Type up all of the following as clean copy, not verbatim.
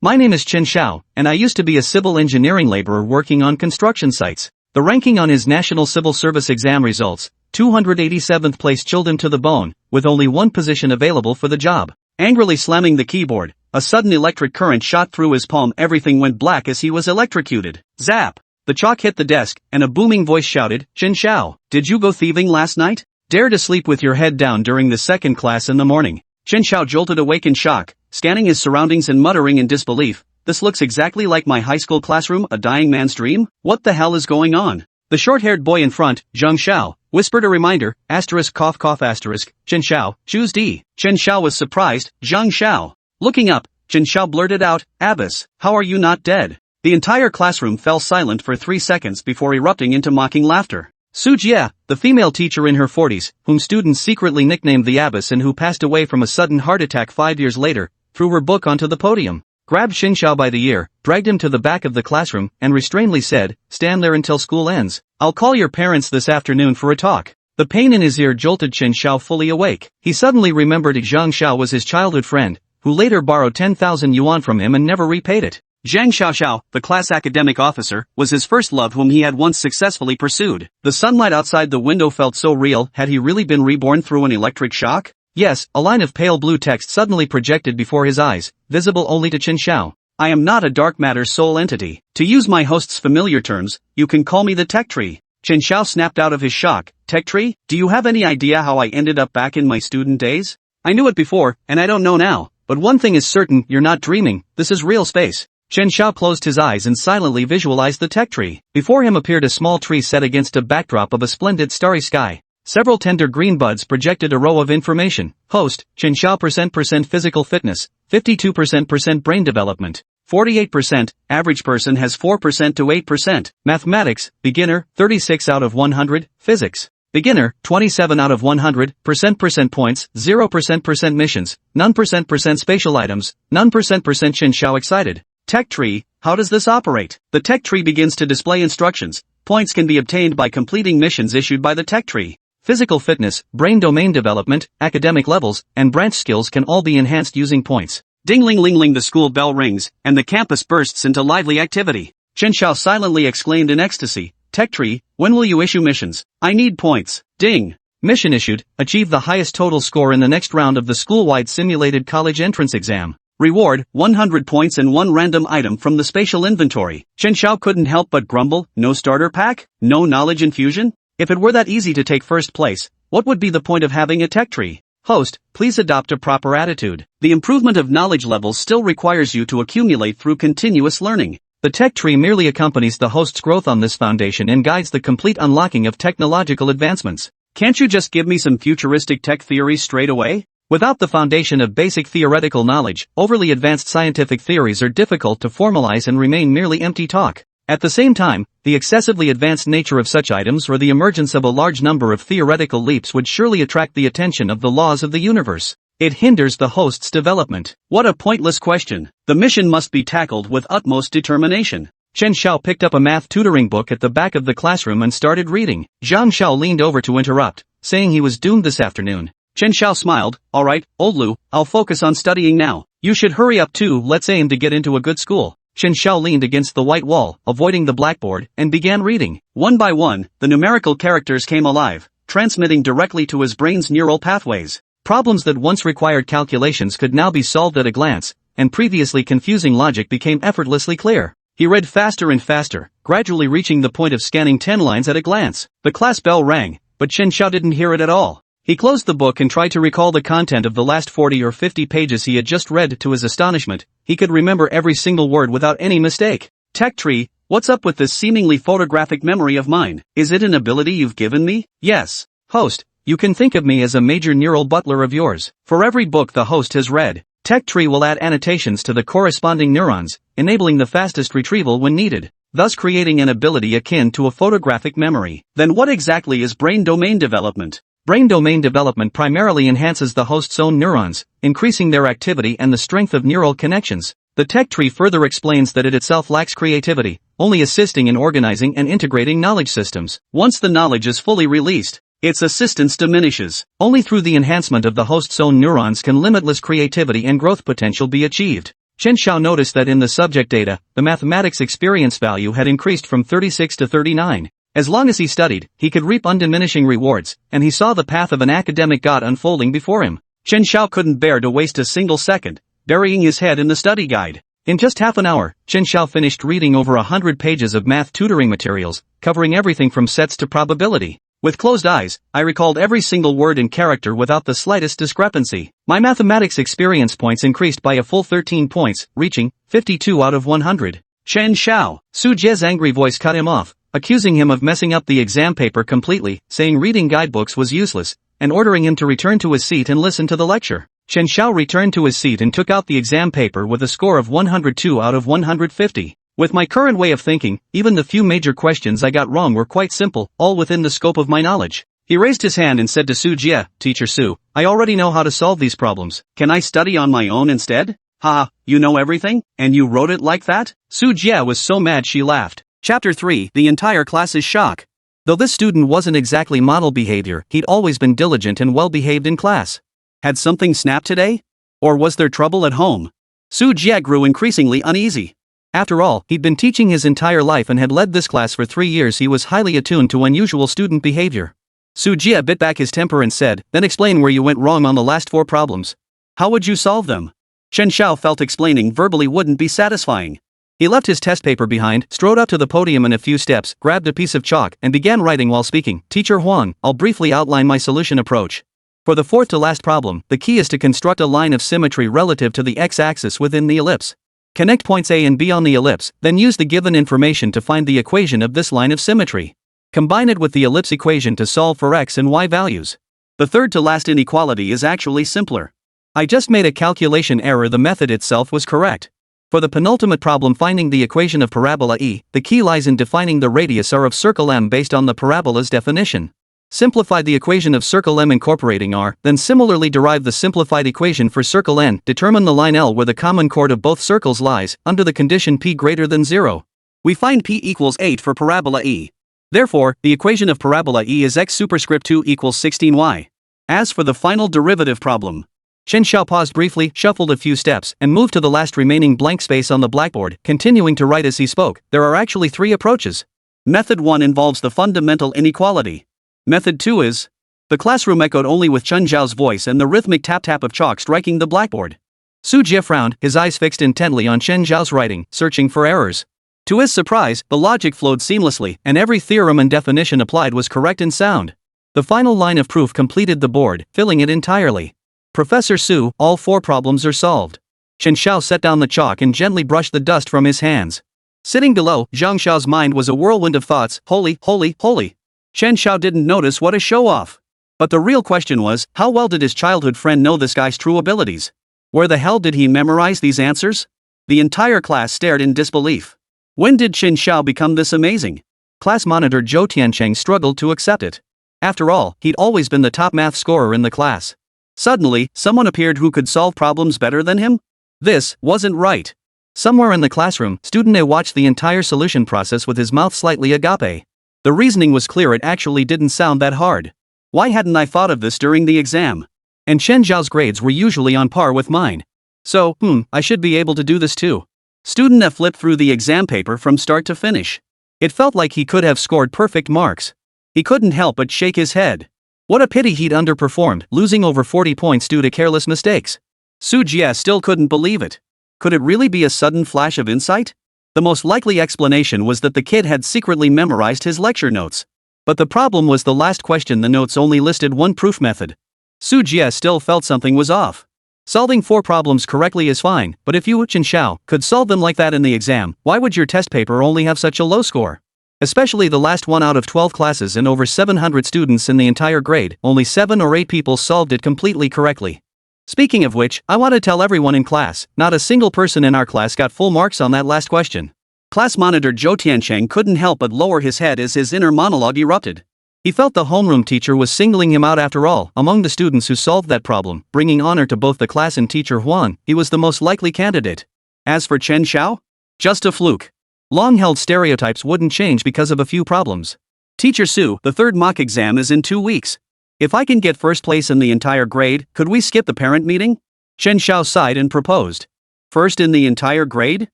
My name is Chen Xiao, and I used to be a civil engineering laborer working on construction sites. The ranking on his National Civil Service exam results, 287th place, chilled him to the bone, with only one position available for the job. Angrily slamming the keyboard, a sudden electric current shot through his palm. Everything went black as he was electrocuted. Zap! The chalk hit the desk, and a booming voice shouted, "Chen Xiao, did you go thieving last night? Dare to sleep with your head down during the second class in the morning." Chen Xiao jolted awake in shock, scanning his surroundings and muttering in disbelief, "This looks exactly like my high school classroom, a dying man's dream? What the hell is going on?" The short-haired boy in front, Zhang Xiao, whispered a reminder, cough cough Chen Xiao, choose D. Chen Xiao was surprised. Zhang Xiao. Looking up, Chen Xiao blurted out, "Abbas, how are you not dead?" The entire classroom fell silent for 3 seconds before erupting into mocking laughter. Su Jie, the female teacher in her 40s, whom students secretly nicknamed the Abbas and who passed away from a sudden heart attack 5 years later, threw her book onto the podium, grabbed Chen Xiao by the ear, dragged him to the back of the classroom, and restrainedly said, "Stand there until school ends. I'll call your parents this afternoon for a talk." The pain in his ear jolted Chen Xiao fully awake. He suddenly remembered Zhang Xiao was his childhood friend, who later borrowed 10,000 yuan from him and never repaid it. Zhang Xiao, the class academic officer, was his first love whom he had once successfully pursued. The sunlight outside the window felt so real. Had he really been reborn through an electric shock? Yes, a line of pale blue text suddenly projected before his eyes, visible only to Chen Xiao. "I am not a dark matter soul entity. To use my host's familiar terms, you can call me the tech tree." Chen Xiao snapped out of his shock. "Tech tree? Do you have any idea how I ended up back in my student days? I knew it before, and I don't know now, but one thing is certain, you're not dreaming, this is real space." Chen Xiao closed his eyes and silently visualized the tech tree. Before him appeared a small tree set against a backdrop of a splendid starry sky. Several tender green buds projected a row of information. Host, Chen Xiao % physical fitness, 52% brain development, 48%, average person has 4% to 8%, mathematics, beginner, 36 out of 100, physics, beginner, 27 out of 100, percent points, 0% missions, none % spatial items, none %. Chen Xiao excited. Tech tree, how does this operate? The tech tree begins to display instructions. Points can be obtained by completing missions issued by the tech tree. Physical fitness, brain domain development, academic levels, and branch skills can all be enhanced using points. Ding-ling-ling-ling, the school bell rings, and the campus bursts into lively activity. Chen Xiao silently exclaimed in ecstasy, "Tech tree, when will you issue missions? I need points." Ding. Mission issued, achieve the highest total score in the next round of the school-wide simulated college entrance exam. Reward, 100 points and 1 random item from the spatial inventory. Chen Xiao couldn't help but grumble, no starter pack? No knowledge infusion? If it were that easy to take first place, what would be the point of having a tech tree? Host, please adopt a proper attitude. The improvement of knowledge levels still requires you to accumulate through continuous learning. The tech tree merely accompanies the host's growth on this foundation and guides the complete unlocking of technological advancements. Can't you just give me some futuristic tech theories straight away? Without the foundation of basic theoretical knowledge, overly advanced scientific theories are difficult to formalize and remain merely empty talk. At the same time, the excessively advanced nature of such items or the emergence of a large number of theoretical leaps would surely attract the attention of the laws of the universe. It hinders the host's development. What a pointless question. The mission must be tackled with utmost determination. Chen Xiao picked up a math tutoring book at the back of the classroom and started reading. Zhang Xiao leaned over to interrupt, saying he was doomed this afternoon. Chen Xiao smiled, "Alright, old Lu, I'll focus on studying now. You should hurry up too, let's aim to get into a good school." Chen Xiao leaned against the white wall, avoiding the blackboard, and began reading. One by one, the numerical characters came alive, transmitting directly to his brain's neural pathways. Problems that once required calculations could now be solved at a glance, and previously confusing logic became effortlessly clear. He read faster and faster, gradually reaching the point of scanning 10 lines at a glance. The class bell rang, but Chen Xiao didn't hear it at all. He closed the book and tried to recall the content of the last 40 or 50 pages he had just read. To his astonishment, he could remember every single word without any mistake. Tech tree, what's up with this seemingly photographic memory of mine? Is it an ability you've given me? Yes. Host, you can think of me as a major neural butler of yours. For every book the host has read, Tech tree will add annotations to the corresponding neurons, enabling the fastest retrieval when needed, thus creating an ability akin to a photographic memory. Then what exactly is brain domain development? Brain domain development primarily enhances the host's own neurons, increasing their activity and the strength of neural connections. The tech tree further explains that it itself lacks creativity, only assisting in organizing and integrating knowledge systems. Once the knowledge is fully released, its assistance diminishes. Only through the enhancement of the host's own neurons can limitless creativity and growth potential be achieved. Chen Xiao noticed that in the subject data, the mathematics experience value had increased from 36 to 39. As long as he studied, he could reap undiminishing rewards, and he saw the path of an academic god unfolding before him. Chen Xiao couldn't bear to waste a single second, burying his head in the study guide. In just half an hour, Chen Xiao finished reading over 100 pages of math tutoring materials, covering everything from sets to probability. With closed eyes, I recalled every single word and character without the slightest discrepancy. My mathematics experience points increased by a full 13 points, reaching 52 out of 100. Chen Xiao. Su Jie's angry voice cut him off, accusing him of messing up the exam paper completely, saying reading guidebooks was useless, and ordering him to return to his seat and listen to the lecture. Chen Xiao returned to his seat and took out the exam paper with a score of 102 out of 150. With my current way of thinking, even the few major questions I got wrong were quite simple, all within the scope of my knowledge. He raised his hand and said to Su Jie, "Teacher Su, I already know how to solve these problems. Can I study on my own instead?" "Ha, you know everything? And you wrote it like that?" Su Jie was so mad she laughed. Chapter 3. The entire class's shock. Though this student wasn't exactly model behavior, he'd always been diligent and well-behaved in class. Had something snapped today? Or was there trouble at home? Su Jie grew increasingly uneasy. After all, he'd been teaching his entire life and had led this class for 3 years. He was highly attuned to unusual student behavior. Su Jie bit back his temper and said, "Then explain where you went wrong on the last 4 problems. How would you solve them?" Chen Xiao felt explaining verbally wouldn't be satisfying. He left his test paper behind, strode up to the podium in a few steps, grabbed a piece of chalk, and began writing while speaking. "Teacher Huang, I'll briefly outline my solution approach. For the 4th to last problem, the key is to construct a line of symmetry relative to the x-axis within the ellipse. Connect points A and B on the ellipse, then use the given information to find the equation of this line of symmetry. Combine it with the ellipse equation to solve for x and y values. The 3rd to last inequality is actually simpler. I just made a calculation error. The method itself was correct. For the penultimate problem, finding the equation of parabola E, the key lies in defining the radius r of circle M based on the parabola's definition. Simplify the equation of circle M incorporating r, then similarly derive the simplified equation for circle N. Determine the line L where the common chord of both circles lies, under the condition p greater than 0. We find p equals 8 for parabola E. Therefore, the equation of parabola E is x superscript 2 equals 16y. As for the final derivative problem, Chen Xiao paused briefly, shuffled a few steps, and moved to the last remaining blank space on the blackboard, continuing to write as he spoke. There are actually 3 approaches. Method 1 involves the fundamental inequality. Method 2 is. The classroom echoed only with Chen Xiao's voice and the rhythmic tap-tap of chalk striking the blackboard. Su Jie frowned, his eyes fixed intently on Chen Xiao's writing, searching for errors. To his surprise, the logic flowed seamlessly, and every theorem and definition applied was correct and sound. The final line of proof completed the board, filling it entirely. "Professor Su, all 4 problems are solved." Chen Xiao set down the chalk and gently brushed the dust from his hands. Sitting below, Zhang Xiao's mind was a whirlwind of thoughts. Holy, holy, holy. Chen Xiao didn't notice what a show-off. But the real question was, how well did his childhood friend know this guy's true abilities? Where the hell did he memorize these answers? The entire class stared in disbelief. When did Chen Xiao become this amazing? Class monitor Zhou Tiancheng struggled to accept it. After all, he'd always been the top math scorer in the class. Suddenly, someone appeared who could solve problems better than him? This wasn't right. Somewhere in the classroom, student A watched the entire solution process with his mouth slightly agape. The reasoning was clear. It actually didn't sound that hard. Why hadn't I thought of this during the exam? And Chen Xiao's grades were usually on par with mine. So, I should be able to do this too. Student F flipped through the exam paper from start to finish. It felt like he could have scored perfect marks. He couldn't help but shake his head. What a pity he'd underperformed, losing over 40 points due to careless mistakes. Su Jie still couldn't believe it. Could it really be a sudden flash of insight? The most likely explanation was that the kid had secretly memorized his lecture notes. But the problem was the last question. The notes only listed 1 proof method. Su Jie still felt something was off. Solving 4 problems correctly is fine, but if you, Chen Xiao, could solve them like that in the exam, why would your test paper only have such a low score? Especially the last 1 out of 12 classes and over 700 students in the entire grade, only 7 or 8 people solved it completely correctly. Speaking of which, I want to tell everyone in class, not a single person in our class got full marks on that last question. Class monitor Zhou Tiancheng couldn't help but lower his head as his inner monologue erupted. He felt the homeroom teacher was singling him out after all. Among the students who solved that problem, bringing honor to both the class and teacher Huan, he was the most likely candidate. As for Chen Xiao? Just a fluke. Long-held stereotypes wouldn't change because of a few problems. Teacher Su, the 3rd mock exam is in 2 weeks. If I can get first place in the entire grade, could we skip the parent meeting? Chen Xiao sighed and proposed. First in the entire grade?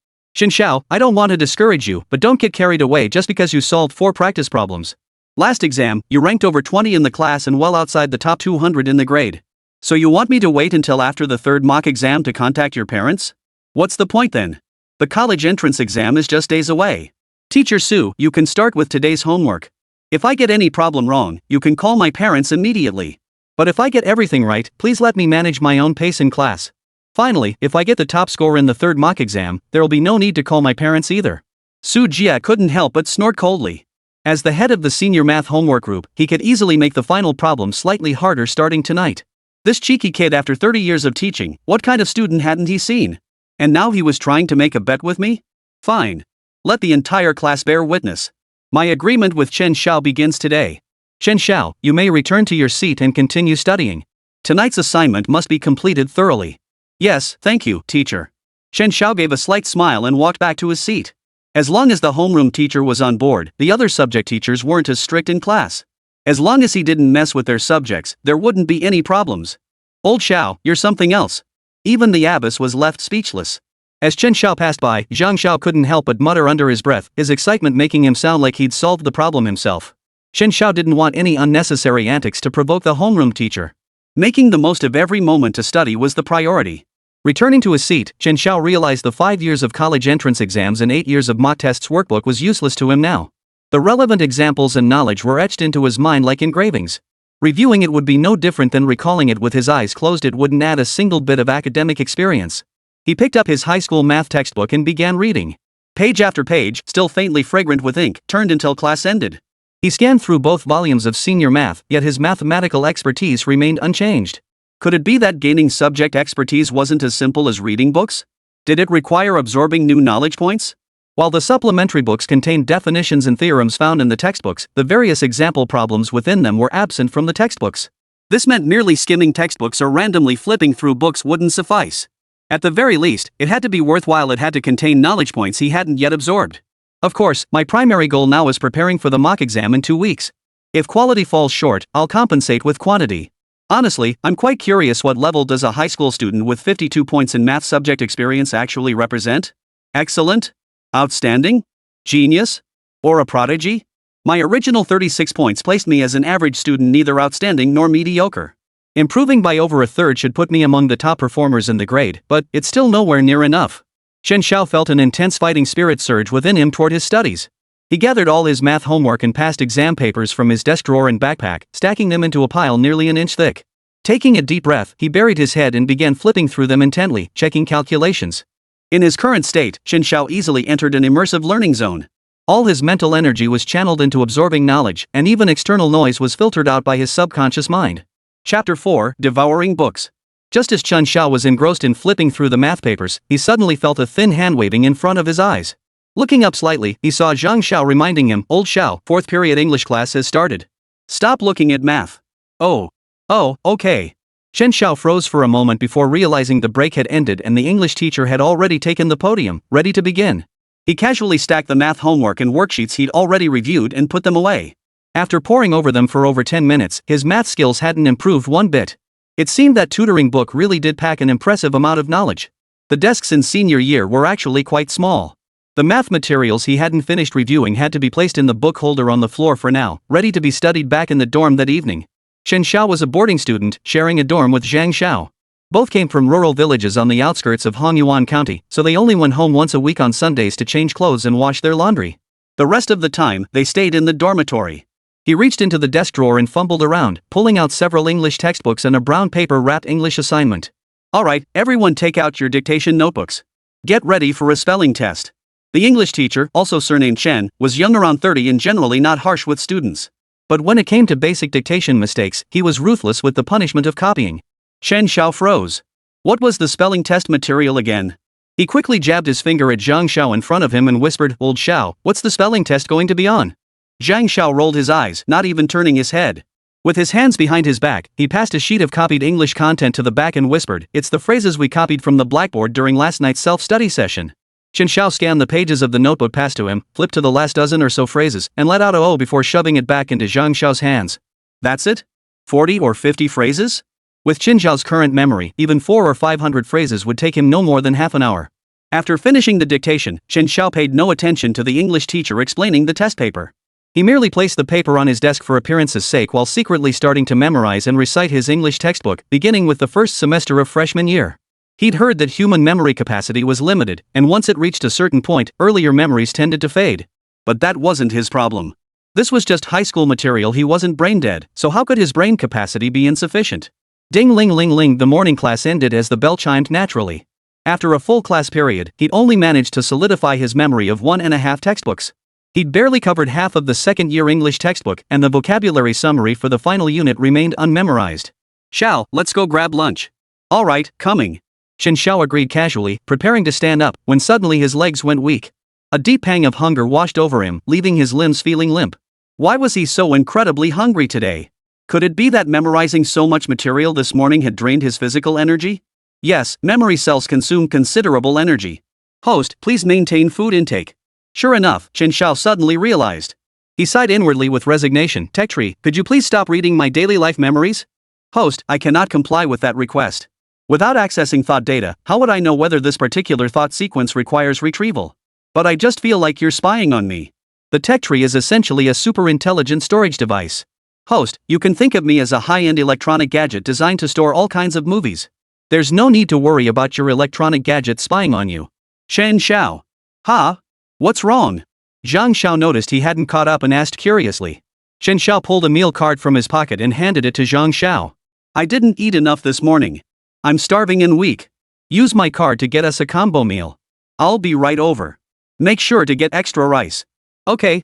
Chen Xiao, I don't want to discourage you, but don't get carried away just because you solved 4 practice problems. Last exam, you ranked over 20 in the class and well outside the top 200 in the grade. So you want me to wait until after the 3rd mock exam to contact your parents? What's the point then? The college entrance exam is just days away. Teacher Sue, you can start with today's homework. If I get any problem wrong, you can call my parents immediately. But if I get everything right, please let me manage my own pace in class. Finally, if I get the top score in the 3rd mock exam, there'll be no need to call my parents either. Su Jia couldn't help but snort coldly. As the head of the senior math homework group, he could easily make the final problem slightly harder starting tonight. This cheeky kid, after 30 years of teaching, what kind of student hadn't he seen? And now he was trying to make a bet with me? Fine. Let the entire class bear witness. My agreement with Chen Xiao begins today. Chen Xiao, you may return to your seat and continue studying. Tonight's assignment must be completed thoroughly. Yes, thank you, teacher. Chen Xiao gave a slight smile and walked back to his seat. As long as the homeroom teacher was on board, the other subject teachers weren't as strict in class. As long as he didn't mess with their subjects, there wouldn't be any problems. Old Xiao, you're something else. Even the abbess was left speechless. As Chen Xiao passed by, Zhang Xiao couldn't help but mutter under his breath, his excitement making him sound like he'd solved the problem himself. Chen Xiao didn't want any unnecessary antics to provoke the homeroom teacher. Making the most of every moment to study was the priority. Returning to his seat, Chen Xiao realized the 5 years of college entrance exams and 8 years of mock tests workbook was useless to him now. The relevant examples and knowledge were etched into his mind like engravings. Reviewing it would be no different than recalling it with his eyes closed. It wouldn't add a single bit of academic experience. He picked up his high school math textbook and began reading. Page after page, still faintly fragrant with ink, turned until class ended. He scanned through both volumes of senior math, yet his mathematical expertise remained unchanged. Could it be that gaining subject expertise wasn't as simple as reading books? Did it require absorbing new knowledge points? While the supplementary books contained definitions and theorems found in the textbooks, the various example problems within them were absent from the textbooks. This meant merely skimming textbooks or randomly flipping through books wouldn't suffice. At the very least, it had to be worthwhile. It had to contain knowledge points he hadn't yet absorbed. Of course, my primary goal now is preparing for the mock exam in 2 weeks. If quality falls short, I'll compensate with quantity. Honestly, I'm quite curious, what level does a high school student with 52 points in math subject experience actually represent? Excellent? Outstanding? Genius? Or a prodigy? My original 36 points placed me as an average student, neither outstanding nor mediocre. Improving by over a third should put me among the top performers in the grade, but it's still nowhere near enough. Chen Xiao felt an intense fighting spirit surge within him toward his studies. He gathered all his math homework and past exam papers from his desk drawer and backpack, stacking them into a pile nearly an inch thick. Taking a deep breath, he buried his head and began flipping through them intently, checking calculations. In his current state, Chen Xiao easily entered an immersive learning zone. All his mental energy was channeled into absorbing knowledge, and even external noise was filtered out by his subconscious mind. Chapter 4, Devouring Books. Just as Chen Xiao was engrossed in flipping through the math papers, he suddenly felt a thin hand waving in front of his eyes. Looking up slightly, he saw Zhang Xiao reminding him, "Old Xiao, 4th period English class has started. Stop looking at math." Oh, okay. Chen Xiao froze for a moment before realizing the break had ended and the English teacher had already taken the podium, ready to begin. He casually stacked the math homework and worksheets he'd already reviewed and put them away. After poring over them for over 10 minutes, his math skills hadn't improved one bit. It seemed that tutoring book really did pack an impressive amount of knowledge. The desks in senior year were actually quite small. The math materials he hadn't finished reviewing had to be placed in the book holder on the floor for now, ready to be studied back in the dorm that evening. Chen Xiao was a boarding student, sharing a dorm with Zhang Xiao. Both came from rural villages on the outskirts of Hongyuan County, so they only went home once a week on Sundays to change clothes and wash their laundry. The rest of the time, they stayed in the dormitory. He reached into the desk drawer and fumbled around, pulling out several English textbooks and a brown paper-wrapped English assignment. "Alright, everyone take out your dictation notebooks. Get ready for a spelling test." The English teacher, also surnamed Chen, was young, around 30, and generally not harsh with students. But when it came to basic dictation mistakes, he was ruthless with the punishment of copying. Chen Xiao froze. What was the spelling test material again? He quickly jabbed his finger at Zhang Xiao in front of him and whispered, "Old Xiao, what's the spelling test going to be on?" Zhang Xiao rolled his eyes, not even turning his head. With his hands behind his back, he passed a sheet of copied English content to the back and whispered, "It's the phrases we copied from the blackboard during last night's self-study session." Chen Xiao scanned the pages of the notebook passed to him, flipped to the last dozen or so phrases, and let out a "oh" before shoving it back into Zhang Xiao's hands. "That's it? 40 or 50 phrases? With Chen Xiao's current memory, even 400 or 500 phrases would take him no more than half an hour. After finishing the dictation, Chen Xiao paid no attention to the English teacher explaining the test paper. He merely placed the paper on his desk for appearance's sake while secretly starting to memorize and recite his English textbook, beginning with the first semester of freshman year. He'd heard that human memory capacity was limited, and once it reached a certain point, earlier memories tended to fade. But that wasn't his problem. This was just high school material. He wasn't brain dead, so how could his brain capacity be insufficient? Ding ling ling ling, the morning class ended as the bell chimed naturally. After a full class period, he'd only managed to solidify his memory of 1.5 textbooks. He'd barely covered half of the second-year English textbook, and the vocabulary summary for the final unit remained unmemorized. "Xiao, let's go grab lunch." "All right, coming." Chen Xiao agreed casually, preparing to stand up, when suddenly his legs went weak. A deep pang of hunger washed over him, leaving his limbs feeling limp. Why was he so incredibly hungry today? Could it be that memorizing so much material this morning had drained his physical energy? Yes, memory cells consume considerable energy. "Host, please maintain food intake." Sure enough, Chen Xiao suddenly realized. He sighed inwardly with resignation. "Tech tree, could you please stop reading my daily life memories?" "Host, I cannot comply with that request. Without accessing thought data, how would I know whether this particular thought sequence requires retrieval? But I just feel like you're spying on me." The tech tree is essentially a super intelligent storage device. "Host, you can think of me as a high-end electronic gadget designed to store all kinds of movies. There's no need to worry about your electronic gadget spying on you." Chen Xiao. "Huh? What's wrong?" Zhang Xiao noticed he hadn't caught up and asked curiously. Chen Xiao pulled a meal card from his pocket and handed it to Zhang Xiao. "I didn't eat enough this morning. I'm starving and weak. Use my card to get us a combo meal. I'll be right over. Make sure to get extra rice." Okay.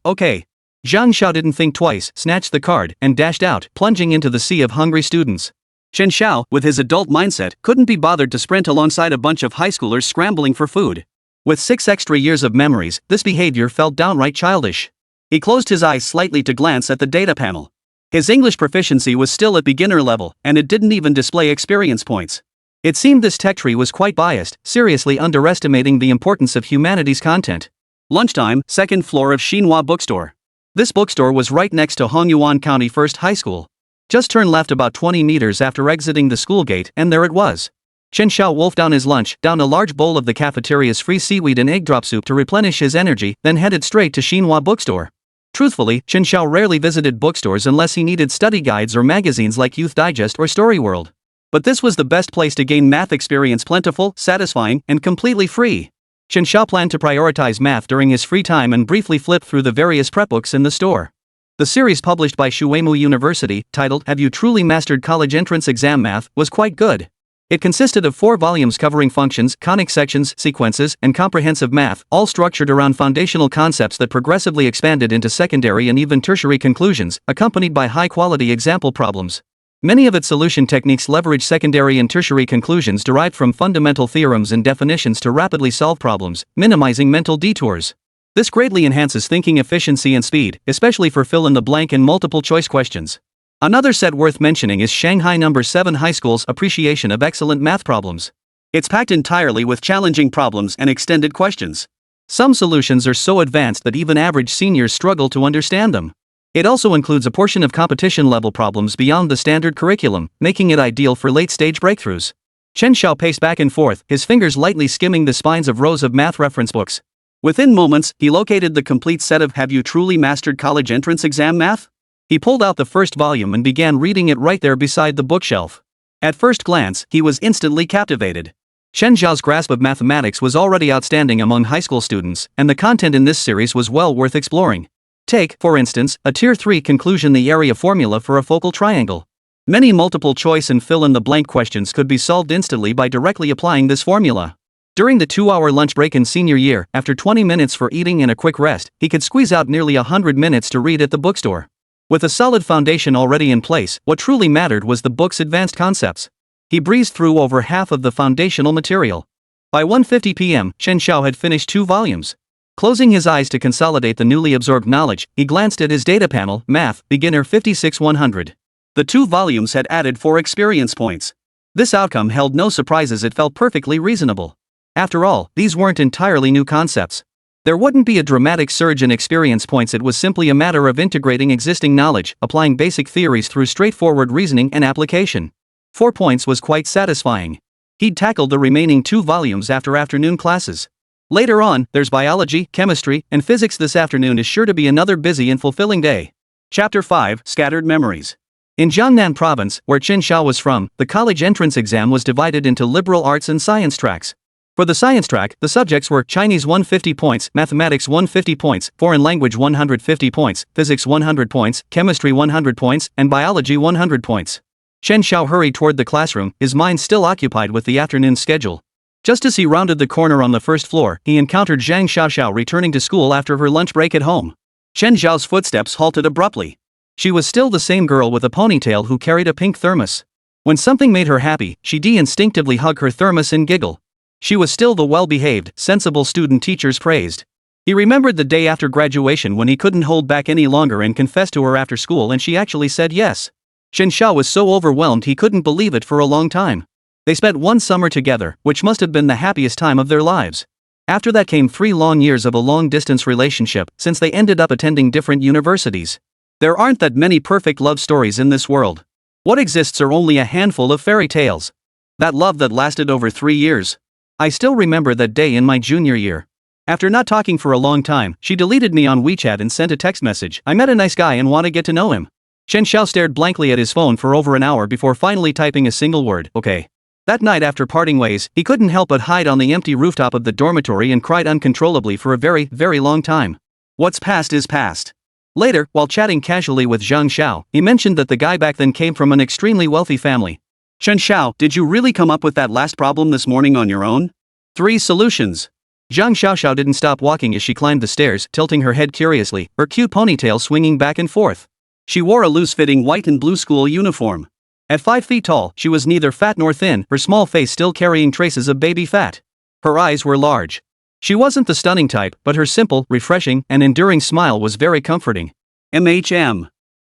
Zhang Xiao didn't think twice, snatched the card, and dashed out, plunging into the sea of hungry students. Chen Xiao, with his adult mindset, couldn't be bothered to sprint alongside a bunch of high schoolers scrambling for food. With 6 extra years of memories, this behavior felt downright childish. He closed his eyes slightly to glance at the data panel. His English proficiency was still at beginner level, and it didn't even display experience points. It seemed this tech tree was quite biased, seriously underestimating the importance of humanities content. Lunchtime, second floor of Xinhua bookstore. This bookstore was right next to Hongyuan County First High School. Just turn left about 20 meters after exiting the school gate, and there it was. Chen Xiao wolfed down his lunch, downed a large bowl of the cafeteria's free seaweed and egg drop soup to replenish his energy, then headed straight to Xinhua bookstore. Truthfully, Chen Xiao rarely visited bookstores unless he needed study guides or magazines like Youth Digest or Story World. But this was the best place to gain math experience, plentiful, satisfying, and completely free. Chen Xiao planned to prioritize math during his free time and briefly flipped through the various prep books in the store. The series published by Shuimu University, titled "Have You Truly Mastered College Entrance Exam Math?" was quite good. It consisted of 4 volumes covering functions, conic sections, sequences, and comprehensive math, all structured around foundational concepts that progressively expanded into secondary and even tertiary conclusions, accompanied by high-quality example problems. Many of its solution techniques leverage secondary and tertiary conclusions derived from fundamental theorems and definitions to rapidly solve problems, minimizing mental detours. This greatly enhances thinking efficiency and speed, especially for fill-in-the-blank and multiple-choice questions. Another set worth mentioning is Shanghai No. 7 High School's Appreciation of Excellent Math Problems. It's packed entirely with challenging problems and extended questions. Some solutions are so advanced that even average seniors struggle to understand them. It also includes a portion of competition-level problems beyond the standard curriculum, making it ideal for late-stage breakthroughs. Chen Xiao paced back and forth, his fingers lightly skimming the spines of rows of math reference books. Within moments, he located the complete set of "Have You Truly Mastered College Entrance Exam Math?" He pulled out the first volume and began reading it right there beside the bookshelf. At first glance, he was instantly captivated. Chen Xiao's grasp of mathematics was already outstanding among high school students, and the content in this series was well worth exploring. Take, for instance, a Tier 3 conclusion: the area formula for a focal triangle. Many multiple-choice and fill-in-the-blank questions could be solved instantly by directly applying this formula. During the 2-hour lunch break in senior year, after 20 minutes for eating and a quick rest, he could squeeze out nearly 100 minutes to read at the bookstore. With a solid foundation already in place, what truly mattered was the book's advanced concepts. He breezed through over half of the foundational material. By 1:50 p.m., Chen Xiao had finished 2 volumes. Closing his eyes to consolidate the newly absorbed knowledge, he glanced at his data panel, Math, Beginner 56-100. The 2 volumes had added 4 experience points. This outcome held no surprises. It felt perfectly reasonable. After all, these weren't entirely new concepts. There wouldn't be a dramatic surge in experience points. It was simply a matter of integrating existing knowledge, applying basic theories through straightforward reasoning and application. 4 points was quite satisfying. He'd tackled the remaining 2 volumes after afternoon classes. Later on, there's biology, chemistry, and physics. This afternoon is sure to be another busy and fulfilling day. Chapter 5, Scattered Memories. In Jiangnan province, where Chen Xiao was from, the college entrance exam was divided into liberal arts and science tracks. For the science track, the subjects were Chinese 150 points, mathematics 150 points, foreign language 150 points, physics 100 points, chemistry 100 points, and biology 100 points. Chen Xiao hurried toward the classroom, his mind still occupied with the afternoon schedule. Just as he rounded the corner on the first floor, he encountered Zhang Xiaoxiao returning to school after her lunch break at home. Chen Xiao's footsteps halted abruptly. She was still the same girl with a ponytail who carried a pink thermos. When something made her happy, she'd instinctively hug her thermos and giggle. She was still the well-behaved, sensible student teachers praised. He remembered the day after graduation when he couldn't hold back any longer and confessed to her after school, and she actually said yes. Chen Xiao was so overwhelmed he couldn't believe it for a long time. They spent one summer together, which must have been the happiest time of their lives. After that came 3 long years of a long-distance relationship, since they ended up attending different universities. There aren't that many perfect love stories in this world. What exists are only a handful of fairy tales. That love that lasted over 3 years. I still remember that day in my junior year. After not talking for a long time, she deleted me on WeChat and sent a text message. I met a nice guy and want to get to know him. Chen Xiao stared blankly at his phone for over an hour before finally typing a single word, okay. That night after parting ways, he couldn't help but hide on the empty rooftop of the dormitory and cried uncontrollably for a very, very long time. What's past is past. Later, while chatting casually with Zhang Xiao, he mentioned that the guy back then came from an extremely wealthy family. Chen Xiao, did you really come up with that last problem this morning on your own? 3 solutions. Zhang Xiaoxiao didn't stop walking as she climbed the stairs, tilting her head curiously, her cute ponytail swinging back and forth. She wore a loose-fitting white and blue school uniform. At 5 feet tall, she was neither fat nor thin, her small face still carrying traces of baby fat. Her eyes were large. She wasn't the stunning type, but her simple, refreshing, and enduring smile was very comforting. Chen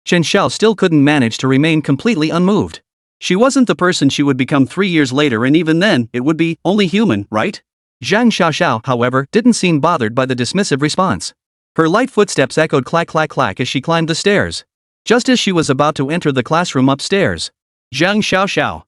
Xiao still couldn't manage to remain completely unmoved. She wasn't the person she would become 3 years later, and even then, it would be only human, right? Zhang Xiaoxiao, however, didn't seem bothered by the dismissive response. Her light footsteps echoed clack clack clack as she climbed the stairs. Just as she was about to enter the classroom upstairs. Zhang Xiaoxiao.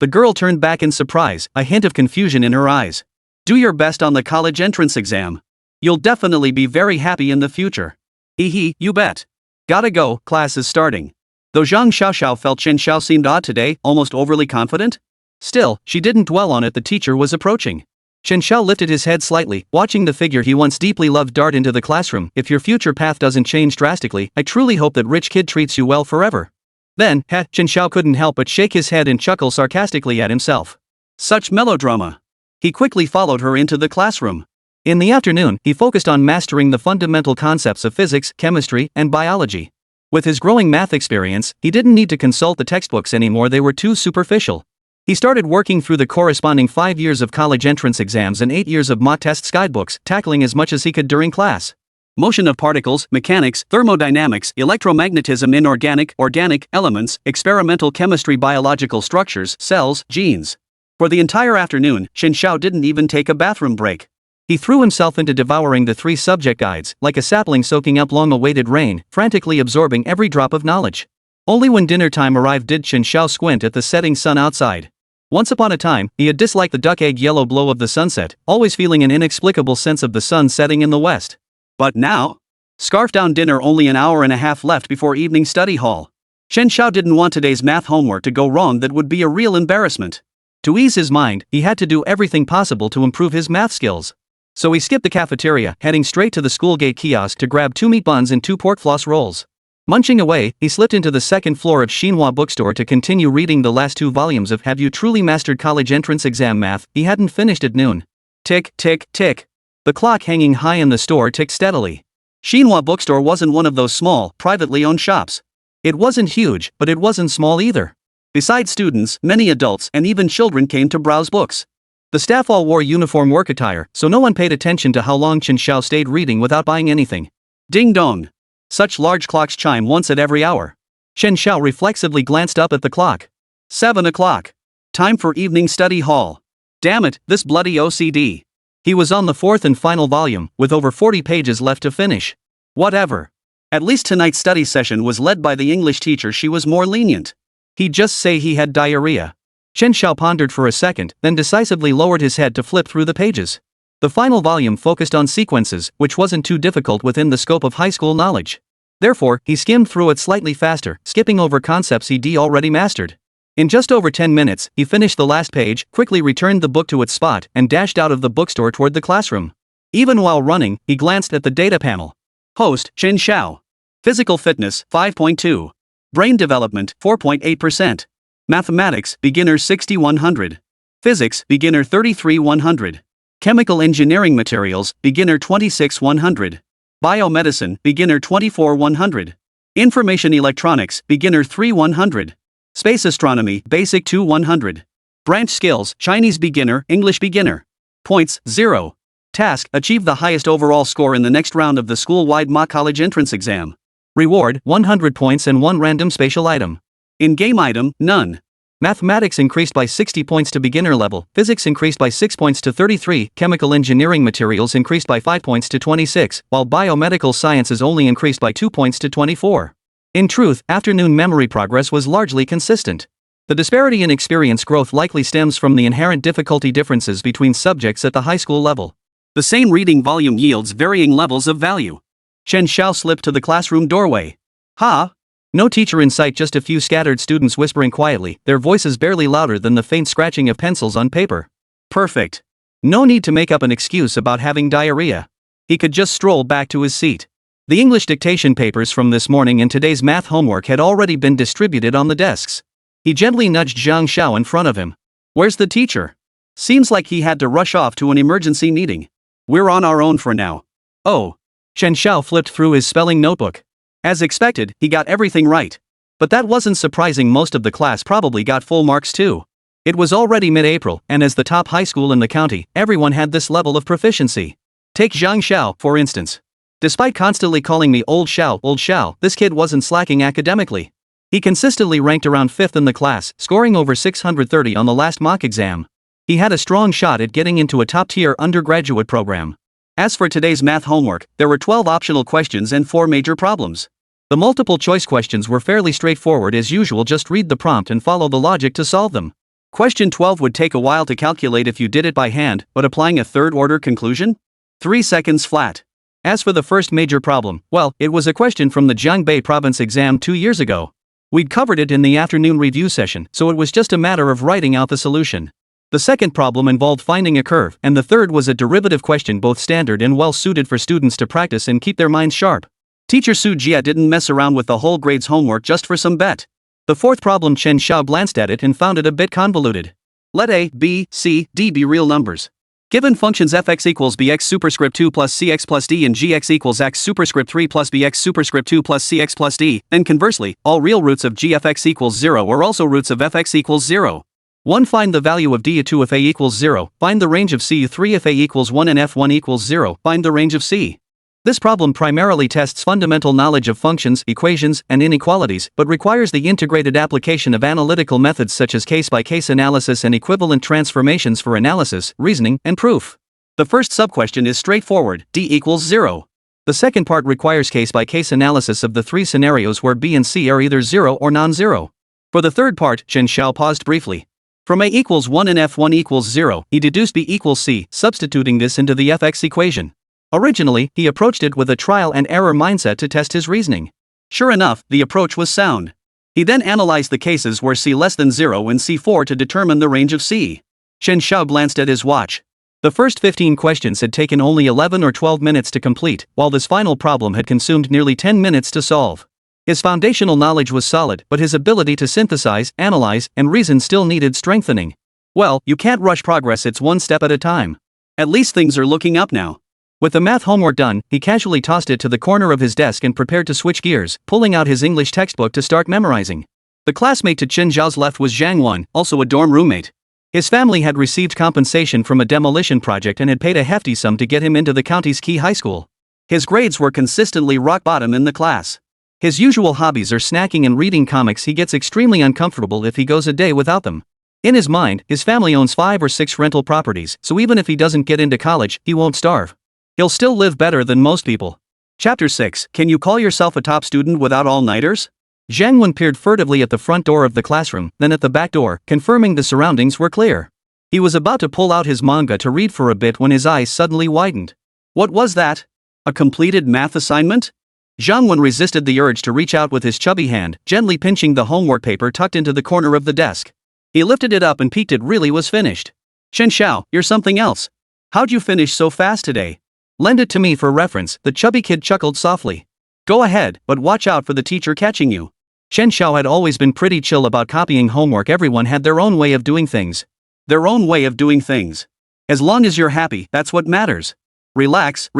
The girl turned back in surprise, a hint of confusion in her eyes. Do your best on the college entrance exam. You'll definitely be very happy in the future. You bet. Gotta go, class is starting. Though Zhang Xiaoxiao felt Chen Xiao seemed odd today, almost overly confident. Still, she didn't dwell on it. The teacher was approaching. Chen Xiao lifted his head slightly, watching the figure he once deeply loved dart into the classroom. If your future path doesn't change drastically, I truly hope that rich kid treats you well forever. Then, Chen Xiao couldn't help but shake his head and chuckle sarcastically at himself. Such melodrama. He quickly followed her into the classroom. In the afternoon, he focused on mastering the fundamental concepts of physics, chemistry, and biology. With his growing math experience, he didn't need to consult the textbooks anymore. They were too superficial. He started working through the corresponding 5 years of college entrance exams and 8 years of mock tests guidebooks, tackling as much as he could during class. Motion of particles, mechanics, thermodynamics, electromagnetism, inorganic, organic elements, experimental chemistry, biological structures, cells, genes. For the entire afternoon, Chen Xiao didn't even take a bathroom break. He threw himself into devouring the 3 subject guides, like a sapling soaking up long-awaited rain, frantically absorbing every drop of knowledge. Only when dinner time arrived did Chen Xiao squint at the setting sun outside. Once upon a time, he had disliked the duck-egg yellow glow of the sunset, always feeling an inexplicable sense of the sun setting in the west. But now? Scarf down dinner, only an hour and a half left before evening study hall. Chen Xiao didn't want today's math homework to go wrong. That would be a real embarrassment. To ease his mind, he had to do everything possible to improve his math skills. So he skipped the cafeteria, heading straight to the school gate kiosk to grab 2 meat buns and 2 pork floss rolls. Munching away, he slipped into the second floor of Xinhua bookstore to continue reading the last 2 volumes of Have You Truly Mastered College Entrance Exam Math? He hadn't finished at noon. Tick, tick, tick. The clock hanging high in the store ticked steadily. Xinhua bookstore wasn't one of those small, privately owned shops. It wasn't huge, but it wasn't small either. Besides students, many adults and even children came to browse books. The staff all wore uniform work attire, so no one paid attention to how long Chen Xiao stayed reading without buying anything. Ding dong. Such large clocks chime once at every hour. Chen Xiao reflexively glanced up at the clock. 7 o'clock. Time for evening study hall. Damn it, this bloody OCD. He was on the 4th and final volume, with over 40 pages left to finish. Whatever. At least tonight's study session was led by the English teacher. She was more lenient. He'd just say he had diarrhea. Chen Xiao pondered for a second, then decisively lowered his head to flip through the pages. The final volume focused on sequences, which wasn't too difficult within the scope of high school knowledge. Therefore, he skimmed through it slightly faster, skipping over concepts he'd already mastered. In just over 10 minutes, he finished the last page, quickly returned the book to its spot, and dashed out of the bookstore toward the classroom. Even while running, he glanced at the data panel. Host, Chen Xiao. Physical fitness, 5.2. Brain development, 4.8%. Mathematics, beginner 6100. Physics, beginner 33100. Chemical engineering materials, beginner 26100. Biomedicine, beginner 24100. Information electronics, beginner 3100. Space astronomy, basic 2100. Branch skills, Chinese beginner, English beginner. Points, 0. Task, achieve the highest overall score in the next round of the school-wide mock college entrance exam. Reward, 100 points and 1 random spatial item. In-game item, none. Mathematics increased by 60 points to beginner level, physics increased by 6 points to 33, chemical engineering materials increased by 5 points to 26, while biomedical sciences only increased by 2 points to 24. In truth, afternoon memory progress was largely consistent. The disparity in experience growth likely stems from the inherent difficulty differences between subjects at the high school level. The same reading volume yields varying levels of value. Chen Xiao slipped to the classroom doorway. Ha! No teacher in sight, just a few scattered students whispering quietly, their voices barely louder than the faint scratching of pencils on paper. Perfect. No need to make up an excuse about having diarrhea. He could just stroll back to his seat. The English dictation papers from this morning and today's math homework had already been distributed on the desks. He gently nudged Chen Xiao in front of him. Where's the teacher? Seems like he had to rush off to an emergency meeting. We're on our own for now. Oh. Chen Xiao flipped through his spelling notebook. As expected, he got everything right. But that wasn't surprising, most of the class probably got full marks too. It was already mid-April, and as the top high school in the county, everyone had this level of proficiency. Take Chen Xiao, for instance. Despite constantly calling me old Xiao, this kid wasn't slacking academically. He consistently ranked around 5th in the class, scoring over 630 on the last mock exam. He had a strong shot at getting into a top-tier undergraduate program. As for today's math homework, there were 12 optional questions and 4 major problems. The multiple choice questions were fairly straightforward as usual, just read the prompt and follow the logic to solve them. Question 12 would take a while to calculate if you did it by hand, but applying a third-order conclusion? 3 seconds flat. As for the first major problem, well, it was a question from the Jiangbei province exam 2 years ago. We'd covered it in the afternoon review session, so it was just a matter of writing out the solution. The second problem involved finding a curve, and the third was a derivative question, both standard and well suited for students to practice and keep their minds sharp. Teacher Su Jia didn't mess around with the whole grade's homework just for some bet. The fourth problem, Chen Xiao glanced at it and found it a bit convoluted. Let a, b, c, d be real numbers. Given functions fx equals bx superscript 2 plus cx plus d and gx equals x superscript 3 plus bx superscript 2 plus cx plus d, then conversely, all real roots of g fx equals 0 are also roots of fx equals 0. 1. Find the value of d2 if a equals 0, find the range of c3 if a equals 1 and f1 equals 0, find the range of c. This problem primarily tests fundamental knowledge of functions, equations, and inequalities, but requires the integrated application of analytical methods such as case-by-case analysis and equivalent transformations for analysis, reasoning, and proof. The first subquestion is straightforward, d equals 0. The second part requires case-by-case analysis of the 3 scenarios where b and c are either 0 or non-zero. For the third part, Chen Xiao paused briefly. From a equals 1 and f1 equals 0, he deduced b equals c, substituting this into the fx equation. Originally, he approached it with a trial-and-error mindset to test his reasoning. Sure enough, the approach was sound. He then analyzed the cases where c less than 0 and c4 to determine the range of c. Chen Xiao glanced at his watch. The first 15 questions had taken only 11 or 12 minutes to complete, while this final problem had consumed nearly 10 minutes to solve. His foundational knowledge was solid, but his ability to synthesize, analyze, and reason still needed strengthening. Well, you can't rush progress, it's one step at a time. At least things are looking up now. With the math homework done, he casually tossed it to the corner of his desk and prepared to switch gears, pulling out his English textbook to start memorizing. The classmate to Chen Xiao's left was Zhang Wan, also a dorm roommate. His family had received compensation from a demolition project and had paid a hefty sum to get him into the county's key high school. His grades were consistently rock bottom in the class. His usual hobbies are snacking and reading comics. He gets extremely uncomfortable if he goes a day without them. In his mind, his family owns 5 or 6 rental properties, so even if he doesn't get into college, he won't starve. He'll still live better than most people. Chapter 6. Can you call yourself a top student without all-nighters? Zhang Wen peered furtively at the front door of the classroom, then at the back door, confirming the surroundings were clear. He was about to pull out his manga to read for a bit when his eyes suddenly widened. What was that? A completed math assignment? Zhang Wen resisted the urge to reach out with his chubby hand, gently pinching the homework paper tucked into the corner of the desk. He lifted it up and peeked. It really was finished. Chen Xiao, you're something else. How'd you finish so fast today? Lend it to me for reference, the chubby kid chuckled softly. Go ahead, but watch out for the teacher catching you. Chen Xiao had always been pretty chill about copying homework. Everyone had their own way of doing things. As long as you're happy, that's what matters. Relax.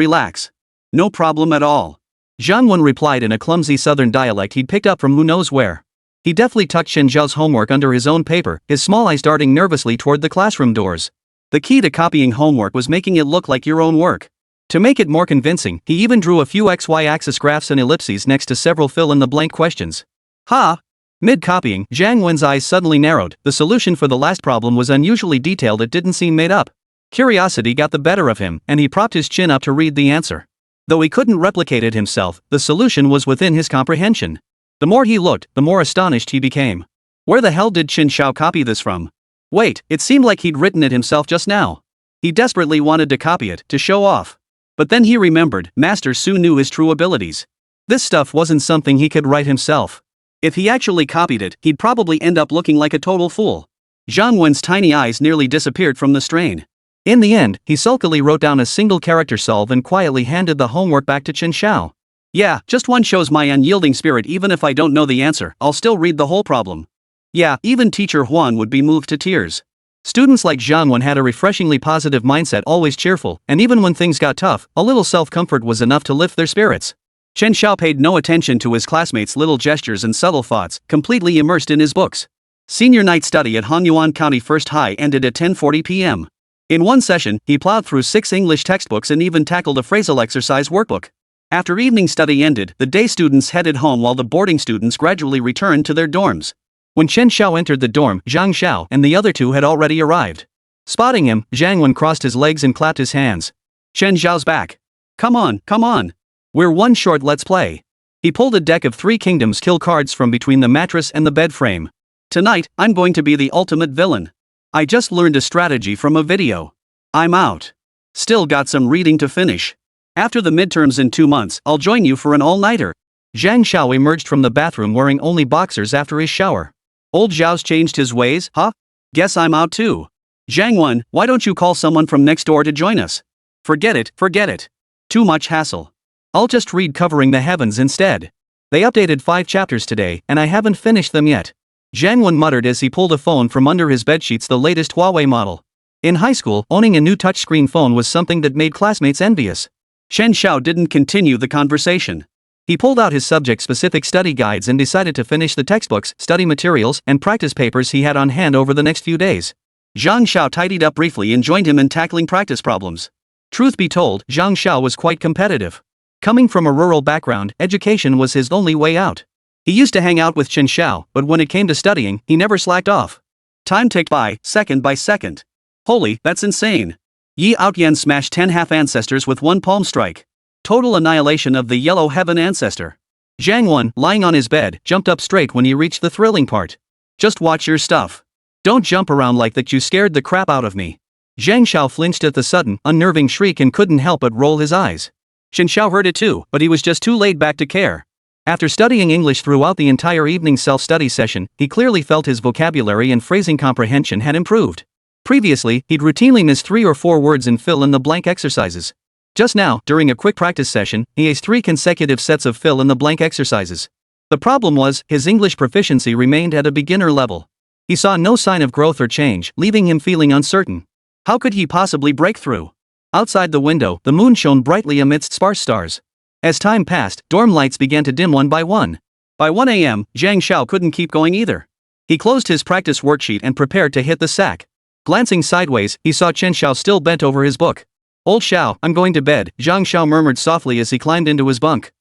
No problem at all. Zhang Wen replied in a clumsy southern dialect he'd picked up from who knows where. He deftly tucked Chen Xiao's homework under his own paper, his small eyes darting nervously toward the classroom doors. The key to copying homework was making it look like your own work. To make it more convincing, he even drew a few XY-axis graphs and ellipses next to several fill-in-the-blank questions. Ha! Mid-copying, Zhang Wen's eyes suddenly narrowed. The solution for the last problem was unusually detailed. It didn't seem made up. Curiosity got the better of him, and he propped his chin up to read the answer. Though he couldn't replicate it himself, the solution was within his comprehension. The more he looked, the more astonished he became. Where the hell did Chen Xiao copy this from? Wait, it seemed like he'd written it himself just now. He desperately wanted to copy it, to show off. But then he remembered, Master Su knew his true abilities. This stuff wasn't something he could write himself. If he actually copied it, he'd probably end up looking like a total fool. Zhang Wen's tiny eyes nearly disappeared from the strain. In the end, he sulkily wrote down a single character solve and quietly handed the homework back to Chen Xiao. Yeah, just one shows my unyielding spirit. Even if I don't know the answer, I'll still read the whole problem. Yeah, even teacher Huan would be moved to tears. Students like Zhang Wen had a refreshingly positive mindset, always cheerful, and even when things got tough, a little self-comfort was enough to lift their spirits. Chen Xiao paid no attention to his classmates' little gestures and subtle thoughts, completely immersed in his books. Senior night study at Hanyuan County First High ended at 10:40 p.m. In one session, he plowed through 6 English textbooks and even tackled a phrasal exercise workbook. After evening study ended, the day students headed home while the boarding students gradually returned to their dorms. When Chen Xiao entered the dorm, Zhang Xiao and the other two had already arrived. Spotting him, Zhang Wen crossed his legs and clapped his hands. Chen Xiao's back. Come on. We're one short, let's play. He pulled a deck of 3 Kingdoms kill cards from between the mattress and the bed frame. Tonight, I'm going to be the ultimate villain. I just learned a strategy from a video. I'm out. Still got some reading to finish. After the midterms in 2 months, I'll join you for an all-nighter. Zhang Xiao emerged from the bathroom wearing only boxers after his shower. Old Zhao's changed his ways, huh? Guess I'm out too. Zhang Wen, why don't you call someone from next door to join us? Forget it. Too much hassle. I'll just read Covering the Heavens instead. They updated 5 chapters today, and I haven't finished them yet. Zhang Wen muttered as he pulled a phone from under his bedsheets, the latest Huawei model. In high school, owning a new touchscreen phone was something that made classmates envious. Chen Xiao didn't continue the conversation. He pulled out his subject-specific study guides and decided to finish the textbooks, study materials, and practice papers he had on hand over the next few days. Zhang Xiao tidied up briefly and joined him in tackling practice problems. Truth be told, Zhang Xiao was quite competitive. Coming from a rural background, education was his only way out. He used to hang out with Chen Xiao, but when it came to studying, he never slacked off. Time ticked by second. Holy, that's insane. Yi Outyan smashed 10 half-ancestors with one palm strike. Total annihilation of the yellow heaven ancestor. Zhang Wen, lying on his bed, jumped up straight when he reached the thrilling part. Just watch your stuff. Don't jump around like that, you scared the crap out of me. Zhang Xiao flinched at the sudden, unnerving shriek and couldn't help but roll his eyes. Chen Xiao heard it too, but he was just too laid back to care. After studying English throughout the entire evening self-study session, he clearly felt his vocabulary and phrasing comprehension had improved. Previously, he'd routinely missed 3 or 4 words in fill-in-the-blank exercises. Just now, during a quick practice session, he aced 3 consecutive sets of fill-in-the-blank exercises. The problem was, his English proficiency remained at a beginner level. He saw no sign of growth or change, leaving him feeling uncertain. How could he possibly break through? Outside the window, the moon shone brightly amidst sparse stars. As time passed, dorm lights began to dim one by one. By 1 a.m., Zhang Xiao couldn't keep going either. He closed his practice worksheet and prepared to hit the sack. Glancing sideways, he saw Chen Xiao still bent over his book. Old Xiao, I'm going to bed, Zhang Xiao murmured softly as he climbed into his bunk.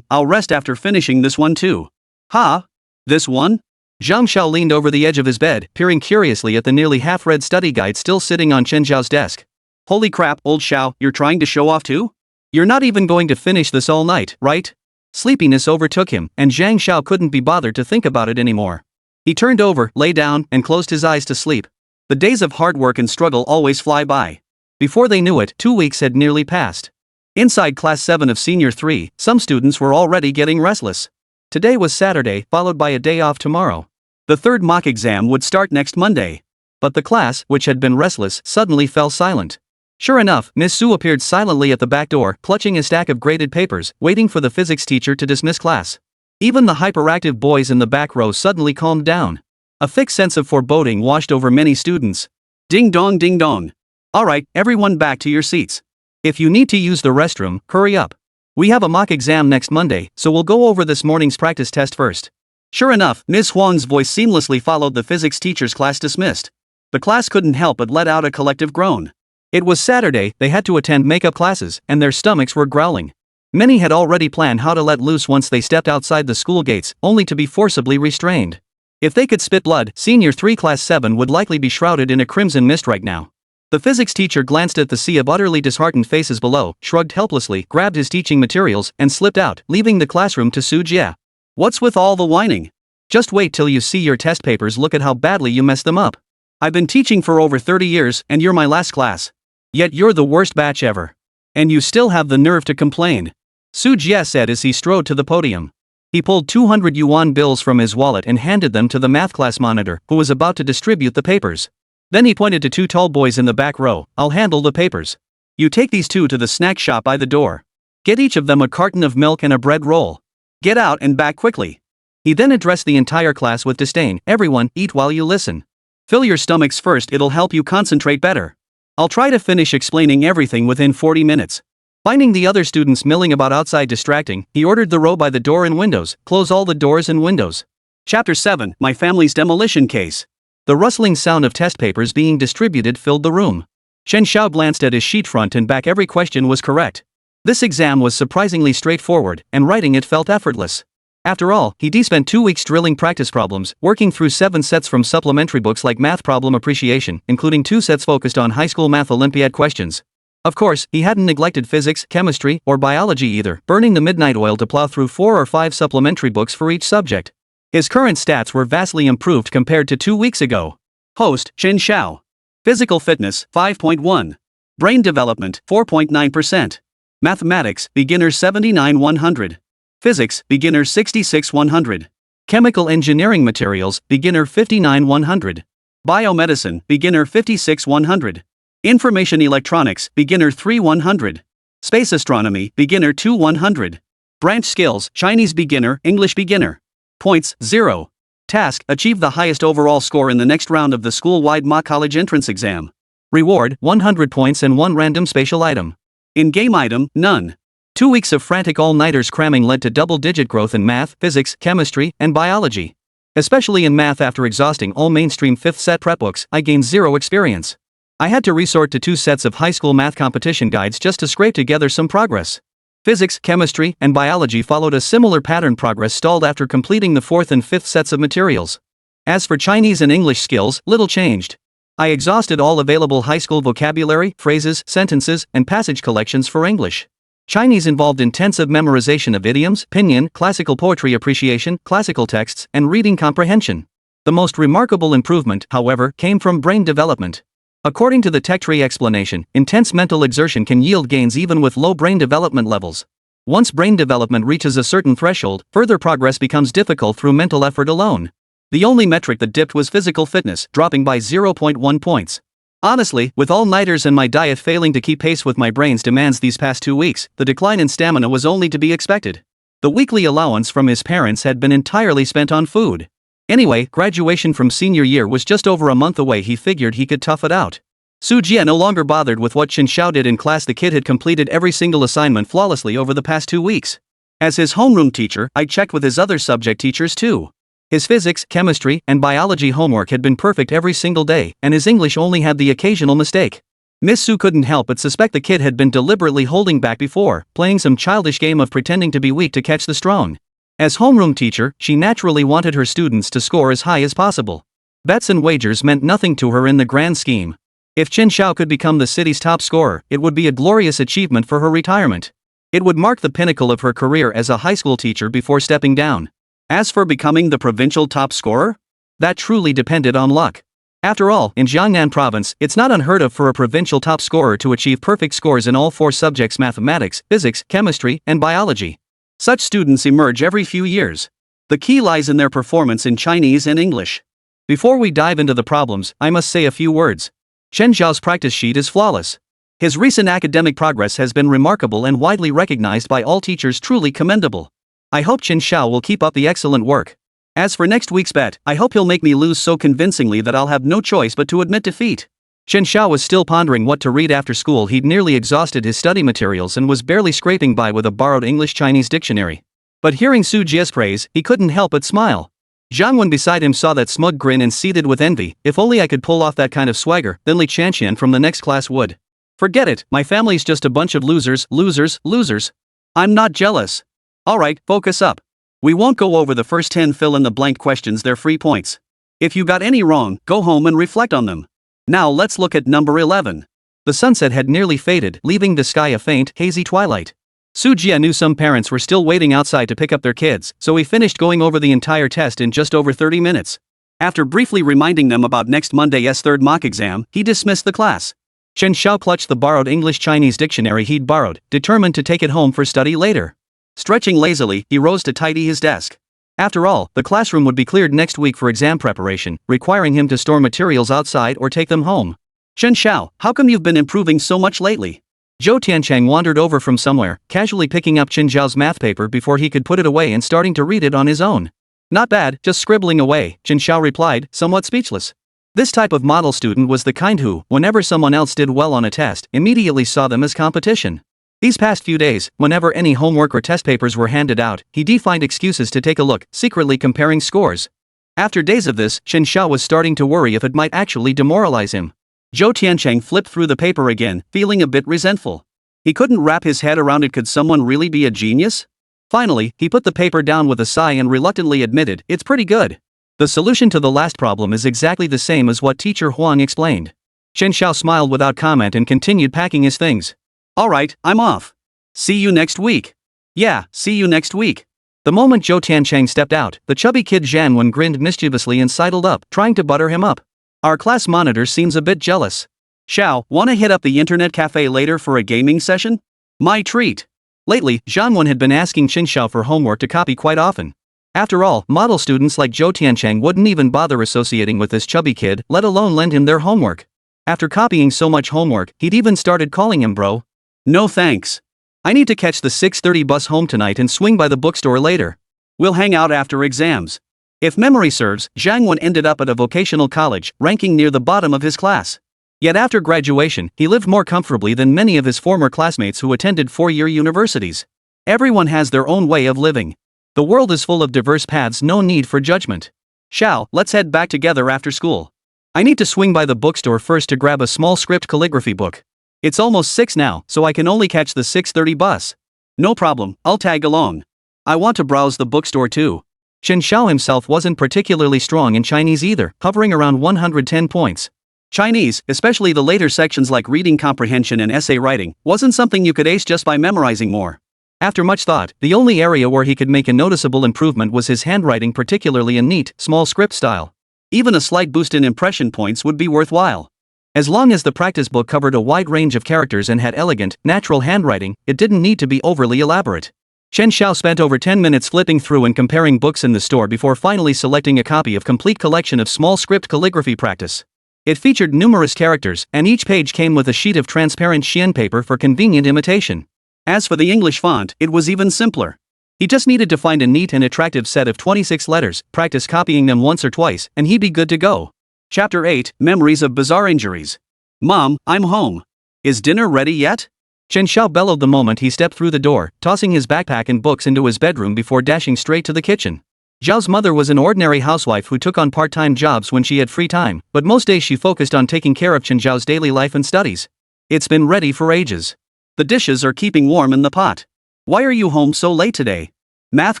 I'll rest after finishing this one too. Ha? This one? Zhang Xiao leaned over the edge of his bed, peering curiously at the nearly half-read study guide still sitting on Chen Xiao's desk. Holy crap, Old Xiao, you're trying to show off too? You're not even going to finish this all night, right? Sleepiness overtook him, and Chen Xiao couldn't be bothered to think about it anymore. He turned over, lay down, and closed his eyes to sleep. The days of hard work and struggle always fly by. Before they knew it, 2 weeks had nearly passed. Inside Class 7 of Senior 3, some students were already getting restless. Today was Saturday, followed by a day off tomorrow. The third mock exam would start next Monday. But the class, which had been restless, suddenly fell silent. Sure enough, Miss Su appeared silently at the back door, clutching a stack of graded papers, waiting for the physics teacher to dismiss class. Even the hyperactive boys in the back row suddenly calmed down. A thick sense of foreboding washed over many students. Ding dong ding dong. Alright, everyone back to your seats. If you need to use the restroom, hurry up. We have a mock exam next Monday, so we'll go over this morning's practice test first. Sure enough, Ms. Huang's voice seamlessly followed the physics teacher's class dismissed. The class couldn't help but let out a collective groan. It was Saturday, they had to attend makeup classes, and their stomachs were growling. Many had already planned how to let loose once they stepped outside the school gates, only to be forcibly restrained. If they could spit blood, Senior 3 Class 7 would likely be shrouded in a crimson mist right now. The physics teacher glanced at the sea of utterly disheartened faces below, shrugged helplessly, grabbed his teaching materials, and slipped out, leaving the classroom to Su Jie. What's with all the whining? Just wait till you see your test papers. Look at how badly you messed them up. I've been teaching for over 30 years, and you're my last class. Yet you're the worst batch ever. And you still have the nerve to complain. Su Jie said as he strode to the podium. He pulled 200 yuan bills from his wallet and handed them to the math class monitor, who was about to distribute the papers. Then he pointed to 2 tall boys in the back row. I'll handle the papers. You take these 2 to the snack shop by the door. Get each of them a carton of milk and a bread roll. Get out and back quickly. He then addressed the entire class with disdain. Everyone, eat while you listen. Fill your stomachs first, it'll help you concentrate better. I'll try to finish explaining everything within 40 minutes. Finding the other students milling about outside distracting, he ordered the row by the door and windows, close all the doors and windows. Chapter 7, My Family's Demolition Case. The rustling sound of test papers being distributed filled the room. Chen Xiao glanced at his sheet front and back. Every question was correct. This exam was surprisingly straightforward, and writing it felt effortless. After all, he'd spent 2 weeks drilling practice problems, working through 7 sets from supplementary books like Math Problem Appreciation, including 2 sets focused on high school math Olympiad questions. Of course, he hadn't neglected physics, chemistry, or biology either, burning the midnight oil to plow through 4 or 5 supplementary books for each subject. His current stats were vastly improved compared to 2 weeks ago. Host, Chen Xiao. Physical fitness, 5.1. Brain development, 4.9%. Mathematics, beginner 79-100. Physics, beginner 66-100. Chemical engineering materials, beginner 59-100. Biomedicine, beginner 56-100. Information electronics, beginner 3-100. Space astronomy, beginner 2-100. Branch skills, Chinese beginner, English beginner. Points, 0. Task, achieve the highest overall score in the next round of the school-wide mock college entrance exam. Reward, 100 points and 1 random spatial item. In-game item, none. 2 weeks of frantic all-nighters cramming led to double-digit growth in math, physics, chemistry, and biology. Especially in math. After exhausting all mainstream 5th set prep books, I gained 0 experience. I had to resort to 2 sets of high school math competition guides just to scrape together some progress. Physics, chemistry, and biology followed a similar pattern. Progress stalled after completing the 4th and 5th sets of materials. As for Chinese and English skills, little changed. I exhausted all available high school vocabulary, phrases, sentences, and passage collections for English. Chinese involved intensive memorization of idioms, pinyin, classical poetry appreciation, classical texts, and reading comprehension. The most remarkable improvement, however, came from brain development. According to the tech tree explanation, intense mental exertion can yield gains even with low brain development levels. Once brain development reaches a certain threshold, further progress becomes difficult through mental effort alone. The only metric that dipped was physical fitness, dropping by 0.1 points. Honestly, with all-nighters and my diet failing to keep pace with my brain's demands these past 2 weeks, the decline in stamina was only to be expected. The weekly allowance from his parents had been entirely spent on food. Anyway, graduation from senior year was just over a month away. He figured he could tough it out. Su Jie no longer bothered with what Chen Xiao did in class. The kid had completed every single assignment flawlessly over the past 2 weeks. As his homeroom teacher, I checked with his other subject teachers too. His physics, chemistry, and biology homework had been perfect every single day, and his English only had the occasional mistake. Miss Su couldn't help but suspect the kid had been deliberately holding back before, playing some childish game of pretending to be weak to catch the strong. As homeroom teacher, she naturally wanted her students to score as high as possible. Bets and wagers meant nothing to her in the grand scheme. If Chen Xiao could become the city's top scorer, it would be a glorious achievement for her retirement. It would mark the pinnacle of her career as a high school teacher before stepping down. As for becoming the provincial top scorer? That truly depended on luck. After all, in Jiangnan province, it's not unheard of for a provincial top scorer to achieve perfect scores in all 4 subjects: mathematics, physics, chemistry, and biology. Such students emerge every few years. The key lies in their performance in Chinese and English. Before we dive into the problems, I must say a few words. Chen Xiao's practice sheet is flawless. His recent academic progress has been remarkable and widely recognized by all teachers, truly commendable. I hope Chen Xiao will keep up the excellent work. As for next week's bet, I hope he'll make me lose so convincingly that I'll have no choice but to admit defeat. Chen Xiao was still pondering what to read after school. He'd nearly exhausted his study materials and was barely scraping by with a borrowed English-Chinese dictionary. But hearing Su Jie's praise, he couldn't help but smile. Zhang Wen beside him saw that smug grin and seethed with envy. If only I could pull off that kind of swagger, then Li Chanxian from the next class would. Forget it, my family's just a bunch of losers. I'm not jealous. Alright, focus up. We won't go over the first 10 fill-in-the-blank questions, they're free points. If you got any wrong, go home and reflect on them. Now let's look at number 11. The sunset had nearly faded, leaving the sky a faint, hazy twilight. Su Jie knew some parents were still waiting outside to pick up their kids, so he finished going over the entire test in just over 30 minutes. After briefly reminding them about next Monday's third mock exam, he dismissed the class. Chen Xiao clutched the borrowed English-Chinese dictionary he'd borrowed, determined to take it home for study later. Stretching lazily, he rose to tidy his desk. After all, the classroom would be cleared next week for exam preparation, requiring him to store materials outside or take them home. Chen Xiao, how come you've been improving so much lately? Zhou Tiancheng wandered over from somewhere, casually picking up Chen Xiao's math paper before he could put it away and starting to read it on his own. Not bad, just scribbling away, Chen Xiao replied, somewhat speechless. This type of model student was the kind who, whenever someone else did well on a test, immediately saw them as competition. These past few days, whenever any homework or test papers were handed out, he defined excuses to take a look, secretly comparing scores. After days of this, Chen Xiao was starting to worry if it might actually demoralize him. Zhou Tiancheng flipped through the paper again, feeling a bit resentful. He couldn't wrap his head around it. Could someone really be a genius? Finally, he put the paper down with a sigh and reluctantly admitted, it's pretty good. The solution to the last problem is exactly the same as what teacher Huang explained. Chen Xiao smiled without comment and continued packing his things. Alright, I'm off. See you next week. Yeah, see you next week. The moment Zhou Tiancheng stepped out, the chubby kid Zhan Wen grinned mischievously and sidled up, trying to butter him up. Our class monitor seems a bit jealous. Xiao, wanna hit up the internet cafe later for a gaming session? My treat. Lately, Zhan Wen had been asking Chen Xiao for homework to copy quite often. After all, model students like Zhou Tiancheng wouldn't even bother associating with this chubby kid, let alone lend him their homework. After copying so much homework, he'd even started calling him bro. No thanks. I need to catch the 6:30 bus home tonight and swing by the bookstore later. We'll hang out after exams. If memory serves, Zhang Wen ended up at a vocational college, ranking near the bottom of his class. Yet after graduation, he lived more comfortably than many of his former classmates who attended 4-year universities. Everyone has their own way of living. The world is full of diverse paths, no need for judgment. Xiao, let's head back together after school. I need to swing by the bookstore first to grab a small script calligraphy book. It's almost 6 now, so I can only catch the 6:30 bus. No problem, I'll tag along. I want to browse the bookstore too. Chen Xiao himself wasn't particularly strong in Chinese either, hovering around 110 points. Chinese, especially the later sections like reading comprehension and essay writing, wasn't something you could ace just by memorizing more. After much thought, the only area where he could make a noticeable improvement was his handwriting, particularly a neat, small script style. Even a slight boost in impression points would be worthwhile. As long as the practice book covered a wide range of characters and had elegant, natural handwriting, it didn't need to be overly elaborate. Chen Xiao spent over 10 minutes flipping through and comparing books in the store before finally selecting a copy of Complete Collection of Small Script Calligraphy Practice. It featured numerous characters, and each page came with a sheet of transparent xian paper for convenient imitation. As for the English font, it was even simpler. He just needed to find a neat and attractive set of 26 letters, practice copying them once or twice, and he'd be good to go. Chapter 8, Memories of Bizarre Injuries. Mom, I'm home. Is dinner ready yet? Chen Xiao bellowed the moment he stepped through the door, tossing his backpack and books into his bedroom before dashing straight to the kitchen. Zhao's mother was an ordinary housewife who took on part-time jobs when she had free time, but most days she focused on taking care of Chen Xiao's daily life and studies. It's been ready for ages. The dishes are keeping warm in the pot. Why are you home so late today? Math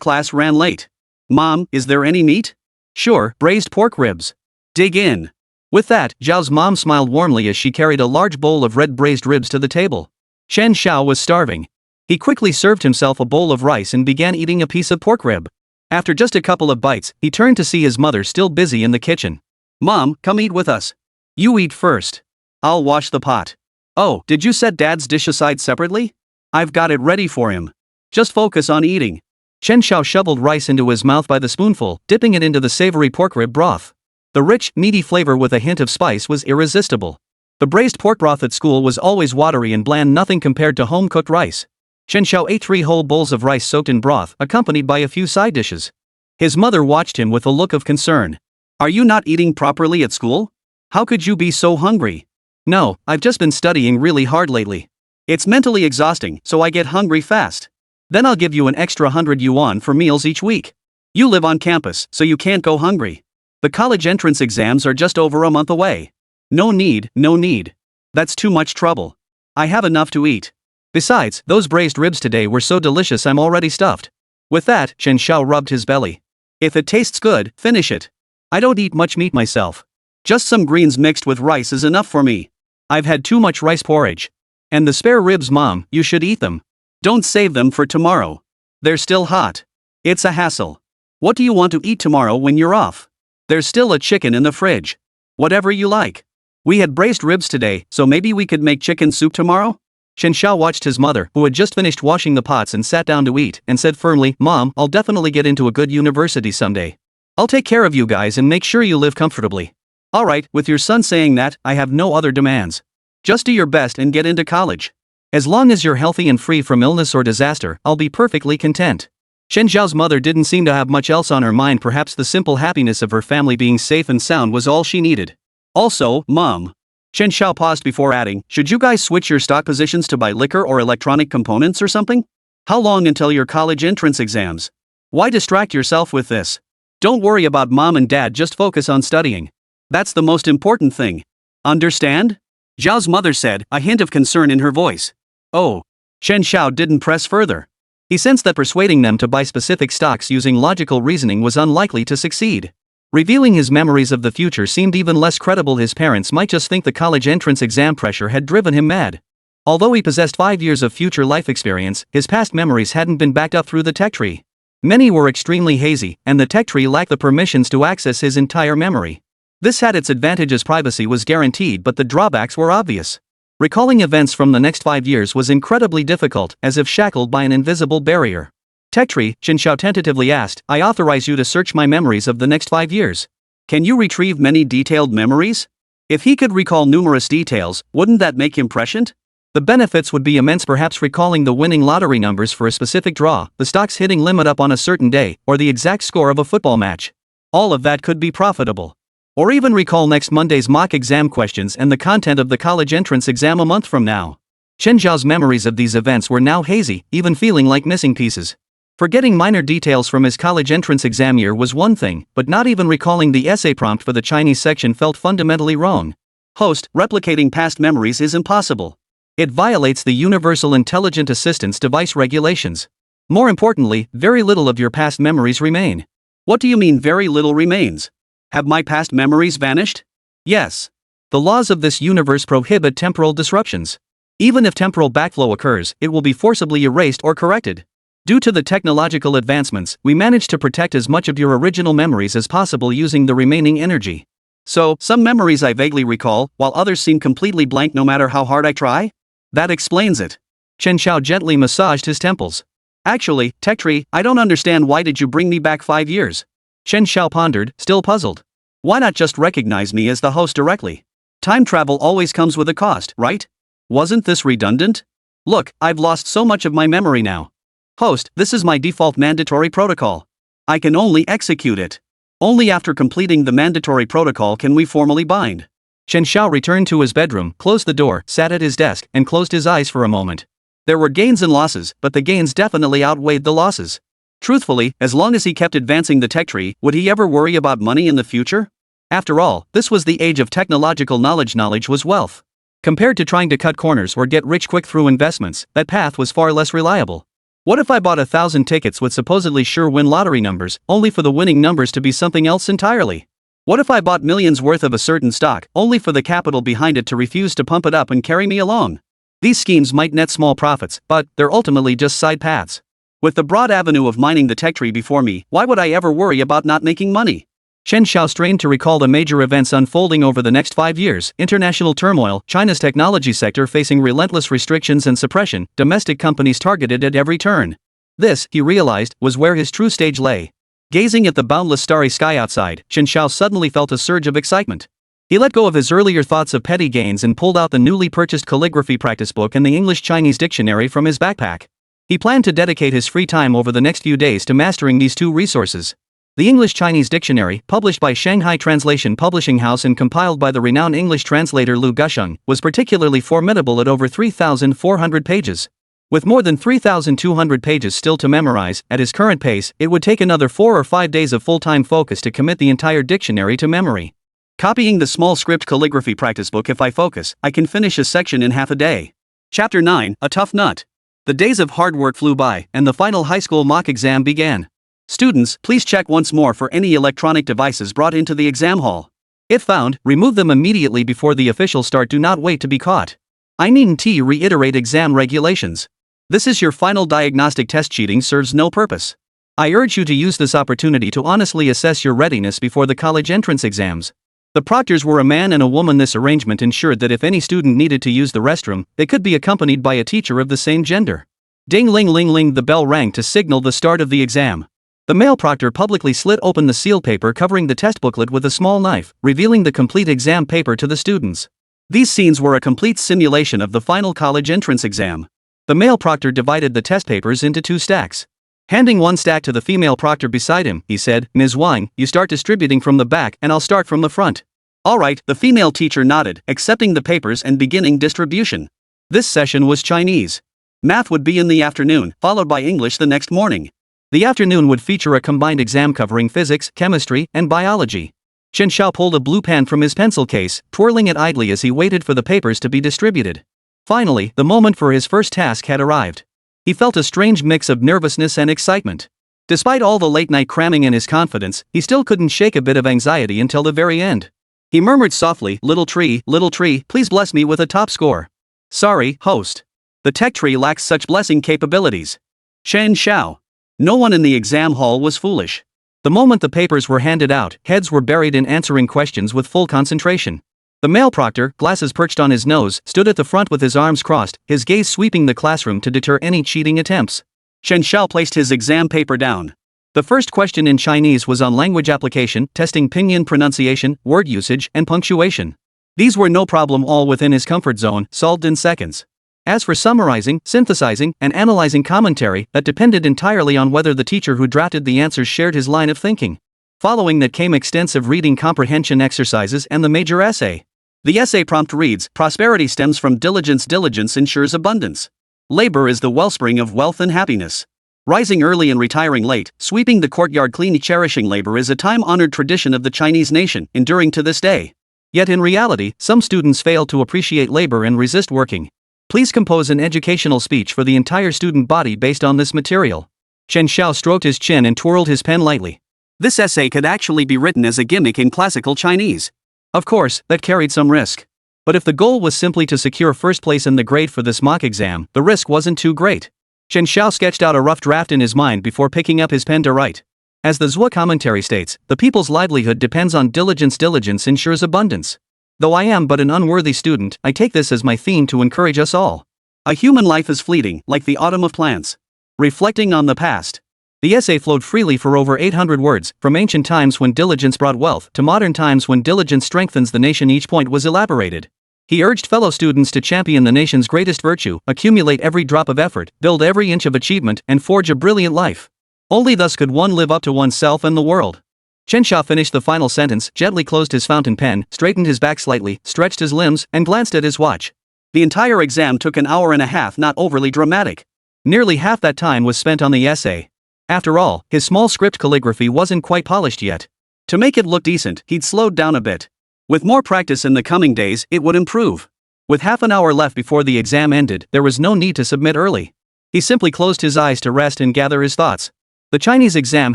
class ran late. Mom, is there any meat? Sure, braised pork ribs. Dig in. With that, Zhao's mom smiled warmly as she carried a large bowl of red braised ribs to the table. Chen Xiao was starving. He quickly served himself a bowl of rice and began eating a piece of pork rib. After just a couple of bites, he turned to see his mother still busy in the kitchen. "Mom, come eat with us." "You eat first. I'll wash the pot." "Oh, did you set Dad's dish aside separately?" "I've got it ready for him. Just focus on eating." Chen Xiao shoveled rice into his mouth by the spoonful, dipping it into the savory pork rib broth. The rich, meaty flavor with a hint of spice was irresistible. The braised pork broth at school was always watery and bland, nothing compared to home-cooked rice. Chen Xiao ate 3 whole bowls of rice soaked in broth, accompanied by a few side dishes. His mother watched him with a look of concern. "Are you not eating properly at school? How could you be so hungry?" "No, I've just been studying really hard lately. It's mentally exhausting, so I get hungry fast. Then I'll give you an extra 100 yuan for meals each week. You live on campus, so you can't go hungry. The college entrance exams are just over a month away. No need. That's too much trouble. I have enough to eat. Besides, those braised ribs today were so delicious I'm already stuffed." With that, Chen Xiao rubbed his belly. "If it tastes good, finish it. I don't eat much meat myself. Just some greens mixed with rice is enough for me. I've had too much rice porridge. And the spare ribs, Mom, you should eat them. Don't save them for tomorrow. They're still hot. It's a hassle. What do you want to eat tomorrow when you're off? There's still a chicken in the fridge. Whatever you like. We had braised ribs today, so maybe we could make chicken soup tomorrow?" Chen Xiao watched his mother, who had just finished washing the pots and sat down to eat, and said firmly, "Mom, I'll definitely get into a good university someday. I'll take care of you guys and make sure you live comfortably. Alright, with your son saying that, I have no other demands. Just do your best and get into college. As long as you're healthy and free from illness or disaster, I'll be perfectly content." Chen Xiao's mother didn't seem to have much else on her mind. Perhaps the simple happiness of her family being safe and sound was all she needed. "Also, Mom." Chen Xiao paused before adding, "Should you guys switch your stock positions to buy liquor or electronic components or something? How long until your college entrance exams? Why distract yourself with this? Don't worry about Mom and Dad, just focus on studying. That's the most important thing. Understand?" Zhao's mother said, a hint of concern in her voice. "Oh." Chen Xiao didn't press further. He sensed that persuading them to buy specific stocks using logical reasoning was unlikely to succeed. Revealing his memories of the future seemed even less credible. His parents might just think the college entrance exam pressure had driven him mad. Although he possessed 5 years of future life experience, his past memories hadn't been backed up through the tech tree. Many were extremely hazy, and the tech tree lacked the permissions to access his entire memory. This had its advantages. Privacy was guaranteed, but the drawbacks were obvious. Recalling events from the next 5 years was incredibly difficult, as if shackled by an invisible barrier. "Tech tree," Chen Xiao tentatively asked, "I authorize you to search my memories of the next 5 years. Can you retrieve many detailed memories?" If he could recall numerous details, wouldn't that make him prescient? The benefits would be immense. Perhaps recalling the winning lottery numbers for a specific draw, the stock's hitting limit up on a certain day, or the exact score of a football match. All of that could be profitable. Or even recall next Monday's mock exam questions and the content of the college entrance exam a month from now. Chen Xiao's memories of these events were now hazy, even feeling like missing pieces. Forgetting minor details from his college entrance exam year was one thing, but not even recalling the essay prompt for the Chinese section felt fundamentally wrong. Host, replicating past memories is impossible. It violates the Universal Intelligent Assistance Device regulations. More importantly, very little of your past memories remain. What do you mean very little remains? Have my past memories vanished? Yes. The laws of this universe prohibit temporal disruptions. Even if temporal backflow occurs, it will be forcibly erased or corrected. Due to the technological advancements, we managed to protect as much of your original memories as possible using the remaining energy. So, some memories I vaguely recall, while others seem completely blank no matter how hard I try? That explains it. Chen Xiao gently massaged his temples. Actually, Tech Tree, I don't understand, why did you bring me back 5 years? Chen Xiao pondered, still puzzled. Why not just recognize me as the host directly? Time travel always comes with a cost, right? Wasn't this redundant? Look, I've lost so much of my memory now. Host, this is my default mandatory protocol. I can only execute it. Only after completing the mandatory protocol can we formally bind. Chen Xiao returned to his bedroom, closed the door, sat at his desk, and closed his eyes for a moment. There were gains and losses, but the gains definitely outweighed the losses. Truthfully, as long as he kept advancing the tech tree, would he ever worry about money in the future? After all, this was the age of technological knowledge. Knowledge was wealth. Compared to trying to cut corners or get rich quick through investments, that path was far less reliable. What if I bought 1,000 tickets with supposedly sure win lottery numbers, only for the winning numbers to be something else entirely? What if I bought millions worth of a certain stock, only for the capital behind it to refuse to pump it up and carry me along? These schemes might net small profits, but they're ultimately just side paths. With the broad avenue of mining the tech tree before me, why would I ever worry about not making money? Chen Xiao strained to recall the major events unfolding over the next 5 years: international turmoil, China's technology sector facing relentless restrictions and suppression, domestic companies targeted at every turn. This, he realized, was where his true stage lay. Gazing at the boundless starry sky outside, Chen Xiao suddenly felt a surge of excitement. He let go of his earlier thoughts of petty gains and pulled out the newly purchased calligraphy practice book and the English-Chinese dictionary from his backpack. He planned to dedicate his free time over the next few days to mastering these two resources. The English-Chinese dictionary, published by Shanghai Translation Publishing House and compiled by the renowned English translator Lu Gusheng, was particularly formidable at over 3,400 pages. With more than 3,200 pages still to memorize, at his current pace, it would take another 4 or 5 days of full-time focus to commit the entire dictionary to memory. Copying the small script calligraphy practice book, if I focus, I can finish a section in half a day. Chapter 9, A Tough Nut. The days of hard work flew by, and the final high school mock exam began. Students, please check once more for any electronic devices brought into the exam hall. If found, remove them immediately before the official start. Do not wait to be caught. I needn't reiterate exam regulations. This is your final diagnostic test. Cheating serves no purpose. I urge you to use this opportunity to honestly assess your readiness before the college entrance exams. The proctors were a man and a woman. This arrangement ensured that if any student needed to use the restroom, they could be accompanied by a teacher of the same gender. Ding-ling-ling-ling, the bell rang to signal the start of the exam. The male proctor publicly slit open the sealed paper covering the test booklet with a small knife, revealing the complete exam paper to the students. These scenes were a complete simulation of the final college entrance exam. The male proctor divided the test papers into 2 stacks. Handing one stack to the female proctor beside him, he said, "Ms. Wang, you start distributing from the back and I'll start from the front." "All right," the female teacher nodded, accepting the papers and beginning distribution. This session was Chinese. Math would be in the afternoon, followed by English the next morning. The afternoon would feature a combined exam covering physics, chemistry, and biology. Chen Xiao pulled a blue pen from his pencil case, twirling it idly as he waited for the papers to be distributed. Finally, the moment for his first task had arrived. He felt a strange mix of nervousness and excitement. Despite all the late-night cramming and his confidence, he still couldn't shake a bit of anxiety until the very end. He murmured softly, little tree, please bless me with a top score." "Sorry, host. The tech tree lacks such blessing capabilities." Chen Xiao. No one in the exam hall was foolish. The moment the papers were handed out, heads were buried in answering questions with full concentration. The male proctor, glasses perched on his nose, stood at the front with his arms crossed, his gaze sweeping the classroom to deter any cheating attempts. Chen Xiao placed his exam paper down. The first question in Chinese was on language application, testing pinyin pronunciation, word usage, and punctuation. These were no problem, all within his comfort zone, solved in seconds. As for summarizing, synthesizing, and analyzing commentary, that depended entirely on whether the teacher who drafted the answers shared his line of thinking. Following that came extensive reading comprehension exercises and the major essay. The essay prompt reads, "Prosperity stems from diligence. Diligence ensures abundance. Labor is the wellspring of wealth and happiness. Rising early and retiring late, sweeping the courtyard clean." Cherishing labor is a time-honored tradition of the Chinese nation, enduring to this day. Yet in reality, some students fail to appreciate labor and resist working. Please compose an educational speech for the entire student body based on this material. Chen Xiao stroked his chin and twirled his pen lightly. This essay could actually be written as a gimmick in classical Chinese. Of course, that carried some risk. But if the goal was simply to secure first place in the grade for this mock exam, the risk wasn't too great. Chen Xiao sketched out a rough draft in his mind before picking up his pen to write. As the Zhuo commentary states, the people's livelihood depends on diligence. Diligence ensures abundance. Though I am but an unworthy student, I take this as my theme to encourage us all. A human life is fleeting, like the autumn of plants. Reflecting on the past. The essay flowed freely for over 800 words, from ancient times when diligence brought wealth to modern times when diligence strengthens the nation. Each point was elaborated. He urged fellow students to champion the nation's greatest virtue, accumulate every drop of effort, build every inch of achievement, and forge a brilliant life. Only thus could one live up to oneself and the world. Chen Xiao finished the final sentence, gently closed his fountain pen, straightened his back slightly, stretched his limbs, and glanced at his watch. The entire exam took an hour and a half, not overly dramatic. Nearly half that time was spent on the essay. After all, his small script calligraphy wasn't quite polished yet. To make it look decent, he'd slowed down a bit. With more practice in the coming days, it would improve. With half an hour left before the exam ended, there was no need to submit early. He simply closed his eyes to rest and gather his thoughts. The Chinese exam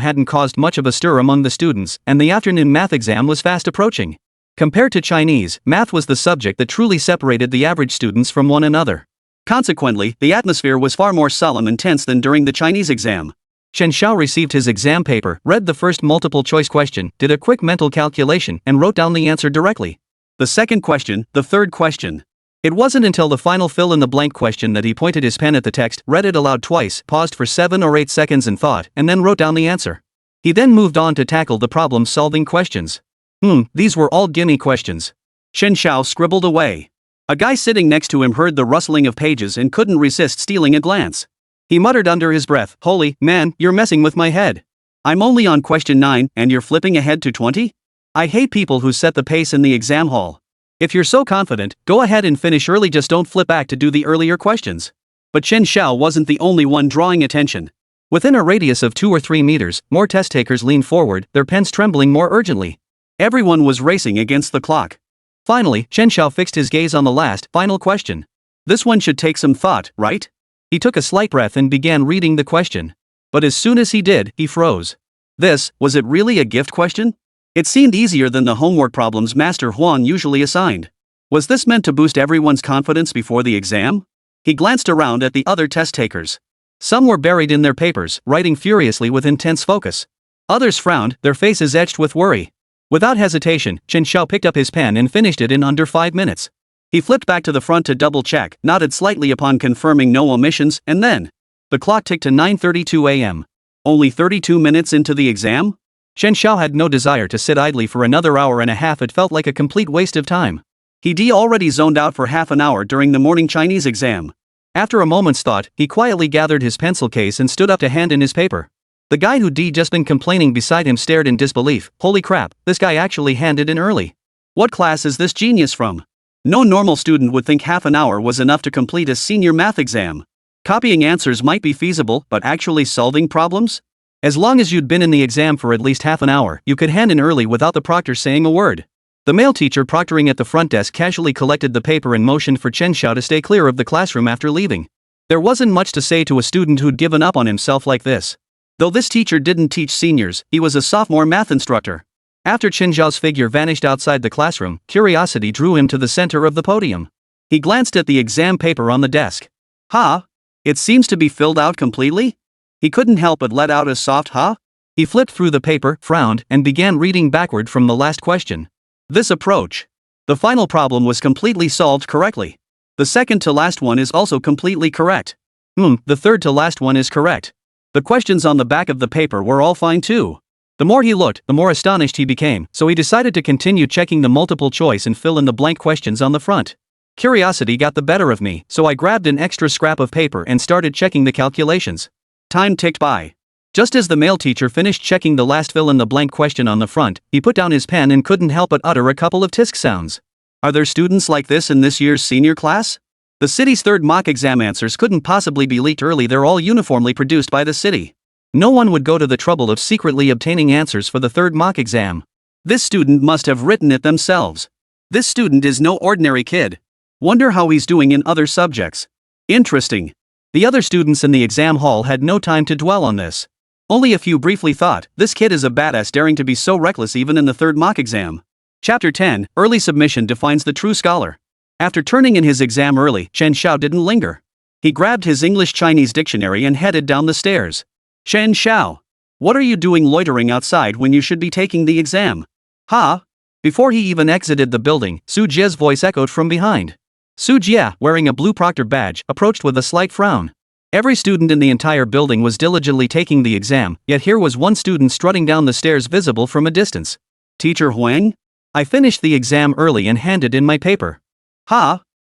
hadn't caused much of a stir among the students, and the afternoon math exam was fast approaching. Compared to Chinese, math was the subject that truly separated the average students from one another. Consequently, the atmosphere was far more solemn and tense than during the Chinese exam. Chen Xiao received his exam paper, read the first multiple-choice question, did a quick mental calculation, and wrote down the answer directly. The second question, the third question. It wasn't until the final fill-in-the-blank question that he pointed his pen at the text, read it aloud twice, paused for 7 or 8 seconds and thought, and then wrote down the answer. He then moved on to tackle the problem-solving questions. These were all gimme questions. Chen Xiao scribbled away. A guy sitting next to him heard the rustling of pages and couldn't resist stealing a glance. He muttered under his breath, "Holy, man, you're messing with my head. I'm only on question 9, and you're flipping ahead to 20? I hate people who set the pace in the exam hall. If you're so confident, go ahead and finish early, just don't flip back to do the earlier questions." But Chen Xiao wasn't the only one drawing attention. Within a radius of 2 or 3 meters, more test takers leaned forward, their pens trembling more urgently. Everyone was racing against the clock. Finally, Chen Xiao fixed his gaze on the last, final question. This one should take some thought, right? He took a slight breath and began reading the question. But as soon as he did, he froze. Was it really a gift question? It seemed easier than the homework problems Master Huang usually assigned. Was this meant to boost everyone's confidence before the exam? He glanced around at the other test takers. Some were buried in their papers, writing furiously with intense focus. Others frowned, their faces etched with worry. Without hesitation, Chen Xiao picked up his pen and finished it in under 5 minutes. He flipped back to the front to double-check, nodded slightly upon confirming no omissions, and then the clock ticked to 9:32 a.m. Only 32 minutes into the exam? Chen Xiao had no desire to sit idly for another hour and a half. It felt like a complete waste of time. He'd already zoned out for half an hour during the morning Chinese exam. After a moment's thought, he quietly gathered his pencil case and stood up to hand in his paper. The guy who'd just been complaining beside him stared in disbelief. Holy crap, this guy actually handed in early. What class is this genius from? No normal student would think half an hour was enough to complete a senior math exam. Copying answers might be feasible, but actually solving problems? As long as you'd been in the exam for at least half an hour, you could hand in early without the proctor saying a word. The male teacher proctoring at the front desk casually collected the paper and motioned for Chen Xiao to stay clear of the classroom after leaving. There wasn't much to say to a student who'd given up on himself like this. Though this teacher didn't teach seniors, he was a sophomore math instructor. After Chen Xiao's figure vanished outside the classroom, curiosity drew him to the center of the podium. He glanced at the exam paper on the desk. It seems to be filled out completely? He couldn't help but let out a soft He flipped through the paper, frowned, and began reading backward from the last question. This approach. The final problem was completely solved correctly. The second to last one is also completely correct. The third to last one is correct. The questions on the back of the paper were all fine too. The more he looked, the more astonished he became, so he decided to continue checking the multiple choice and fill in the blank questions on the front. Curiosity got the better of me, so I grabbed an extra scrap of paper and started checking the calculations. Time ticked by. Just as the male teacher finished checking the last fill-in-the-blank question on the front, he put down his pen and couldn't help but utter a couple of tisk sounds. Are there students like this in this year's senior class? The city's third mock exam answers couldn't possibly be leaked early. They're all uniformly produced by the city. No one would go to the trouble of secretly obtaining answers for the third mock exam. This student must have written it themselves. This student is no ordinary kid. Wonder how he's doing in other subjects. Interesting. The other students in the exam hall had no time to dwell on this. Only a few briefly thought, this kid is a badass daring to be so reckless even in the third mock exam. Chapter 10, Early Submission defines the true scholar. After turning in his exam early, Chen Xiao didn't linger. He grabbed his English-Chinese dictionary and headed down the stairs. Chen Xiao. What are you doing loitering outside when you should be taking the exam? Before he even exited the building, Su Jie's voice echoed from behind. Su Jie, wearing a blue proctor badge, approached with a slight frown. Every student in the entire building was diligently taking the exam, yet here was one student strutting down the stairs visible from a distance. Teacher Huang? I finished the exam early and handed in my paper.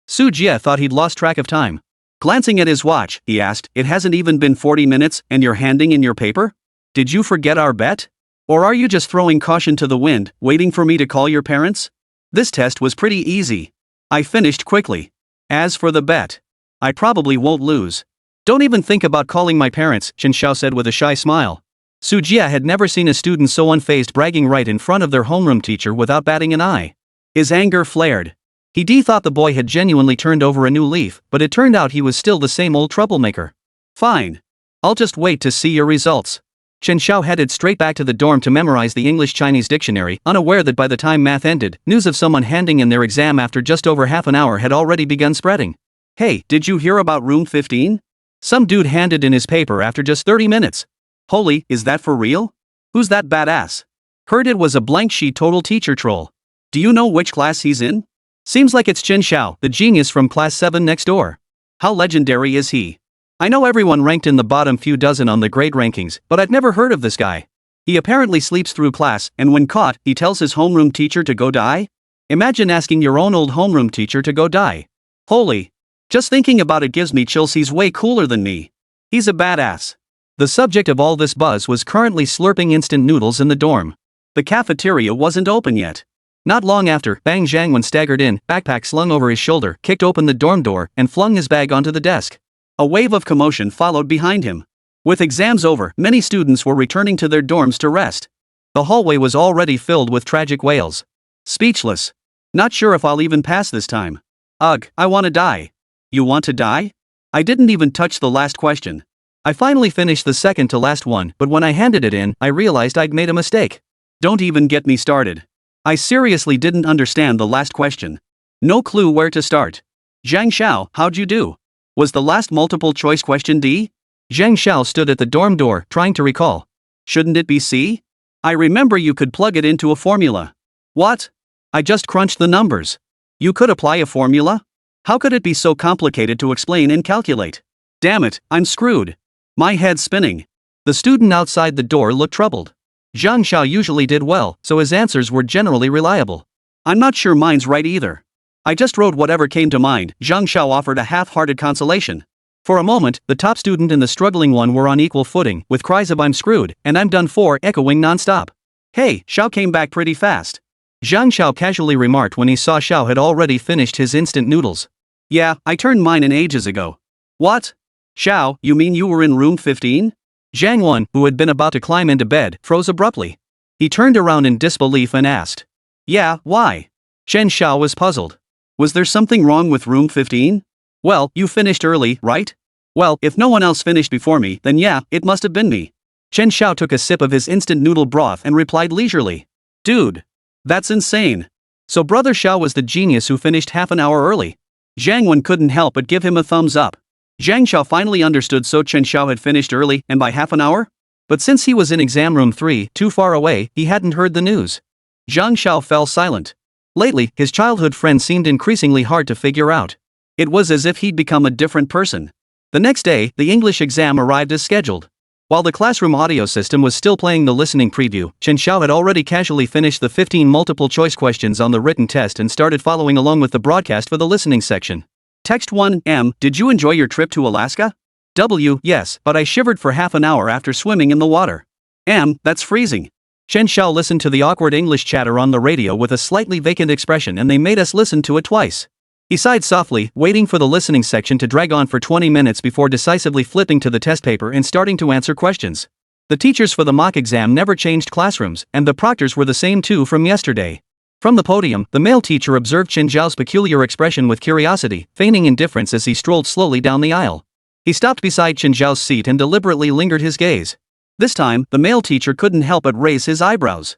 Su Jie thought he'd lost track of time. Glancing at his watch, he asked, it hasn't even been 40 minutes, and you're handing in your paper? Did you forget our bet? Or are you just throwing caution to the wind, waiting for me to call your parents? This test was pretty easy. I finished quickly. As for the bet, I probably won't lose. Don't even think about calling my parents, Chen Xiao said with a shy smile. Su Jie had never seen a student so unfazed bragging right in front of their homeroom teacher without batting an eye. His anger flared. He thought the boy had genuinely turned over a new leaf, but it turned out he was still the same old troublemaker. Fine. I'll just wait to see your results. Chen Xiao headed straight back to the dorm to memorize the English-Chinese dictionary, unaware that by the time math ended, news of someone handing in their exam after just over half an hour had already begun spreading. Hey, did you hear about room 15? Some dude handed in his paper after just 30 minutes. Holy, is that for real? Who's that badass? Heard it was a blank sheet total teacher troll. Do you know which class he's in? Seems like it's Chen Xiao, the genius from class 7 next door. How legendary is he? I know everyone ranked in the bottom few dozen on the grade rankings, but I've never heard of this guy. He apparently sleeps through class, and when caught, he tells his homeroom teacher to go die? Imagine asking your own old homeroom teacher to go die. Holy. Just thinking about it gives me chills. He's way cooler than me. He's a badass. The subject of all this buzz was currently slurping instant noodles in the dorm. The cafeteria wasn't open yet. Not long after, Bang Jiangwen staggered in, backpack slung over his shoulder, kicked open the dorm door, and flung his bag onto the desk. A wave of commotion followed behind him. With exams over, many students were returning to their dorms to rest. The hallway was already filled with tragic wails. Speechless. Not sure if I'll even pass this time. Ugh, I wanna die. You want to die? I didn't even touch the last question. I finally finished the second to last one, but when I handed it in, I realized I'd made a mistake. Don't even get me started. I seriously didn't understand the last question. No clue where to start. Zhang Xiao, how'd you do? Was the last multiple choice question D? Zhang Xiao stood at the dorm door, trying to recall. Shouldn't it be C? I remember you could plug it into a formula. What? I just crunched the numbers. You could apply a formula? How could it be so complicated to explain and calculate? Damn it, I'm screwed. My head's spinning. The student outside the door looked troubled. Zhang Xiao usually did well, so his answers were generally reliable. I'm not sure mine's right either. I just wrote whatever came to mind. Zhang Xiao offered a half-hearted consolation. For a moment, the top student and the struggling one were on equal footing, with cries of "I'm screwed" and "I'm done for" echoing non-stop. Hey, Xiao came back pretty fast. Zhang Xiao casually remarked when he saw Xiao had already finished his instant noodles. Yeah, I turned mine in ages ago. What? Xiao, you mean you were in room 15? Zhang Wen, who had been about to climb into bed, froze abruptly. He turned around in disbelief and asked. Yeah, why? Chen Xiao was puzzled. Was there something wrong with room 15? Well, you finished early, right? Well, if no one else finished before me, then yeah, it must have been me. Chen Xiao took a sip of his instant noodle broth and replied leisurely. Dude. That's insane. So brother Xiao was the genius who finished half an hour early. Zhang Wen couldn't help but give him a thumbs up. Zhang Xiao finally understood, so Chen Xiao had finished early and by half an hour? But since he was in exam room 3, too far away, he hadn't heard the news. Zhang Xiao fell silent. Lately, his childhood friend seemed increasingly hard to figure out. It was as if he'd become a different person. The next day, the English exam arrived as scheduled. While the classroom audio system was still playing the listening preview, Chen Xiao had already casually finished the 15 multiple-choice questions on the written test and started following along with the broadcast for the listening section. Text 1, M, did you enjoy your trip to Alaska? W, yes, but I shivered for half an hour after swimming in the water. M, that's freezing. Chen Xiao listened to the awkward English chatter on the radio with a slightly vacant expression, and they made us listen to it twice. He sighed softly, waiting for the listening section to drag on for 20 minutes before decisively flipping to the test paper and starting to answer questions. The teachers for the mock exam never changed classrooms, and the proctors were the same two from yesterday. From the podium, the male teacher observed Chen Xiao's peculiar expression with curiosity, feigning indifference as he strolled slowly down the aisle. He stopped beside Chen Xiao's seat and deliberately lingered his gaze. This time, the male teacher couldn't help but raise his eyebrows.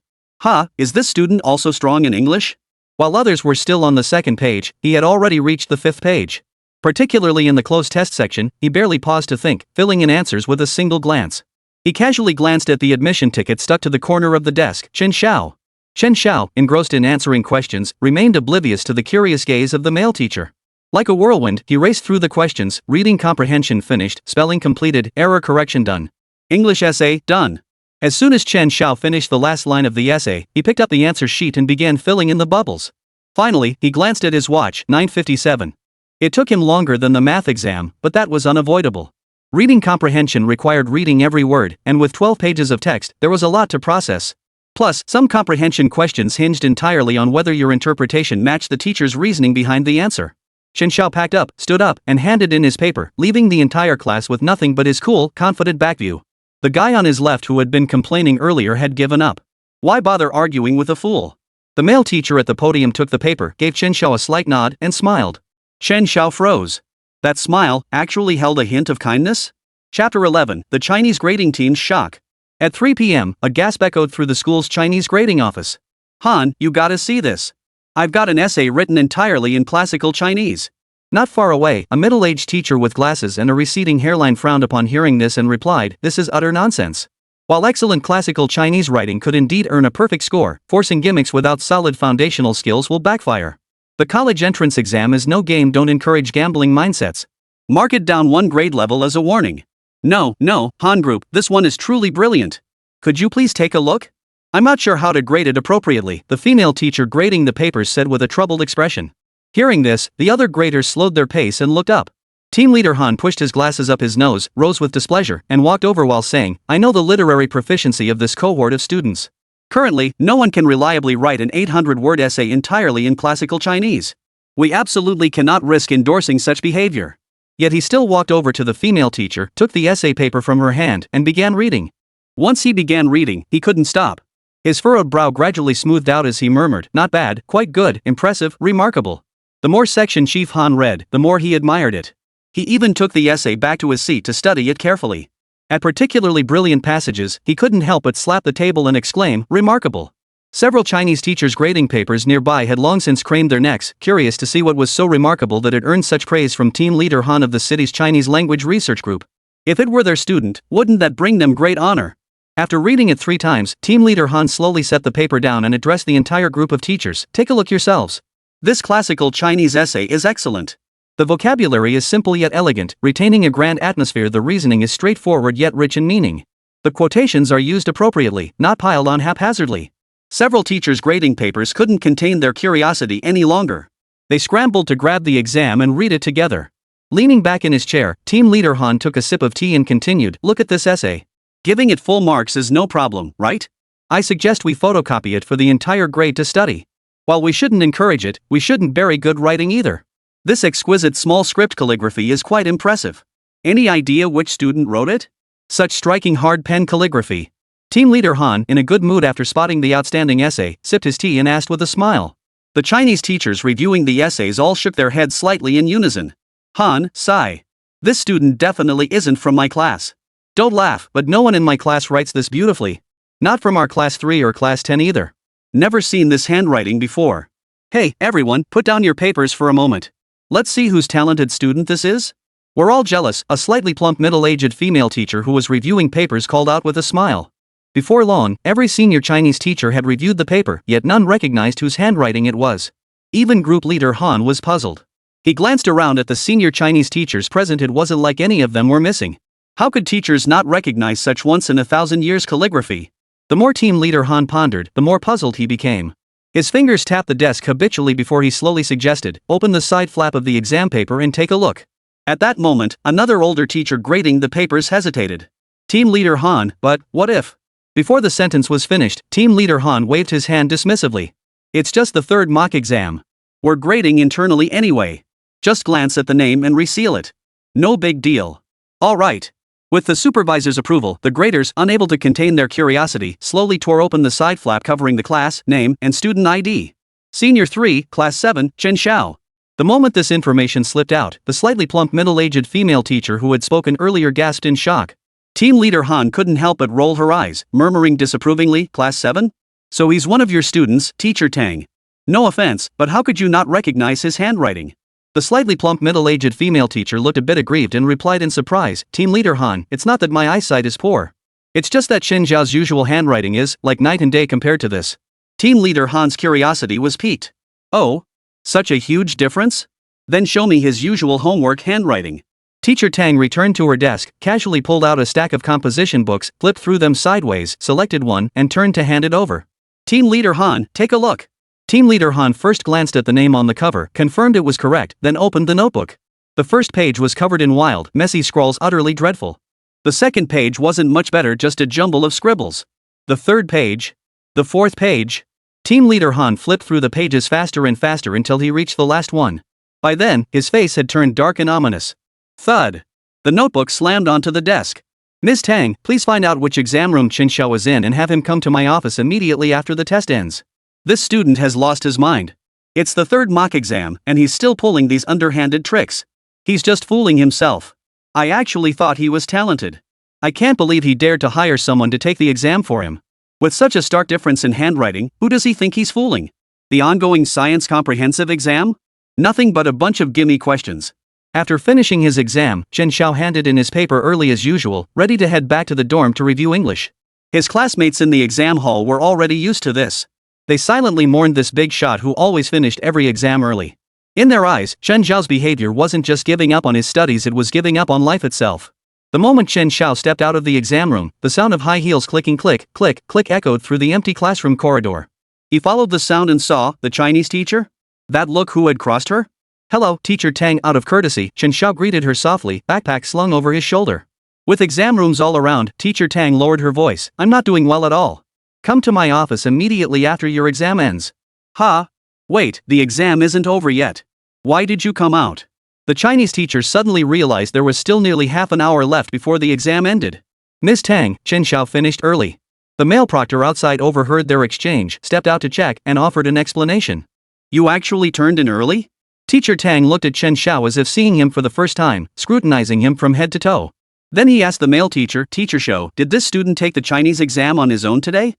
Is this student also strong in English? While others were still on the second page, he had already reached the 5th page. Particularly in the closed test section, he barely paused to think, filling in answers with a single glance. He casually glanced at the admission ticket stuck to the corner of the desk. Chen Xiao. Chen Xiao, engrossed in answering questions, remained oblivious to the curious gaze of the male teacher. Like a whirlwind, he raced through the questions, reading comprehension finished, spelling completed, error correction done. English essay, done. As soon as Chen Xiao finished the last line of the essay, he picked up the answer sheet and began filling in the bubbles. Finally, he glanced at his watch, 9:57. It took him longer than the math exam, but that was unavoidable. Reading comprehension required reading every word, and with 12 pages of text, there was a lot to process. Plus, some comprehension questions hinged entirely on whether your interpretation matched the teacher's reasoning behind the answer. Chen Xiao packed up, stood up, and handed in his paper, leaving the entire class with nothing but his cool, confident backview. The guy on his left who had been complaining earlier had given up. Why bother arguing with a fool? The male teacher at the podium took the paper, gave Chen Xiao a slight nod, and smiled. Chen Xiao froze. That smile actually held a hint of kindness? Chapter 11, The Chinese Grading Team's Shock. At 3 p.m., a gasp echoed through the school's Chinese grading office. Han, you gotta see this. I've got an essay written entirely in classical Chinese. Not far away, a middle-aged teacher with glasses and a receding hairline frowned upon hearing this and replied, "This is utter nonsense." While excellent classical Chinese writing could indeed earn a perfect score, forcing gimmicks without solid foundational skills will backfire. The college entrance exam is no game. Don't encourage gambling mindsets. Mark it down one grade level as a warning. No, Han Group, this one is truly brilliant. Could you please take a look? I'm not sure how to grade it appropriately, the female teacher grading the papers said with a troubled expression. Hearing this, the other graders slowed their pace and looked up. Team leader Han pushed his glasses up his nose, rose with displeasure, and walked over while saying, "I know the literary proficiency of this cohort of students. Currently, no one can reliably write an 800-word essay entirely in classical Chinese. We absolutely cannot risk endorsing such behavior." Yet he still walked over to the female teacher, took the essay paper from her hand, and began reading. Once he began reading, he couldn't stop. His furrowed brow gradually smoothed out as he murmured, "Not bad, quite good, impressive, remarkable." The more section Chief Han read, the more he admired it. He even took the essay back to his seat to study it carefully. At particularly brilliant passages, he couldn't help but slap the table and exclaim, "Remarkable." Several Chinese teachers' grading papers nearby had long since craned their necks, curious to see what was so remarkable that it earned such praise from team leader Han of the city's Chinese language research group. If it were their student, wouldn't that bring them great honor? After reading it 3 times, team leader Han slowly set the paper down and addressed the entire group of teachers. "Take a look yourselves. This classical Chinese essay is excellent. The vocabulary is simple yet elegant, retaining a grand atmosphere. The reasoning is straightforward yet rich in meaning. The quotations are used appropriately, not piled on haphazardly." Several teachers' grading papers couldn't contain their curiosity any longer. They scrambled to grab the exam and read it together. Leaning back in his chair, team leader Han took a sip of tea and continued, "Look at this essay. Giving it full marks is no problem, right? I suggest we photocopy it for the entire grade to study. While we shouldn't encourage it, we shouldn't bury good writing either. This exquisite small script calligraphy is quite impressive. Any idea which student wrote it? Such striking hard pen calligraphy." Team leader Han, in a good mood after spotting the outstanding essay, sipped his tea and asked with a smile. The Chinese teachers reviewing the essays all shook their heads slightly in unison. Han, sigh. "This student definitely isn't from my class. Don't laugh, but no one in my class writes this beautifully. Not from our class 3 or class 10 either. Never seen this handwriting before. Hey, everyone, put down your papers for a moment. Let's see whose talented student this is." "We're all jealous," a slightly plump middle-aged female teacher who was reviewing papers called out with a smile. Before long, every senior Chinese teacher had reviewed the paper, yet none recognized whose handwriting it was. Even group leader Han was puzzled. He glanced around at the senior Chinese teachers present. It wasn't like any of them were missing. How could teachers not recognize such once-in-a-thousand-years calligraphy? The more team leader Han pondered, the more puzzled he became. His fingers tapped the desk habitually before he slowly suggested, "Open the side flap of the exam paper and take a look." At that moment, another older teacher grading the papers hesitated. Team leader Han, "But, what if?" Before the sentence was finished, team leader Han waved his hand dismissively. "It's just the 3rd mock exam. We're grading internally anyway. Just glance at the name and reseal it. No big deal." "All right." With the supervisor's approval, the graders, unable to contain their curiosity, slowly tore open the side flap covering the class, name, and student ID. Senior 3, Class 7, Chen Xiao. The moment this information slipped out, the slightly plump middle-aged female teacher who had spoken earlier gasped in shock. Team leader Han couldn't help but roll her eyes, murmuring disapprovingly, "Class 7? So he's one of your students, Teacher Tang. No offense, but how could you not recognize his handwriting?" The slightly plump middle-aged female teacher looked a bit aggrieved and replied in surprise, "Team leader Han, it's not that my eyesight is poor. It's just that Chen Xiao's usual handwriting is, like night and day compared to this." Team leader Han's curiosity was piqued. "Oh? Such a huge difference? Then show me his usual homework handwriting." Teacher Tang returned to her desk, casually pulled out a stack of composition books, flipped through them sideways, selected one, and turned to hand it over. "Team leader Han, take a look." Team leader Han first glanced at the name on the cover, confirmed it was correct, then opened the notebook. The first page was covered in wild, messy scrawls utterly dreadful. The second page wasn't much better, just a jumble of scribbles. The third page. The fourth page. Team leader Han flipped through the pages faster and faster until he reached the last one. By then, his face had turned dark and ominous. Thud. The notebook slammed onto the desk. "Ms. Tang, please find out which exam room Chen Xiao was in and have him come to my office immediately after the test ends. This student has lost his mind. It's the 3rd mock exam, and he's still pulling these underhanded tricks. He's just fooling himself. I actually thought he was talented. I can't believe he dared to hire someone to take the exam for him. With such a stark difference in handwriting, who does he think he's fooling? The ongoing science comprehensive exam? Nothing but a bunch of gimme questions. After finishing his exam, Chen Xiao handed in his paper early as usual, ready to head back to the dorm to review English. His classmates in the exam hall were already used to this. They silently mourned this big shot who always finished every exam early. In their eyes, Chen Xiao's behavior wasn't just giving up on his studies, it was giving up on life itself. The moment Chen Xiao stepped out of the exam room, the sound of high heels clicking click, click, click echoed through the empty classroom corridor. He followed the sound and saw the Chinese teacher? That look who had crossed her? Hello, Teacher Tang. Out of courtesy, Chen Xiao greeted her softly, backpack slung over his shoulder. With exam rooms all around, Teacher Tang lowered her voice. I'm not doing well at all. Come to my office immediately after your exam ends. Ha! Wait, the exam isn't over yet. Why did you come out? The Chinese teacher suddenly realized there was still nearly half an hour left before the exam ended. Ms. Tang, Chen Xiao finished early. The male proctor outside overheard their exchange, stepped out to check, and offered an explanation. You actually turned in early? Teacher Tang looked at Chen Xiao as if seeing him for the first time, scrutinizing him from head to toe. Then he asked the male teacher, Teacher Xiao, did this student take the Chinese exam on his own today?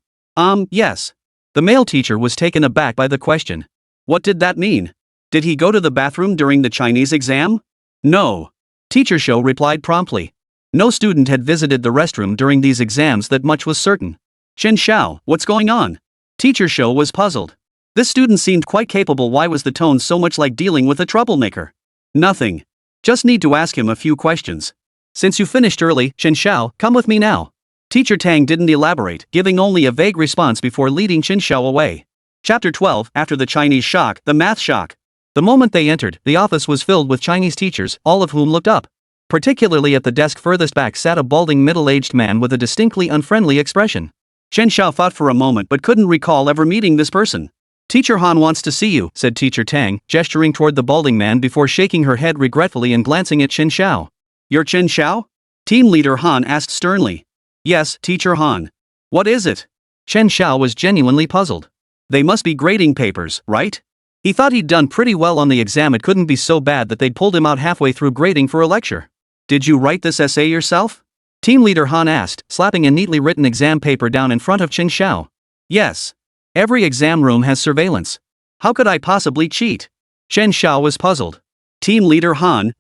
Yes. The male teacher was taken aback by the question. What did that mean? Did he go to the bathroom during the Chinese exam? No. Teacher Xiao replied promptly. No student had visited the restroom during these exams, that much was certain. Chen Xiao, what's going on? Teacher Xiao was puzzled. This student seemed quite capable. Why was the tone so much like dealing with a troublemaker? Nothing. Just need to ask him a few questions. Since you finished early, Chen Xiao, come with me now. Teacher Tang didn't elaborate, giving only a vague response before leading Chen Xiao away. Chapter 12, After the Chinese shock, the math shock. The moment they entered, the office was filled with Chinese teachers, all of whom looked up. Particularly at the desk furthest back sat a balding middle-aged man with a distinctly unfriendly expression. Chen Xiao thought for a moment but couldn't recall ever meeting this person. Teacher Han wants to see you, said Teacher Tang, gesturing toward the balding man before shaking her head regretfully and glancing at Chen Xiao. You're Chen Xiao? Team leader Han asked sternly. Yes, Teacher Han. What is it? Chen Xiao was genuinely puzzled. They must be grading papers, right? He thought he'd done pretty well on the exam. It couldn't be so bad that they'd pulled him out halfway through grading for a lecture. Did you write this essay yourself? Team leader Han asked, slapping a neatly written exam paper down in front of Chen Xiao. Yes. Every exam room has surveillance. How could I possibly cheat? Chen Xiao was puzzled. Team leader Han,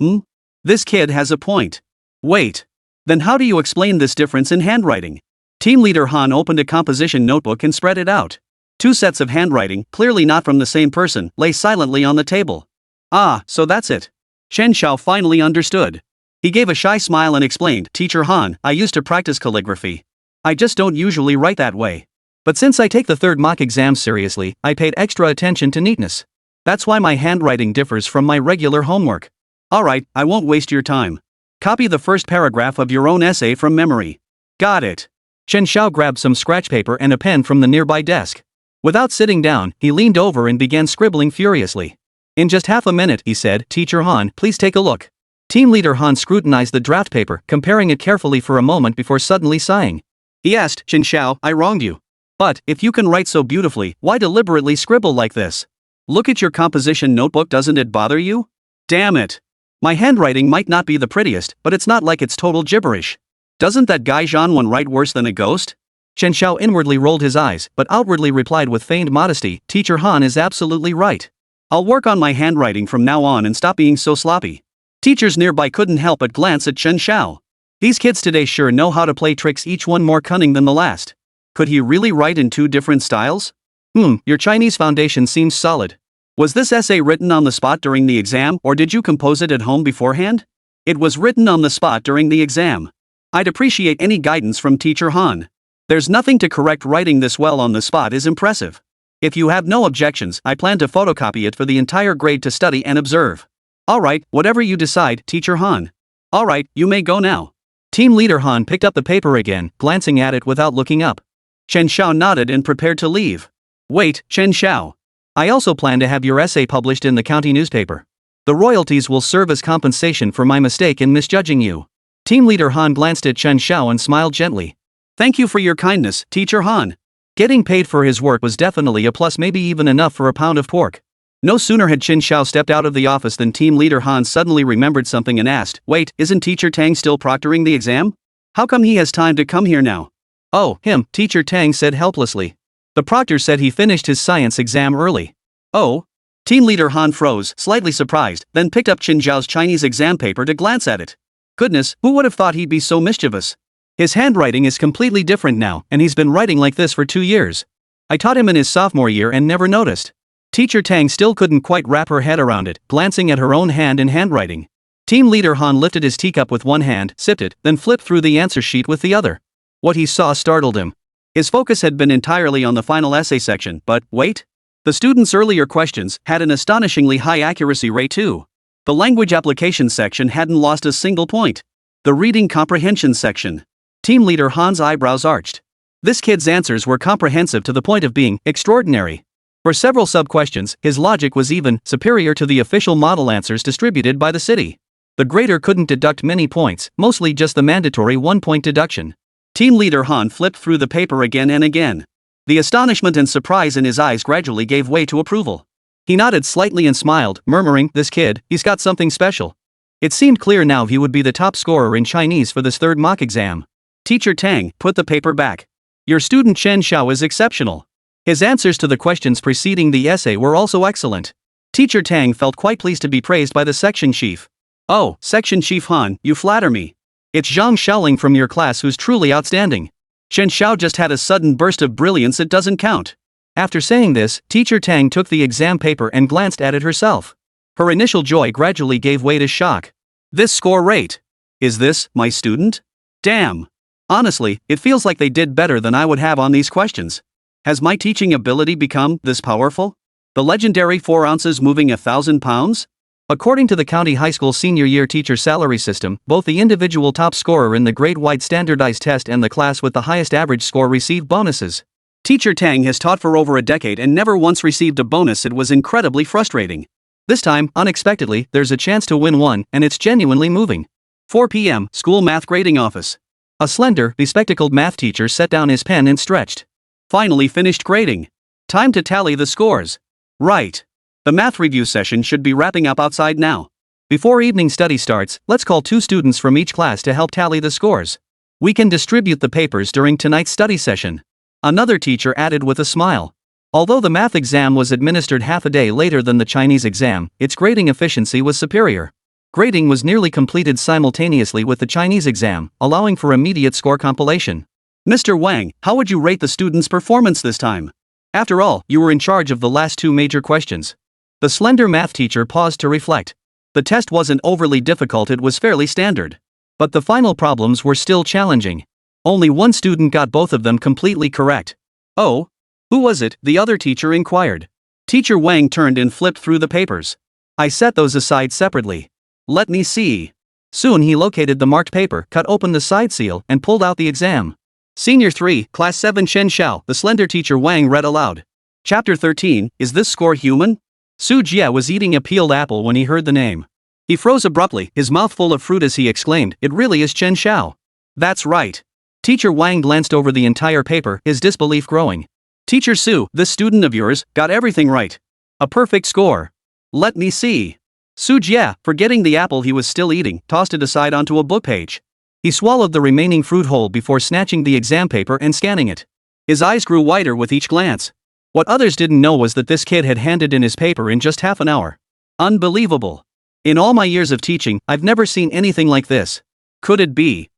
This kid has a point. Wait. Then how do you explain this difference in handwriting? Team leader Han opened a composition notebook and spread it out. 2 sets of handwriting, clearly not from the same person, lay silently on the table. Ah, so that's it. Chen Xiao finally understood. He gave a shy smile and explained, Teacher Han, I used to practice calligraphy. I just don't usually write that way. But since I take the 3rd mock exam seriously, I paid extra attention to neatness. That's why my handwriting differs from my regular homework. Alright, I won't waste your time. Copy the first paragraph of your own essay from memory. Got it. Chen Xiao grabbed some scratch paper and a pen from the nearby desk. Without sitting down, he leaned over and began scribbling furiously. In just half a minute, he said, Teacher Han, please take a look. Team leader Han scrutinized the draft paper, comparing it carefully for a moment before suddenly sighing. He asked, Chen Xiao, I wronged you. But, if you can write so beautifully, why deliberately scribble like this? Look at your composition notebook, doesn't it bother you? Damn it. My handwriting might not be the prettiest, but it's not like it's total gibberish. Doesn't that guy Zhan one write worse than a ghost? Chen Xiao inwardly rolled his eyes, but outwardly replied with feigned modesty, Teacher Han is absolutely right. I'll work on my handwriting from now on and stop being so sloppy. Teachers nearby couldn't help but glance at Chen Xiao. These kids today sure know how to play tricks, each one more cunning than the last. Could he really write in 2 different styles? Your Chinese foundation seems solid. Was this essay written on the spot during the exam, or did you compose it at home beforehand? It was written on the spot during the exam. I'd appreciate any guidance from Teacher Han. There's nothing to correct. Writing this well on the spot is impressive. If you have no objections, I plan to photocopy it for the entire grade to study and observe. Alright, whatever you decide, Teacher Han. Alright, you may go now. Team leader Han picked up the paper again, glancing at it without looking up. Chen Xiao nodded and prepared to leave. Wait, Chen Xiao. I also plan to have your essay published in the county newspaper. The royalties will serve as compensation for my mistake in misjudging you. Team leader Han glanced at Chen Xiao and smiled gently. Thank you for your kindness, Teacher Han. Getting paid for his work was definitely a plus, maybe even enough for a pound of pork. No sooner had Chen Xiao stepped out of the office than team leader Han suddenly remembered something and asked, Wait, isn't Teacher Tang still proctoring the exam? How come he has time to come here now? Oh, him, Teacher Tang said helplessly. The proctor said he finished his science exam early. Oh? Team leader Han froze, slightly surprised, then picked up Chen Xiao's Chinese exam paper to glance at it. Goodness, who would have thought he'd be so mischievous? His handwriting is completely different now, and he's been writing like this for 2 years. I taught him in his sophomore year and never noticed. Teacher Tang still couldn't quite wrap her head around it, glancing at her own hand in handwriting. Team leader Han lifted his teacup with one hand, sipped it, then flipped through the answer sheet with the other. What he saw startled him. His focus had been entirely on the final essay section, but wait. The students' earlier questions had an astonishingly high accuracy rate too. The language application section hadn't lost a single point. The reading comprehension section. Team leader Han's eyebrows arched. This kid's answers were comprehensive to the point of being extraordinary. For several sub-questions, his logic was even superior to the official model answers distributed by the city. The grader couldn't deduct many points, mostly just the mandatory 1-point deduction. Team leader Han flipped through the paper again and again. The astonishment and surprise in his eyes gradually gave way to approval. He nodded slightly and smiled, murmuring, "This kid, he's got something special." It seemed clear now he would be the top scorer in Chinese for this third mock exam. Teacher Tang put the paper back. "Your student Chen Xiao is exceptional. His answers to the questions preceding the essay were also excellent." Teacher Tang felt quite pleased to be praised by the section chief. "Oh, Section Chief Han, you flatter me. It's Zhang Xiaoling from your class who's truly outstanding. Chen Xiao just had a sudden burst of brilliance that doesn't count." After saying this, Teacher Tang took the exam paper and glanced at it herself. Her initial joy gradually gave way to shock. This score rate. Is this my student? Damn. Honestly, it feels like they did better than I would have on these questions. Has my teaching ability become this powerful? The legendary 4 ounces moving 1,000 pounds? According to the county high school senior year teacher salary system, both the individual top scorer in the grade-wide standardized test and the class with the highest average score receive bonuses. Teacher Tang has taught for over a decade and never once received a bonus. It was incredibly frustrating. This time, unexpectedly, there's a chance to win one, and it's genuinely moving. 4 p.m., school math grading office. A slender, bespectacled math teacher set down his pen and stretched. Finally finished grading. Time to tally the scores. Right. The math review session should be wrapping up outside now. Before evening study starts, let's call 2 students from each class to help tally the scores. We can distribute the papers during tonight's study session. Another teacher added with a smile. Although the math exam was administered half a day later than the Chinese exam, its grading efficiency was superior. Grading was nearly completed simultaneously with the Chinese exam, allowing for immediate score compilation. Mr. Wang, how would you rate the students' performance this time? After all, you were in charge of the last 2 major questions. The slender math teacher paused to reflect. The test wasn't overly difficult, it was fairly standard. But the final problems were still challenging. Only one student got both of them completely correct. Oh? Who was it? The other teacher inquired. Teacher Wang turned and flipped through the papers. I set those aside separately. Let me see. Soon he located the marked paper, cut open the side seal, and pulled out the exam. Senior 3, Class 7 Chen Xiao, the slender teacher Wang read aloud. Chapter 13, Is this score human? Su Jie was eating a peeled apple when he heard the name. He froze abruptly, his mouth full of fruit as he exclaimed, "It really is Chen Xiao." That's right. Teacher Wang glanced over the entire paper, his disbelief growing. Teacher Su, this student of yours, got everything right. A perfect score. Let me see. Su Jie, forgetting the apple he was still eating, tossed it aside onto a book page. He swallowed the remaining fruit whole before snatching the exam paper and scanning it. His eyes grew wider with each glance. What others didn't know was that this kid had handed in his paper in just half an hour. Unbelievable. In all my years of teaching, I've never seen anything like this. Could it be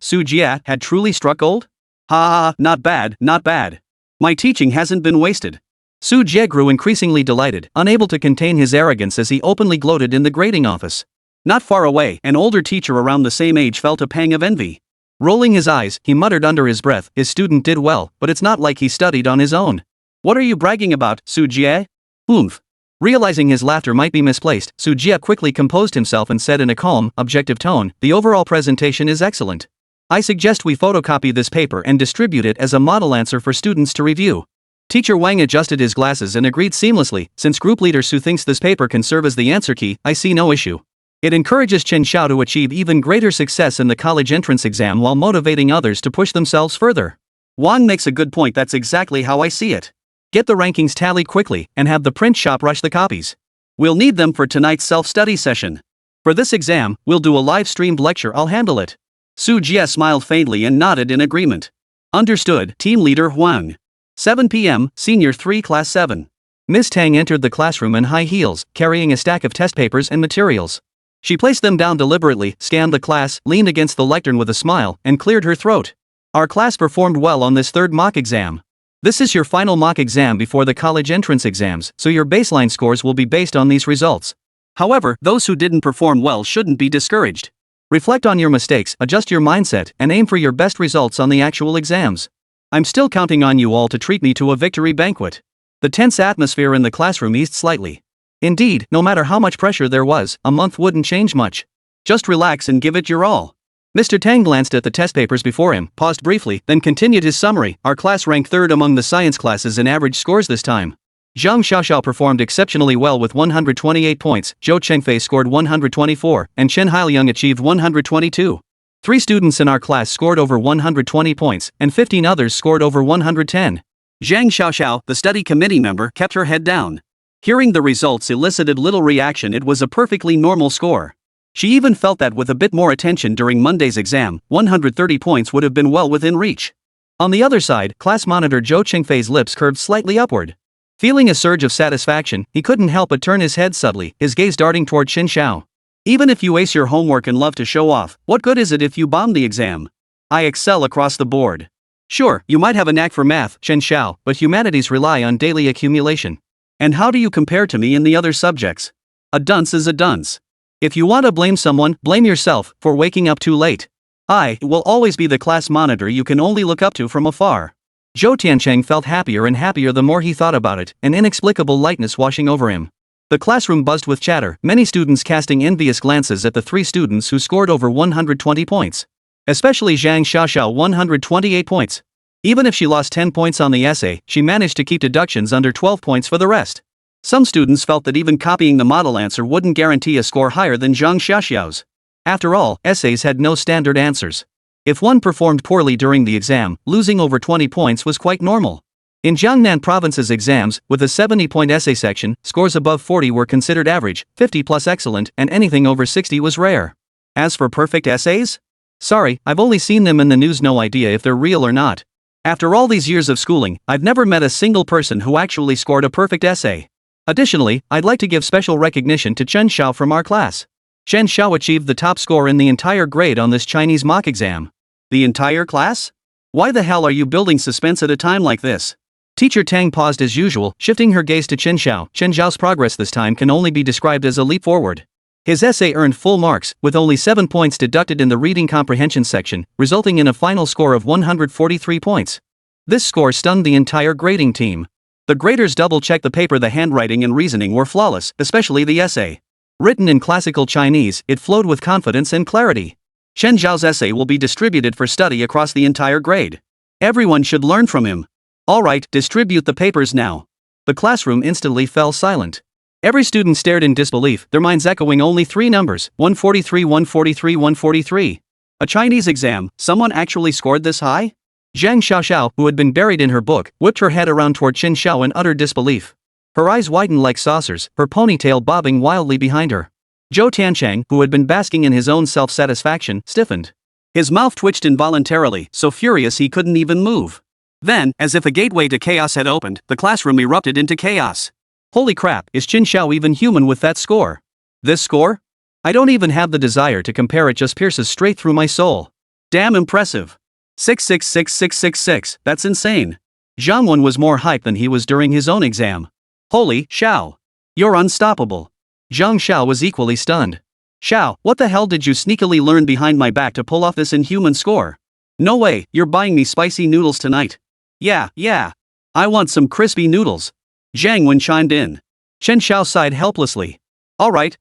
Su Jie, had truly struck gold? Ha, not bad, not bad. My teaching hasn't been wasted. Su Jie grew increasingly delighted, unable to contain his arrogance as he openly gloated in the grading office. Not far away, an older teacher around the same age felt a pang of envy. Rolling his eyes, he muttered under his breath, his student did well, but it's not like he studied on his own. What are you bragging about, Su Jie? Oomph. Realizing his laughter might be misplaced, Su Jie quickly composed himself and said in a calm, objective tone, the overall presentation is excellent. I suggest we photocopy this paper and distribute it as a model answer for students to review. Teacher Wang adjusted his glasses and agreed seamlessly, since group leader Su thinks this paper can serve as the answer key, I see no issue. It encourages Chen Xiao to achieve even greater success in the college entrance exam while motivating others to push themselves further. Wang makes a good point, that's exactly how I see it. Get the rankings tallied quickly, and have the print shop rush the copies. We'll need them for tonight's self-study session. For this exam, we'll do a live-streamed lecture, I'll handle it. Su Jie smiled faintly and nodded in agreement. Understood, Team Leader Huang. 7 p.m., Senior 3 Class 7. Miss Tang entered the classroom in high heels, carrying a stack of test papers and materials. She placed them down deliberately, scanned the class, leaned against the lectern with a smile, and cleared her throat. Our class performed well on this third mock exam. This is your final mock exam before the college entrance exams, so your baseline scores will be based on these results. However, those who didn't perform well shouldn't be discouraged. Reflect on your mistakes, adjust your mindset, and aim for your best results on the actual exams. I'm still counting on you all to treat me to a victory banquet. The tense atmosphere in the classroom eased slightly. Indeed, no matter how much pressure there was, a month wouldn't change much. Just relax and give it your all. Mr. Tang glanced at the test papers before him, paused briefly, then continued his summary. Our class ranked third among the science classes in average scores this time. Chen Xiao performed exceptionally well with 128 points, Zhou Chengfei scored 124, and Chen Xiao achieved 122. 3 students in our class scored over 120 points, and 15 others scored over 110. Zhang Xiao, the study committee member, kept her head down. Hearing the results elicited little reaction. It was a perfectly normal score. She even felt that with a bit more attention during Monday's exam, 130 points would have been well within reach. On the other side, class monitor Zhou Chengfei's lips curved slightly upward. Feeling a surge of satisfaction, he couldn't help but turn his head subtly, his gaze darting toward Chen Xiao. Even if you ace your homework and love to show off, what good is it if you bomb the exam? I excel across the board. Sure, you might have a knack for math, Chen Xiao, but humanities rely on daily accumulation. And how do you compare to me in the other subjects? A dunce is a dunce. If you want to blame someone, blame yourself for waking up too late. I will always be the class monitor you can only look up to from afar. Zhou Tiancheng felt happier and happier the more he thought about it, an inexplicable lightness washing over him. The classroom buzzed with chatter, many students casting envious glances at the 3 students who scored over 120 points. Especially Zhang Xiao 128 points. Even if she lost 10 points on the essay, she managed to keep deductions under 12 points for the rest. Some students felt that even copying the model answer wouldn't guarantee a score higher than Zhang Xiao's. After all, essays had no standard answers. If one performed poorly during the exam, losing over 20 points was quite normal. In Jiangnan province's exams, with a 70-point essay section, scores above 40 were considered average, 50 plus excellent, and anything over 60 was rare. As for perfect essays? Sorry, I've only seen them in the news, no idea if they're real or not. After all these years of schooling, I've never met a single person who actually scored a perfect essay. Additionally, I'd like to give special recognition to Chen Xiao from our class. Chen Xiao achieved the top score in the entire grade on this Chinese mock exam. The entire class? Why the hell are you building suspense at a time like this? Teacher Tang paused as usual, shifting her gaze to Chen Xiao. Chen Xiao's progress this time can only be described as a leap forward. His essay earned full marks, with only 7 points deducted in the reading comprehension section, resulting in a final score of 143 points. This score stunned the entire grading team. The graders double-checked the paper. The handwriting and reasoning were flawless, especially the essay. Written in classical Chinese, it flowed with confidence and clarity. Chen Xiao's essay will be distributed for study across the entire grade. Everyone should learn from him. Alright, distribute the papers now. The classroom instantly fell silent. Every student stared in disbelief, their minds echoing only 3 numbers, 143, 143, 143. A Chinese exam, someone actually scored this high? Zhang Xiao, who had been buried in her book, whipped her head around toward Chen Xiao in utter disbelief. Her eyes widened like saucers, her ponytail bobbing wildly behind her. Zhou Tiancheng, who had been basking in his own self-satisfaction, stiffened. His mouth twitched involuntarily, so furious he couldn't even move. Then, as if a gateway to chaos had opened, the classroom erupted into chaos. Holy crap, is Chen Xiao even human with that score? This score? I don't even have the desire to compare, it just pierces straight through my soul. Damn impressive. 6666666, that's insane. Zhang Wen was more hyped than he was during his own exam. Holy Xiao. You're unstoppable. Zhang Xiao was equally stunned. Xiao, what the hell did you sneakily learn behind my back to pull off this inhuman score? No way, you're buying me spicy noodles tonight. Yeah. I want some crispy noodles. Zhang Wen chimed in. Chen Xiao sighed helplessly. Alright.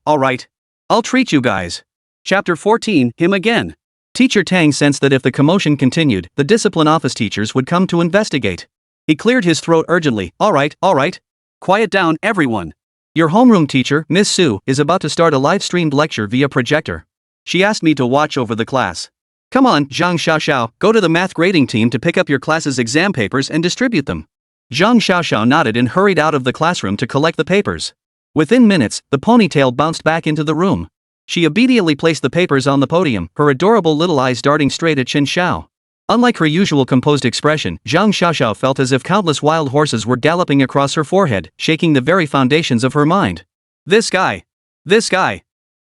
I'll treat you guys. Chapter 14, Him Again. Teacher Tang sensed that if the commotion continued, the discipline office teachers would come to investigate. He cleared his throat urgently. Alright. Quiet down, everyone. Your homeroom teacher, Miss Su, is about to start a live-streamed lecture via projector. She asked me to watch over the class. Come on, Zhang Xiao, go to the math grading team to pick up your class's exam papers and distribute them. Zhang Xiao nodded and hurried out of the classroom to collect the papers. Within minutes, the ponytail bounced back into the room. She immediately placed the papers on the podium, her adorable little eyes darting straight at Chen Xiao. Unlike her usual composed expression, Zhang Xiaoxiao felt as if countless wild horses were galloping across her forehead, shaking the very foundations of her mind. This guy.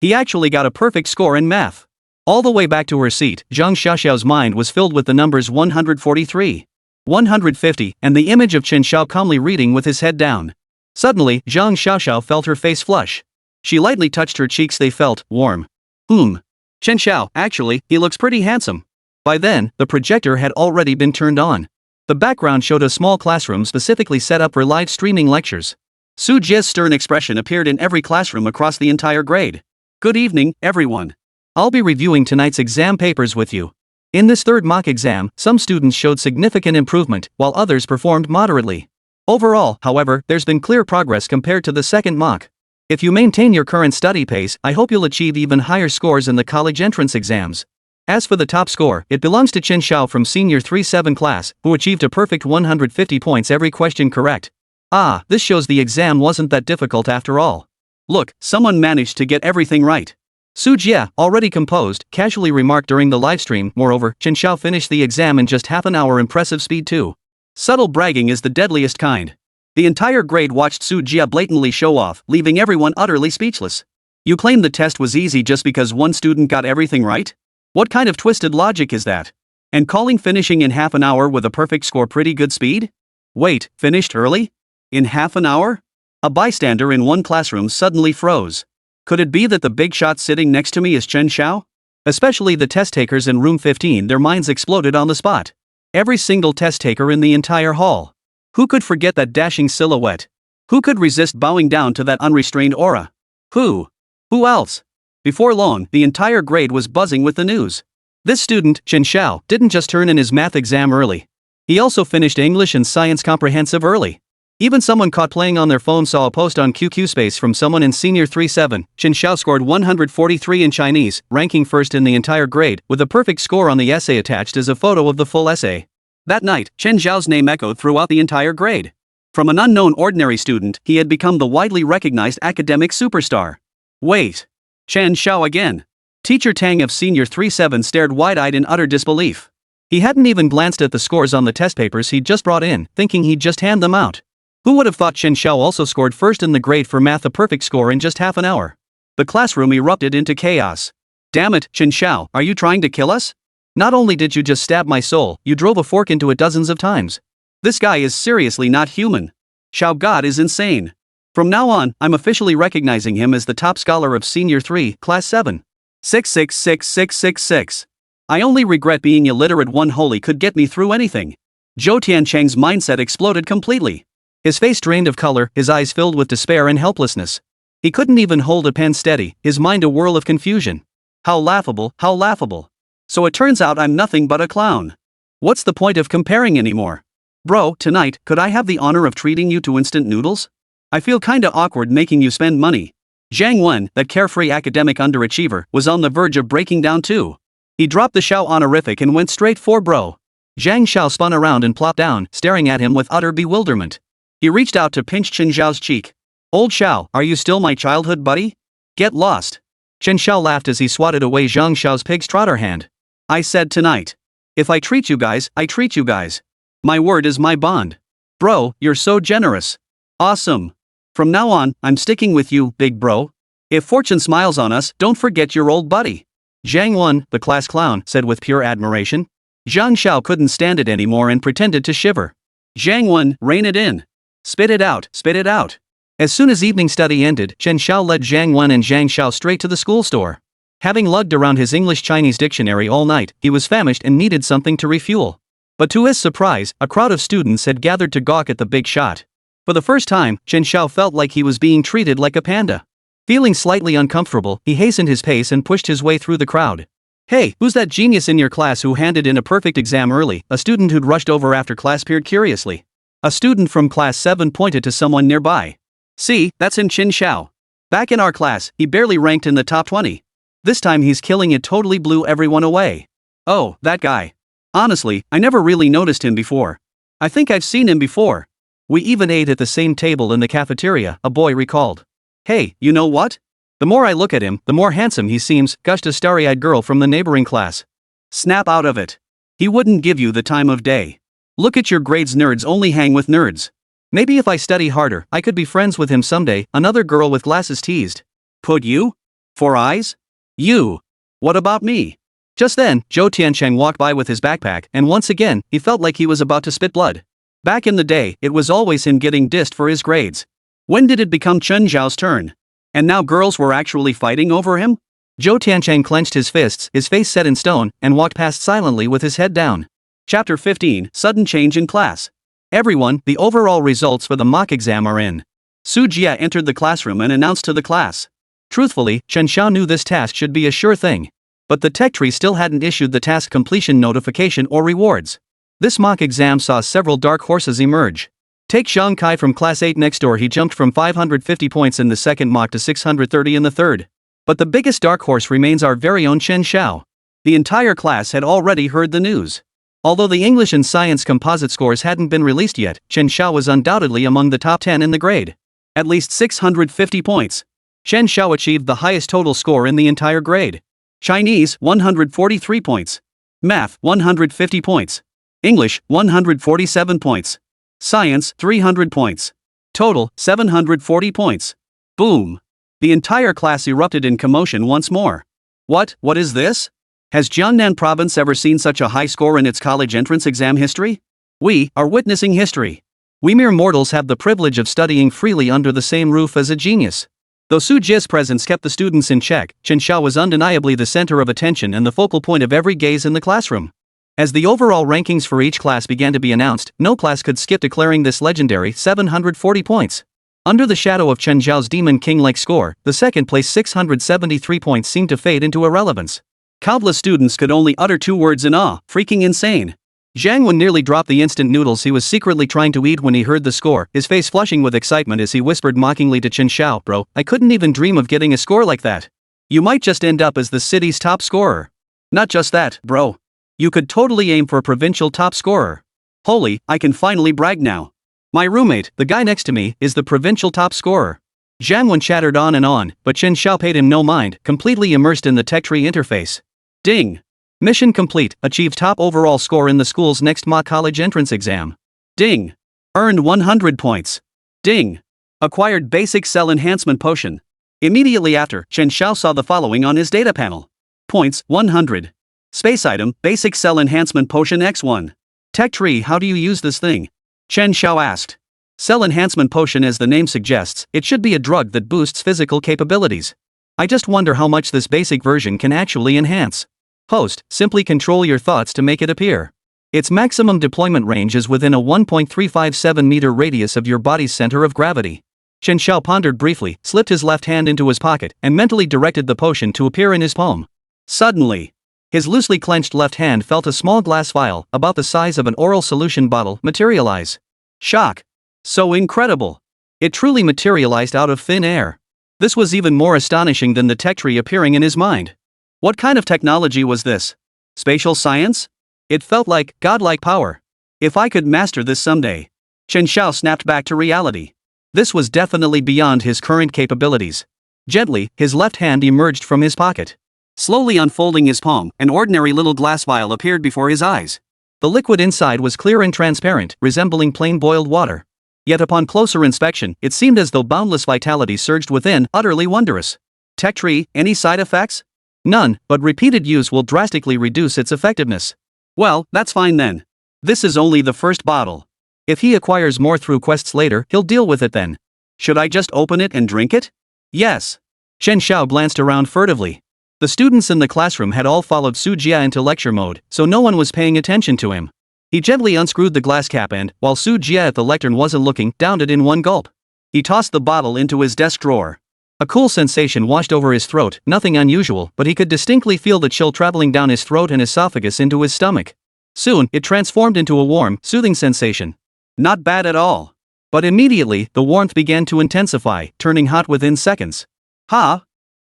He actually got a perfect score in math. All the way back to her seat, Zhang Xiaoxiao's mind was filled with the numbers 143, 150, and the image of Chen Xiao calmly reading with his head down. Suddenly, Zhang Xiaoxiao felt her face flush. She lightly touched her cheeks, they felt warm. Chen Xiao, actually, he looks pretty handsome. By then, the projector had already been turned on. The background showed a small classroom specifically set up for live streaming lectures. Su Jie's stern expression appeared in every classroom across the entire grade. Good evening, everyone. I'll be reviewing tonight's exam papers with you. In this third mock exam, some students showed significant improvement, while others performed moderately. Overall, however, there's been clear progress compared to the second mock. If you maintain your current study pace, I hope you'll achieve even higher scores in the college entrance exams. As for the top score, it belongs to Chen Xiao from senior 3-7 class, who achieved a perfect 150 points every question correct. Ah, this shows the exam wasn't that difficult after all. Look, someone managed to get everything right. Su Jie, already composed, casually remarked during the livestream. Moreover, Chen Xiao finished the exam in just half an hour. Impressive speed too. Subtle bragging is the deadliest kind. The entire grade watched Su Jie blatantly show off, leaving everyone utterly speechless. You claim the test was easy just because one student got everything right? What kind of twisted logic is that? And calling finishing in half an hour with a perfect score pretty good speed? Wait, finished early? In half an hour? A bystander in one classroom suddenly froze. Could it be that the big shot sitting next to me is Chen Xiao? Especially the test takers in room 15, their minds exploded on the spot. Every single test taker in the entire hall. Who could forget that dashing silhouette? Who could resist bowing down to that unrestrained aura? Who else? Before long, the entire grade was buzzing with the news. This student, Chen Xiao, didn't just turn in his math exam early. He also finished English and Science comprehensive early. Even someone caught playing on their phone saw a post on QQ Space from someone in senior 3-7. Chen Xiao scored 143 in Chinese, ranking first in the entire grade, with a perfect score on the essay attached as a photo of the full essay. That night, Chen Xiao's name echoed throughout the entire grade. From an unknown ordinary student, he had become the widely recognized academic superstar. Wait. Chen Xiao again. Teacher Tang of senior 3-7 stared wide-eyed in utter disbelief. He hadn't even glanced at the scores on the test papers he'd just brought in, thinking he'd just hand them out. Who would have thought Chen Xiao also scored first in the grade for math, a perfect score in just half an hour? The classroom erupted into chaos. Damn it, Chen Xiao, are you trying to kill us? Not only did you just stab my soul, you drove a fork into it dozens of times. This guy is seriously not human. Xiao God is insane. From now on, I'm officially recognizing him as the top scholar of senior 3, class 7. 6666666. I only regret being illiterate. One holy could get me through anything. Zhou Tiancheng's mindset exploded completely. His face drained of color, his eyes filled with despair and helplessness. He couldn't even hold a pen steady, his mind a whirl of confusion. How laughable, how laughable. So it turns out I'm nothing but a clown. What's the point of comparing anymore? Bro, tonight, could I have the honor of treating you to instant noodles? I feel kinda awkward making you spend money. Zhang Wen, that carefree academic underachiever, was on the verge of breaking down too. He dropped the Xiao honorific and went straight for bro. Zhang Xiao spun around and plopped down, staring at him with utter bewilderment. He reached out to pinch Chen Xiao's cheek. Old Xiao, are you still my childhood buddy? Get lost. Chen Xiao laughed as he swatted away Zhang Xiao's pig's trotter hand. I said tonight. If I treat you guys, I treat you guys. My word is my bond. Bro, you're so generous. Awesome. From now on, I'm sticking with you, big bro. If fortune smiles on us, don't forget your old buddy. Zhang Wen, the class clown, said with pure admiration. Zhang Xiao couldn't stand it anymore and pretended to shiver. Zhang Wen, rein it in. Spit it out, spit it out. As soon as evening study ended, Chen Xiao led Zhang Wen and Zhang Xiao straight to the school store. Having lugged around his English-Chinese dictionary all night, he was famished and needed something to refuel. But to his surprise, a crowd of students had gathered to gawk at the big shot. For the first time, Chen Xiao felt like he was being treated like a panda. Feeling slightly uncomfortable, he hastened his pace and pushed his way through the crowd. Hey, who's that genius in your class who handed in a perfect exam early? A student who'd rushed over after class peered curiously. A student from class 7 pointed to someone nearby. See, that's him, Chen Xiao. Back in our class, he barely ranked in the top 20. This time he's killing it. Totally blew everyone away. Oh, that guy. Honestly, I never really noticed him before. I think I've seen him before. We even ate at the same table in the cafeteria, a boy recalled. Hey, you know what? The more I look at him, the more handsome he seems, gushed a starry-eyed girl from the neighboring class. Snap out of it. He wouldn't give you the time of day. Look at your grades, nerds only hang with nerds. Maybe if I study harder, I could be friends with him someday, another girl with glasses teased. Put you? 4 eyes? You. What about me? Just then, Zhou Tiancheng walked by with his backpack, and once again, he felt like he was about to spit blood. Back in the day, it was always him getting dissed for his grades. When did it become Chen Xiao's turn? And now girls were actually fighting over him? Zhou Tiancheng clenched his fists, his face set in stone, and walked past silently with his head down. Chapter 15, Sudden Change in Class. Everyone, the overall results for the mock exam are in. Su Jie entered the classroom and announced to the class. Truthfully, Chen Xiao knew this task should be a sure thing. But the tech tree still hadn't issued the task completion notification or rewards. This mock exam saw several dark horses emerge. Take Zhang Kai from class 8 next door. He jumped from 550 points in the second mock to 630 in the third. But the biggest dark horse remains our very own Chen Xiao. The entire class had already heard the news. Although the English and science composite scores hadn't been released yet, Chen Xiao was undoubtedly among the top 10 in the grade. At least 650 points. Chen Xiao achieved the highest total score in the entire grade. Chinese, 143 points. Math, 150 points. English, 147 points. Science, 300 points. Total, 740 points. Boom. The entire class erupted in commotion once more. What is this? Has Jiangnan province ever seen such a high score in its college entrance exam history? We are witnessing history. We mere mortals have the privilege of studying freely under the same roof as a genius. Though Su Jie's presence kept the students in check, Chen Xiao was undeniably the center of attention and the focal point of every gaze in the classroom. As the overall rankings for each class began to be announced, no class could skip declaring this legendary 740 points. Under the shadow of Chen Xiao's Demon King-like score, the second-place 673 points seemed to fade into irrelevance. Countless students could only utter 2 words in awe: freaking insane. Zhang Wen nearly dropped the instant noodles he was secretly trying to eat when he heard the score, his face flushing with excitement as he whispered mockingly to Chen Xiao, "Bro, I couldn't even dream of getting a score like that. You might just end up as the city's top scorer. Not just that, bro. You could totally aim for provincial top scorer. Holy, I can finally brag now. My roommate, the guy next to me, is the provincial top scorer." Zhang Wen chattered on, but Chen Xiao paid him no mind, completely immersed in the tech tree interface. Ding! Mission complete, achieved top overall score in the school's next mock college entrance exam. Ding! Earned 100 points. Ding! Acquired basic cell enhancement potion. Immediately after, Chen Xiao saw the following on his data panel. Points, 100. Space item, basic cell enhancement potion X1. Tech tree, how do you use this thing? Chen Xiao asked. Cell enhancement potion, as the name suggests, it should be a drug that boosts physical capabilities. I just wonder how much this basic version can actually enhance. Host, simply control your thoughts to make it appear. Its maximum deployment range is within a 1.357 meter radius of your body's center of gravity. Chen Xiao pondered briefly, slipped his left hand into his pocket, and mentally directed the potion to appear in his palm. Suddenly, his loosely clenched left hand felt a small glass vial, about the size of an oral solution bottle, materialize. Shock. So incredible. It truly materialized out of thin air. This was even more astonishing than the tech tree appearing in his mind. What kind of technology was this? Spatial science? It felt like godlike power. If I could master this someday. Chen Xiao snapped back to reality. This was definitely beyond his current capabilities. Gently, his left hand emerged from his pocket. Slowly unfolding his palm, an ordinary little glass vial appeared before his eyes. The liquid inside was clear and transparent, resembling plain boiled water. Yet upon closer inspection, it seemed as though boundless vitality surged within, utterly wondrous. Tech tree, any side effects? None, but repeated use will drastically reduce its effectiveness. Well, that's fine then. This is only the first bottle. If he acquires more through quests later, he'll deal with it then. Should I just open it and drink it? Yes. Chen Xiao glanced around furtively. The students in the classroom had all followed Su Jie into lecture mode, so no one was paying attention to him. He gently unscrewed the glass cap and, while Su Jie at the lectern wasn't looking, downed it in one gulp. He tossed the bottle into his desk drawer. A cool sensation washed over his throat, nothing unusual, but he could distinctly feel the chill traveling down his throat and esophagus into his stomach. Soon, it transformed into a warm, soothing sensation. Not bad at all. But immediately, the warmth began to intensify, turning hot within seconds.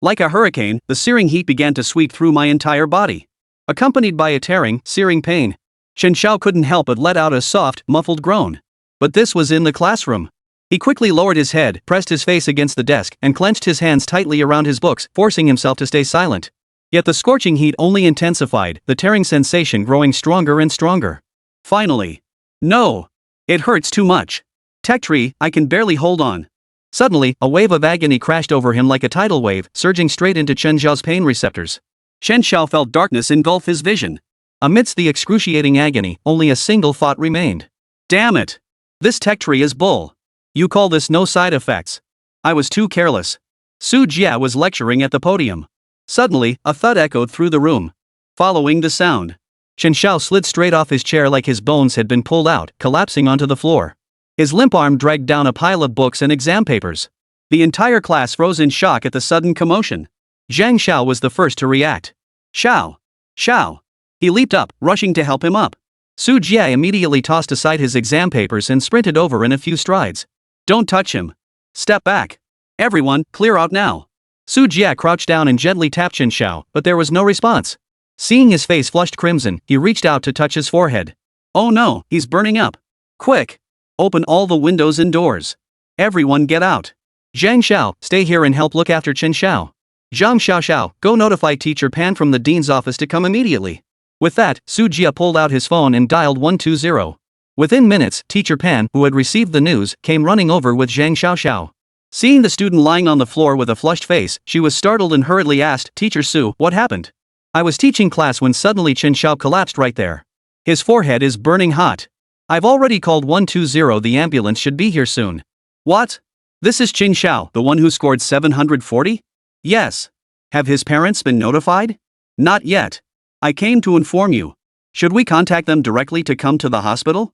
Like a hurricane, the searing heat began to sweep through my entire body. Accompanied by a tearing, searing pain. Chen Xiao couldn't help but let out a soft, muffled groan. But this was in the classroom. He quickly lowered his head, pressed his face against the desk, and clenched his hands tightly around his books, forcing himself to stay silent. Yet the scorching heat only intensified, the tearing sensation growing stronger and stronger. Finally. No. It hurts too much. Tech tree, I can barely hold on. Suddenly, a wave of agony crashed over him like a tidal wave, surging straight into Chen Xiao's pain receptors. Chen Xiao felt darkness engulf his vision. Amidst the excruciating agony, only a single thought remained. Damn it! This tech tree is bull. You call this no side effects? I was too careless. Su Jia was lecturing at the podium. Suddenly, a thud echoed through the room. Following the sound, Chen Xiao slid straight off his chair like his bones had been pulled out, collapsing onto the floor. His limp arm dragged down a pile of books and exam papers. The entire class froze in shock at the sudden commotion. Zhang Xiao was the first to react. Xiao! Xiao! He leaped up, rushing to help him up. Su Jia immediately tossed aside his exam papers and sprinted over in a few strides. Don't touch him. Step back. Everyone, clear out now. Su Jia crouched down and gently tapped Chen Xiao, but there was no response. Seeing his face flushed crimson, he reached out to touch his forehead. Oh no, he's burning up. Quick! Open all the windows and doors. Everyone get out. Zhang Xiao, stay here and help look after Chen Xiao. Zhang Xiao, go notify Teacher Pan from the dean's office to come immediately. With that, Su Jia pulled out his phone and dialed 120. Within minutes, Teacher Pan, who had received the news, came running over with Zhang Xiao. Seeing the student lying on the floor with a flushed face, she was startled and hurriedly asked, Teacher Su, what happened? I was teaching class when suddenly Chen Xiao collapsed right there. His forehead is burning hot. I've already called 120, the ambulance should be here soon. What? This is Chen Xiao, the one who scored 740? Yes. Have his parents been notified? Not yet. I came to inform you. Should we contact them directly to come to the hospital?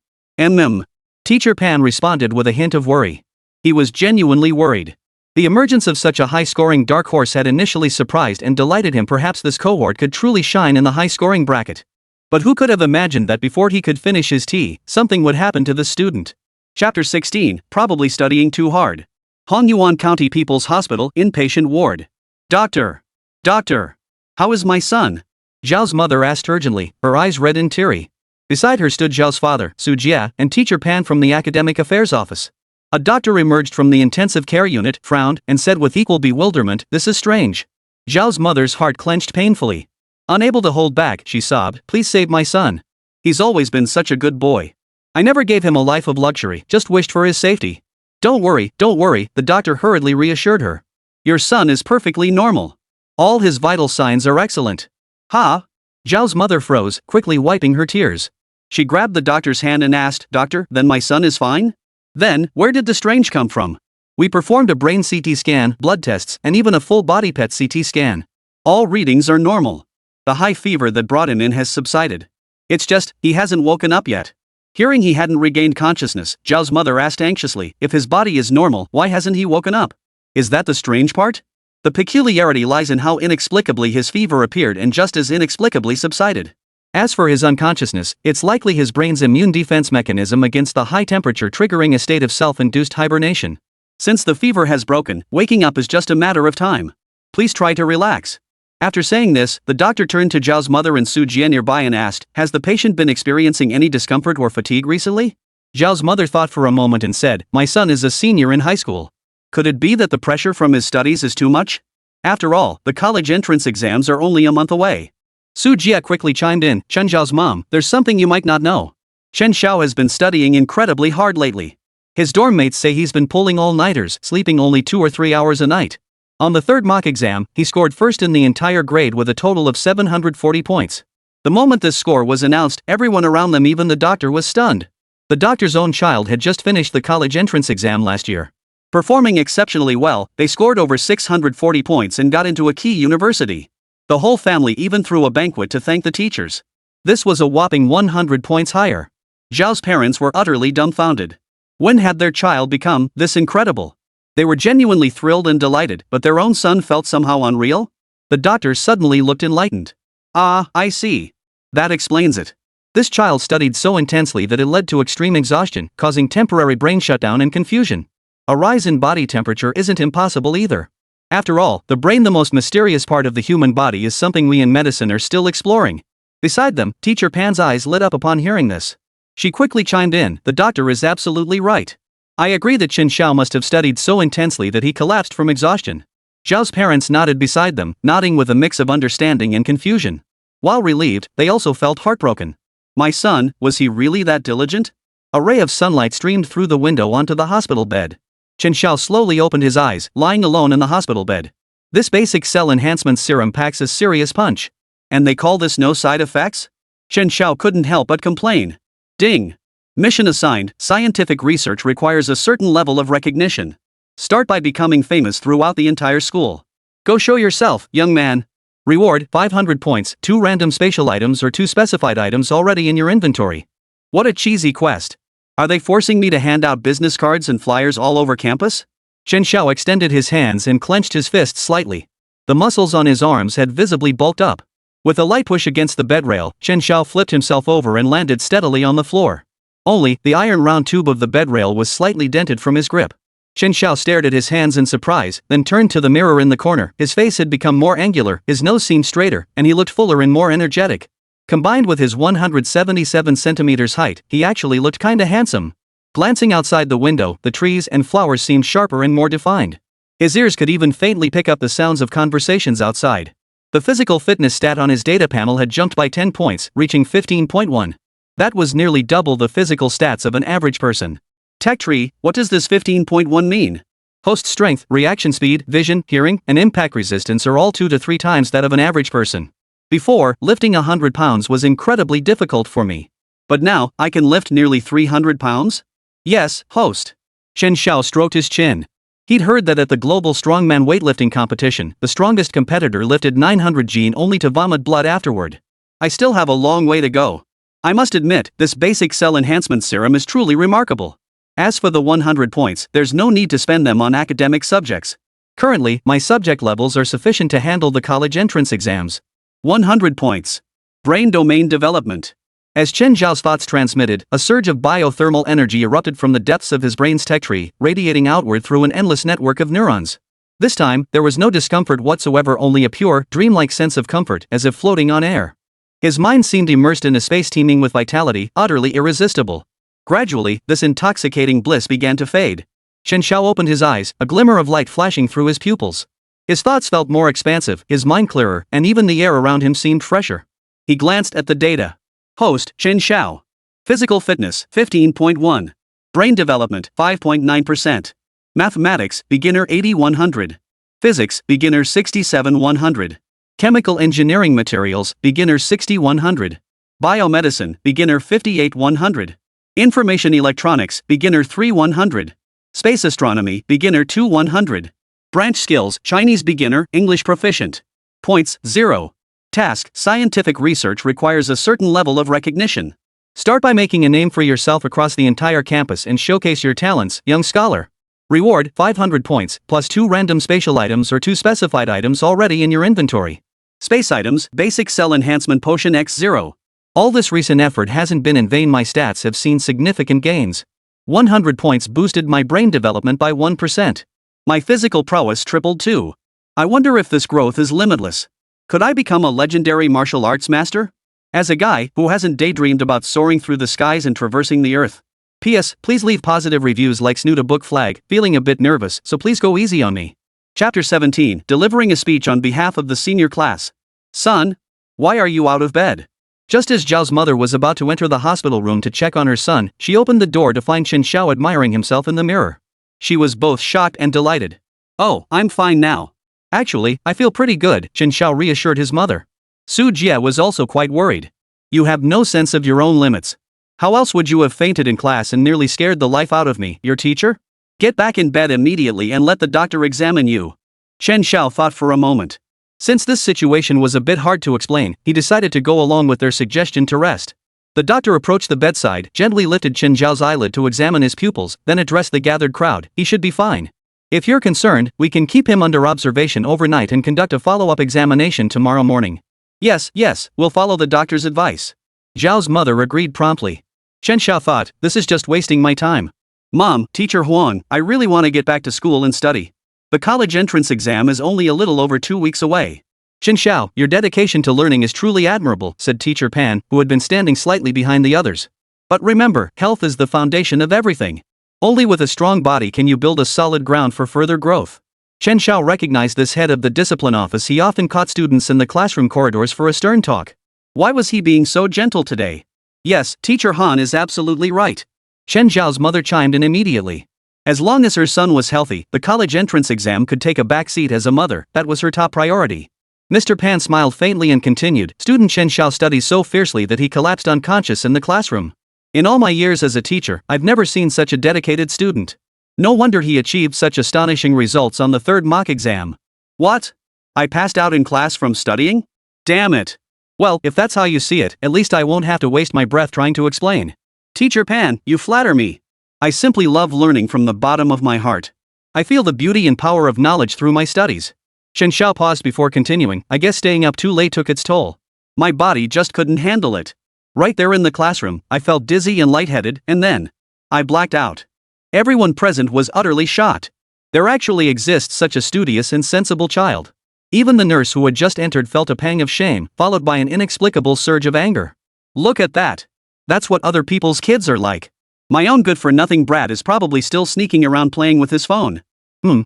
Teacher Pan responded with a hint of worry. He was genuinely worried. The emergence of such a high-scoring dark horse had initially surprised and delighted him. Perhaps this cohort could truly shine in the high-scoring bracket. But who could have imagined that before he could finish his tea, something would happen to this student? Chapter 16, probably studying too hard. Hongyuan County People's Hospital, inpatient ward. Doctor! Doctor! How is my son? Zhao's mother asked urgently, her eyes red and teary. Beside her stood Zhao's father, Su Jia, and Teacher Pan from the Academic Affairs Office. A doctor emerged from the intensive care unit, frowned, and said with equal bewilderment, this is strange. Zhao's mother's heart clenched painfully. Unable to hold back, she sobbed, please save my son. He's always been such a good boy. I never gave him a life of luxury, just wished for his safety. Don't worry, the doctor hurriedly reassured her. Your son is perfectly normal. All his vital signs are excellent. Ha! Zhao's mother froze, quickly wiping her tears. She grabbed the doctor's hand and asked, Doctor, then my son is fine? Then, where did the strange come from? We performed a brain CT scan, blood tests, and even a full-body PET CT scan. All readings are normal. The high fever that brought him in has subsided. It's just, he hasn't woken up yet. Hearing he hadn't regained consciousness, Zhao's mother asked anxiously, if his body is normal, why hasn't he woken up? Is that the strange part? The peculiarity lies in how inexplicably his fever appeared and just as inexplicably subsided. As for his unconsciousness, it's likely his brain's immune defense mechanism against the high temperature triggering a state of self-induced hibernation. Since the fever has broken, waking up is just a matter of time. Please try to relax. After saying this, the doctor turned to Zhao's mother and Su Jia nearby and asked, has the patient been experiencing any discomfort or fatigue recently? Zhao's mother thought for a moment and said, my son is a senior in high school. Could it be that the pressure from his studies is too much? After all, the college entrance exams are only a month away. Su Jia quickly chimed in, Chen Xiao's mom, there's something you might not know. Chen Xiao has been studying incredibly hard lately. His dorm mates say he's been pulling all-nighters, sleeping only 2 or 3 hours a night. On the third mock exam, he scored first in the entire grade with a total of 740 points. The moment this score was announced, everyone around them, even the doctor, was stunned. The doctor's own child had just finished the college entrance exam last year. Performing exceptionally well, they scored over 640 points and got into a key university. The whole family even threw a banquet to thank the teachers. This was a whopping 100 points higher. Zhao's parents were utterly dumbfounded. When had their child become this incredible? They were genuinely thrilled and delighted, but their own son felt somehow unreal? The doctor suddenly looked enlightened. Ah, I see. That explains it. This child studied so intensely that it led to extreme exhaustion, causing temporary brain shutdown and confusion. A rise in body temperature isn't impossible either. After all, the brain, the most mysterious part of the human body, is something we in medicine are still exploring. Beside them, Teacher Pan's eyes lit up upon hearing this. She quickly chimed in, the doctor is absolutely right. I agree that Chen Xiao must have studied so intensely that he collapsed from exhaustion. Zhao's parents nodded beside them, nodding with a mix of understanding and confusion. While relieved, they also felt heartbroken. My son, was he really that diligent? A ray of sunlight streamed through the window onto the hospital bed. Chen Xiao slowly opened his eyes, lying alone in the hospital bed. This basic cell enhancement serum packs a serious punch. And they call this no side effects? Chen Xiao couldn't help but complain. Ding! Mission assigned, scientific research requires a certain level of recognition. Start by becoming famous throughout the entire school. Go show yourself, young man. Reward, 500 points, 2 random spatial items or 2 specified items already in your inventory. What a cheesy quest. Are they forcing me to hand out business cards and flyers all over campus? Chen Xiao extended his hands and clenched his fists slightly. The muscles on his arms had visibly bulked up. With a light push against the bed rail, Chen Xiao flipped himself over and landed steadily on the floor. Only, the iron round tube of the bed rail was slightly dented from his grip. Chen Xiao stared at his hands in surprise, then turned to the mirror in the corner. His face had become more angular, his nose seemed straighter, and he looked fuller and more energetic. Combined with his 177 centimeters height, he actually looked kinda handsome. Glancing outside the window, the trees and flowers seemed sharper and more defined. His ears could even faintly pick up the sounds of conversations outside. The physical fitness stat on his data panel had jumped by 10 points, reaching 15.1. That was nearly double the physical stats of an average person. Tech tree, what does this 15.1 mean? Host strength, reaction speed, vision, hearing, and impact resistance are all 2 to 3 times that of an average person. Before, lifting 100 pounds was incredibly difficult for me. But now, I can lift nearly 300 pounds? Yes, host. Chen Xiao stroked his chin. He'd heard that at the global strongman weightlifting competition, the strongest competitor lifted 900 G only to vomit blood afterward. I still have a long way to go. I must admit, this basic cell enhancement serum is truly remarkable. As for the 100 points, there's no need to spend them on academic subjects. Currently, my subject levels are sufficient to handle the college entrance exams. 100 points. Brain domain development. As Chen Xiao's thoughts transmitted, a surge of biothermal energy erupted from the depths of his brain's tech tree, radiating outward through an endless network of neurons. This time, there was no discomfort whatsoever, only a pure, dreamlike sense of comfort, as if floating on air. His mind seemed immersed in a space teeming with vitality, utterly irresistible. Gradually, this intoxicating bliss began to fade. Chen Xiao opened his eyes, a glimmer of light flashing through his pupils. His thoughts felt more expansive, his mind clearer, and even the air around him seemed fresher. He glanced at the data. Host, Chen Xiao. Physical fitness, 15.1. Brain development, 5.9%. Mathematics, beginner 80-100. Physics, beginner 67-100. Chemical engineering materials, beginner 60-100. Biomedicine, beginner 58-100. Information electronics, beginner 3-100. Space astronomy, beginner 2-100. Branch skills, Chinese beginner, English proficient. Points, 0. Task, scientific research requires a certain level of recognition. Start by making a name for yourself across the entire campus and showcase your talents, young scholar. Reward, 500 points, plus 2 random spatial items or 2 specified items already in your inventory. Space items, basic cell enhancement potion X0. All this recent effort hasn't been in vain. My stats have seen significant gains. 100 points boosted my brain development by 1%. My physical prowess tripled too. I wonder if this growth is limitless. Could I become a legendary martial arts master? As a guy who hasn't daydreamed about soaring through the skies and traversing the earth. P.S. Please leave positive reviews like Snoot a book flag, feeling a bit nervous, so please go easy on me. Chapter 17, delivering a speech on behalf of the senior class. Son, why are you out of bed? Just as Zhao's mother was about to enter the hospital room to check on her son, she opened the door to find Chen Xiao admiring himself in the mirror. She was both shocked and delighted. Oh, I'm fine now. Actually, I feel pretty good, Chen Xiao reassured his mother. Su Jie was also quite worried. You have no sense of your own limits. How else would you have fainted in class and nearly scared the life out of me, your teacher? Get back in bed immediately and let the doctor examine you. Chen Xiao thought for a moment. Since this situation was a bit hard to explain, he decided to go along with their suggestion to rest. The doctor approached the bedside, gently lifted Chen Xiao's eyelid to examine his pupils, then addressed the gathered crowd. He should be fine. If you're concerned, we can keep him under observation overnight and conduct a follow-up examination tomorrow morning. Yes, we'll follow the doctor's advice. Zhao's mother agreed promptly. Chen Xiao thought, this is just wasting my time. Mom, Teacher Huang, I really want to get back to school and study. The college entrance exam is only a little over 2 weeks away. Chen Xiao, your dedication to learning is truly admirable, said Teacher Pan, who had been standing slightly behind the others. But remember, health is the foundation of everything. Only with a strong body can you build a solid ground for further growth. Chen Xiao recognized this head of the discipline office. He often caught students in the classroom corridors for a stern talk. Why was he being so gentle today? Yes, Teacher Han is absolutely right. Chen Xiao's mother chimed in immediately. As long as her son was healthy, the college entrance exam could take a back seat. As a mother, that was her top priority. Mr. Pan smiled faintly and continued, student Chen Xiao studies so fiercely that he collapsed unconscious in the classroom. In all my years as a teacher, I've never seen such a dedicated student. No wonder he achieved such astonishing results on the third mock exam. What? I passed out in class from studying? Damn it. Well, if that's how you see it, at least I won't have to waste my breath trying to explain. Teacher Pan, you flatter me. I simply love learning from the bottom of my heart. I feel the beauty and power of knowledge through my studies. Chen Xiao paused before continuing. I guess staying up too late took its toll. My body just couldn't handle it. Right there in the classroom, I felt dizzy and lightheaded, and then I blacked out. Everyone present was utterly shocked. There actually exists such a studious and sensible child. Even the nurse who had just entered felt a pang of shame, followed by an inexplicable surge of anger. Look at that. That's what other people's kids are like. My own good-for-nothing brat is probably still sneaking around playing with his phone.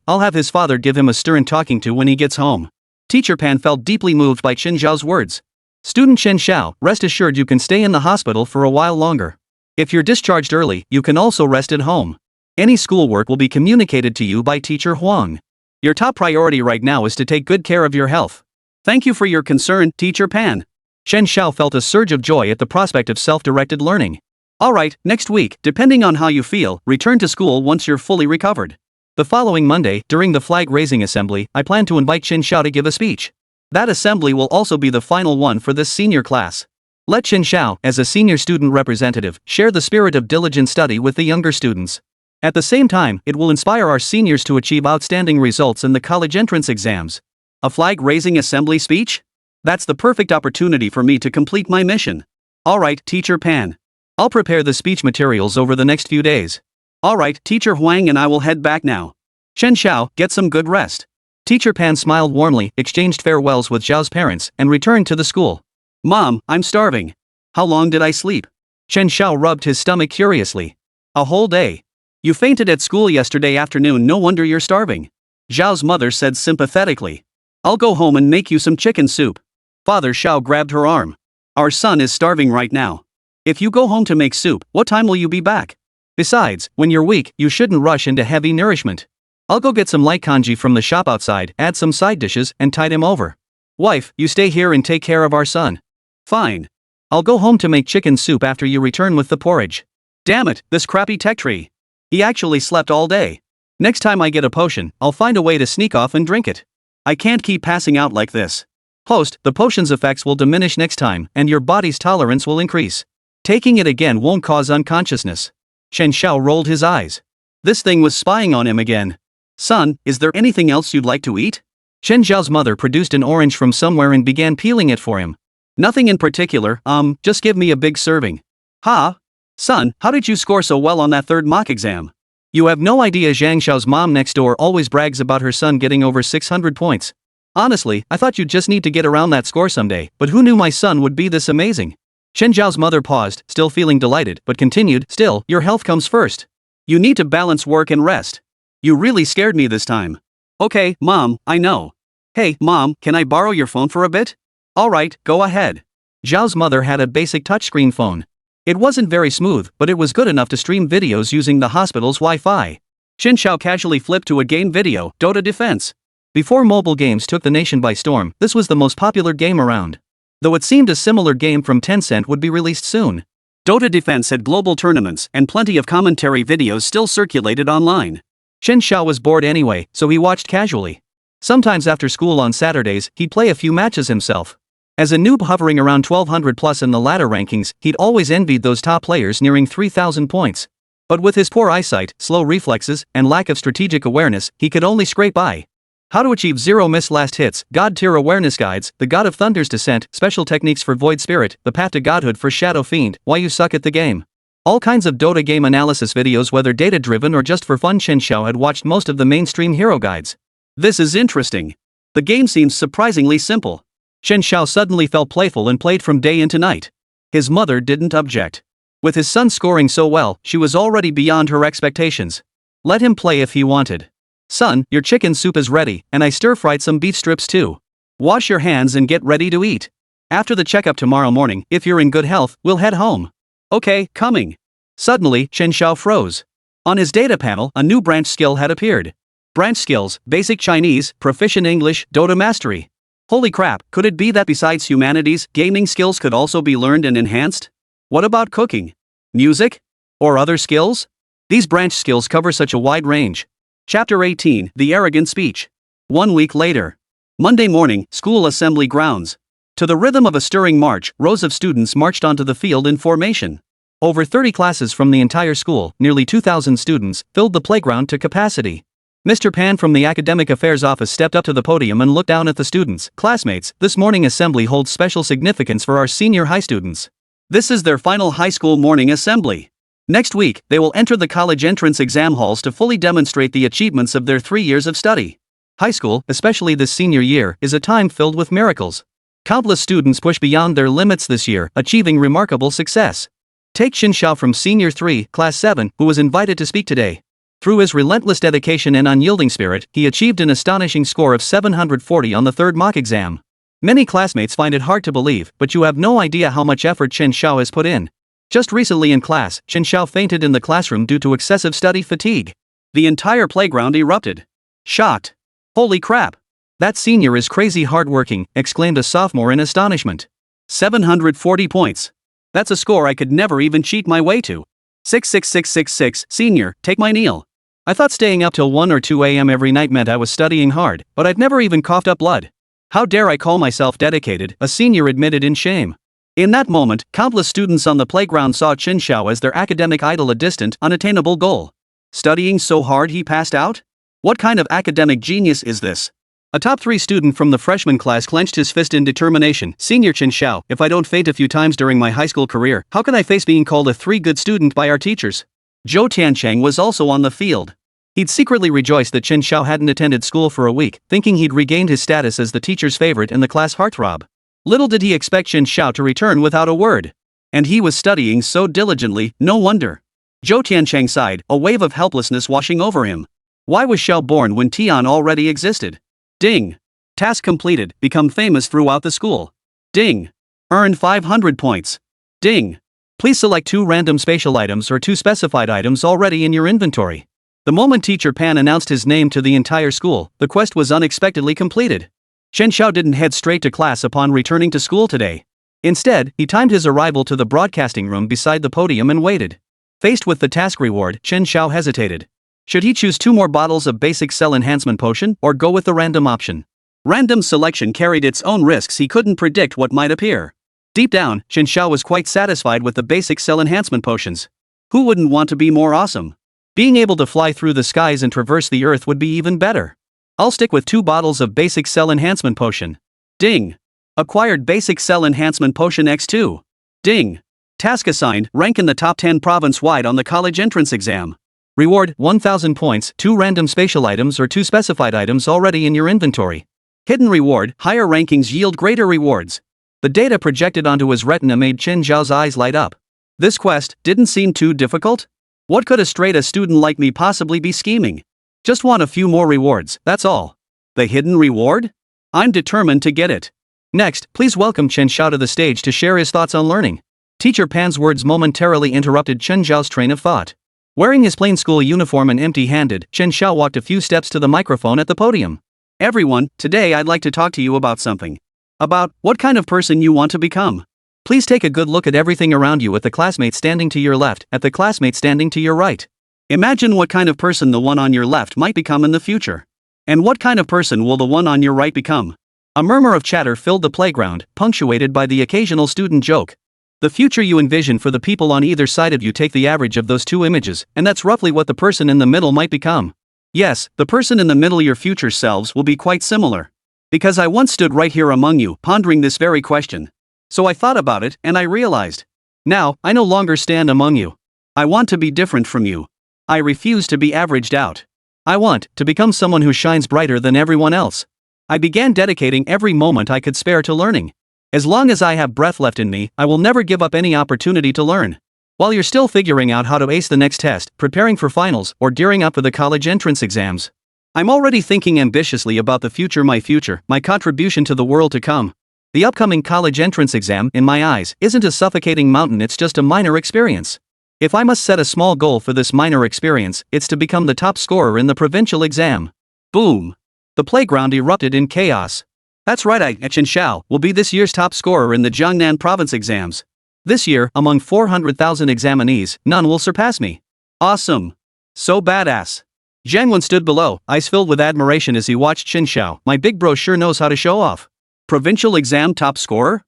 I'll have his father give him a stern talking to when he gets home. Teacher Pan felt deeply moved by Chen Xiao's words. Student Chen Xiao, rest assured you can stay in the hospital for a while longer. If you're discharged early, you can also rest at home. Any schoolwork will be communicated to you by Teacher Huang. Your top priority right now is to take good care of your health. Thank you for your concern, Teacher Pan. Chen Xiao felt a surge of joy at the prospect of self-directed learning. Alright, next week, depending on how you feel, return to school once you're fully recovered. The following Monday, during the flag-raising assembly, I plan to invite Chen Xiao to give a speech. That assembly will also be the final one for this senior class. Let Chen Xiao, as a senior student representative, share the spirit of diligent study with the younger students. At the same time, it will inspire our seniors to achieve outstanding results in the college entrance exams. A flag-raising assembly speech? That's the perfect opportunity for me to complete my mission. Alright, Teacher Pan. I'll prepare the speech materials over the next few days. Alright, Teacher Huang and I will head back now. Chen Xiao, get some good rest. Teacher Pan smiled warmly, exchanged farewells with Xiao's parents, and returned to the school. Mom, I'm starving. How long did I sleep? Chen Xiao rubbed his stomach curiously. A whole day. You fainted at school yesterday afternoon, no wonder you're starving. Xiao's mother said sympathetically. I'll go home and make you some chicken soup. Father Xiao grabbed her arm. Our son is starving right now. If you go home to make soup, what time will you be back? Besides, when you're weak, you shouldn't rush into heavy nourishment. I'll go get some light congee from the shop outside, add some side dishes, and tide him over. Wife, you stay here and take care of our son. Fine. I'll go home to make chicken soup after you return with the porridge. Damn it, this crappy tech tree. He actually slept all day. Next time I get a potion, I'll find a way to sneak off and drink it. I can't keep passing out like this. Host, the potion's effects will diminish next time, and your body's tolerance will increase. Taking it again won't cause unconsciousness. Chen Xiao rolled his eyes. This thing was spying on him again. Son, is there anything else you'd like to eat? Chen Xiao's mother produced an orange from somewhere and began peeling it for him. Nothing in particular, just give me a big serving. Ha? Son, how did you score so well on that third mock exam? You have no idea. Zhang Xiao's mom next door always brags about her son getting over 600 points. Honestly, I thought you'd just need to get around that score someday, but who knew my son would be this amazing? Chen Xiao's mother paused, still feeling delighted, but continued, still, your health comes first. You need to balance work and rest. You really scared me this time. Okay, Mom, I know. Hey, Mom, can I borrow your phone for a bit? Alright, go ahead. Zhao's mother had a basic touchscreen phone. It wasn't very smooth, but it was good enough to stream videos using the hospital's Wi-Fi. Chen Xiao casually flipped to a game video, Dota Defense. Before mobile games took the nation by storm, this was the most popular game around. Though it seemed a similar game from Tencent would be released soon. Dota Defense had global tournaments, and plenty of commentary videos still circulated online. Chen Xiao was bored anyway, so he watched casually. Sometimes after school on Saturdays, he'd play a few matches himself. As a noob hovering around 1200 plus in the ladder rankings, he'd always envied those top players nearing 3000 points. But with his poor eyesight, slow reflexes, and lack of strategic awareness, he could only scrape by. How to achieve zero miss last hits, God tier awareness guides, the God of Thunder's descent, special techniques for Void Spirit, the path to godhood for Shadow Fiend, why you suck at the game. All kinds of Dota game analysis videos, whether data-driven or just for fun. Chen Xiao had watched most of the mainstream hero guides. This is interesting. The game seems surprisingly simple. Chen Xiao suddenly felt playful and played from day into night. His mother didn't object. With his son scoring so well, she was already beyond her expectations. Let him play if he wanted. Son, your chicken soup is ready, and I stir-fried some beef strips too. Wash your hands and get ready to eat. After the checkup tomorrow morning, if you're in good health, we'll head home. Okay, coming. Suddenly, Chen Xiao froze. On his data panel, a new branch skill had appeared. Branch skills: Basic Chinese, Proficient English, Dota Mastery. Holy crap, could it be that besides humanities, gaming skills could also be learned and enhanced? What about cooking? Music? Or other skills? These branch skills cover such a wide range. Chapter 18, The Arrogant Speech. 1 week later. Monday morning, school assembly grounds. To the rhythm of a stirring march, rows of students marched onto the field in formation. Over 30 classes from the entire school, nearly 2,000 students, filled the playground to capacity. Mr. Pan from the Academic Affairs Office stepped up to the podium and looked down at the students. Classmates, this morning assembly holds special significance for our senior high students. This is their final high school morning assembly. Next week, they will enter the college entrance exam halls to fully demonstrate the achievements of their 3 years of study. High school, especially this senior year, is a time filled with miracles. Countless students push beyond their limits this year, achieving remarkable success. Take Chen Xiao from Senior 3, Class 7, who was invited to speak today. Through his relentless dedication and unyielding spirit, he achieved an astonishing score of 740 on the third mock exam. Many classmates find it hard to believe, but you have no idea how much effort Chen Xiao has put in. Just recently in class, Chen Xiao fainted in the classroom due to excessive study fatigue. The entire playground erupted. Shocked. Holy crap! That senior is crazy hardworking, exclaimed a sophomore in astonishment. 740 points. That's a score I could never even cheat my way to. 66666, senior, take my kneel. I thought staying up till 1 or 2 a.m. every night meant I was studying hard, but I've never even coughed up blood. How dare I call myself dedicated, a senior admitted in shame. In that moment, countless students on the playground saw Chen Xiao as their academic idol, a distant, unattainable goal. Studying so hard he passed out? What kind of academic genius is this? A top 3 student from the freshman class clenched his fist in determination. Senior Chen Xiao, if I don't faint a few times during my high school career, how can I face being called a 3 good student by our teachers? Zhou Tiancheng was also on the field. He'd secretly rejoiced that Chen Xiao hadn't attended school for a week, thinking he'd regained his status as the teacher's favorite and the class heartthrob. Little did he expect Chen Xiao to return without a word. And he was studying so diligently, no wonder. Zhou Tiancheng sighed, a wave of helplessness washing over him. Why was Xiao born when Tian already existed? Ding. Task completed, become famous throughout the school. Ding. Earn 500 points. Ding. Please select 2 random spatial items or 2 specified items already in your inventory. The moment Teacher Pan announced his name to the entire school, the quest was unexpectedly completed. Chen Xiao didn't head straight to class upon returning to school today. Instead, he timed his arrival to the broadcasting room beside the podium and waited. Faced with the task reward, Chen Xiao hesitated. Should he choose 2 more bottles of basic cell enhancement potion, or go with the random option? Random selection carried its own risks. He couldn't predict what might appear. Deep down, Chen Xiao was quite satisfied with the basic cell enhancement potions. Who wouldn't want to be more awesome? Being able to fly through the skies and traverse the earth would be even better. I'll stick with 2 bottles of basic cell enhancement potion. Ding. Acquired basic cell enhancement potion X2. Ding. Task assigned, rank in the top 10 province-wide on the college entrance exam. Reward, 1,000 points, 2 random spatial items or 2 specified items already in your inventory. Hidden reward, higher rankings yield greater rewards. The data projected onto his retina made Chen Xiao's eyes light up. This quest didn't seem too difficult? What could a straight-A student like me possibly be scheming? Just want a few more rewards, that's all. The hidden reward? I'm determined to get it. Next, please welcome Chen Xiao to the stage to share his thoughts on learning. Teacher Pan's words momentarily interrupted Chen Xiao's train of thought. Wearing his plain school uniform and empty-handed, Chen Xiao walked a few steps to the microphone at the podium. Everyone, today I'd like to talk to you about something. About what kind of person you want to become. Please take a good look at everything around you, at the classmate standing to your left, at the classmate standing to your right. Imagine what kind of person the one on your left might become in the future. And what kind of person will the one on your right become? A murmur of chatter filled the playground, punctuated by the occasional student joke. The future you envision for the people on either side of you, take the average of those 2 images, and that's roughly what the person in the middle might become. Yes, the person in the middle, your future selves, will be quite similar. Because I once stood right here among you, pondering this very question. So I thought about it, and I realized. Now, I no longer stand among you. I want to be different from you. I refuse to be averaged out. I want to become someone who shines brighter than everyone else. I began dedicating every moment I could spare to learning. As long as I have breath left in me, I will never give up any opportunity to learn. While you're still figuring out how to ace the next test, preparing for finals, or gearing up for the college entrance exams, I'm already thinking ambitiously about the future, my contribution to the world to come. The upcoming college entrance exam, in my eyes, isn't a suffocating mountain, it's just a minor experience. If I must set a small goal for this minor experience, it's to become the top scorer in the provincial exam. Boom! The playground erupted in chaos. That's right, I, Chen Xiao, will be this year's top scorer in the Jiangnan province exams. This year, among 400,000 examinees, none will surpass me. Awesome! So badass. Jiang Wen stood below, eyes filled with admiration as he watched Chen Xiao. My big bro sure knows how to show off. Provincial exam top scorer?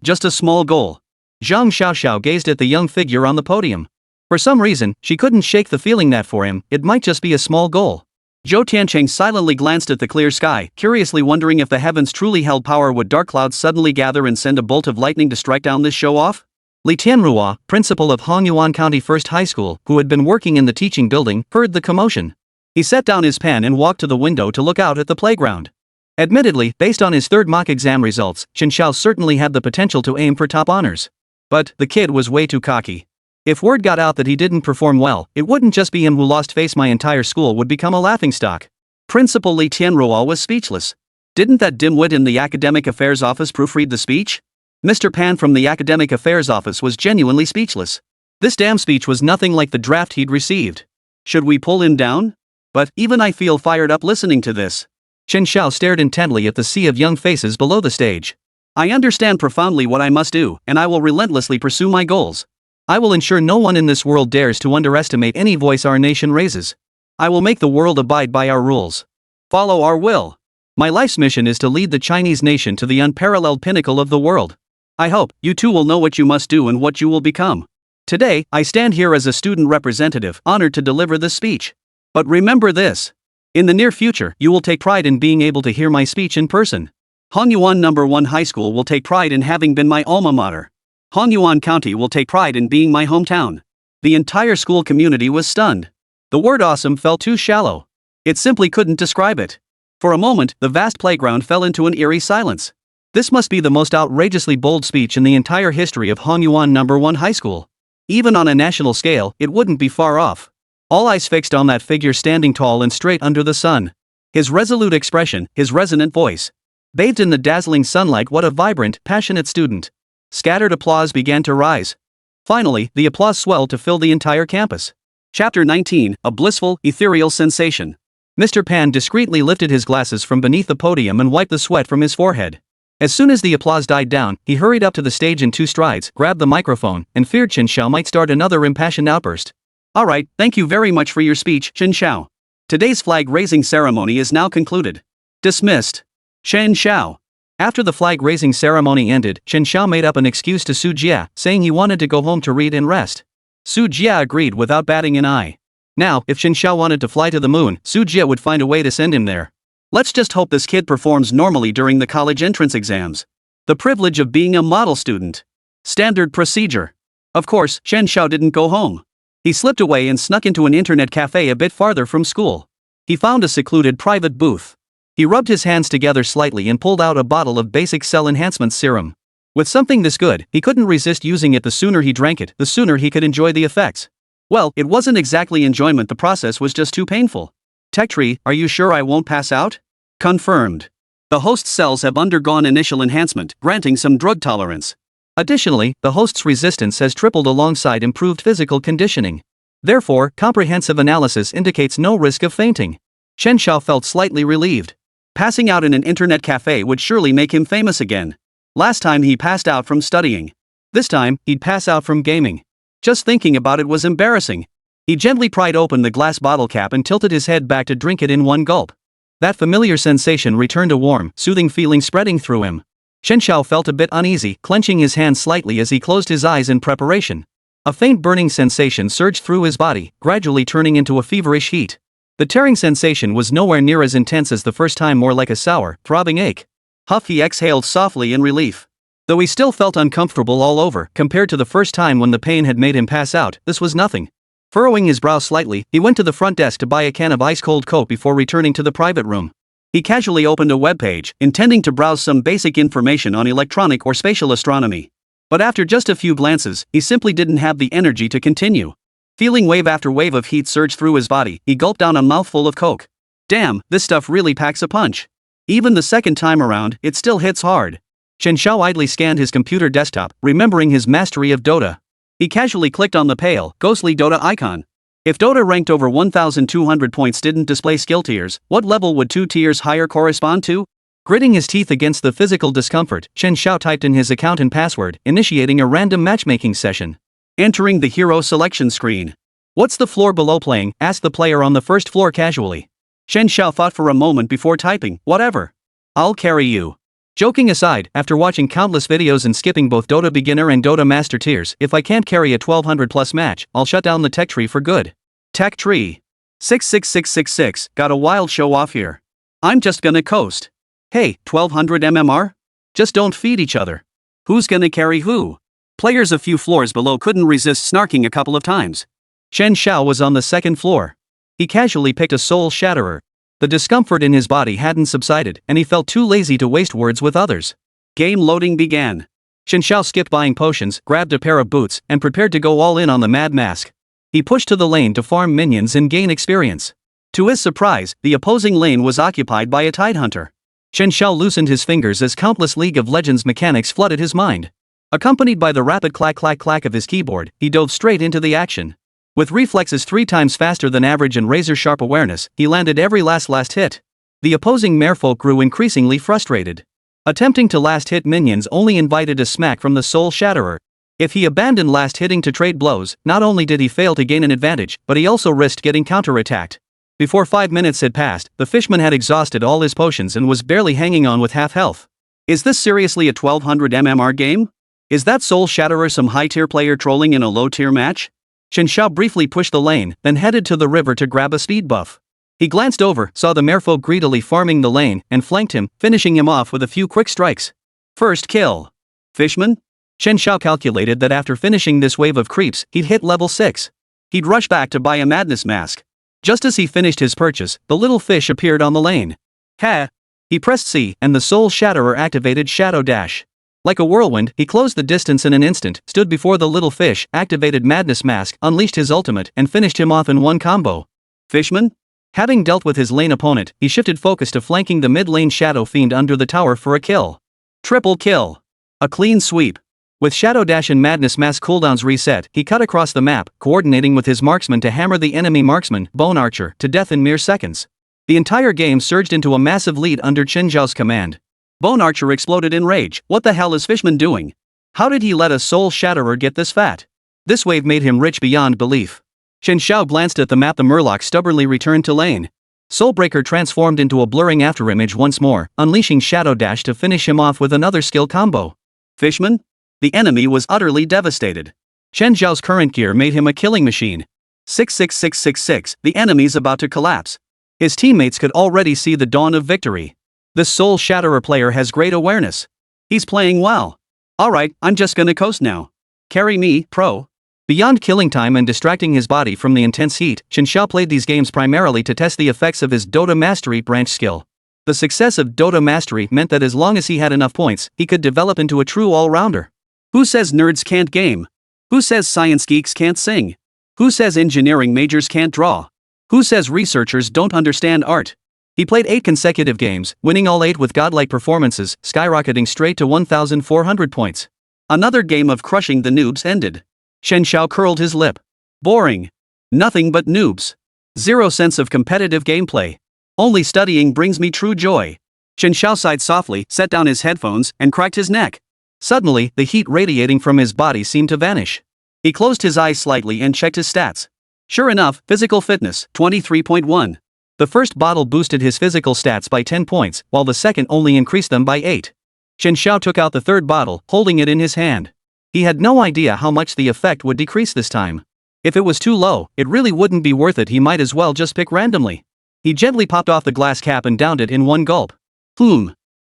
Just a small goal. Zhang Xiaoxiao gazed at the young figure on the podium. For some reason, she couldn't shake the feeling that for him, it might just be a small goal. Zhou Tiancheng silently glanced at the clear sky, curiously wondering if the heavens truly held power. Would dark clouds suddenly gather and send a bolt of lightning to strike down this show-off? Li Tianruo, principal of Hongyuan County First High School, who had been working in the teaching building, heard the commotion. He set down his pen and walked to the window to look out at the playground. Admittedly, based on his third mock exam results, Chen Xiao certainly had the potential to aim for top honors. But the kid was way too cocky. If word got out that he didn't perform well, it wouldn't just be him who lost face, my entire school would become a laughingstock. Principal Li Tianruo was speechless. Didn't that dimwit in the Academic Affairs Office proofread the speech? Mr. Pan from the Academic Affairs Office was genuinely speechless. This damn speech was nothing like the draft he'd received. Should we pull him down? But even I feel fired up listening to this. Chen Xiao stared intently at the sea of young faces below the stage. I understand profoundly what I must do, and I will relentlessly pursue my goals. I will ensure no one in this world dares to underestimate any voice our nation raises. I will make the world abide by our rules. Follow our will. My life's mission is to lead the Chinese nation to the unparalleled pinnacle of the world. I hope you too will know what you must do and what you will become. Today, I stand here as a student representative, honored to deliver this speech. But remember this. In the near future, you will take pride in being able to hear my speech in person. Hongyuan No. 1 High School will take pride in having been my alma mater. Hongyuan County will take pride in being my hometown. The entire school community was stunned. The word awesome felt too shallow. It simply couldn't describe it. For a moment, the vast playground fell into an eerie silence. This must be the most outrageously bold speech in the entire history of Hongyuan No. 1 High School. Even on a national scale, it wouldn't be far off. All eyes fixed on that figure standing tall and straight under the sun. His resolute expression, his resonant voice. Bathed in the dazzling sunlight, what a vibrant, passionate student. Scattered applause began to rise. Finally, the applause swelled to fill the entire campus. Chapter 19, A Blissful, Ethereal Sensation. Mr. Pan discreetly lifted his glasses from beneath the podium and wiped the sweat from his forehead. As soon as the applause died down, he hurried up to the stage in 2 strides, grabbed the microphone, and feared Chen Xiao might start another impassioned outburst. Alright, thank you very much for your speech, Chen Xiao. Today's flag-raising ceremony is now concluded. Dismissed. Chen Xiao. After the flag-raising ceremony ended, Chen Xiao made up an excuse to Su Jia, saying he wanted to go home to read and rest. Su Jia agreed without batting an eye. Now, if Chen Xiao wanted to fly to the moon, Su Jia would find a way to send him there. Let's just hope this kid performs normally during the college entrance exams. The privilege of being a model student. Standard procedure. Of course, Chen Xiao didn't go home. He slipped away and snuck into an internet cafe a bit farther from school. He found a secluded private booth. He rubbed his hands together slightly and pulled out a bottle of basic cell enhancement serum. With something this good, he couldn't resist using it. The sooner he drank it, the sooner he could enjoy the effects. Well, it wasn't exactly enjoyment, the process was just too painful. Tech Tree, are you sure I won't pass out? Confirmed. The host's cells have undergone initial enhancement, granting some drug tolerance. Additionally, the host's resistance has tripled alongside improved physical conditioning. Therefore, comprehensive analysis indicates no risk of fainting. Chen Xiao felt slightly relieved. Passing out in an internet cafe would surely make him famous again. Last time he passed out from studying. This time, he'd pass out from gaming. Just thinking about it was embarrassing. He gently pried open the glass bottle cap and tilted his head back to drink it in one gulp. That familiar sensation returned, a warm, soothing feeling spreading through him. Chen Xiao felt a bit uneasy, clenching his hands slightly as he closed his eyes in preparation. A faint burning sensation surged through his body, gradually turning into a feverish heat. The tearing sensation was nowhere near as intense as the first time, more like a sour, throbbing ache. Huff, he exhaled softly in relief. Though he still felt uncomfortable all over, compared to the first time when the pain had made him pass out, this was nothing. Furrowing his brow slightly, he went to the front desk to buy a can of ice-cold Coke before returning to the private room. He casually opened a web page, intending to browse some basic information on electronic or spatial astronomy. But after just a few glances, he simply didn't have the energy to continue. Feeling wave after wave of heat surge through his body, he gulped down a mouthful of Coke. Damn, this stuff really packs a punch. Even the second time around, it still hits hard. Chen Xiao idly scanned his computer desktop, remembering his mastery of Dota. He casually clicked on the pale, ghostly Dota icon. If Dota ranked over 1,200 points didn't display skill tiers, what level would 2 tiers higher correspond to? Gritting his teeth against the physical discomfort, Chen Xiao typed in his account and password, initiating a random matchmaking session. Entering the hero selection screen. "What's the floor below playing?" asked the player on the first floor casually. Chen Xiao thought for a moment before typing, "Whatever. I'll carry you." Joking aside, after watching countless videos and skipping both Dota beginner and Dota master tiers, if I can't carry a 1200 plus match, I'll shut down the tech tree for good. Tech tree. 66666, got a wild show off here. I'm just gonna coast. Hey, 1200 MMR? Just don't feed each other. Who's gonna carry who? Players a few floors below couldn't resist snarking a couple of times. Chen Xiao was on the second floor. He casually picked a soul shatterer. The discomfort in his body hadn't subsided, and he felt too lazy to waste words with others. Game loading began. Chen Xiao skipped buying potions, grabbed a pair of boots, and prepared to go all in on the Mad Mask. He pushed to the lane to farm minions and gain experience. To his surprise, the opposing lane was occupied by a Tidehunter. Chen Xiao loosened his fingers as countless League of Legends mechanics flooded his mind. Accompanied by the rapid clack-clack-clack of his keyboard, he dove straight into the action. With reflexes 3 times faster than average and razor-sharp awareness, he landed every last hit. The opposing merfolk grew increasingly frustrated. Attempting to last-hit minions only invited a smack from the Soul Shatterer. If he abandoned last-hitting to trade blows, not only did he fail to gain an advantage, but he also risked getting counterattacked. Before 5 minutes had passed, the fishman had exhausted all his potions and was barely hanging on with half health. Is this seriously a 1200 MMR game? Is that Soul Shatterer some high-tier player trolling in a low-tier match? Chen Xiao briefly pushed the lane, then headed to the river to grab a speed buff. He glanced over, saw the merfolk greedily farming the lane, and flanked him, finishing him off with a few quick strikes. First kill. Fishman? Chen Xiao calculated that after finishing this wave of creeps, he'd hit level 6. He'd rush back to buy a madness mask. Just as he finished his purchase, the little fish appeared on the lane. Ha! He pressed C, and the Soul Shatterer activated Shadow Dash. Like a whirlwind, he closed the distance in an instant, stood before the little fish, activated Madness Mask, unleashed his ultimate, and finished him off in one combo. Fishman? Having dealt with his lane opponent, he shifted focus to flanking the mid-lane Shadow Fiend under the tower for a kill. Triple kill. A clean sweep. With Shadow Dash and Madness Mask cooldowns reset, he cut across the map, coordinating with his marksman to hammer the enemy marksman, Bone Archer, to death in mere seconds. The entire game surged into a massive lead under Chen Xiao's command. Bone Archer exploded in rage. What the hell is Fishman doing? How did he let a Soul Shatterer get this fat? This wave made him rich beyond belief. Chen Xiao glanced at the map. The Murloc stubbornly returned to lane. Soulbreaker transformed into a blurring afterimage once more, unleashing Shadow Dash to finish him off with another skill combo. Fishman? The enemy was utterly devastated. Chen Xiao's current gear made him a killing machine. 66666, the enemy's about to collapse. His teammates could already see the dawn of victory. This Soul Shatterer player has great awareness. He's playing well. Alright, I'm just gonna coast now. Carry me, pro. Beyond killing time and distracting his body from the intense heat, Chen Xiao played these games primarily to test the effects of his Dota Mastery branch skill. The success of Dota Mastery meant that as long as he had enough points, he could develop into a true all-rounder. Who says nerds can't game? Who says science geeks can't sing? Who says engineering majors can't draw? Who says researchers don't understand art? He played 8 consecutive games, winning all 8 with godlike performances, skyrocketing straight to 1,400 points. Another game of crushing the noobs ended. Chen Xiao curled his lip. Boring. Nothing but noobs. Zero sense of competitive gameplay. Only studying brings me true joy. Chen Xiao sighed softly, set down his headphones, and cracked his neck. Suddenly, the heat radiating from his body seemed to vanish. He closed his eyes slightly and checked his stats. Sure enough, physical fitness, 23.1. The first bottle boosted his physical stats by 10 points, while the second only increased them by 8. Chen Xiao took out the third bottle, holding it in his hand. He had no idea how much the effect would decrease this time. If it was too low, it really wouldn't be worth it. He might as well just pick randomly. He gently popped off the glass cap and downed it in one gulp.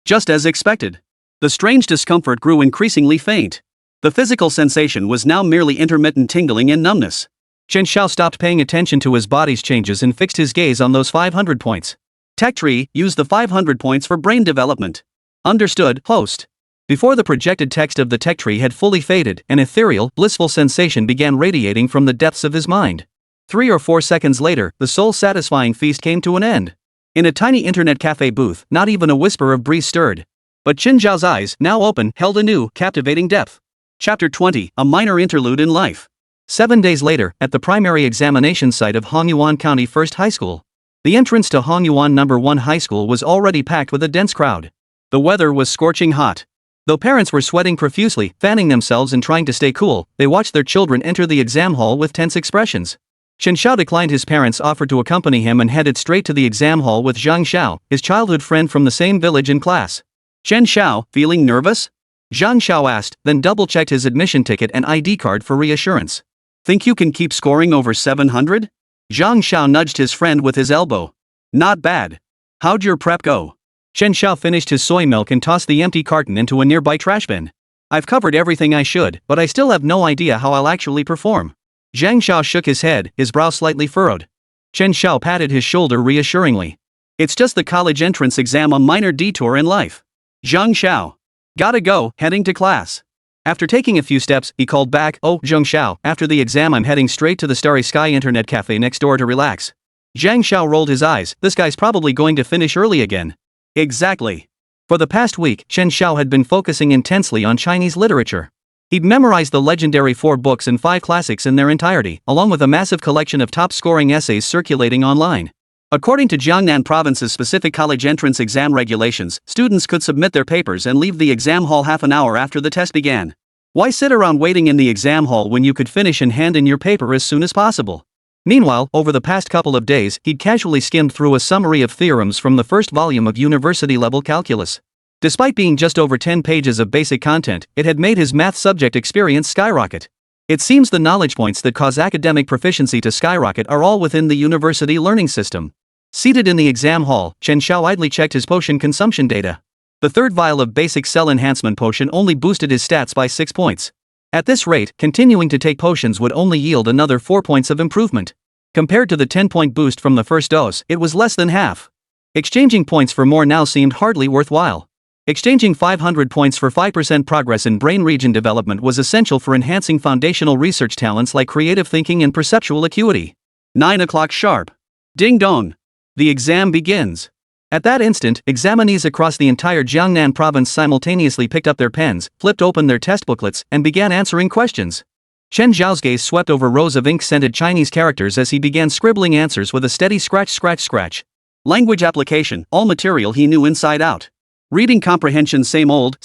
Just as expected. The strange discomfort grew increasingly faint. The physical sensation was now merely intermittent tingling and numbness. Chen Xiao stopped paying attention to his body's changes and fixed his gaze on those 500 points. Tech Tree, use the 500 points for brain development. Understood, host. Before the projected text of the tech tree had fully faded, an ethereal, blissful sensation began radiating from the depths of his mind. 3 or 4 seconds later, the soul-satisfying feast came to an end. In a tiny internet cafe booth, not even a whisper of breeze stirred. But Chen Xiao's eyes, now open, held a new, captivating depth. Chapter 20, A Minor Interlude in Life. 7 days later, at the primary examination site of Hongyuan County First High School. The entrance to Hongyuan No. 1 High School was already packed with a dense crowd. The weather was scorching hot. Though parents were sweating profusely, fanning themselves and trying to stay cool, they watched their children enter the exam hall with tense expressions. Chen Xiao declined his parents' offer to accompany him and headed straight to the exam hall with Zhang Xiao, his childhood friend from the same village and class. Chen Xiao, feeling nervous? Zhang Xiao asked, then double-checked his admission ticket and ID card for reassurance. Think you can keep scoring over 700? Zhang Xiao nudged his friend with his elbow. Not bad. How'd your prep go? Chen Xiao finished his soy milk and tossed the empty carton into a nearby trash bin. I've covered everything I should, but I still have no idea how I'll actually perform. Zhang Xiao shook his head, his brow slightly furrowed. Chen Xiao patted his shoulder reassuringly. It's just the college entrance exam, a minor detour in life. Zhang Xiao. Gotta go, heading to class. After taking a few steps, he called back, Oh, Zhang Xiao, after the exam I'm heading straight to the Starry Sky Internet Cafe next door to relax. Zhang Xiao rolled his eyes, this guy's probably going to finish early again. Exactly. For the past week, Chen Xiao had been focusing intensely on Chinese literature. He'd memorized the legendary 4 books and 5 classics in their entirety, along with a massive collection of top-scoring essays circulating online. According to Jiangnan Province's specific college entrance exam regulations, students could submit their papers and leave the exam hall half an hour after the test began. Why sit around waiting in the exam hall when you could finish and hand in your paper as soon as possible? Meanwhile, over the past couple of days, he'd casually skimmed through a summary of theorems from the first volume of university-level calculus. Despite being just over 10 pages of basic content, it had made his math subject experience skyrocket. It seems the knowledge points that cause academic proficiency to skyrocket are all within the university learning system. Seated in the exam hall, Chen Xiao idly checked his potion consumption data. The third vial of basic cell enhancement potion only boosted his stats by 6 points. At this rate, continuing to take potions would only yield another 4 points of improvement. Compared to the 10-point boost from the first dose, it was less than half. Exchanging points for more now seemed hardly worthwhile. Exchanging 500 points for 5% progress in brain region development was essential for enhancing foundational research talents like creative thinking and perceptual acuity. 9 o'clock sharp. Ding dong. The exam begins. At that instant, examinees across the entire Jiangnan province simultaneously picked up their pens, flipped open their test booklets, and began answering questions. Chen Xiao's gaze swept over rows of ink-scented Chinese characters as he began scribbling answers with a steady scratch. Language application, all material he knew inside out. Reading comprehension, same old.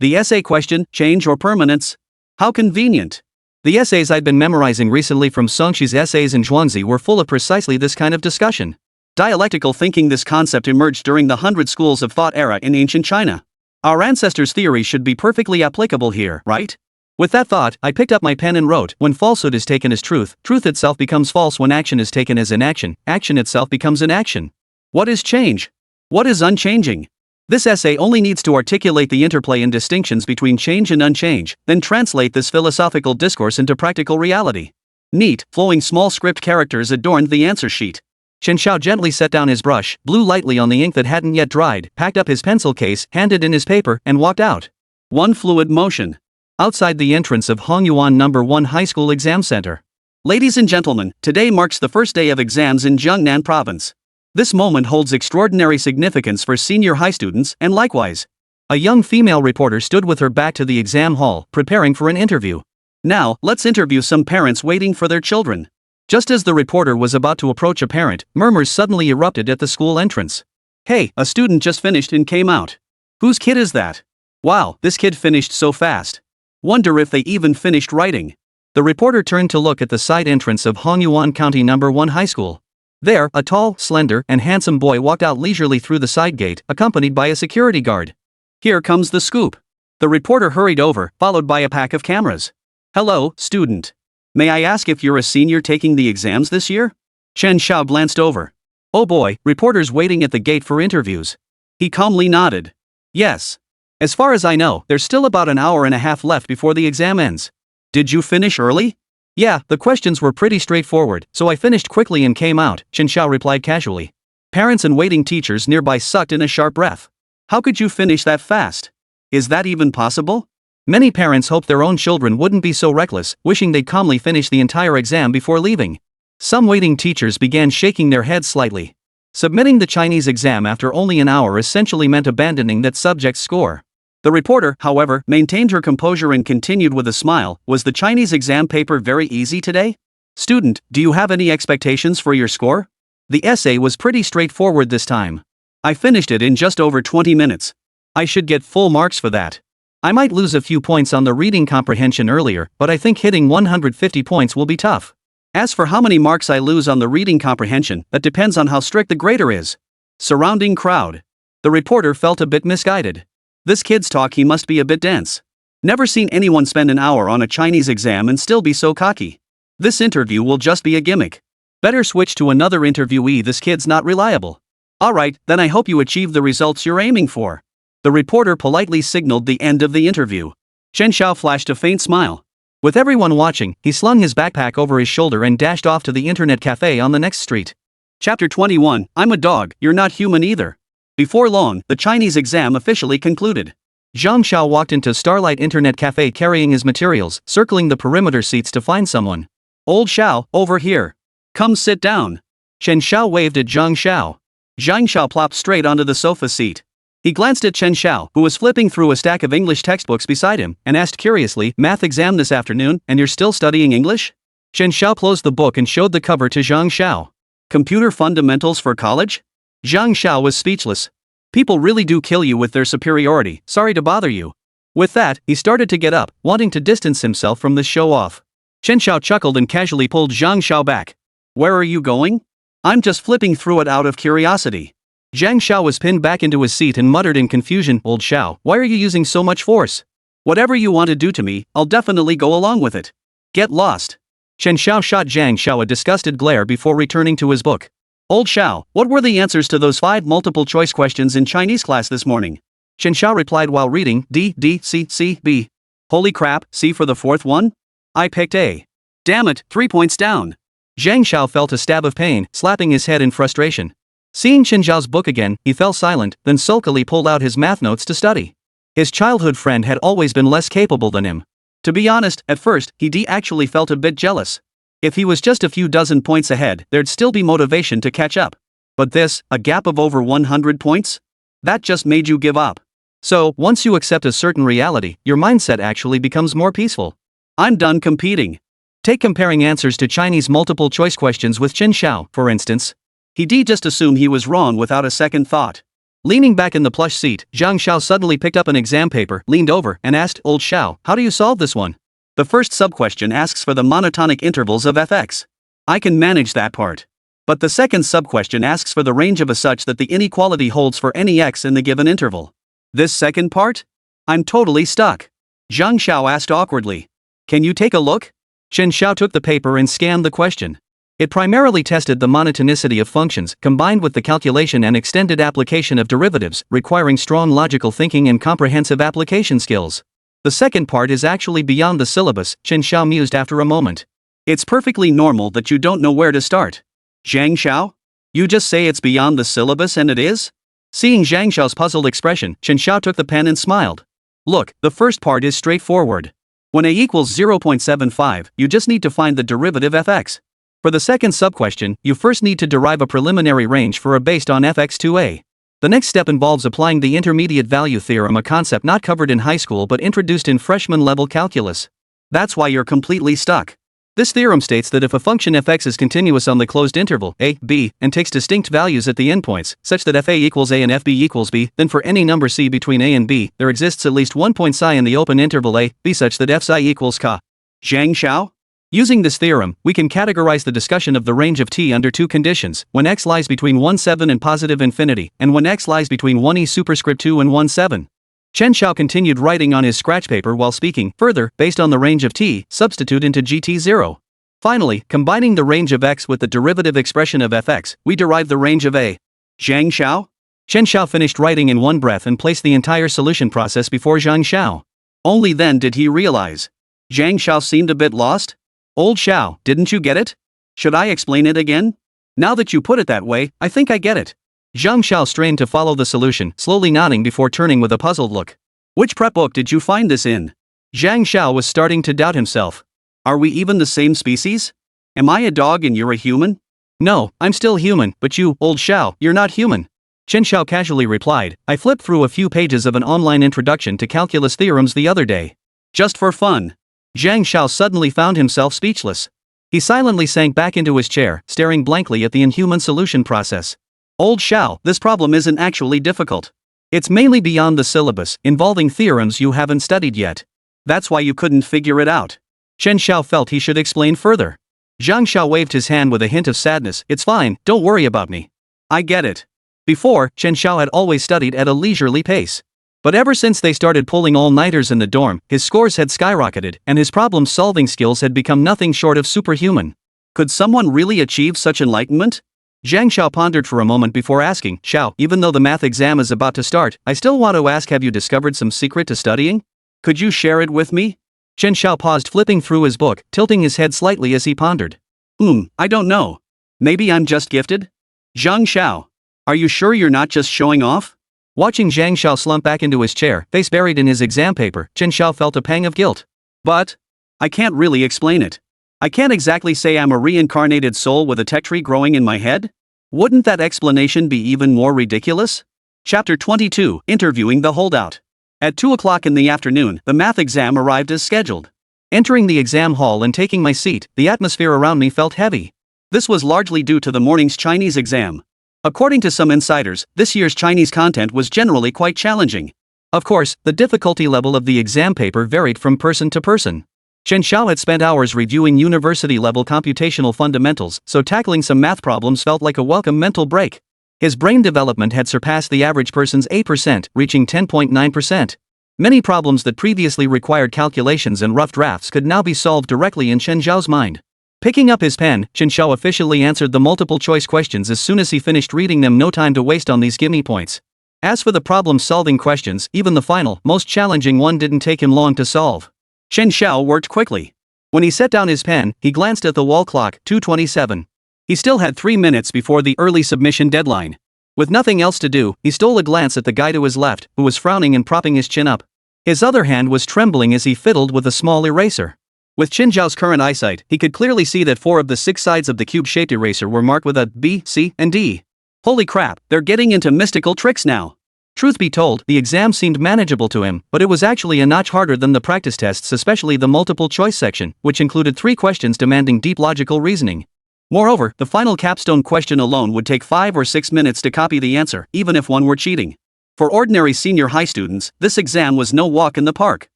The essay question, change or permanence? How convenient. The essays I'd been memorizing recently from Songxi's essays and Zhuangzi were full of precisely this kind of discussion. Dialectical thinking. This concept emerged during the 100 schools of thought era in ancient China. Our ancestors' theory should be perfectly applicable here, right? With that thought, I picked up my pen and wrote, when falsehood is taken as truth, truth itself becomes false. When action is taken as inaction, action itself becomes inaction. What is change? What is unchanging? This essay only needs to articulate the interplay and distinctions between change and unchange, then translate this philosophical discourse into practical reality. Neat, flowing small script characters adorned the answer sheet. Chen Xiao gently set down his brush, blew lightly on the ink that hadn't yet dried, packed up his pencil case, handed in his paper, and walked out. One fluid motion. Outside the entrance of Hongyuan No. 1 High School Exam Center. Ladies and gentlemen, today marks the first day of exams in Jiangnan Province. This moment holds extraordinary significance for senior high students, and likewise. A young female reporter stood with her back to the exam hall, preparing for an interview. Now, let's interview some parents waiting for their children. Just as the reporter was about to approach a parent, murmurs suddenly erupted at the school entrance. Hey, a student just finished and came out. Whose kid is that? Wow, this kid finished so fast. Wonder if they even finished writing. The reporter turned to look at the side entrance of Hongyuan County No. 1 High School. There, a tall, slender, and handsome boy walked out leisurely through the side gate, accompanied by a security guard. Here comes the scoop. The reporter hurried over, followed by a pack of cameras. Hello, student. May I ask if you're a senior taking the exams this year? Chen Xiao glanced over. Oh boy, reporters waiting at the gate for interviews. He calmly nodded. Yes. As far as I know, there's still about an hour and a half left before the exam ends. Did you finish early? Yeah, the questions were pretty straightforward, so I finished quickly and came out, Chen Xiao replied casually. Parents and waiting teachers nearby sucked in a sharp breath. How could you finish that fast? Is that even possible? Many parents hoped their own children wouldn't be so reckless, wishing they'd calmly finish the entire exam before leaving. Some waiting teachers began shaking their heads slightly. Submitting the Chinese exam after only an hour essentially meant abandoning that subject's score. The reporter, however, maintained her composure and continued with a smile. Was the Chinese exam paper very easy today? Student, do you have any expectations for your score? The essay was pretty straightforward this time. I finished it in just over 20 minutes. I should get full marks for that. I might lose a few points on the reading comprehension earlier, but I think hitting 150 points will be tough. As for how many marks I lose on the reading comprehension, that depends on how strict the grader is. Surrounding crowd. The reporter felt a bit misguided. This kid's talk, he must be a bit dense. Never seen anyone spend an hour on a Chinese exam and still be so cocky. This interview will just be a gimmick. Better switch to another interviewee, this kid's not reliable. Alright, then I hope you achieve the results you're aiming for. The reporter politely signaled the end of the interview. Chen Xiao flashed a faint smile. With everyone watching, he slung his backpack over his shoulder and dashed off to the internet cafe on the next street. Chapter 21, I'm a dog, you're not human either. Before long, the Chinese exam officially concluded. Zhang Xiao walked into Starlight Internet Cafe carrying his materials, circling the perimeter seats to find someone. Old Xiao, over here. Come sit down. Chen Xiao waved at Zhang Xiao. Zhang Xiao plopped straight onto the sofa seat. He glanced at Chen Xiao, who was flipping through a stack of English textbooks beside him, and asked curiously, math exam this afternoon, and you're still studying English? Chen Xiao closed the book and showed the cover to Zhang Xiao. Computer fundamentals for college? Zhang Xiao was speechless. People really do kill you with their superiority, sorry to bother you. With that, he started to get up, wanting to distance himself from this show-off. Chen Xiao chuckled and casually pulled Zhang Xiao back. Where are you going? I'm just flipping through it out of curiosity. Zhang Xiao was pinned back into his seat and muttered in confusion, Old Xiao, why are you using so much force? Whatever you want to do to me, I'll definitely go along with it. Get lost. Chen Xiao shot Zhang Xiao a disgusted glare before returning to his book. Old Xiao, what were the answers to those 5 multiple-choice questions in Chinese class this morning? Chen Xiao replied while reading, D, D, C, C, B. Holy crap, C for the 4th one? I picked A. Damn it, 3 points down. Zhang Xiao felt a stab of pain, slapping his head in frustration. Seeing Chen Xiao's book again, he fell silent, then sulkily pulled out his math notes to study. His childhood friend had always been less capable than him. To be honest, at first, he actually felt a bit jealous. If he was just a few dozen points ahead, there'd still be motivation to catch up. But this, a gap of over 100 points? That just made you give up. So, once you accept a certain reality, your mindset actually becomes more peaceful. I'm done competing. Take comparing answers to Chinese multiple-choice questions with Chen Xiao, for instance. He'd just assume he was wrong without a second thought. Leaning back in the plush seat, Zhang Xiao suddenly picked up an exam paper, leaned over, and asked, Old Xiao, how do you solve this one? The first subquestion asks for the monotonic intervals of fx. I can manage that part. But the second subquestion asks for the range of a such that the inequality holds for any x in the given interval. This second part? I'm totally stuck. Zhang Xiao asked awkwardly. Can you take a look? Chen Xiao took the paper and scanned the question. It primarily tested the monotonicity of functions, combined with the calculation and extended application of derivatives, requiring strong logical thinking and comprehensive application skills. The second part is actually beyond the syllabus, Chen Xiao mused after a moment. It's perfectly normal that you don't know where to start. Zhang Xiao? You just say it's beyond the syllabus and it is? Seeing Zhang Xiao's puzzled expression, Chen Xiao took the pen and smiled. Look, the first part is straightforward. When a equals 0.75, you just need to find the derivative fx. For the second subquestion, you first need to derive a preliminary range for a based on fx2a. The next step involves applying the intermediate value theorem, a concept not covered in high school but introduced in freshman-level calculus. That's why you're completely stuck. This theorem states that if a function fx is continuous on the closed interval a, b, and takes distinct values at the endpoints, such that fa equals a and fb equals b, then for any number c between a and b, there exists at least one point psi in the open interval a, b such that f psi equals ka. Zhang Xiao? Using this theorem, we can categorize the discussion of the range of t under 2 conditions, when x lies between 1,7 and positive infinity, and when x lies between 1e superscript 2 and 1,7. Chen Xiao continued writing on his scratch paper while speaking. Further, based on the range of t, substitute into gt0. Finally, combining the range of x with the derivative expression of fx, we derive the range of a. Zhang Xiao? Chen Xiao finished writing in one breath and placed the entire solution process before Zhang Xiao. Only then did he realize. Zhang Xiao seemed a bit lost. Old Xiao, didn't you get it? Should I explain it again? Now that you put it that way, I think I get it. Zhang Xiao strained to follow the solution, slowly nodding before turning with a puzzled look. Which prep book did you find this in? Zhang Xiao was starting to doubt himself. Are we even the same species? Am I a dog and you're a human? No, I'm still human, but you, old Xiao, you're not human. Chen Xiao casually replied, I flipped through a few pages of an online introduction to calculus theorems the other day. Just for fun. Zhang Xiao suddenly found himself speechless. He silently sank back into his chair, staring blankly at the inhuman solution process. Old Xiao, this problem isn't actually difficult. It's mainly beyond the syllabus, involving theorems you haven't studied yet. That's why you couldn't figure it out. Chen Xiao felt he should explain further. Zhang Xiao waved his hand with a hint of sadness. It's fine, don't worry about me. I get it. Before, Chen Xiao had always studied at a leisurely pace. But ever since they started pulling all-nighters in the dorm, his scores had skyrocketed, and his problem-solving skills had become nothing short of superhuman. Could someone really achieve such enlightenment? Zhang Xiao pondered for a moment before asking, Xiao, even though the math exam is about to start, I still want to ask, have you discovered some secret to studying? Could you share it with me? Chen Xiao paused, flipping through his book, tilting his head slightly as he pondered. I don't know. Maybe I'm just gifted? Zhang Xiao. Are you sure you're not just showing off? Watching Zhang Xiao slump back into his chair, face buried in his exam paper, Chen Xiao felt a pang of guilt. But I can't really explain it. I can't exactly say I'm a reincarnated soul with a tech tree growing in my head. Wouldn't that explanation be even more ridiculous? Chapter 22, Interviewing the Holdout. At 2 o'clock in the afternoon, the math exam arrived as scheduled. Entering the exam hall and taking my seat, the atmosphere around me felt heavy. This was largely due to the morning's Chinese exam. According to some insiders, this year's Chinese content was generally quite challenging. Of course, the difficulty level of the exam paper varied from person to person. Chen Xiao had spent hours reviewing university-level computational fundamentals, so tackling some math problems felt like a welcome mental break. His brain development had surpassed the average person's 8%, reaching 10.9%. Many problems that previously required calculations and rough drafts could now be solved directly in Chen Xiao's mind. Picking up his pen, Chen Xiao officially answered the multiple-choice questions as soon as he finished reading them. No time to waste on these gimme points. As for the problem-solving questions, even the final, most challenging one didn't take him long to solve. Chen Xiao worked quickly. When he set down his pen, he glanced at the wall clock, 2:27. He still had 3 minutes before the early submission deadline. With nothing else to do, he stole a glance at the guy to his left, who was frowning and propping his chin up. His other hand was trembling as he fiddled with a small eraser. With Chen Xiao's current eyesight, he could clearly see that 4 of the 6 sides of the cube-shaped eraser were marked with a B, C, and D. Holy crap, they're getting into mystical tricks now. Truth be told, the exam seemed manageable to him, but it was actually a notch harder than the practice tests, especially the multiple-choice section, which included 3 questions demanding deep logical reasoning. Moreover, the final capstone question alone would take 5 or 6 minutes to copy the answer, even if one were cheating. For ordinary senior high students, this exam was no walk in the park.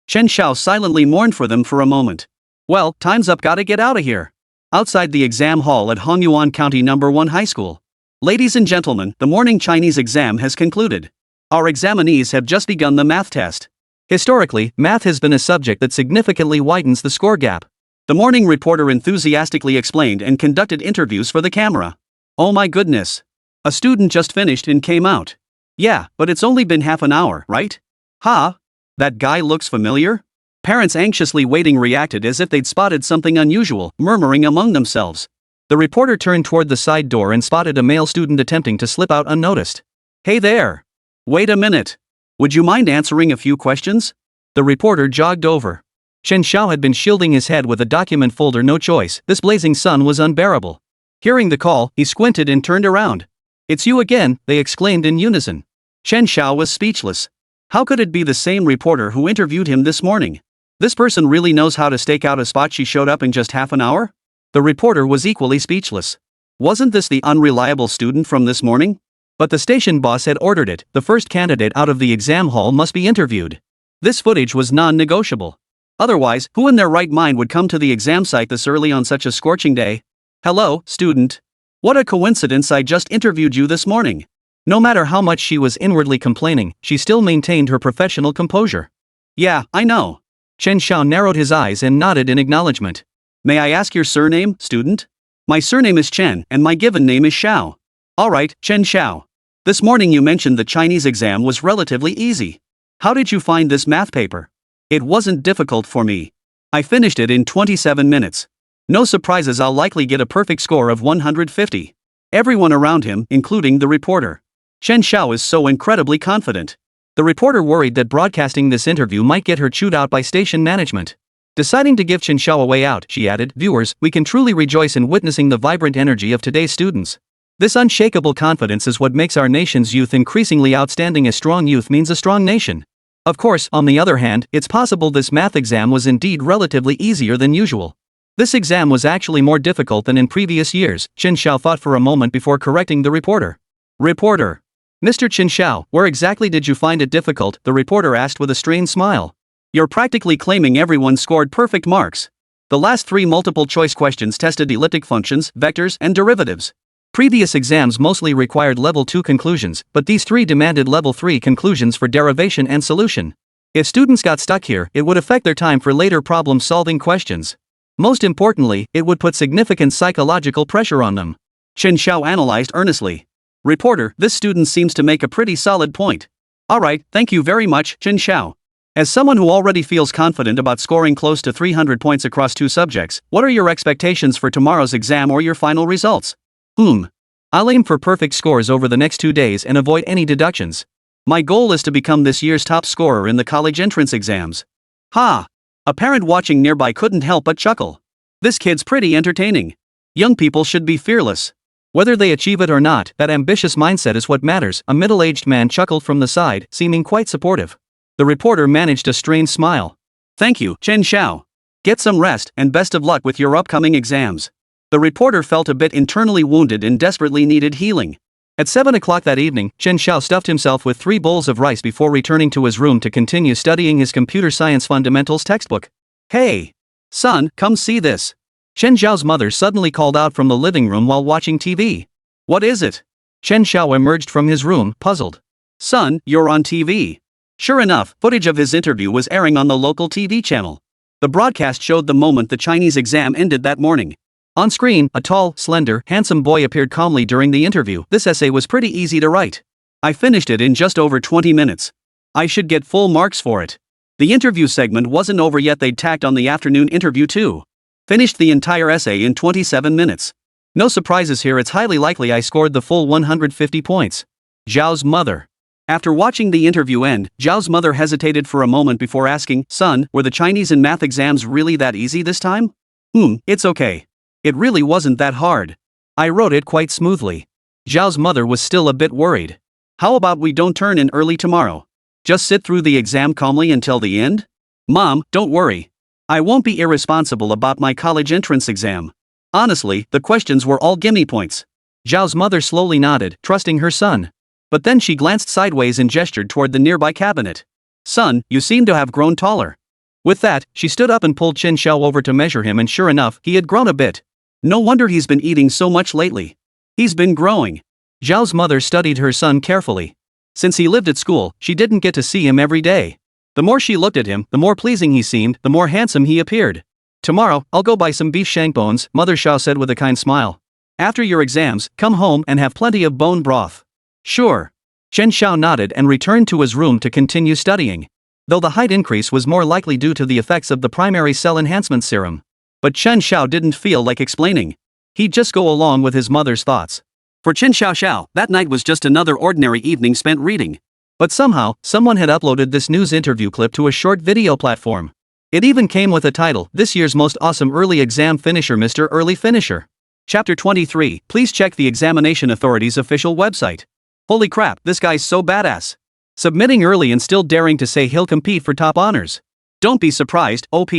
Chen Xiao silently mourned for them for a moment. Well, time's up, gotta get out of here. Outside the exam hall at Hongyuan County No. 1 High School. Ladies and gentlemen, the morning Chinese exam has concluded. Our examinees have just begun the math test. Historically, math has been a subject that significantly widens the score gap. The morning reporter enthusiastically explained and conducted interviews for the camera. Oh my goodness. A student just finished and came out. Yeah, but it's only been half an hour, right? Huh? That guy looks familiar? Parents anxiously waiting reacted as if they'd spotted something unusual, murmuring among themselves. The reporter turned toward the side door and spotted a male student attempting to slip out unnoticed. Hey there. Wait a minute. Would you mind answering a few questions? The reporter jogged over. Chen Xiao had been shielding his head with a document folder. No choice, this blazing sun was unbearable. Hearing the call, he squinted and turned around. It's you again, they exclaimed in unison. Chen Xiao was speechless. How could it be the same reporter who interviewed him this morning? This person really knows how to stake out a spot. She showed up in just half an hour? The reporter was equally speechless. Wasn't this the unreliable student from this morning? But the station boss had ordered it. The first candidate out of the exam hall must be interviewed. This footage was non-negotiable. Otherwise, who in their right mind would come to the exam site this early on such a scorching day? Hello, student. What a coincidence, I just interviewed you this morning. No matter how much she was inwardly complaining, she still maintained her professional composure. Yeah, I know. Chen Xiao narrowed his eyes and nodded in acknowledgement. May I ask your surname, student? My surname is Chen, and my given name is Xiao. Alright, Chen Xiao. This morning you mentioned the Chinese exam was relatively easy. How did you find this math paper? It wasn't difficult for me. I finished it in 27 minutes. No surprises, I'll likely get a perfect score of 150. Everyone around him, including the reporter. Chen Xiao is so incredibly confident. The reporter worried that broadcasting this interview might get her chewed out by station management. Deciding to give Chen Xiao a way out, she added, viewers, we can truly rejoice in witnessing the vibrant energy of today's students. This unshakable confidence is what makes our nation's youth increasingly outstanding. A strong youth means a strong nation. Of course, on the other hand, it's possible this math exam was indeed relatively easier than usual. This exam was actually more difficult than in previous years, Chen Xiao thought for a moment before correcting the reporter. Reporter. Mr. Chen Xiao, where exactly did you find it difficult? The reporter asked with a strained smile. You're practically claiming everyone scored perfect marks. The last 3 multiple-choice questions tested elliptic functions, vectors, and derivatives. Previous exams mostly required level 2 conclusions, but these 3 demanded level 3 conclusions for derivation and solution. If students got stuck here, it would affect their time for later problem-solving questions. Most importantly, it would put significant psychological pressure on them. Chen Xiao analyzed earnestly. Reporter, this student seems to make a pretty solid point. Alright, thank you very much, Chen Xiao. As someone who already feels confident about scoring close to 300 points across 2 subjects, what are your expectations for tomorrow's exam or your final results? I'll aim for perfect scores over the next 2 days and avoid any deductions. My goal is to become this year's top scorer in the college entrance exams. Ha! A parent watching nearby couldn't help but chuckle. This kid's pretty entertaining. Young people should be fearless. Whether they achieve it or not, that ambitious mindset is what matters. A middle-aged man chuckled from the side, seeming quite supportive. The reporter managed a strained smile. Thank you, Chen Xiao. Get some rest, and best of luck with your upcoming exams. The reporter felt a bit internally wounded and desperately needed healing. At 7 o'clock that evening, Chen Xiao stuffed himself with 3 bowls of rice before returning to his room to continue studying his computer science fundamentals textbook. Hey! Son, come see this. Chen Xiao's mother suddenly called out from the living room while watching TV. What is it? Chen Xiao emerged from his room, puzzled. Son, you're on TV. Sure enough, footage of his interview was airing on the local TV channel. The broadcast showed the moment the Chinese exam ended that morning. On screen, a tall, slender, handsome boy appeared calmly during the interview. This essay was pretty easy to write. I finished it in just over 20 minutes. I should get full marks for it. The interview segment wasn't over yet. They'd tacked on the afternoon interview too. Finished the entire essay in 27 minutes. No surprises here, it's highly likely I scored the full 150 points. Zhao's mother. After watching the interview end, Zhao's mother hesitated for a moment before asking, Son, were the Chinese and math exams really that easy this time? It's okay. It really wasn't that hard. I wrote it quite smoothly. Zhao's mother was still a bit worried. How about we don't turn in early tomorrow? Just sit through the exam calmly until the end? Mom, don't worry. I won't be irresponsible about my college entrance exam. Honestly, the questions were all gimme points. Zhao's mother slowly nodded, trusting her son. But then she glanced sideways and gestured toward the nearby cabinet. Son, you seem to have grown taller. With that, she stood up and pulled Chen Xiao over to measure him, and sure enough, he had grown a bit. No wonder he's been eating so much lately. He's been growing. Zhao's mother studied her son carefully. Since he lived at school, she didn't get to see him every day. The more she looked at him, the more pleasing he seemed, the more handsome he appeared. Tomorrow, I'll go buy some beef shank bones, Mother Xiao said with a kind smile. After your exams, come home and have plenty of bone broth. Sure. Chen Xiao nodded and returned to his room to continue studying. Though the height increase was more likely due to the effects of the primary cell enhancement serum. But Chen Xiao didn't feel like explaining. He'd just go along with his mother's thoughts. For Chen Xiao, that night was just another ordinary evening spent reading. But somehow, someone had uploaded this news interview clip to a short video platform. It even came with a title, This Year's Most Awesome Early Exam Finisher, Mr. Early Finisher. Chapter 23, please check the Examination Authority's official website. Holy crap, this guy's so badass. Submitting early and still daring to say he'll compete for top honors. Don't be surprised, OP.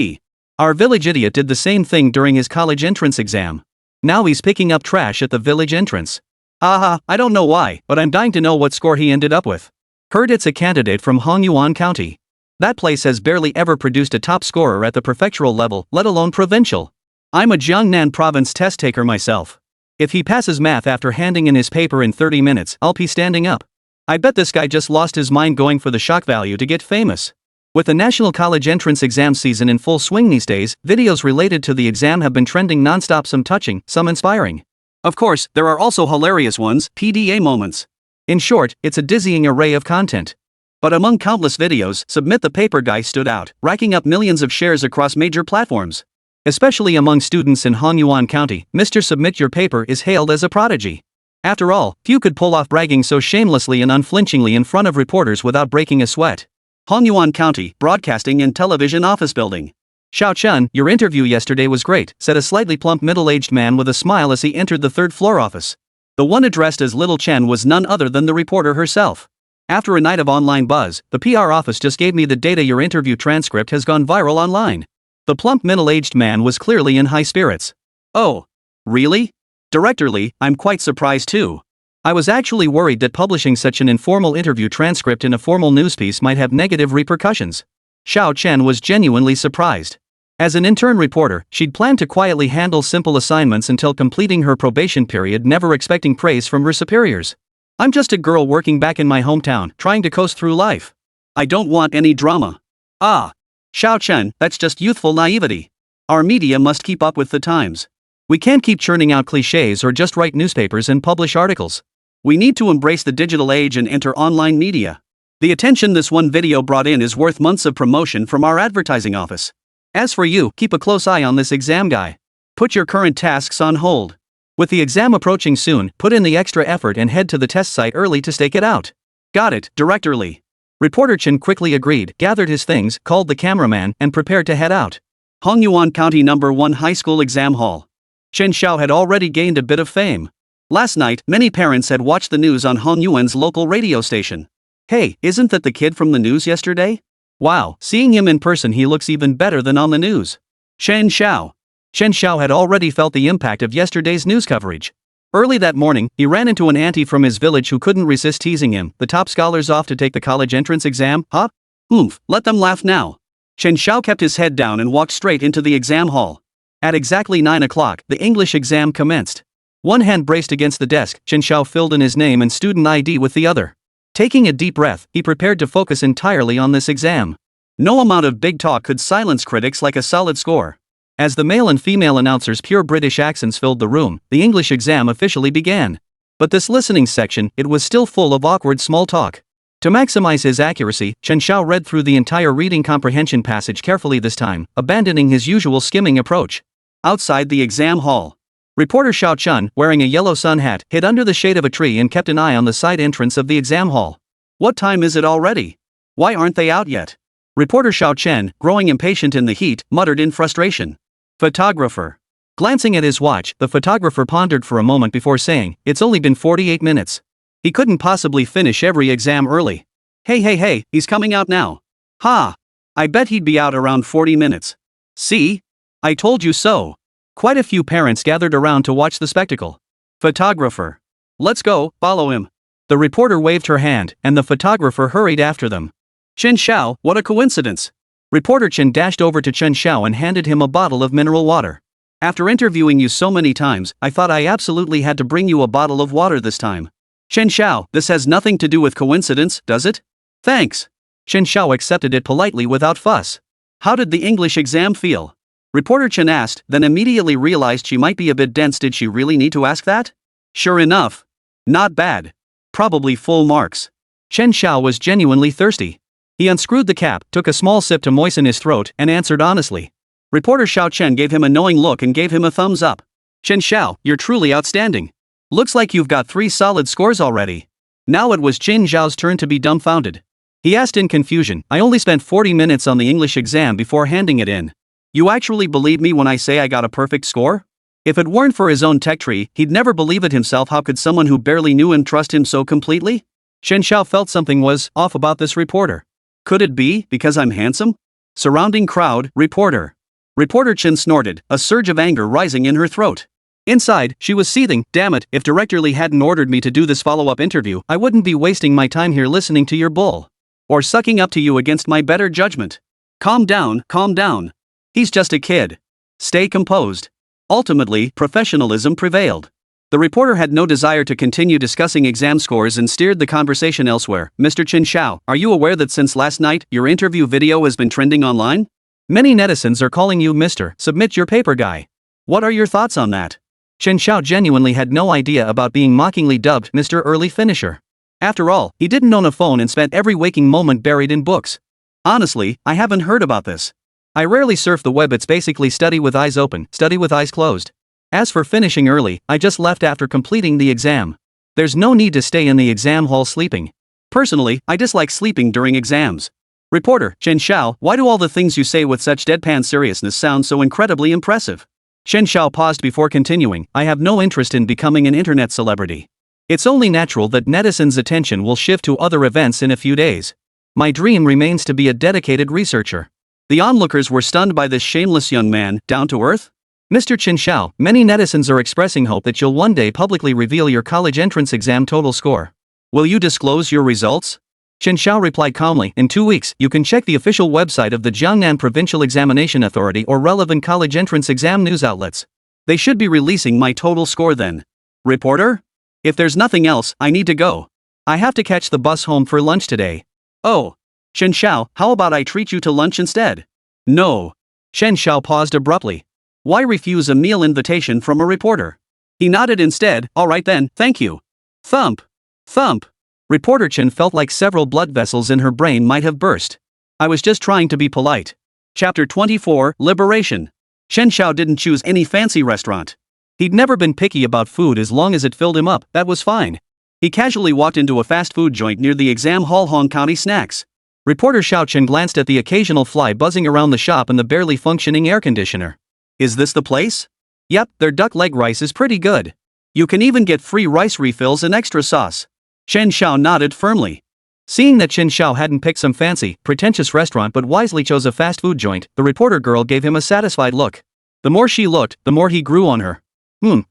Our village idiot did the same thing during his college entrance exam. Now he's picking up trash at the village entrance. Haha, I don't know why, but I'm dying to know what score he ended up with. Heard it's a candidate from Hongyuan County. That place has barely ever produced a top scorer at the prefectural level, let alone provincial. I'm a Jiangnan province test taker myself. If he passes math after handing in his paper in 30 minutes, I'll be standing up. I bet this guy just lost his mind going for the shock value to get famous. With the National College Entrance Exam season in full swing these days, videos related to the exam have been trending non-stop, some touching, some inspiring. Of course, there are also hilarious ones, PDA moments. In short, it's a dizzying array of content. But among countless videos, Submit the Paper guy stood out, racking up millions of shares across major platforms. Especially among students in Hongyuan County, Mr. Submit Your Paper is hailed as a prodigy. After all, few could pull off bragging so shamelessly and unflinchingly in front of reporters without breaking a sweat. Hongyuan County, Broadcasting and Television Office Building. Xiao Chen, your interview yesterday was great, said a slightly plump middle-aged man with a smile as he entered the third-floor office. The one addressed as Little Chen was none other than the reporter herself. After a night of online buzz, the PR office just gave me the data your interview transcript has gone viral online. The plump middle-aged man was clearly in high spirits. Oh. Really? Directorly, I'm quite surprised too. I was actually worried that publishing such an informal interview transcript in a formal newspiece might have negative repercussions. Xiao Chen was genuinely surprised. As an intern reporter, she'd planned to quietly handle simple assignments until completing her probation period, never expecting praise from her superiors. I'm just a girl working back in my hometown, trying to coast through life. I don't want any drama. Ah. Xiao Chen, that's just youthful naivety. Our media must keep up with the times. We can't keep churning out cliches or just write newspapers and publish articles. We need to embrace the digital age and enter online media. The attention this one video brought in is worth months of promotion from our advertising office. As for you, keep a close eye on this exam guy. Put your current tasks on hold. With the exam approaching soon, put in the extra effort and head to the test site early to stake it out. Got it, directorly. Reporter Chen quickly agreed, gathered his things, called the cameraman, and prepared to head out. Hongyuan County No. 1 High School Exam Hall. Chen Xiao had already gained a bit of fame. Last night, many parents had watched the news on Hongyuan's local radio station. Hey, isn't that the kid from the news yesterday? Wow, seeing him in person he looks even better than on the news. Chen Xiao. Chen Xiao had already felt the impact of yesterday's news coverage. Early that morning, he ran into an auntie from his village who couldn't resist teasing him. The top scholars off to take the college entrance exam, huh? Oomph, let them laugh now. Chen Xiao kept his head down and walked straight into the exam hall. At exactly 9 o'clock, the English exam commenced. One hand braced against the desk, Chen Xiao filled in his name and student ID with the other. Taking a deep breath, he prepared to focus entirely on this exam. No amount of big talk could silence critics like a solid score. As the male and female announcers' pure British accents filled the room, the English exam officially began. But this listening section, it was still full of awkward small talk. To maximize his accuracy, Chen Xiao read through the entire reading comprehension passage carefully this time, abandoning his usual skimming approach. Outside the exam hall, reporter Xiao Chun, wearing a yellow sun hat, hid under the shade of a tree and kept an eye on the side entrance of the exam hall. What time is it already? Why aren't they out yet? Reporter Xiao Chen, growing impatient in the heat, muttered in frustration. Photographer. Glancing at his watch, the photographer pondered for a moment before saying, "It's only been 48 minutes. He couldn't possibly finish every exam early. Hey, he's coming out now. Ha! I bet he'd be out around 40 minutes. See? I told you so." Quite a few parents gathered around to watch the spectacle. Photographer. Let's go, follow him. The reporter waved her hand, and the photographer hurried after them. Chen Xiao, what a coincidence. Reporter Chen dashed over to Chen Xiao and handed him a bottle of mineral water. After interviewing you so many times, I thought I absolutely had to bring you a bottle of water this time. Chen Xiao, this has nothing to do with coincidence, does it? Thanks. Chen Xiao accepted it politely without fuss. How did the English exam feel? Reporter Chen asked, then immediately realized she might be a bit dense. Did she really need to ask that? Sure enough. Not bad. Probably full marks. Chen Xiao was genuinely thirsty. He unscrewed the cap, took a small sip to moisten his throat, and answered honestly. Reporter Xiao Chen gave him a knowing look and gave him a thumbs up. Chen Xiao, you're truly outstanding. Looks like you've got 3 solid scores already. Now it was Chen Xiao's turn to be dumbfounded. He asked in confusion, I only spent 40 minutes on the English exam before handing it in. You actually believe me when I say I got a perfect score? If it weren't for his own tech tree, he'd never believe it himself. How could someone who barely knew him trust him so completely? Chen Xiao felt something was off about this reporter. Could it be because I'm handsome? Surrounding crowd, reporter. Reporter Chen snorted, a surge of anger rising in her throat. Inside, she was seething. Damn it, if Director Lee hadn't ordered me to do this follow-up interview, I wouldn't be wasting my time here listening to your bull. Or sucking up to you against my better judgment. Calm down, calm down. He's just a kid. Stay composed. Ultimately, professionalism prevailed. The reporter had no desire to continue discussing exam scores and steered the conversation elsewhere. Mr. Chen Xiao, are you aware that since last night, your interview video has been trending online? Many netizens are calling you Mr. Submit Your Paper Guy. What are your thoughts on that? Chen Xiao genuinely had no idea about being mockingly dubbed Mr. Early Finisher. After all, he didn't own a phone and spent every waking moment buried in books. Honestly, I haven't heard about this. I rarely surf the web. It's basically study with eyes open, study with eyes closed. As for finishing early, I just left after completing the exam. There's no need to stay in the exam hall sleeping. Personally, I dislike sleeping during exams. Reporter, Chen Xiao, why do all the things you say with such deadpan seriousness sound so incredibly impressive? Chen Xiao paused before continuing, I have no interest in becoming an internet celebrity. It's only natural that netizens' attention will shift to other events in a few days. My dream remains to be a dedicated researcher. The onlookers were stunned by this shameless young man, down to earth. Mr. Chen Xiao, many netizens are expressing hope that you'll one day publicly reveal your college entrance exam total score. Will you disclose your results? Chen Xiao replied calmly, in 2 weeks, you can check the official website of the Jiangnan Provincial Examination Authority or relevant college entrance exam news outlets. They should be releasing my total score then. Reporter? If there's nothing else, I need to go. I have to catch the bus home for lunch today. Oh. Chen Xiao, how about I treat you to lunch instead? No. Chen Xiao paused abruptly. Why refuse a meal invitation from a reporter? He nodded instead, all right then, thank you. Thump. Thump. Reporter Chen felt like several blood vessels in her brain might have burst. I was just trying to be polite. Chapter 24, Liberation. Chen Xiao didn't choose any fancy restaurant. He'd never been picky about food as long as it filled him up, that was fine. He casually walked into a fast food joint near the exam hall Hong County Snacks. Reporter Xiao Chen glanced at the occasional fly buzzing around the shop and the barely functioning air conditioner. Is this the place? Yep, their duck leg rice is pretty good. You can even get free rice refills and extra sauce. Chen Xiao nodded firmly. Seeing that Chen Xiao hadn't picked some fancy, pretentious restaurant but wisely chose a fast food joint, the reporter girl gave him a satisfied look. The more she looked, the more he grew on her.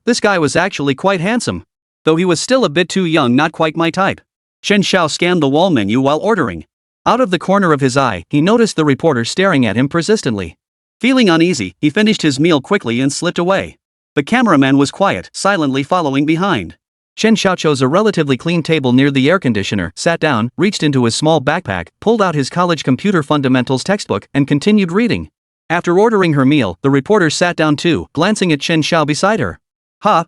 This guy was actually quite handsome. Though he was still a bit too young, not quite my type. Chen Xiao scanned the wall menu while ordering. Out of the corner of his eye, he noticed the reporter staring at him persistently. Feeling uneasy, he finished his meal quickly and slipped away. The cameraman was quiet, silently following behind. Chen Xiao chose a relatively clean table near the air conditioner, sat down, reached into his small backpack, pulled out his college computer fundamentals textbook, and continued reading. After ordering her meal, the reporter sat down too, glancing at Chen Xiao beside her.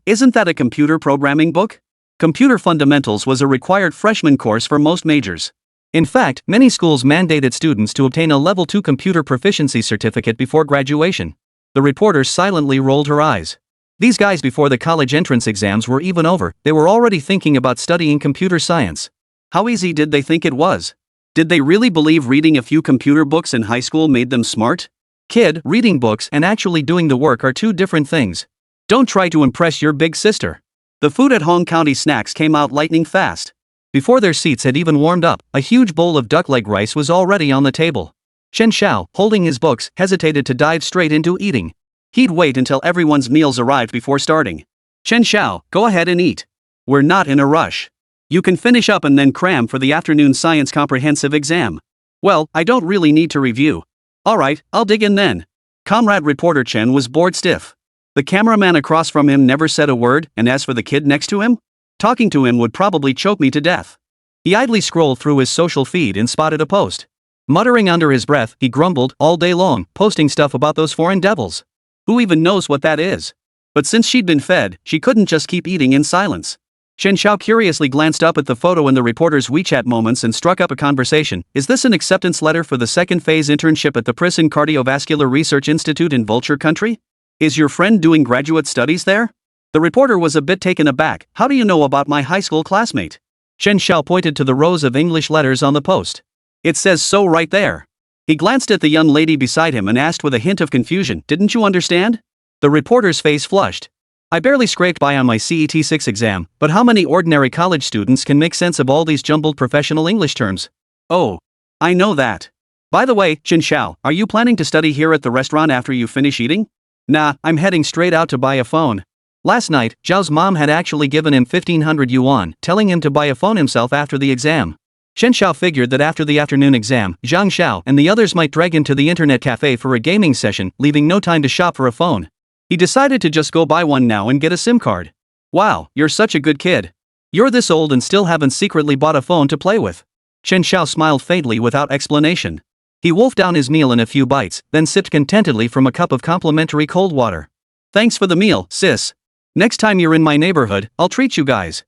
Isn't that a computer programming book? Computer fundamentals was a required freshman course for most majors. In fact, many schools mandated students to obtain a level 2 computer proficiency certificate before graduation. The reporter silently rolled her eyes. These guys before the college entrance exams were even over, they were already thinking about studying computer science. How easy did they think it was? Did they really believe reading a few computer books in high school made them smart? Kid, reading books and actually doing the work are two different things. Don't try to impress your big sister. The food at Hong County Snacks came out lightning fast. Before their seats had even warmed up, a huge bowl of duck leg rice was already on the table. Chen Xiao, holding his books, hesitated to dive straight into eating. He'd wait until everyone's meals arrived before starting. Chen Xiao, go ahead and eat. We're not in a rush. You can finish up and then cram for the afternoon science comprehensive exam. Well, I don't really need to review. Alright, I'll dig in then. Comrade reporter Chen was bored stiff. The cameraman across from him never said a word, and as for the kid next to him? Talking to him would probably choke me to death. He idly scrolled through his social feed and spotted a post. Muttering under his breath, he grumbled, all day long, posting stuff about those foreign devils. Who even knows what that is? But since she'd been fed, she couldn't just keep eating in silence. Chen Xiao curiously glanced up at the photo in the reporter's WeChat moments and struck up a conversation. Is this an acceptance letter for the second phase internship at the Prison Cardiovascular Research Institute in Vulture Country? Is your friend doing graduate studies there? The reporter was a bit taken aback. How do you know about my high school classmate? Chen Xiao pointed to the rows of English letters on the post. It says so right there. He glanced at the young lady beside him and asked with a hint of confusion, didn't you understand? The reporter's face flushed. I barely scraped by on my CET 6 exam, but how many ordinary college students can make sense of all these jumbled professional English terms? Oh, I know that. By the way, Chen Xiao, are you planning to study here at the restaurant after you finish eating? Nah, I'm heading straight out to buy a phone. Last night, Zhao's mom had actually given him 1500 yuan, telling him to buy a phone himself after the exam. Chen Xiao figured that after the afternoon exam, Zhang Xiao and the others might drag him to the internet cafe for a gaming session, leaving no time to shop for a phone. He decided to just go buy one now and get a SIM card. Wow, you're such a good kid. You're this old and still haven't secretly bought a phone to play with. Chen Xiao smiled faintly without explanation. He wolfed down his meal in a few bites, then sipped contentedly from a cup of complimentary cold water. Thanks for the meal, sis. Next time you're in my neighborhood, I'll treat you guys.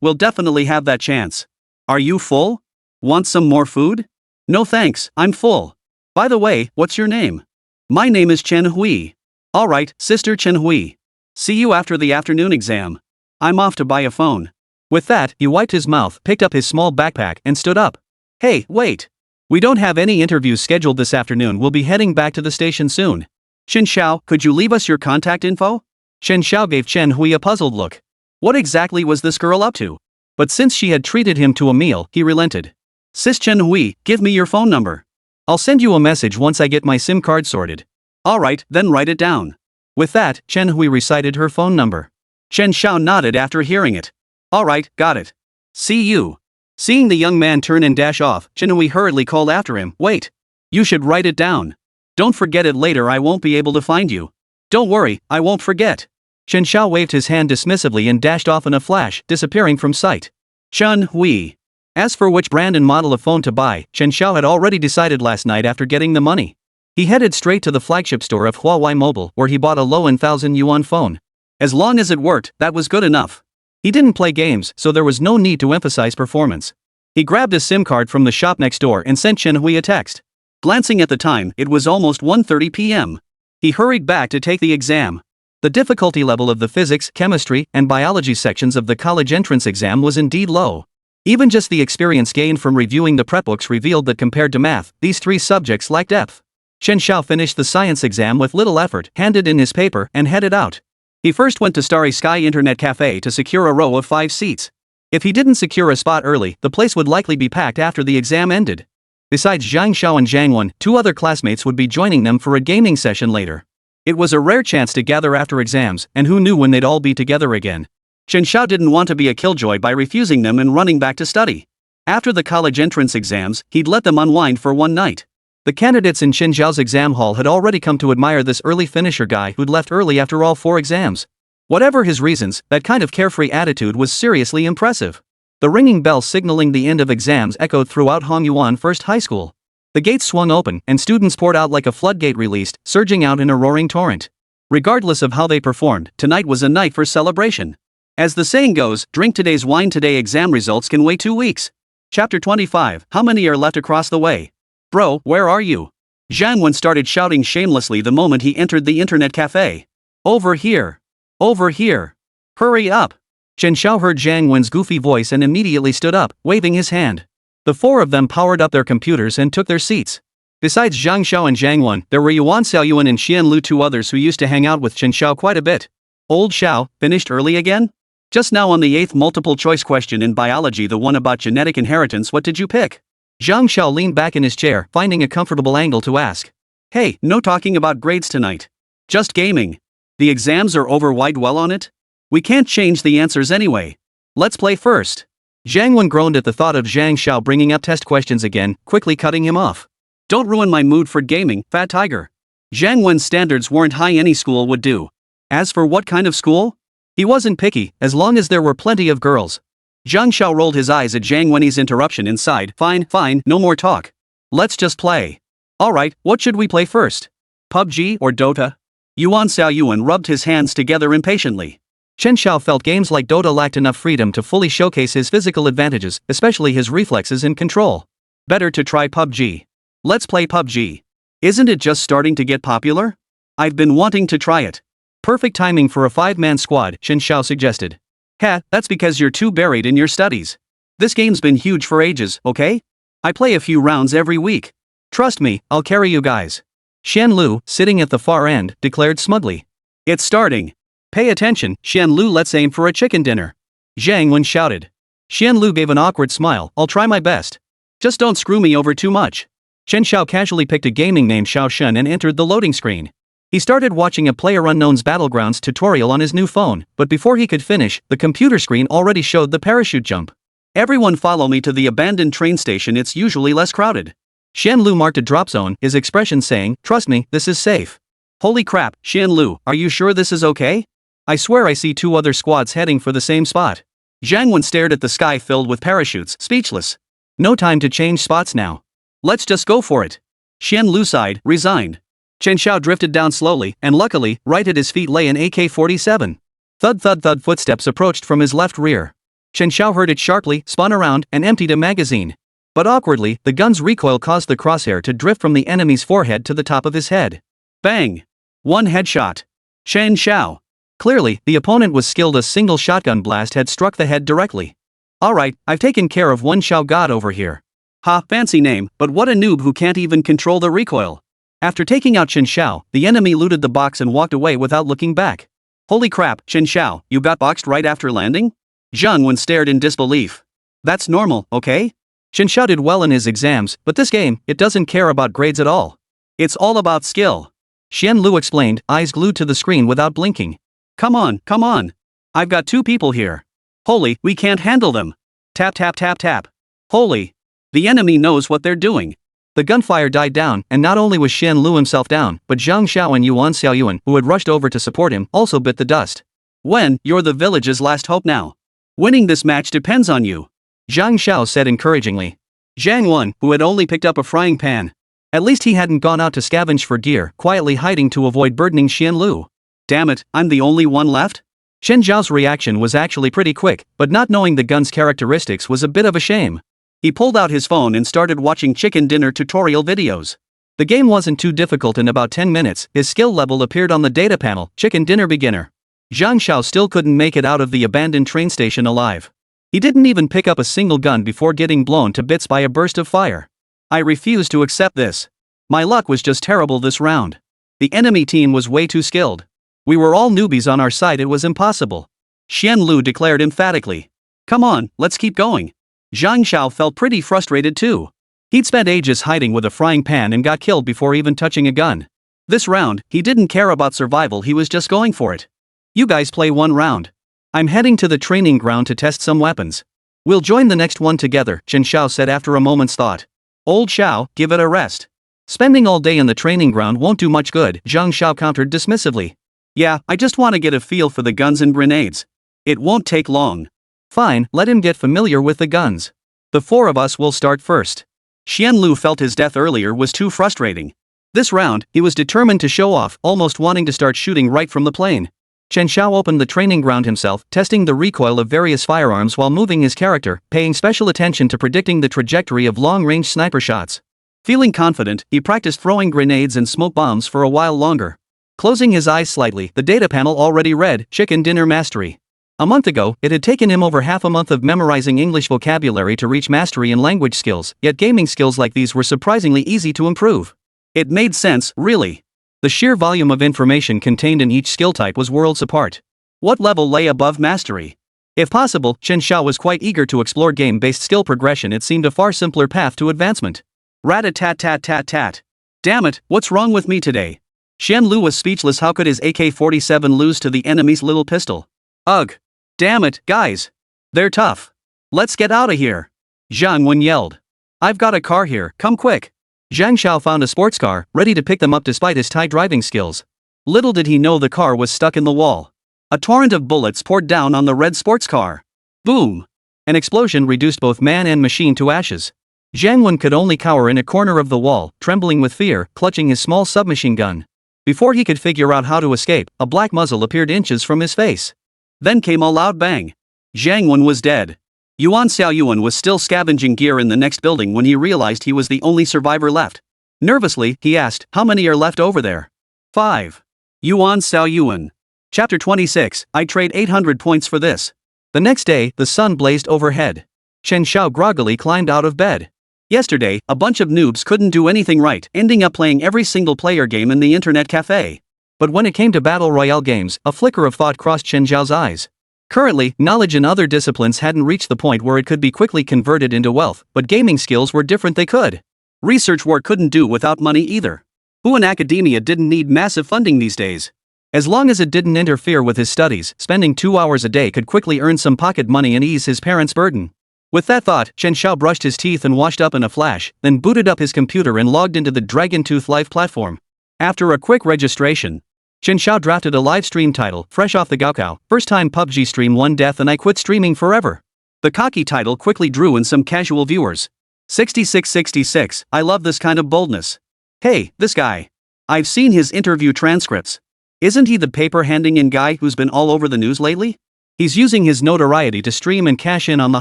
We'll definitely have that chance. Are you full? Want some more food? No thanks, I'm full. By the way, what's your name? My name is Chen Hui. Alright, Sister Chen Hui. See you after the afternoon exam. I'm off to buy a phone. With that, he wiped his mouth, picked up his small backpack, and stood up. Hey, wait. We don't have any interviews scheduled this afternoon. We'll be heading back to the station soon. Chen Xiao, could you leave us your contact info? Chen Xiao gave Chen Hui a puzzled look. What exactly was this girl up to? But since she had treated him to a meal, he relented. Sis Chen Hui, give me your phone number. I'll send you a message once I get my SIM card sorted. Alright, then write it down. With that, Chen Hui recited her phone number. Chen Xiao nodded after hearing it. Alright, got it. See you. Seeing the young man turn and dash off, Chen Hui hurriedly called after him, wait. You should write it down. Don't forget it later, I won't be able to find you. Don't worry, I won't forget. Chen Xiao waved his hand dismissively and dashed off in a flash, disappearing from sight. Chen Hui. As for which brand and model of phone to buy, Chen Xiao had already decided last night after getting the money. He headed straight to the flagship store of Huawei Mobile, where he bought a low-end 1,000 yuan phone. As long as it worked, that was good enough. He didn't play games, so there was no need to emphasize performance. He grabbed a SIM card from the shop next door and sent Chen Hui a text. Glancing at the time, it was almost 1:30 p.m. He hurried back to take the exam. The difficulty level of the physics, chemistry, and biology sections of the college entrance exam was indeed low. Even just the experience gained from reviewing the prep books revealed that compared to math, these three subjects lacked depth. Chen Xiao finished the science exam with little effort, handed in his paper, and headed out. He first went to Starry Sky Internet Cafe to secure a row of 5 seats. If he didn't secure a spot early, the place would likely be packed after the exam ended. Besides Zhang Xiao and Zhang Wen, 2 other classmates would be joining them for a gaming session later. It was a rare chance to gather after exams, and who knew when they'd all be together again. Chen Xiao didn't want to be a killjoy by refusing them and running back to study. After the college entrance exams, he'd let them unwind for one night. The candidates in Chen Xiao's exam hall had already come to admire this early finisher guy who'd left early after all 4 exams. Whatever his reasons, that kind of carefree attitude was seriously impressive. The ringing bell signaling the end of exams echoed throughout Hongyuan First High School. The gates swung open, and students poured out like a floodgate released, surging out in a roaring torrent. Regardless of how they performed, tonight was a night for celebration. As the saying goes, drink today's wine today. Exam results can wait 2 weeks. Chapter 25, how many are left across the way? Bro, where are you? Zhang Wen started shouting shamelessly the moment he entered the internet cafe. Over here. Over here. Hurry up. Chen Xiao heard Zhang Wen's goofy voice and immediately stood up, waving his hand. The 4 of them powered up their computers and took their seats. Besides Zhang Xiao and Zhang Wen, there were Yuan Xiaoyuan and Xian Lu, 2 others who used to hang out with Chen Xiao quite a bit. Old Xiao, finished early again? Just now on the 8th multiple choice question in biology, the one about genetic inheritance, what did you pick? Zhang Xiao leaned back in his chair, finding a comfortable angle to ask. Hey, no talking about grades tonight. Just gaming. The exams are over. Why dwell on it? We can't change the answers anyway. Let's play first. Zhang Wen groaned at the thought of Zhang Xiao bringing up test questions again, quickly cutting him off. Don't ruin my mood for gaming, fat tiger. Zhang Wen's standards weren't high, any school would do. As for what kind of school? He wasn't picky, as long as there were plenty of girls. Zhang Xiao rolled his eyes at Zhang Wen's interruption and sighed. Fine, no more talk. Let's just play. Alright, what should we play first? PUBG or Dota? Yuan Xiaoyuan rubbed his hands together impatiently. Chen Xiao felt games like Dota lacked enough freedom to fully showcase his physical advantages, especially his reflexes and control. Better to try PUBG. Let's play PUBG. Isn't it just starting to get popular? I've been wanting to try it. Perfect timing for a 5-man squad, Chen Xiao suggested. That's because you're too buried in your studies. This game's been huge for ages, okay? I play a few rounds every week. Trust me, I'll carry you guys. Xian Lu, sitting at the far end, declared smugly. It's starting. Pay attention, Xian Lu, let's aim for a chicken dinner. Zhang Wen shouted. Xian Lu gave an awkward smile. I'll try my best. Just don't screw me over too much. Chen Xiao casually picked a gaming name Xiao Shun and entered the loading screen. He started watching a PlayerUnknown's Battlegrounds tutorial on his new phone, but before he could finish, the computer screen already showed the parachute jump. Everyone follow me to the abandoned train station, it's usually less crowded. Xian Lu marked a drop zone, his expression saying, trust me, this is safe. Holy crap, Xian Lu, are you sure this is okay? I swear I see 2 other squads heading for the same spot. Zhang Wen stared at the sky filled with parachutes, speechless. No time to change spots now. Let's just go for it. Xian Lu sighed, resigned. Chen Xiao drifted down slowly, and luckily, right at his feet lay an AK-47. Thud thud thud, footsteps approached from his left rear. Chen Xiao heard it sharply, spun around, and emptied a magazine. But awkwardly, the gun's recoil caused the crosshair to drift from the enemy's forehead to the top of his head. Bang! 1 headshot. Chen Xiao. Clearly, the opponent was skilled. A single shotgun blast had struck the head directly. Alright, I've taken care of one Xiao god over here. Ha, fancy name, but what a noob who can't even control the recoil. After taking out Chen Xiao, the enemy looted the box and walked away without looking back. Holy crap, Chen Xiao, you got boxed right after landing? Zhang Wen stared in disbelief. That's normal, okay? Chen Xiao did well in his exams, but this game, it doesn't care about grades at all. It's all about skill. Xian Lu explained, eyes glued to the screen without blinking. Come on. I've got 2 people here. Holy, we can't handle them. Tap tap tap tap. Holy. The enemy knows what they're doing. The gunfire died down, and not only was Xian Lu himself down, but Zhang Xiao and Yuan Xiaoyuan, who had rushed over to support him, also bit the dust. You're the village's last hope now. Winning this match depends on you, Zhang Xiao said encouragingly. Zhang Wen, who had only picked up a frying pan. At least he hadn't gone out to scavenge for gear, quietly hiding to avoid burdening Xian Lu. Damn it, I'm the only one left? Chen Zhao's reaction was actually pretty quick, but not knowing the gun's characteristics was a bit of a shame. He pulled out his phone and started watching chicken dinner tutorial videos. The game wasn't too difficult. In about 10 minutes, his skill level appeared on the data panel, Chicken Dinner Beginner. Zhang Xiao still couldn't make it out of the abandoned train station alive. He didn't even pick up a single gun before getting blown to bits by a burst of fire. I refuse to accept this. My luck was just terrible this round. The enemy team was way too skilled. We were all newbies on our side, it was impossible. Xian Lu declared emphatically. Come on, let's keep going. Zhang Xiao felt pretty frustrated too. He'd spent ages hiding with a frying pan and got killed before even touching a gun. This round, he didn't care about survival, he was just going for it. You guys play one round. I'm heading to the training ground to test some weapons. We'll join the next one together, Chen Xiao said after a moment's thought. Old Xiao, give it a rest. Spending all day in the training ground won't do much good, Zhang Xiao countered dismissively. Yeah, I just want to get a feel for the guns and grenades. It won't take long. Fine, let him get familiar with the guns. The 4 of us will start first. Xian Lu felt his death earlier was too frustrating. This round, he was determined to show off, almost wanting to start shooting right from the plane. Chen Xiao opened the training ground himself, testing the recoil of various firearms while moving his character, paying special attention to predicting the trajectory of long-range sniper shots. Feeling confident, he practiced throwing grenades and smoke bombs for a while longer. Closing his eyes slightly, the data panel already read, Chicken Dinner Mastery. A month ago, it had taken him over half a month of memorizing English vocabulary to reach mastery in language skills, yet gaming skills like these were surprisingly easy to improve. It made sense, really. The sheer volume of information contained in each skill type was worlds apart. What level lay above mastery? If possible, Chen Xiao was quite eager to explore game-based skill progression. It seemed a far simpler path to advancement. Rat-a-tat-tat-tat-tat. Damn it, what's wrong with me today? Xian Lu was speechless. How could his AK-47 lose to the enemy's little pistol? Ugh. Damn it, guys. They're tough. Let's get out of here. Zhang Wen yelled. I've got a car here, come quick. Zhang Xiao found a sports car, ready to pick them up despite his tight driving skills. Little did he know the car was stuck in the wall. A torrent of bullets poured down on the red sports car. Boom! An explosion reduced both man and machine to ashes. Zhang Wen could only cower in a corner of the wall, trembling with fear, clutching his small submachine gun. Before he could figure out how to escape, a black muzzle appeared inches from his face. Then came a loud bang. Zhang Wen was dead. Yuan Xiaoyuan was still scavenging gear in the next building when he realized he was the only survivor left. Nervously, he asked, how many are left over there? 5. Yuan Xiaoyuan. Chapter 26, I trade 800 points for this. The next day, the sun blazed overhead. Chen Xiao groggily climbed out of bed. Yesterday, a bunch of noobs couldn't do anything right, ending up playing every single player game in the internet cafe. But when it came to battle royale games, a flicker of thought crossed Chen Xiao's eyes. Currently, knowledge in other disciplines hadn't reached the point where it could be quickly converted into wealth, but gaming skills were different. They could. Research work couldn't do without money either. Who in academia didn't need massive funding these days? As long as it didn't interfere with his studies, spending 2 hours a day could quickly earn some pocket money and ease his parents' burden. With that thought, Chen Xiao brushed his teeth and washed up in a flash, then booted up his computer and logged into the Dragon Tooth Live platform. After a quick registration, Chen Xiao drafted a live stream title, fresh off the Gaokao, first time PUBG stream 1 death and I quit streaming forever. The cocky title quickly drew in some casual viewers. 6666, I love this kind of boldness. Hey, this guy. I've seen his interview transcripts. Isn't he the paper handing in guy who's been all over the news lately? He's using his notoriety to stream and cash in on the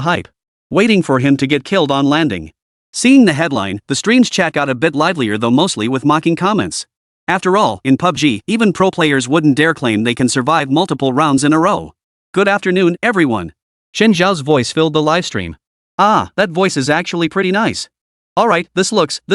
hype. Waiting for him to get killed on landing. Seeing the headline, the stream's chat got a bit livelier, though mostly with mocking comments. After all, in PUBG, even pro players wouldn't dare claim they can survive multiple rounds in a row. Good afternoon, everyone. Chen Xiao's voice filled the livestream. Ah, that voice is actually pretty nice. Alright, this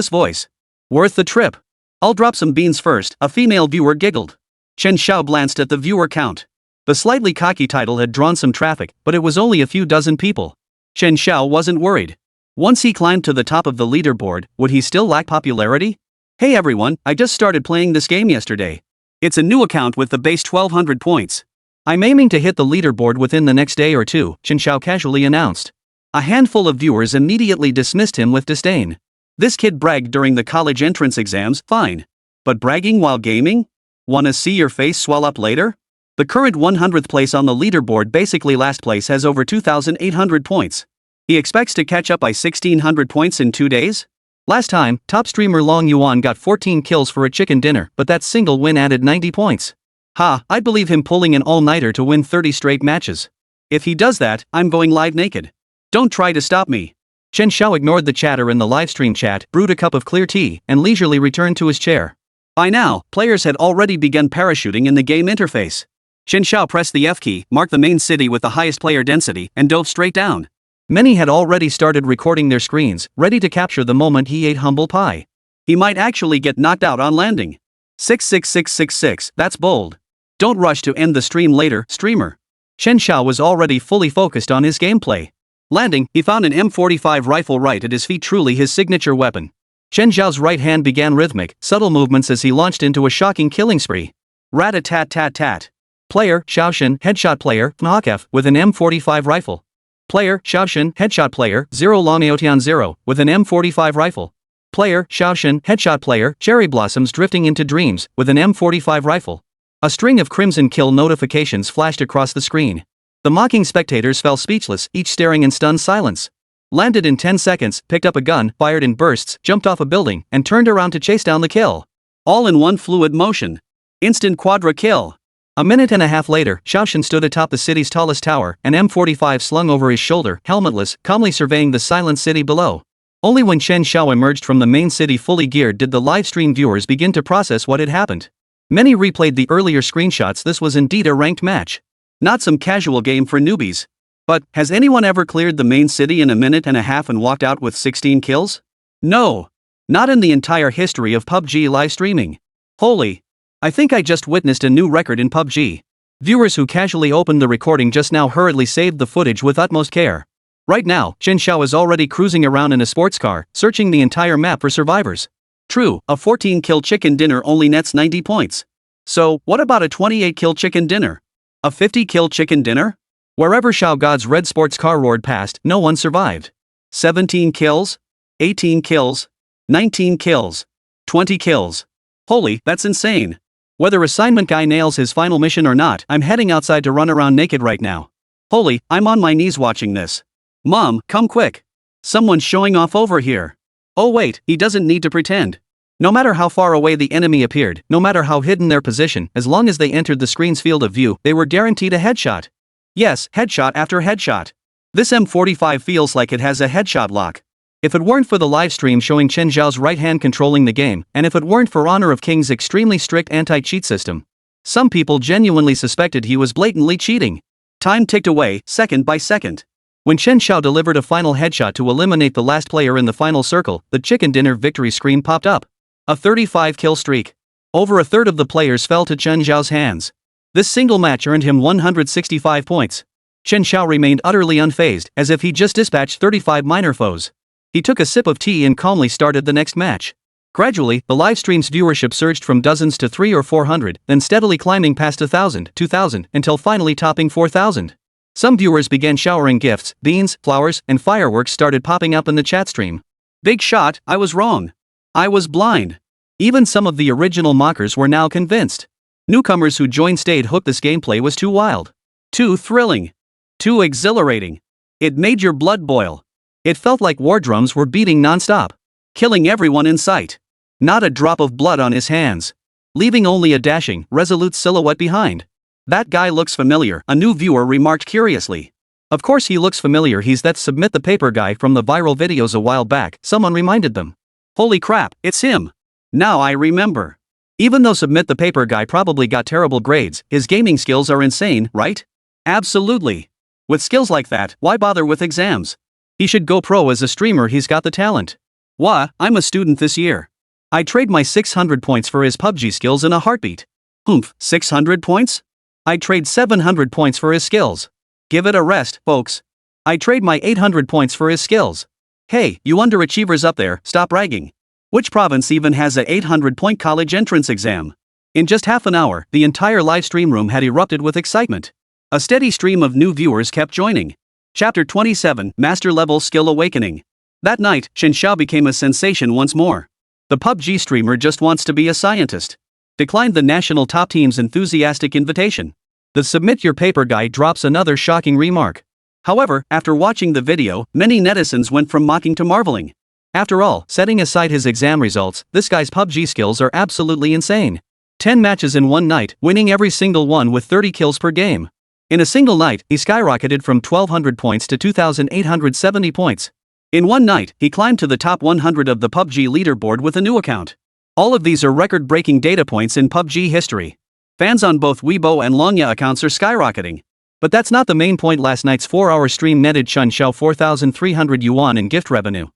voice. Worth the trip. I'll drop some beans first, a female viewer giggled. Chen Xiao glanced at the viewer count. The slightly cocky title had drawn some traffic, but it was only a few dozen people. Chen Xiao wasn't worried. Once he climbed to the top of the leaderboard, would he still lack popularity? Hey everyone, I just started playing this game yesterday. It's a new account with the base 1200 points. I'm aiming to hit the leaderboard within the next day or two, Chen Xiao casually announced. A handful of viewers immediately dismissed him with disdain. This kid bragged during the college entrance exams, fine. But bragging while gaming? Wanna see your face swell up later? The current 100th place on the leaderboard, basically last place, has over 2,800 points. He expects to catch up by 1,600 points in 2 days? Last time, top streamer Long Yuan got 14 kills for a chicken dinner, but that single win added 90 points. Ha, I'd believe him pulling an all-nighter to win 30 straight matches. If he does that, I'm going live naked. Don't try to stop me. Chen Xiao ignored the chatter in the livestream chat, brewed a cup of clear tea, and leisurely returned to his chair. By now, players had already begun parachuting in the game interface. Chen Xiao pressed the F key, marked the main city with the highest player density, and dove straight down. Many had already started recording their screens, ready to capture the moment he ate humble pie. He might actually get knocked out on landing. 66666, that's bold. Don't rush to end the stream later, streamer. Chen Xiao was already fully focused on his gameplay. Landing, he found an M45 rifle right at his feet, truly his signature weapon. Chen Xiao's right hand began rhythmic, subtle movements as he launched into a shocking killing spree. Rat-a-tat-tat-tat. Player, Xiaoshan, headshot player, Manhwarecap, with an M45 rifle. Player, Xiaoshan, headshot player, 0 Longaotian 0, with an M45 rifle. Player, Xiaoshan, headshot player, Cherry Blossoms drifting into dreams, with an M45 rifle. A string of crimson kill notifications flashed across the screen. The mocking spectators fell speechless, each staring in stunned silence. Landed in 10 seconds, picked up a gun, fired in bursts, jumped off a building, and turned around to chase down the kill. All in one fluid motion. Instant quadra kill. A minute and a half later, Xiaoshan stood atop the city's tallest tower, an M45 slung over his shoulder, helmetless, calmly surveying the silent city below. Only when Chen Xiao emerged from the main city fully geared did the livestream viewers begin to process what had happened. Many replayed the earlier screenshots. This was indeed a ranked match. Not some casual game for newbies. But, has anyone ever cleared the main city in a minute and a half and walked out with 16 kills? No. Not in the entire history of PUBG live streaming. Holy. I think I just witnessed a new record in PUBG. Viewers who casually opened the recording just now hurriedly saved the footage with utmost care. Right now, Chen Xiao is already cruising around in a sports car, searching the entire map for survivors. True, a 14-kill chicken dinner only nets 90 points. So, what about a 28-kill chicken dinner? A 50-kill chicken dinner? Wherever Xiao God's red sports car roared past, no one survived. 17 kills? 18 kills? 19 kills? 20 kills? Holy, that's insane. Whether assignment guy nails his final mission or not, I'm heading outside to run around naked right now. Holy, I'm on my knees watching this. Mom, come quick. Someone's showing off over here. Oh wait, he doesn't need to pretend. No matter how far away the enemy appeared, no matter how hidden their position, as long as they entered the screen's field of view, they were guaranteed a headshot. Yes, headshot after headshot. This M45 feels like it has a headshot lock. If it weren't for the livestream showing Chen Xiao's right hand controlling the game, and if it weren't for Honor of King's extremely strict anti-cheat system, some people genuinely suspected he was blatantly cheating. Time ticked away, second by second. When Chen Xiao delivered a final headshot to eliminate the last player in the final circle, the chicken dinner victory screen popped up. A 35-kill streak. Over a third of the players fell to Chen Xiao's hands. This single match earned him 165 points. Chen Xiao remained utterly unfazed, as if he just dispatched 35 minor foes. He took a sip of tea and calmly started the next match. Gradually, the livestream's viewership surged from dozens to 300 or 400, then steadily climbing past 1,000, 2,000, until finally topping 4,000. Some viewers began showering gifts, beans, flowers, and fireworks started popping up in the chat stream. Big shot, I was wrong. I was blind. Even some of the original mockers were now convinced. Newcomers who joined stayed hooked. This gameplay was too wild. Too thrilling. Too exhilarating. It made your blood boil. It felt like war drums were beating non-stop, killing everyone in sight. Not a drop of blood on his hands, leaving only a dashing, resolute silhouette behind. That guy looks familiar, a new viewer remarked curiously. Of course he looks familiar, he's that submit the paper guy from the viral videos a while back, someone reminded them. Holy crap, it's him. Now I remember. Even though submit the paper guy probably got terrible grades, his gaming skills are insane, right? Absolutely. With skills like that, why bother with exams? He should go pro as a streamer, he's got the talent. Wah, I'm a student this year. I'd trade my 600 points for his PUBG skills in a heartbeat. 600 points? I'd trade 700 points for his skills. Give it a rest, folks. I'd trade my 800 points for his skills. Hey, you underachievers up there, stop bragging. Which province even has a 800-point college entrance exam? In just half an hour, the entire live stream room had erupted with excitement. A steady stream of new viewers kept joining. Chapter 27, Master Level Skill Awakening. That night, Chen Xiao became a sensation once more. The PUBG streamer just wants to be a scientist. Declined the national top team's enthusiastic invitation. The submit your paper guy drops another shocking remark. However, after watching the video, many netizens went from mocking to marveling. After all, setting aside his exam results, this guy's PUBG skills are absolutely insane. 10 matches in one night, winning every single one with 30 kills per game. In a single night, he skyrocketed from 1,200 points to 2,870 points. In one night, he climbed to the top 100 of the PUBG leaderboard with a new account. All of these are record-breaking data points in PUBG history. Fans on both Weibo and Longya accounts are skyrocketing. But that's not the main point. Last night's 4-hour stream netted Chen Xiao 4,300 yuan in gift revenue.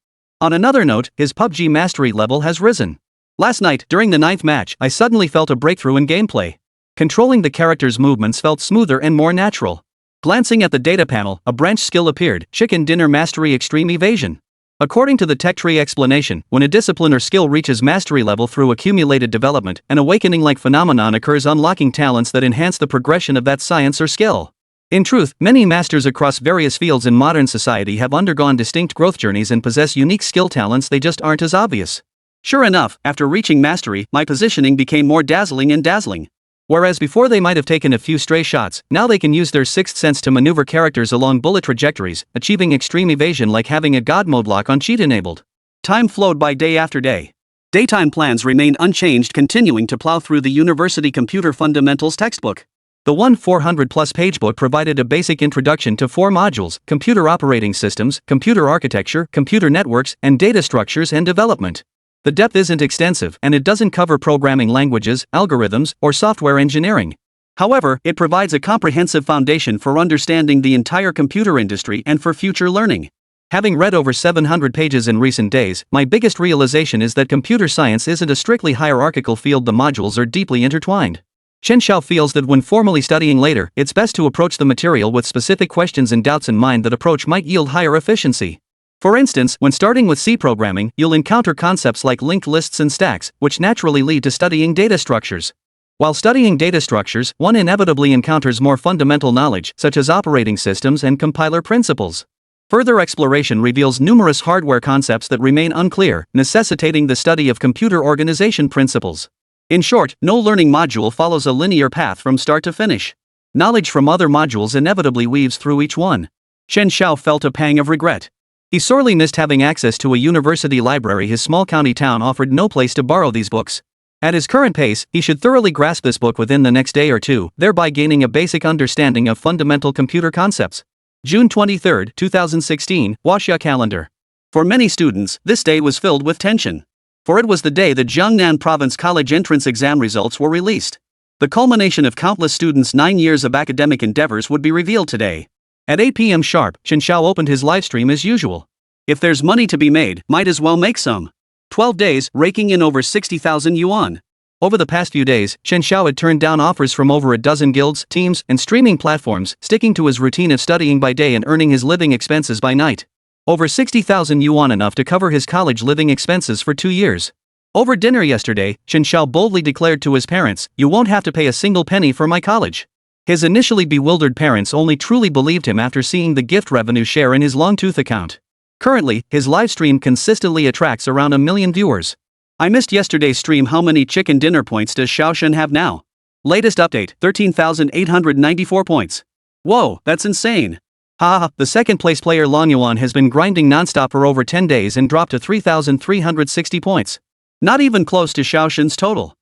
On another note, his PUBG mastery level has risen. Last night, during the 9th match, I suddenly felt a breakthrough in gameplay. Controlling the character's movements felt smoother and more natural. Glancing at the data panel, a branch skill appeared, Chicken Dinner Mastery Extreme Evasion. According to the tech tree explanation, when a discipline or skill reaches mastery level through accumulated development, an awakening-like phenomenon occurs, unlocking talents that enhance the progression of that science or skill. In truth, many masters across various fields in modern society have undergone distinct growth journeys and possess unique skill talents, they just aren't as obvious. Sure enough, after reaching mastery, my positioning became more dazzling and dazzling. Whereas before they might have taken a few stray shots, now they can use their sixth sense to maneuver characters along bullet trajectories, achieving extreme evasion like having a god mode lock on cheat enabled. Time flowed by day after day. Daytime plans remained unchanged, continuing to plow through the University Computer Fundamentals textbook. The 400-plus page book provided a basic introduction to 4 modules: computer operating systems, computer architecture, computer networks, and data structures and development. The depth isn't extensive, and it doesn't cover programming languages, algorithms, or software engineering. However, it provides a comprehensive foundation for understanding the entire computer industry and for future learning. Having read over 700 pages in recent days, my biggest realization is that computer science isn't a strictly hierarchical field. The modules are deeply intertwined. Chen Xiao feels that when formally studying later, it's best to approach the material with specific questions and doubts in mind. That approach might yield higher efficiency. For instance, when starting with C programming, you'll encounter concepts like linked lists and stacks, which naturally lead to studying data structures. While studying data structures, one inevitably encounters more fundamental knowledge, such as operating systems and compiler principles. Further exploration reveals numerous hardware concepts that remain unclear, necessitating the study of computer organization principles. In short, no learning module follows a linear path from start to finish. Knowledge from other modules inevitably weaves through each one. Chen Xiao felt a pang of regret. He sorely missed having access to a university library. His small county town offered no place to borrow these books. At his current pace, he should thoroughly grasp this book within the next day or two, thereby gaining a basic understanding of fundamental computer concepts. June 23, 2016, Wuxia calendar. For many students, this day was filled with tension. For it was the day the Jiangnan Province College entrance exam results were released. The culmination of countless students' 9 years of academic endeavors would be revealed today. At 8 p.m. sharp, Chen Xiao opened his livestream as usual. If there's money to be made, might as well make some. 12 days, raking in over 60,000 yuan. Over the past few days, Chen Xiao had turned down offers from over a dozen guilds, teams, and streaming platforms, sticking to his routine of studying by day and earning his living expenses by night. Over 60,000 yuan, enough to cover his college living expenses for 2 years. Over dinner yesterday, Chen Xiao boldly declared to his parents, "You won't have to pay a single penny for my college." His initially bewildered parents only truly believed him after seeing the gift revenue share in his Longtooth account. Currently, his livestream consistently attracts around 1 million viewers. I missed yesterday's stream. How many chicken dinner points does Xiaoshen have now? Latest update, 13,894 points. Whoa, that's insane. Haha, the second place player Long Yuan has been grinding nonstop for over 10 days and dropped to 3,360 points. Not even close to Xiaoshen's total.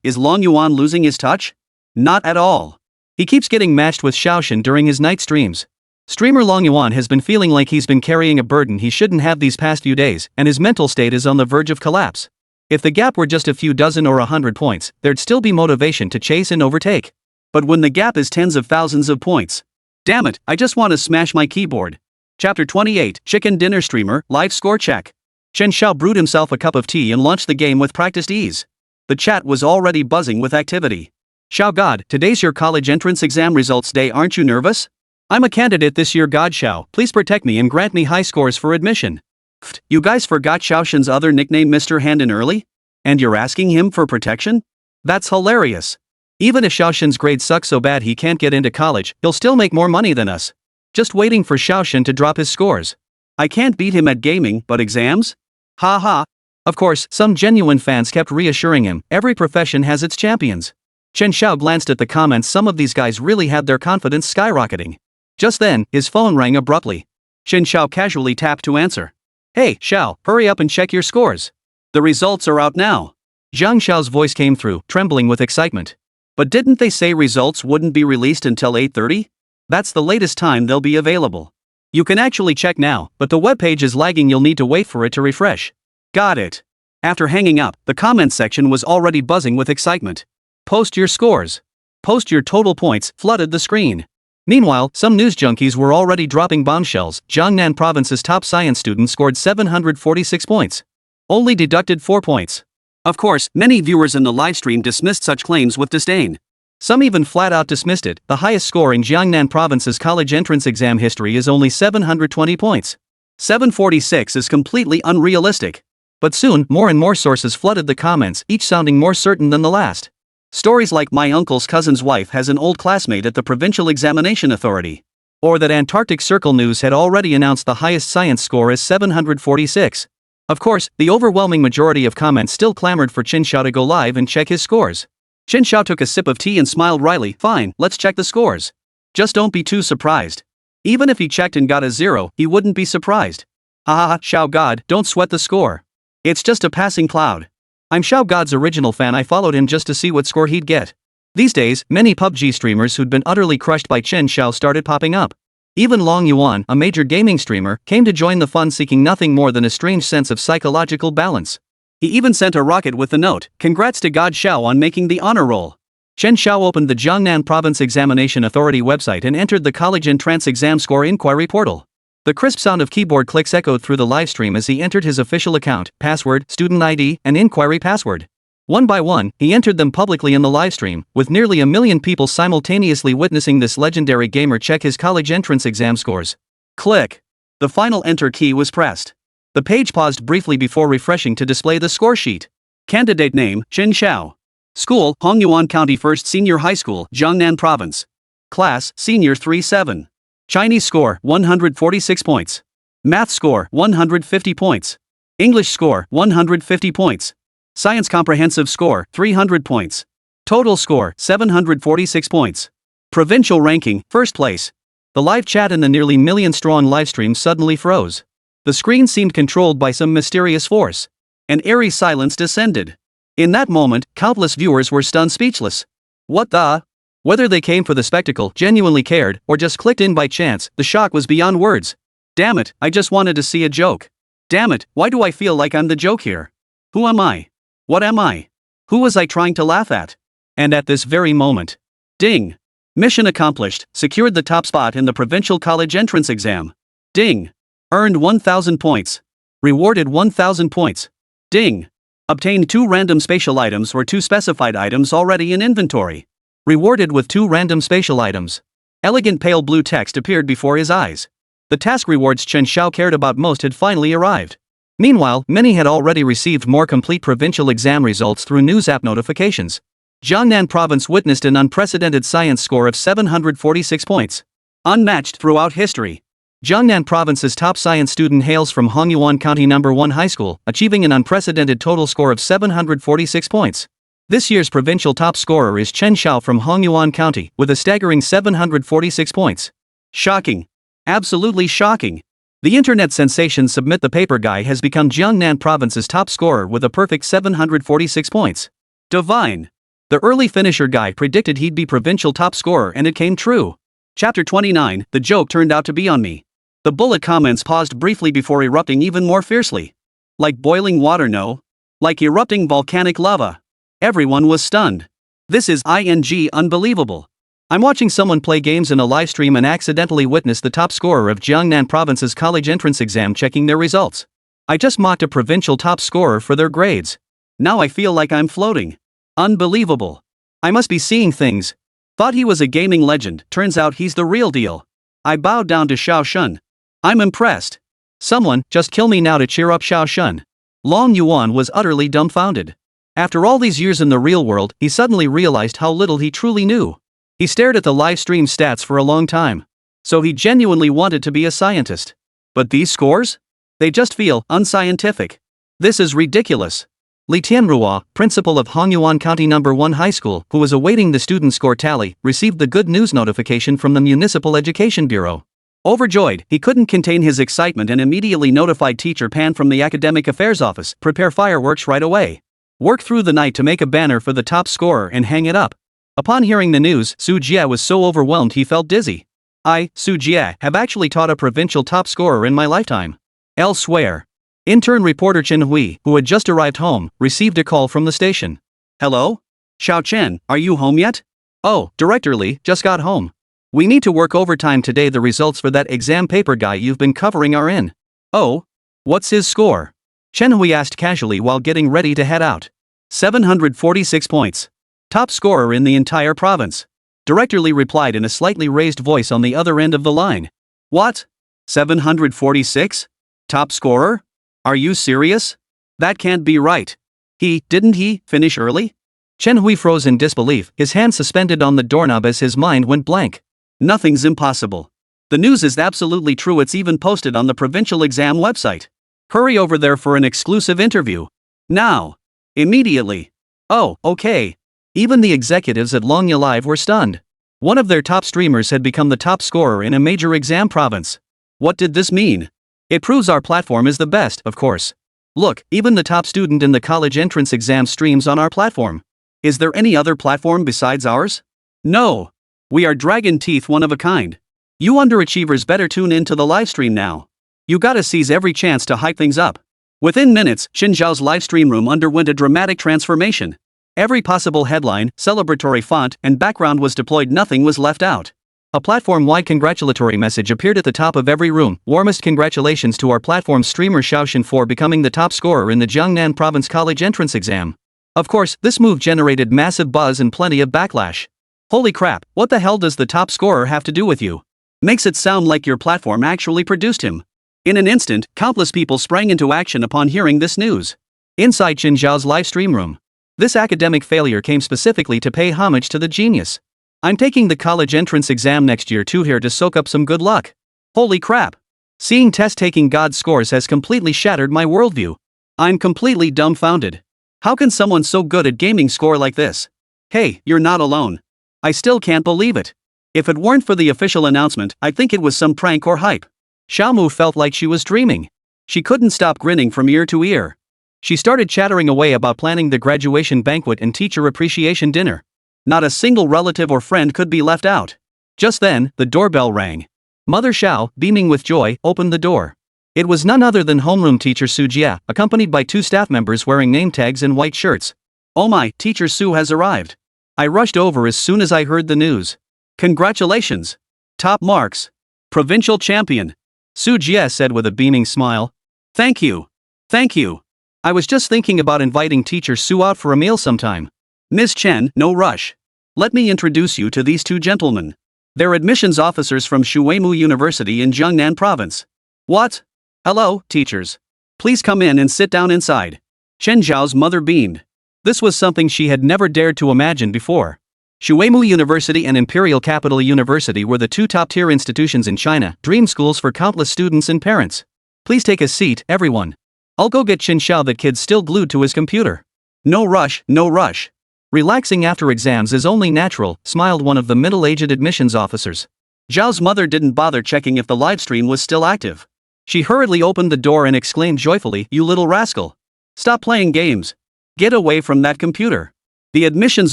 Is Long Yuan losing his touch? Not at all. He keeps getting matched with Xiaoshen during his night streams. Streamer Long Yuan has been feeling like he's been carrying a burden he shouldn't have these past few days, and his mental state is on the verge of collapse. If the gap were just a few dozen or 100 points, there'd still be motivation to chase and overtake. But when the gap is tens of thousands of points, damn it, I just want to smash my keyboard. Chapter 28, Chicken Dinner Streamer, Live Score Check. Chen Xiao brewed himself a cup of tea and launched the game with practiced ease. The chat was already buzzing with activity. Xiao God, today's your college entrance exam results day, aren't you nervous? I'm a candidate this year, God Xiao, please protect me and grant me high scores for admission. Pfft, you guys forgot Xiaoshen's other nickname, Mr. Hand in Early? And you're asking him for protection? That's hilarious. Even if Xiaoshen's grades suck so bad he can't get into college, he'll still make more money than us. Just waiting for Xiaoshen to drop his scores. I can't beat him at gaming, but exams? Ha ha. Of course, some genuine fans kept reassuring him, every profession has its champions. Chen Xiao glanced at the comments. Some of these guys really had their confidence skyrocketing. Just then, his phone rang abruptly. Chen Xiao casually tapped to answer. Hey, Xiao, hurry up and check your scores. The results are out now. Zhang Xiao's voice came through, trembling with excitement. But didn't they say results wouldn't be released until 8:30? That's the latest time they'll be available. You can actually check now, but the webpage is lagging, you'll need to wait for it to refresh. Got it. After hanging up, the comments section was already buzzing with excitement. Post your scores. Post your total points flooded the screen. Meanwhile, some news junkies were already dropping bombshells. Jiangnan province's top science student scored 746 points. Only deducted 4 points. Of course, many viewers in the livestream dismissed such claims with disdain. Some even flat out dismissed it. The highest score in Jiangnan province's college entrance exam history is only 720 points. 746 is completely unrealistic. But soon, more and more sources flooded the comments, each sounding more certain than the last. Stories like my uncle's cousin's wife has an old classmate at the Provincial Examination Authority. Or that Antarctic Circle News had already announced the highest science score as 746. Of course, the overwhelming majority of comments still clamored for Chen Xiao to go live and check his scores. Chen Xiao took a sip of tea and smiled wryly. Fine, let's check the scores. Just don't be too surprised. Even if he checked and got a 0, he wouldn't be surprised. Haha, Xiao God, don't sweat the score. It's just a passing cloud. I'm Xiao God's original fan. I followed him just to see what score he'd get. These days, many PUBG streamers who'd been utterly crushed by Chen Xiao started popping up. Even Long Yuan, a major gaming streamer, came to join the fun, seeking nothing more than a strange sense of psychological balance. He even sent a rocket with the note, "Congrats to God Xiao on making the honor roll." Chen Xiao opened the Jiangnan Province Examination Authority website and entered the college entrance exam score inquiry portal. The crisp sound of keyboard clicks echoed through the livestream as he entered his official account, password, student ID, and inquiry password. One by one, he entered them publicly in the livestream, with nearly 1 million people simultaneously witnessing this legendary gamer check his college entrance exam scores. Click. The final enter key was pressed. The page paused briefly before refreshing to display the score sheet. Candidate name, Chen Xiao. School, Hongyuan County First Senior High School, Jiangnan Province. Class, Senior 3-7. Chinese score, 146 points. Math score, 150 points. English score, 150 points. Science comprehensive score, 300 points. Total score, 746 points. Provincial ranking, first place. The live chat in the nearly million-strong livestream suddenly froze. The screen seemed controlled by some mysterious force. An eerie silence descended. In that moment, countless viewers were stunned speechless. What the? Whether they came for the spectacle, genuinely cared, or just clicked in by chance, the shock was beyond words. Damn it, I just wanted to see a joke. Damn it, why do I feel like I'm the joke here? Who am I? What am I? Who was I trying to laugh at? And at this very moment. Ding. Mission accomplished, secured the top spot in the provincial college entrance exam. Ding. Earned 1,000 points. Rewarded 1,000 points. Ding. Obtained 2 random spatial items or 2 specified items already in inventory. Rewarded with 2 random spatial items. Elegant pale blue text appeared before his eyes. The task rewards Chen Xiao cared about most had finally arrived. Meanwhile, many had already received more complete provincial exam results through news app notifications. Jiangnan Province witnessed an unprecedented science score of 746 points. Unmatched throughout history. Jiangnan Province's top science student hails from Hongyuan County No. 1 High School, achieving an unprecedented total score of 746 points. This year's provincial top scorer is Chen Xiao from Hongyuan County, with a staggering 746 points. Shocking. Absolutely shocking. The internet sensation Submit the Paper guy has become Jiangnan Province's top scorer with a perfect 746 points. Divine. The early finisher guy predicted he'd be provincial top scorer and it came true. Chapter 29, the joke turned out to be on me. The bullet comments paused briefly before erupting even more fiercely. Like boiling water, no? Like erupting volcanic lava. Everyone was stunned. This is unbelievable. I'm watching someone play games in a live stream and accidentally witness the top scorer of Jiangnan Province's college entrance exam checking their results. I just mocked a provincial top scorer for their grades. Now I feel like I'm floating. Unbelievable. I must be seeing things. Thought he was a gaming legend, turns out he's the real deal. I bowed down to Xiao Shun. I'm impressed. Someone, just kill me now to cheer up Xiao Shun. Long Yuan was utterly dumbfounded. After all these years in the real world, he suddenly realized how little he truly knew. He stared at the live stream stats for a long time. So he genuinely wanted to be a scientist. But these scores? They just feel unscientific. This is ridiculous. Li Tianrua, principal of Hongyuan County No. 1 High School, who was awaiting the student score tally, received the good news notification from the Municipal Education Bureau. Overjoyed, he couldn't contain his excitement and immediately notified Teacher Pan from the Academic Affairs Office, prepare fireworks right away. Work through the night to make a banner for the top scorer and hang it up. Upon hearing the news, Su Jie was so overwhelmed he felt dizzy. I, Su Jie, have actually taught a provincial top scorer in my lifetime. Elsewhere. Intern reporter Chen Hui, who had just arrived home, received a call from the station. Hello? Xiao Chen, are you home yet? Oh, Director Li, just got home. We need to work overtime today. The results for that exam paper guy you've been covering are in. Oh? What's his score? Chen Hui asked casually while getting ready to head out. 746 points. Top scorer in the entire province. Director Li replied in a slightly raised voice on the other end of the line. What? 746? Top scorer? Are you serious? That can't be right. Didn't he finish early? Chen Hui froze in disbelief, his hand suspended on the doorknob as his mind went blank. Nothing's impossible. The news is absolutely true. It's even posted on the provincial exam website. Hurry over there for an exclusive interview. Now. Immediately. Oh, okay. Even the executives at Longya Live were stunned. One of their top streamers had become the top scorer in a major exam province. What did this mean? It proves our platform is the best, of course. Look, even the top student in the college entrance exam streams on our platform. Is there any other platform besides ours? No. We are dragon teeth, one of a kind. You underachievers better tune in to the livestream now. You gotta seize every chance to hype things up. Within minutes, Chen Xiao's livestream room underwent a dramatic transformation. Every possible headline, celebratory font, and background was deployed. Nothing was left out. A platform-wide congratulatory message appeared at the top of every room. Warmest congratulations to our platform streamer Xiaoshan for becoming the top scorer in the Jiangnan Province College entrance exam. Of course, this move generated massive buzz and plenty of backlash. Holy crap, what the hell does the top scorer have to do with you? Makes it sound like your platform actually produced him. In an instant, countless people sprang into action upon hearing this news. Inside Chen Xiao's live stream room. This academic failure came specifically to pay homage to the genius. I'm taking the college entrance exam next year too, here to soak up some good luck. Holy crap. Seeing test-taking God scores has completely shattered my worldview. I'm completely dumbfounded. How can someone so good at gaming score like this? Hey, you're not alone. I still can't believe it. If it weren't for the official announcement, I'd think it was some prank or hype. Xiaomu felt like she was dreaming. She couldn't stop grinning from ear to ear. She started chattering away about planning the graduation banquet and teacher appreciation dinner. Not a single relative or friend could be left out. Just then, the doorbell rang. Mother Xiao, beaming with joy, opened the door. It was none other than homeroom teacher Su Jie, accompanied by 2 staff members wearing name tags and white shirts. Oh my, Teacher Su has arrived. I rushed over as soon as I heard the news. Congratulations. Top marks. Provincial champion. Su Jie said with a beaming smile. Thank you. Thank you. I was just thinking about inviting Teacher Su out for a meal sometime. Miss Chen, no rush. Let me introduce you to these 2 gentlemen. They're admissions officers from Shuimu University in Jiangnan Province. What? Hello, teachers. Please come in and sit down inside. Chen Xiao's mother beamed. This was something she had never dared to imagine before. Shuimu University and Imperial Capital University were the 2 top-tier institutions in China, dream schools for countless students and parents. Please take a seat, everyone. I'll go get Chen Xiao. That kid's still glued to his computer. No rush, no rush. Relaxing after exams is only natural, smiled one of the middle-aged admissions officers. Zhao's mother didn't bother checking if the livestream was still active. She hurriedly opened the door and exclaimed joyfully, "You little rascal. Stop playing games. Get away from that computer. The admissions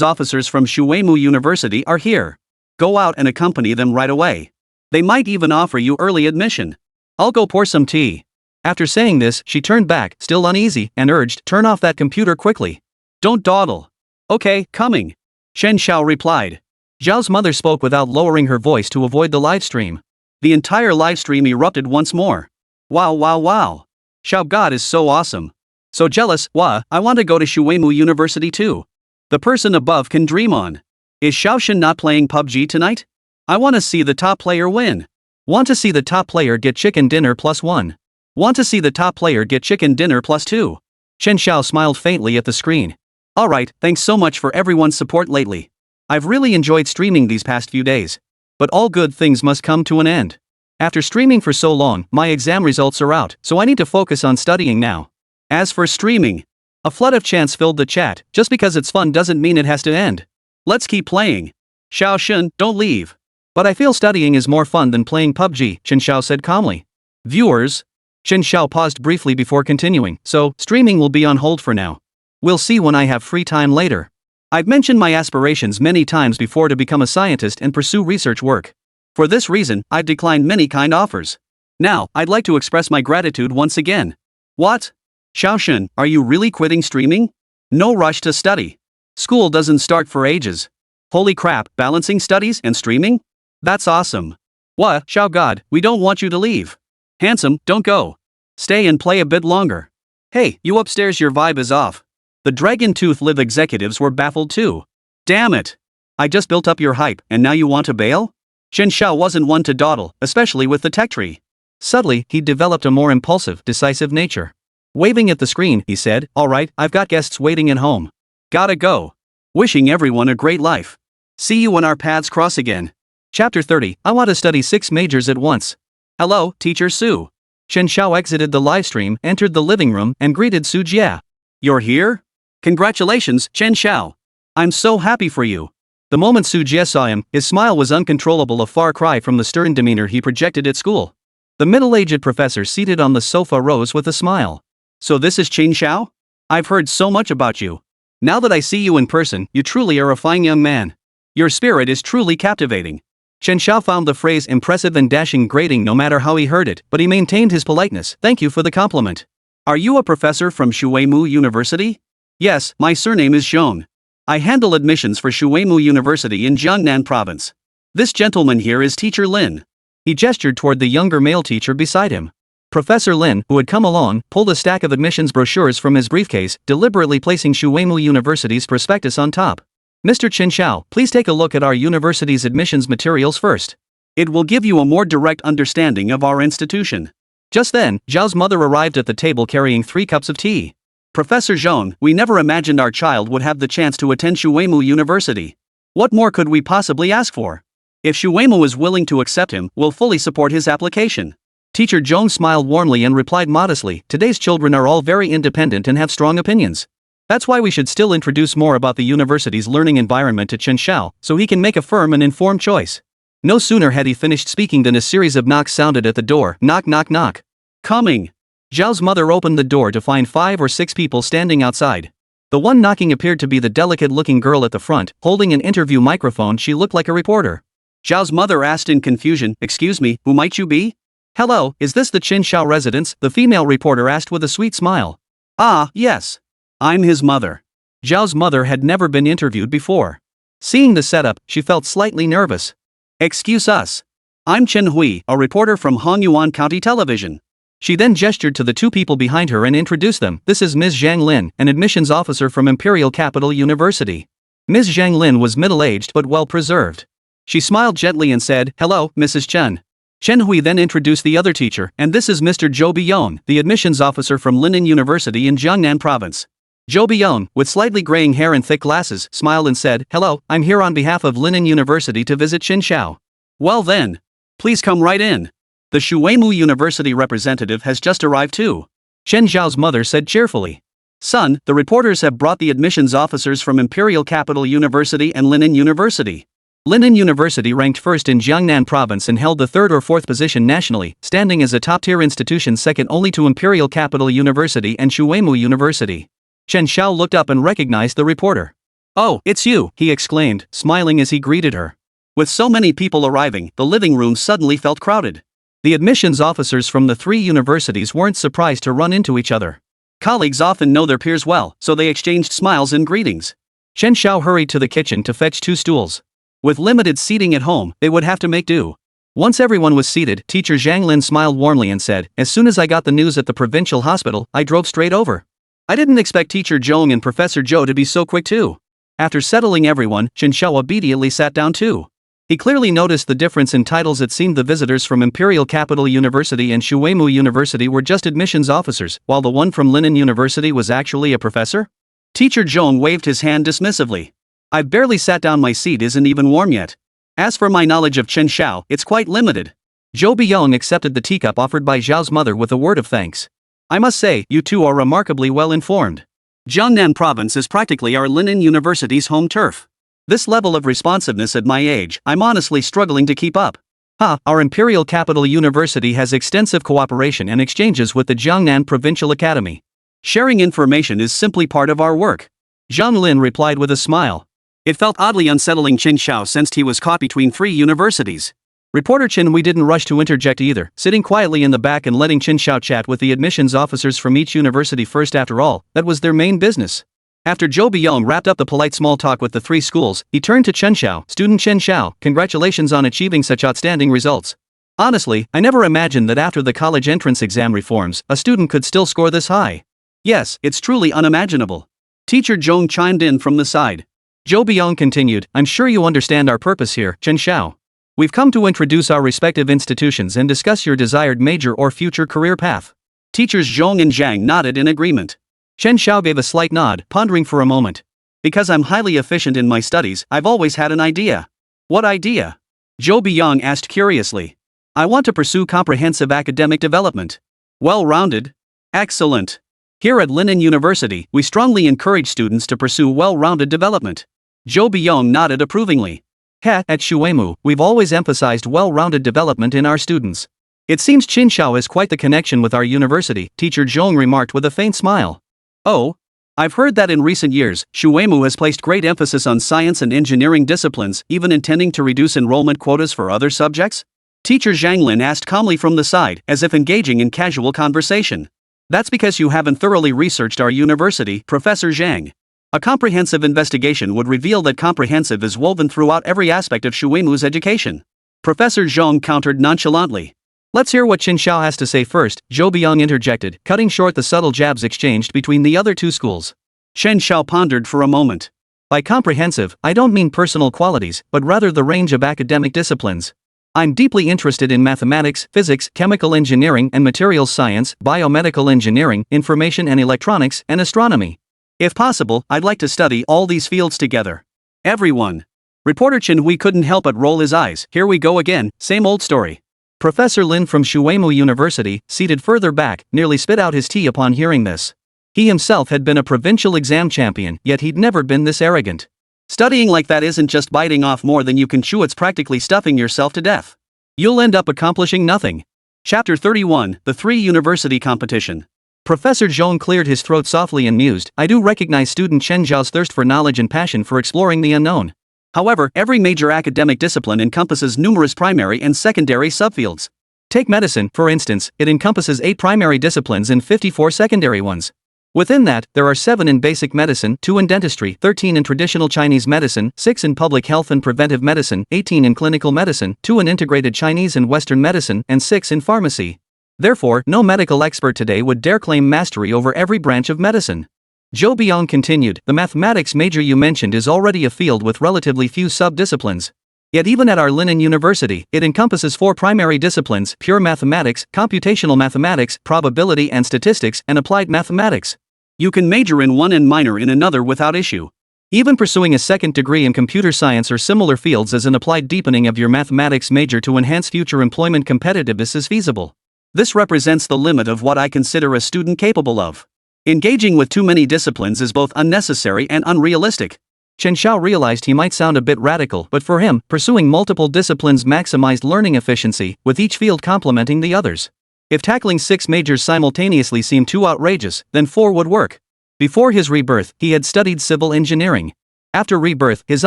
officers from Shuimu University are here. Go out and accompany them right away. They might even offer you early admission. I'll go pour some tea." After saying this, she turned back, still uneasy, and urged, "Turn off that computer quickly. Don't dawdle." "Okay, coming." Chen Xiao replied. Zhao's mother spoke without lowering her voice to avoid the livestream. The entire livestream erupted once more. Wow wow wow. Xiao God is so awesome. So jealous, wah, I want to go to Shuemu University too. The person above can dream on. Is Xiaoshan not playing PUBG tonight? I want to see the top player win. Want to see the top player get chicken dinner +1. Want to see the top player get chicken dinner +2. Chen Xiao smiled faintly at the screen. Alright, thanks so much for everyone's support lately. I've really enjoyed streaming these past few days. But all good things must come to an end. After streaming for so long, my exam results are out, so I need to focus on studying now. As for streaming, a flood of chants filled the chat. Just because it's fun doesn't mean it has to end. Let's keep playing. Xiaoshan, don't leave. But I feel studying is more fun than playing PUBG, Chen Xiao said calmly. Viewers? Chen Xiao paused briefly before continuing, so, streaming will be on hold for now. We'll see when I have free time later. I've mentioned my aspirations many times before to become a scientist and pursue research work. For this reason, I've declined many kind offers. Now, I'd like to express my gratitude once again. What? Xiaoshan, are you really quitting streaming? No rush to study. School doesn't start for ages. Holy crap, balancing studies and streaming? That's awesome. What, Xiao God, we don't want you to leave. Handsome, don't go. Stay and play a bit longer. Hey, you upstairs, your vibe is off. The Dragon Tooth Live executives were baffled too. Damn it. I just built up your hype, and now you want to bail? Chen Xiao wasn't one to dawdle, especially with the tech tree. Subtly, he developed a more impulsive, decisive nature. Waving at the screen, he said, Alright, I've got guests waiting at home. Gotta go. Wishing everyone a great life. See you when our paths cross again. Chapter 30, I want to study 6 majors at once. Hello, Teacher Su. Chen Xiao exited the livestream, entered the living room, and greeted Su Jia. You're here? Congratulations, Chen Xiao. I'm so happy for you. The moment Su Jia saw him, his smile was uncontrollable, a far cry from the stern demeanor he projected at school. The middle-aged professor seated on the sofa rose with a smile. So this is Chen Xiao? I've heard so much about you. Now that I see you in person, you truly are a fine young man. Your spirit is truly captivating. Chen Xiao found the phrase impressive and dashing grating no matter how he heard it, but he maintained his politeness. Thank you for the compliment. Are you a professor from Shuemu University? Yes, my surname is Zhong. I handle admissions for Shuemu University in Jiangnan Province. This gentleman here is Teacher Lin. He gestured toward the younger male teacher beside him. Professor Lin, who had come along, pulled a stack of admissions brochures from his briefcase, deliberately placing Shuemu University's prospectus on top. Mr. Chen Xiao, please take a look at our university's admissions materials first. It will give you a more direct understanding of our institution. Just then, Zhao's mother arrived at the table carrying 3 cups of tea. Professor Zhong, we never imagined our child would have the chance to attend Shuemu University. What more could we possibly ask for? If Shuemu is willing to accept him, we'll fully support his application. Teacher Zhong smiled warmly and replied modestly, today's children are all very independent and have strong opinions. That's why we should still introduce more about the university's learning environment to Chen Xiao, so he can make a firm and informed choice. No sooner had he finished speaking than a series of knocks sounded at the door. Knock, knock, knock. Coming. Zhao's mother opened the door to find 5 or 6 people standing outside. The one knocking appeared to be the delicate-looking girl at the front, holding an interview microphone. She looked like a reporter. Zhao's mother asked in confusion, excuse me, who might you be? Hello, is this the Chen Xiao residence? The female reporter asked with a sweet smile. Ah, yes. I'm his mother. Zhao's mother had never been interviewed before. Seeing the setup, she felt slightly nervous. Excuse us. I'm Chen Hui, a reporter from Hongyuan County Television. She then gestured to the 2 people behind her and introduced them. This is Ms. Zhang Lin, an admissions officer from Imperial Capital University. Ms. Zhang Lin was middle-aged but well-preserved. She smiled gently and said, Hello, Mrs. Chen. Chen Hui then introduced the other teacher, and this is Mr. Zhou Biyong, the admissions officer from Linen University in Jiangnan Province. Zhou Biyong, with slightly graying hair and thick glasses, smiled and said, Hello, I'm here on behalf of Linen University to visit Chen Xiao. Well then. Please come right in. The Shuemu University representative has just arrived too. Chen Xiao's mother said cheerfully. Son, the reporters have brought the admissions officers from Imperial Capital University and Linen University. Linen University ranked first in Jiangnan Province and held the 3rd or 4th position nationally, standing as a top-tier institution second only to Imperial Capital University and Shuemu University. Chen Xiao looked up and recognized the reporter. Oh, it's you, he exclaimed, smiling as he greeted her. With so many people arriving, the living room suddenly felt crowded. The admissions officers from the 3 universities weren't surprised to run into each other. Colleagues often know their peers well, so they exchanged smiles and greetings. Chen Xiao hurried to the kitchen to fetch 2 stools. With limited seating at home, they would have to make do. Once everyone was seated, teacher Zhang Lin smiled warmly and said, "As soon as I got the news at the provincial hospital, I drove straight over. I didn't expect teacher Zhong and Professor Zhou to be so quick too." After settling everyone, Chen Xiao obediently sat down too. He clearly noticed the difference in titles. It seemed the visitors from Imperial Capital University and Shuimu University were just admissions officers, while the one from Linen University was actually a professor? Teacher Zhong waved his hand dismissively. "I've barely sat down, my seat isn't even warm yet. As for my knowledge of Chen Xiao, it's quite limited." Zhou Biyong accepted the teacup offered by Zhao's mother with a word of thanks. "I must say, you two are remarkably well informed. Jiangnan province is practically our Linen University's home turf. This level of responsiveness at my age, I'm honestly struggling to keep up." Our Imperial Capital University has extensive cooperation and exchanges with the Jiangnan Provincial Academy. Sharing information is simply part of our work. Zhang Lin replied with a smile. It felt oddly unsettling. Chen Xiao sensed he was caught between three universities. Reporter Chen, we didn't rush to interject either, sitting quietly in the back and letting Chen Xiao chat with the admissions officers from each university first. After all, that was their main business. After Zhou Biyong wrapped up the polite small talk with the three schools, he turned to Chen Xiao. "Student Chen Xiao, congratulations on achieving such outstanding results. Honestly, I never imagined that after the college entrance exam reforms, a student could still score this high. Yes, it's truly unimaginable." Teacher Zhong chimed in from the side. Zhou Biyong continued, "I'm sure you understand our purpose here, Chen Xiao. We've come to introduce our respective institutions and discuss your desired major or future career path." Teachers Zhong and Zhang nodded in agreement. Chen Xiao gave a slight nod, pondering for a moment. "Because I'm highly efficient in my studies, I've always had an idea." "What idea?" Zhou Biyong asked curiously. "I want to pursue comprehensive academic development." "Well-rounded?" "Excellent. Here at Linen University, we strongly encourage students to pursue well-rounded development." Zhou Biyong nodded approvingly. At Shuimu, we've always emphasized well-rounded development in our students. It seems Chen Xiao has quite the connection with our university, Teacher Zhong remarked with a faint smile. "Oh? I've heard that in recent years, Shuimu has placed great emphasis on science and engineering disciplines, even intending to reduce enrollment quotas for other subjects?" Teacher Zhang Lin asked calmly from the side, as if engaging in casual conversation. "That's because you haven't thoroughly researched our university, Professor Zhang. A comprehensive investigation would reveal that comprehensive is woven throughout every aspect of Shuimu's education." Professor Zhong countered nonchalantly. "Let's hear what Chen Xiao has to say first," Zhou Biyong interjected, cutting short the subtle jabs exchanged between the other two schools. Chen Xiao pondered for a moment. "By comprehensive, I don't mean personal qualities, but rather the range of academic disciplines. I'm deeply interested in mathematics, physics, chemical engineering and materials science, biomedical engineering, information and electronics, and astronomy. If possible, I'd like to study all these fields together." Everyone. Reporter Chen Hui couldn't help but roll his eyes. Here we go again, same old story. Professor Lin from Shuimu University, seated further back, nearly spit out his tea upon hearing this. He himself had been a provincial exam champion, yet he'd never been this arrogant. Studying like that isn't just biting off more than you can chew, it's practically stuffing yourself to death. You'll end up accomplishing nothing. Chapter 31, The Three University Competition. Professor Zhong cleared his throat softly and mused, "I do recognize student Chen Xiao's thirst for knowledge and passion for exploring the unknown. However, every major academic discipline encompasses numerous primary and secondary subfields. Take medicine, for instance, it encompasses 8 primary disciplines and 54 secondary ones. Within that, there are 7 in basic medicine, 2 in dentistry, 13 in traditional Chinese medicine, 6 in public health and preventive medicine, 18 in clinical medicine, 2 in integrated Chinese and Western medicine, and 6 in pharmacy. Therefore, no medical expert today would dare claim mastery over every branch of medicine." Zhou Biyong continued, "The mathematics major you mentioned is already a field with relatively few sub-disciplines. Yet even at our Linen University, it encompasses 4 primary disciplines: pure mathematics, computational mathematics, probability and statistics, and applied mathematics. You can major in one and minor in another without issue. Even pursuing a second degree in computer science or similar fields as an applied deepening of your mathematics major to enhance future employment competitiveness is feasible. This represents the limit of what I consider a student capable of. Engaging with too many disciplines is both unnecessary and unrealistic." Chen Xiao realized he might sound a bit radical, but for him, pursuing multiple disciplines maximized learning efficiency, with each field complementing the others. If tackling 6 majors simultaneously seemed too outrageous, then 4 would work. Before his rebirth, he had studied civil engineering. After rebirth, his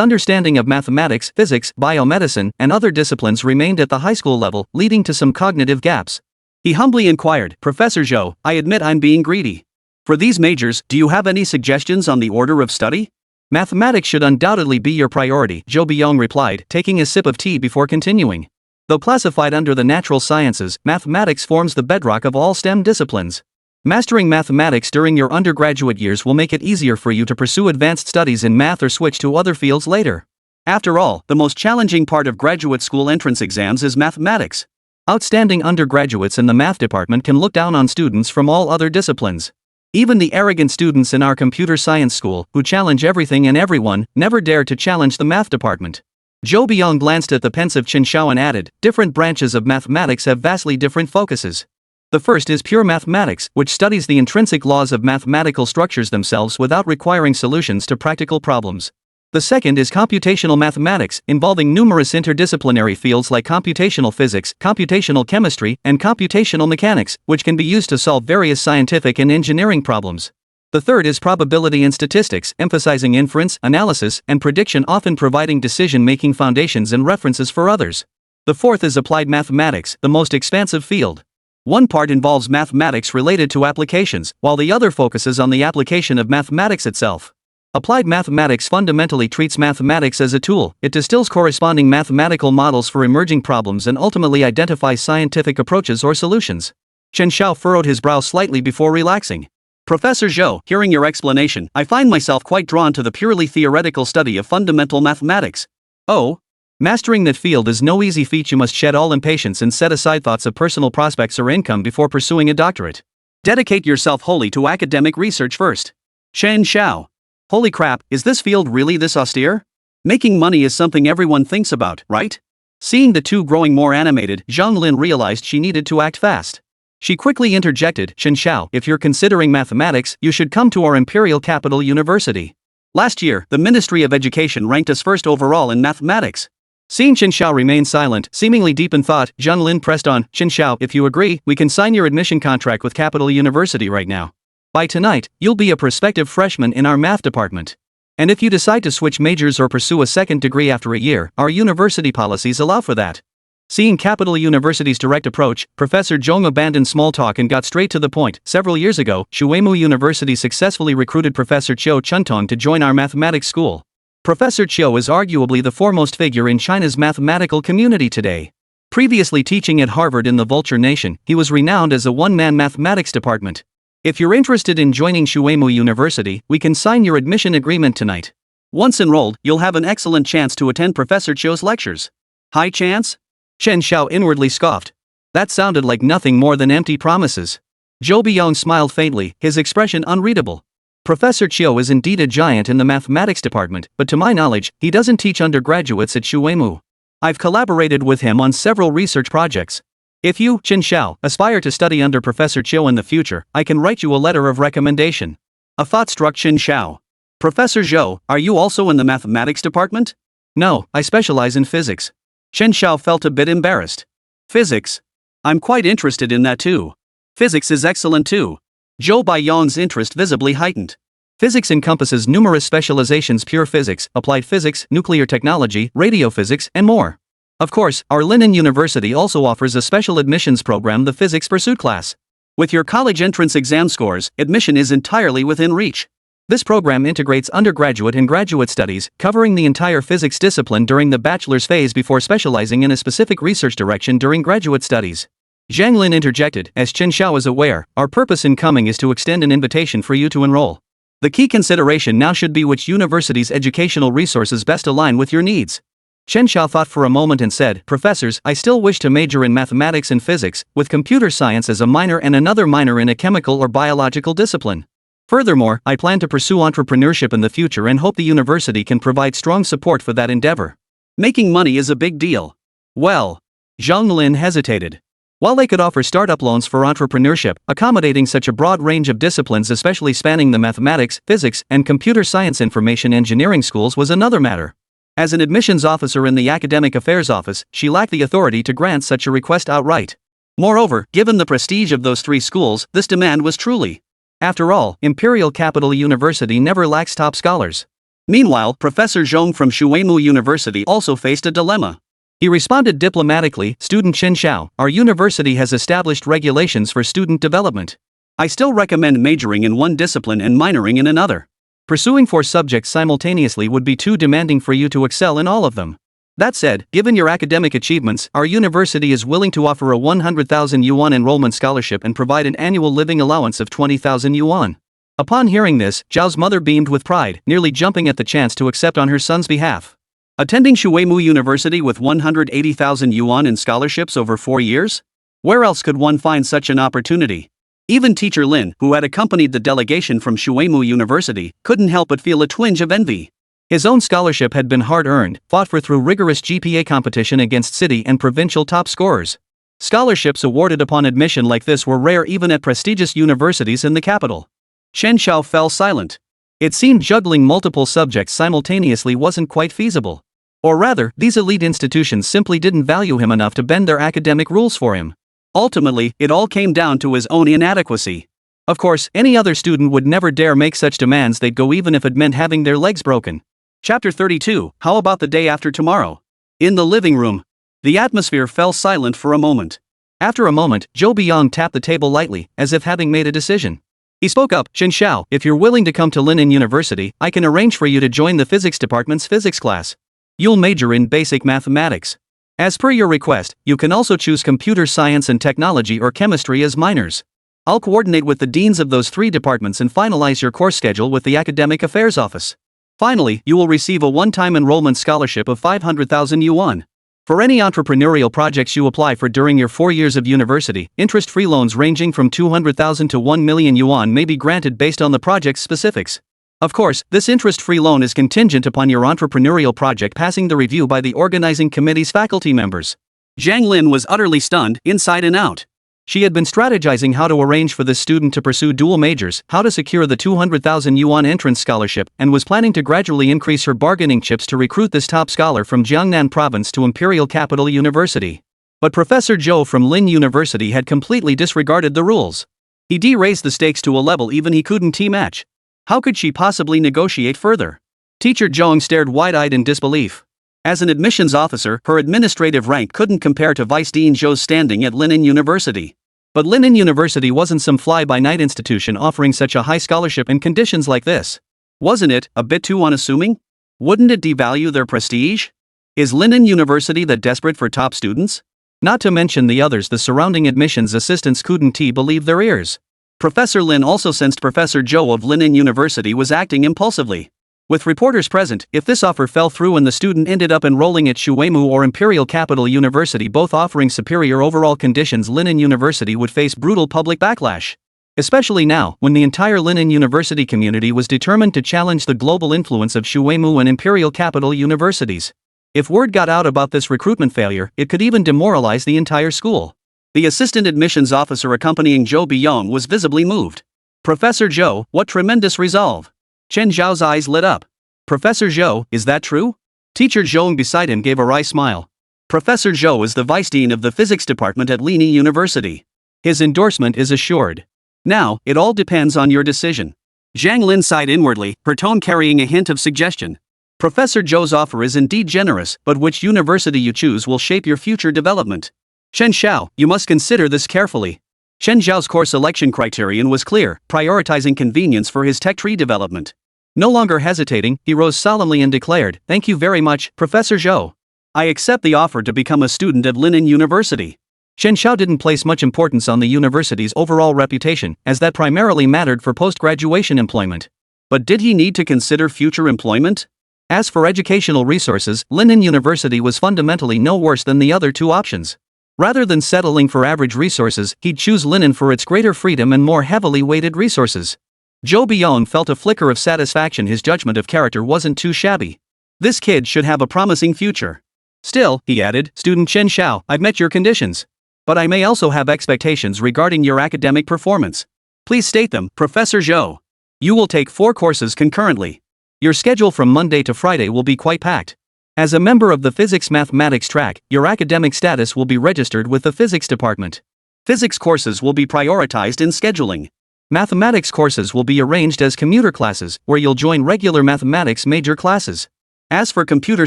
understanding of mathematics, physics, biomedicine, and other disciplines remained at the high school level, leading to some cognitive gaps. He humbly inquired, "Professor Zhou, I admit I'm being greedy. For these majors, do you have any suggestions on the order of study?" "Mathematics should undoubtedly be your priority," Zhou Biyong replied, taking a sip of tea before continuing. Though classified under the natural sciences, mathematics forms the bedrock of all STEM disciplines. Mastering mathematics during your undergraduate years will make it easier for you to pursue advanced studies in math or switch to other fields later. After all, the most challenging part of graduate school entrance exams is mathematics. Outstanding undergraduates in the math department can look down on students from all other disciplines. Even the arrogant students in our computer science school, who challenge everything and everyone, never dare to challenge the math department. Zhou Biang glanced at the pensive Chen Xiao and added, different branches of mathematics have vastly different focuses. The first is pure mathematics, which studies the intrinsic laws of mathematical structures themselves without requiring solutions to practical problems. The second is computational mathematics, involving numerous interdisciplinary fields like computational physics, computational chemistry, and computational mechanics, which can be used to solve various scientific and engineering problems. The third is probability and statistics, emphasizing inference, analysis, and prediction, often providing decision-making foundations and references for others. The fourth is applied mathematics, the most expansive field. One part involves mathematics related to applications, while the other focuses on the application of mathematics itself. Applied mathematics fundamentally treats mathematics as a tool. It distills corresponding mathematical models for emerging problems and ultimately identifies scientific approaches or solutions. Chen Xiao furrowed his brow slightly before relaxing. Professor Zhou, hearing your explanation, I find myself quite drawn to the purely theoretical study of fundamental mathematics. Oh? Mastering that field is no easy feat. You must shed all impatience and set aside thoughts of personal prospects or income before pursuing a doctorate. Dedicate yourself wholly to academic research first. Chen Xiao. Holy crap, is this field really this austere? Making money is something everyone thinks about, right? Seeing the two growing more animated, Zhang Lin realized she needed to act fast. She quickly interjected, Chen Xiao, if you're considering mathematics, you should come to our imperial capital university. Last year, the Ministry of Education ranked us first overall in mathematics. Seeing Chen Xiao remain silent, seemingly deep in thought, Zhang Lin pressed on, Chen Xiao, if you agree, we can sign your admission contract with Capital University right now. By tonight, you'll be a prospective freshman in our math department. And if you decide to switch majors or pursue a second degree after a year, our university policies allow for that. Seeing Capital University's direct approach, Professor Zhong abandoned small talk and got straight to the point. Several years ago, Shuemu University successfully recruited Professor Qiu Chuntong to join our mathematics school. Professor Qiu is arguably the foremost figure in China's mathematical community today. Previously teaching at Harvard in the Vulture Nation, he was renowned as a one-man mathematics department. If you're interested in joining Shuemu University, we can sign your admission agreement tonight. Once enrolled, you'll have an excellent chance to attend Professor Qiu's lectures. High chance? Chen Xiao inwardly scoffed. That sounded like nothing more than empty promises. Zhou Biyong smiled faintly, his expression unreadable. Professor Qiu is indeed a giant in the mathematics department, but to my knowledge, he doesn't teach undergraduates at Shuemu. I've collaborated with him on several research projects. If you, Chen Xiao, aspire to study under Professor Qiu in the future, I can write you a letter of recommendation. A thought struck Chen Xiao. Professor Zhou, are you also in the mathematics department? No, I specialize in physics. Chen Xiao felt a bit embarrassed. Physics? I'm quite interested in that too. Physics is excellent too. Zhou Baiyong's interest visibly heightened. Physics encompasses numerous specializations: pure physics, applied physics, nuclear technology, radiophysics, and more. Of course, our Linen University also offers a special admissions program, the Physics Pursuit class. With your college entrance exam scores, admission is entirely within reach. This program integrates undergraduate and graduate studies, covering the entire physics discipline during the bachelor's phase before specializing in a specific research direction during graduate studies. Zhang Lin interjected, as Chen Xiao is aware, our purpose in coming is to extend an invitation for you to enroll. The key consideration now should be which university's educational resources best align with your needs. Chen Xiao thought for a moment and said, Professors, I still wish to major in mathematics and physics, with computer science as a minor and another minor in a chemical or biological discipline. Furthermore, I plan to pursue entrepreneurship in the future and hope the university can provide strong support for that endeavor. Making money is a big deal. Well, Zhang Lin hesitated. While they could offer startup loans for entrepreneurship, accommodating such a broad range of disciplines, especially spanning the mathematics, physics, and computer science information engineering schools, was another matter. As an admissions officer in the Academic Affairs Office, she lacked the authority to grant such a request outright. Moreover, given the prestige of those three schools, this demand was truly. After all, Imperial Capital University never lacks top scholars. Meanwhile, Professor Zhong from Shuemu University also faced a dilemma. He responded diplomatically, Student Chen Xiao, our university has established regulations for student development. I still recommend majoring in one discipline and minoring in another. Pursuing 4 subjects simultaneously would be too demanding for you to excel in all of them. That said, given your academic achievements, our university is willing to offer a 100,000 yuan enrollment scholarship and provide an annual living allowance of 20,000 yuan. Upon hearing this, Zhao's mother beamed with pride, nearly jumping at the chance to accept on her son's behalf. Attending Shuimu University with 180,000 yuan in scholarships over 4 years? Where else could one find such an opportunity? Even teacher Lin, who had accompanied the delegation from Shuimu University, couldn't help but feel a twinge of envy. His own scholarship had been hard-earned, fought for through rigorous GPA competition against city and provincial top scorers. Scholarships awarded upon admission like this were rare even at prestigious universities in the capital. Chen Xiao fell silent. It seemed juggling multiple subjects simultaneously wasn't quite feasible. Or rather, these elite institutions simply didn't value him enough to bend their academic rules for him. Ultimately, it all came down to his own inadequacy. Of course, any other student would never dare make such demands. They'd go even if it meant having their legs broken. Chapter 32, How about the day after tomorrow? In the living room. The atmosphere fell silent for a moment. After a moment, Zhou Biyong tapped the table lightly, as if having made a decision. He spoke up, Chen Xiao, if you're willing to come to Linen University, I can arrange for you to join the physics department's physics class. You'll major in basic mathematics. As per your request, you can also choose computer science and technology or chemistry as minors. I'll coordinate with the deans of those 3 departments and finalize your course schedule with the Academic Affairs Office. Finally, you will receive a one-time enrollment scholarship of 500,000 yuan. For any entrepreneurial projects you apply for during your 4 years of university, interest-free loans ranging from 200,000 to 1 million yuan may be granted based on the project's specifics. Of course, this interest-free loan is contingent upon your entrepreneurial project passing the review by the organizing committee's faculty members. Zhang Lin was utterly stunned, inside and out. She had been strategizing how to arrange for this student to pursue dual majors, how to secure the 200,000 yuan entrance scholarship, and was planning to gradually increase her bargaining chips to recruit this top scholar from Jiangnan province to Imperial Capital University. But Professor Zhou from Lin University had completely disregarded the rules. He raised the stakes to a level even he couldn't match. How could she possibly negotiate further? Teacher Zhong stared wide-eyed in disbelief. As an admissions officer, her administrative rank couldn't compare to Vice Dean Zhou's standing at Linen University. But Linen University wasn't some fly-by-night institution offering such a high scholarship in conditions like this. Wasn't it a bit too unassuming? Wouldn't it devalue their prestige? Is Linen University that desperate for top students? Not to mention the others, the surrounding admissions assistants couldn't believe their ears. Professor Lin also sensed Professor Zhou of Linen University was acting impulsively. With reporters present, if this offer fell through and the student ended up enrolling at Shuimu or Imperial Capital University, both offering superior overall conditions, Linen University would face brutal public backlash. Especially now, when the entire Linen University community was determined to challenge the global influence of Shuimu and Imperial Capital Universities. If word got out about this recruitment failure, it could even demoralize the entire school. The assistant admissions officer accompanying Zhou Biyong was visibly moved. Professor Zhou, what tremendous resolve! Chen Xiao's eyes lit up. Professor Zhou, is that true? Teacher Zhou beside him gave a wry smile. Professor Zhou is the vice dean of the physics department at Lini University. His endorsement is assured. Now, it all depends on your decision. Zhang Lin sighed inwardly, her tone carrying a hint of suggestion. Professor Zhou's offer is indeed generous, but which university you choose will shape your future development. Chen Xiao, you must consider this carefully. Chen Xiao's course selection criterion was clear, prioritizing convenience for his tech tree development. No longer hesitating, he rose solemnly and declared, "Thank you very much, Professor Zhou. I accept the offer to become a student at Linen University." Chen Xiao didn't place much importance on the university's overall reputation, as that primarily mattered for post-graduation employment. But did he need to consider future employment? As for educational resources, Linen University was fundamentally no worse than the other 2 options. Rather than settling for average resources, he'd choose Linen for its greater freedom and more heavily weighted resources. Zhou Biyong felt a flicker of satisfaction. His judgment of character wasn't too shabby. This kid should have a promising future. Still, he added, Student Chen Xiao, I've met your conditions. But I may also have expectations regarding your academic performance. Please state them, Professor Zhou. You will take 4 courses concurrently. Your schedule from Monday to Friday will be quite packed. As a member of the physics-mathematics track, your academic status will be registered with the physics department. Physics courses will be prioritized in scheduling. Mathematics courses will be arranged as commuter classes, where you'll join regular mathematics major classes. As for computer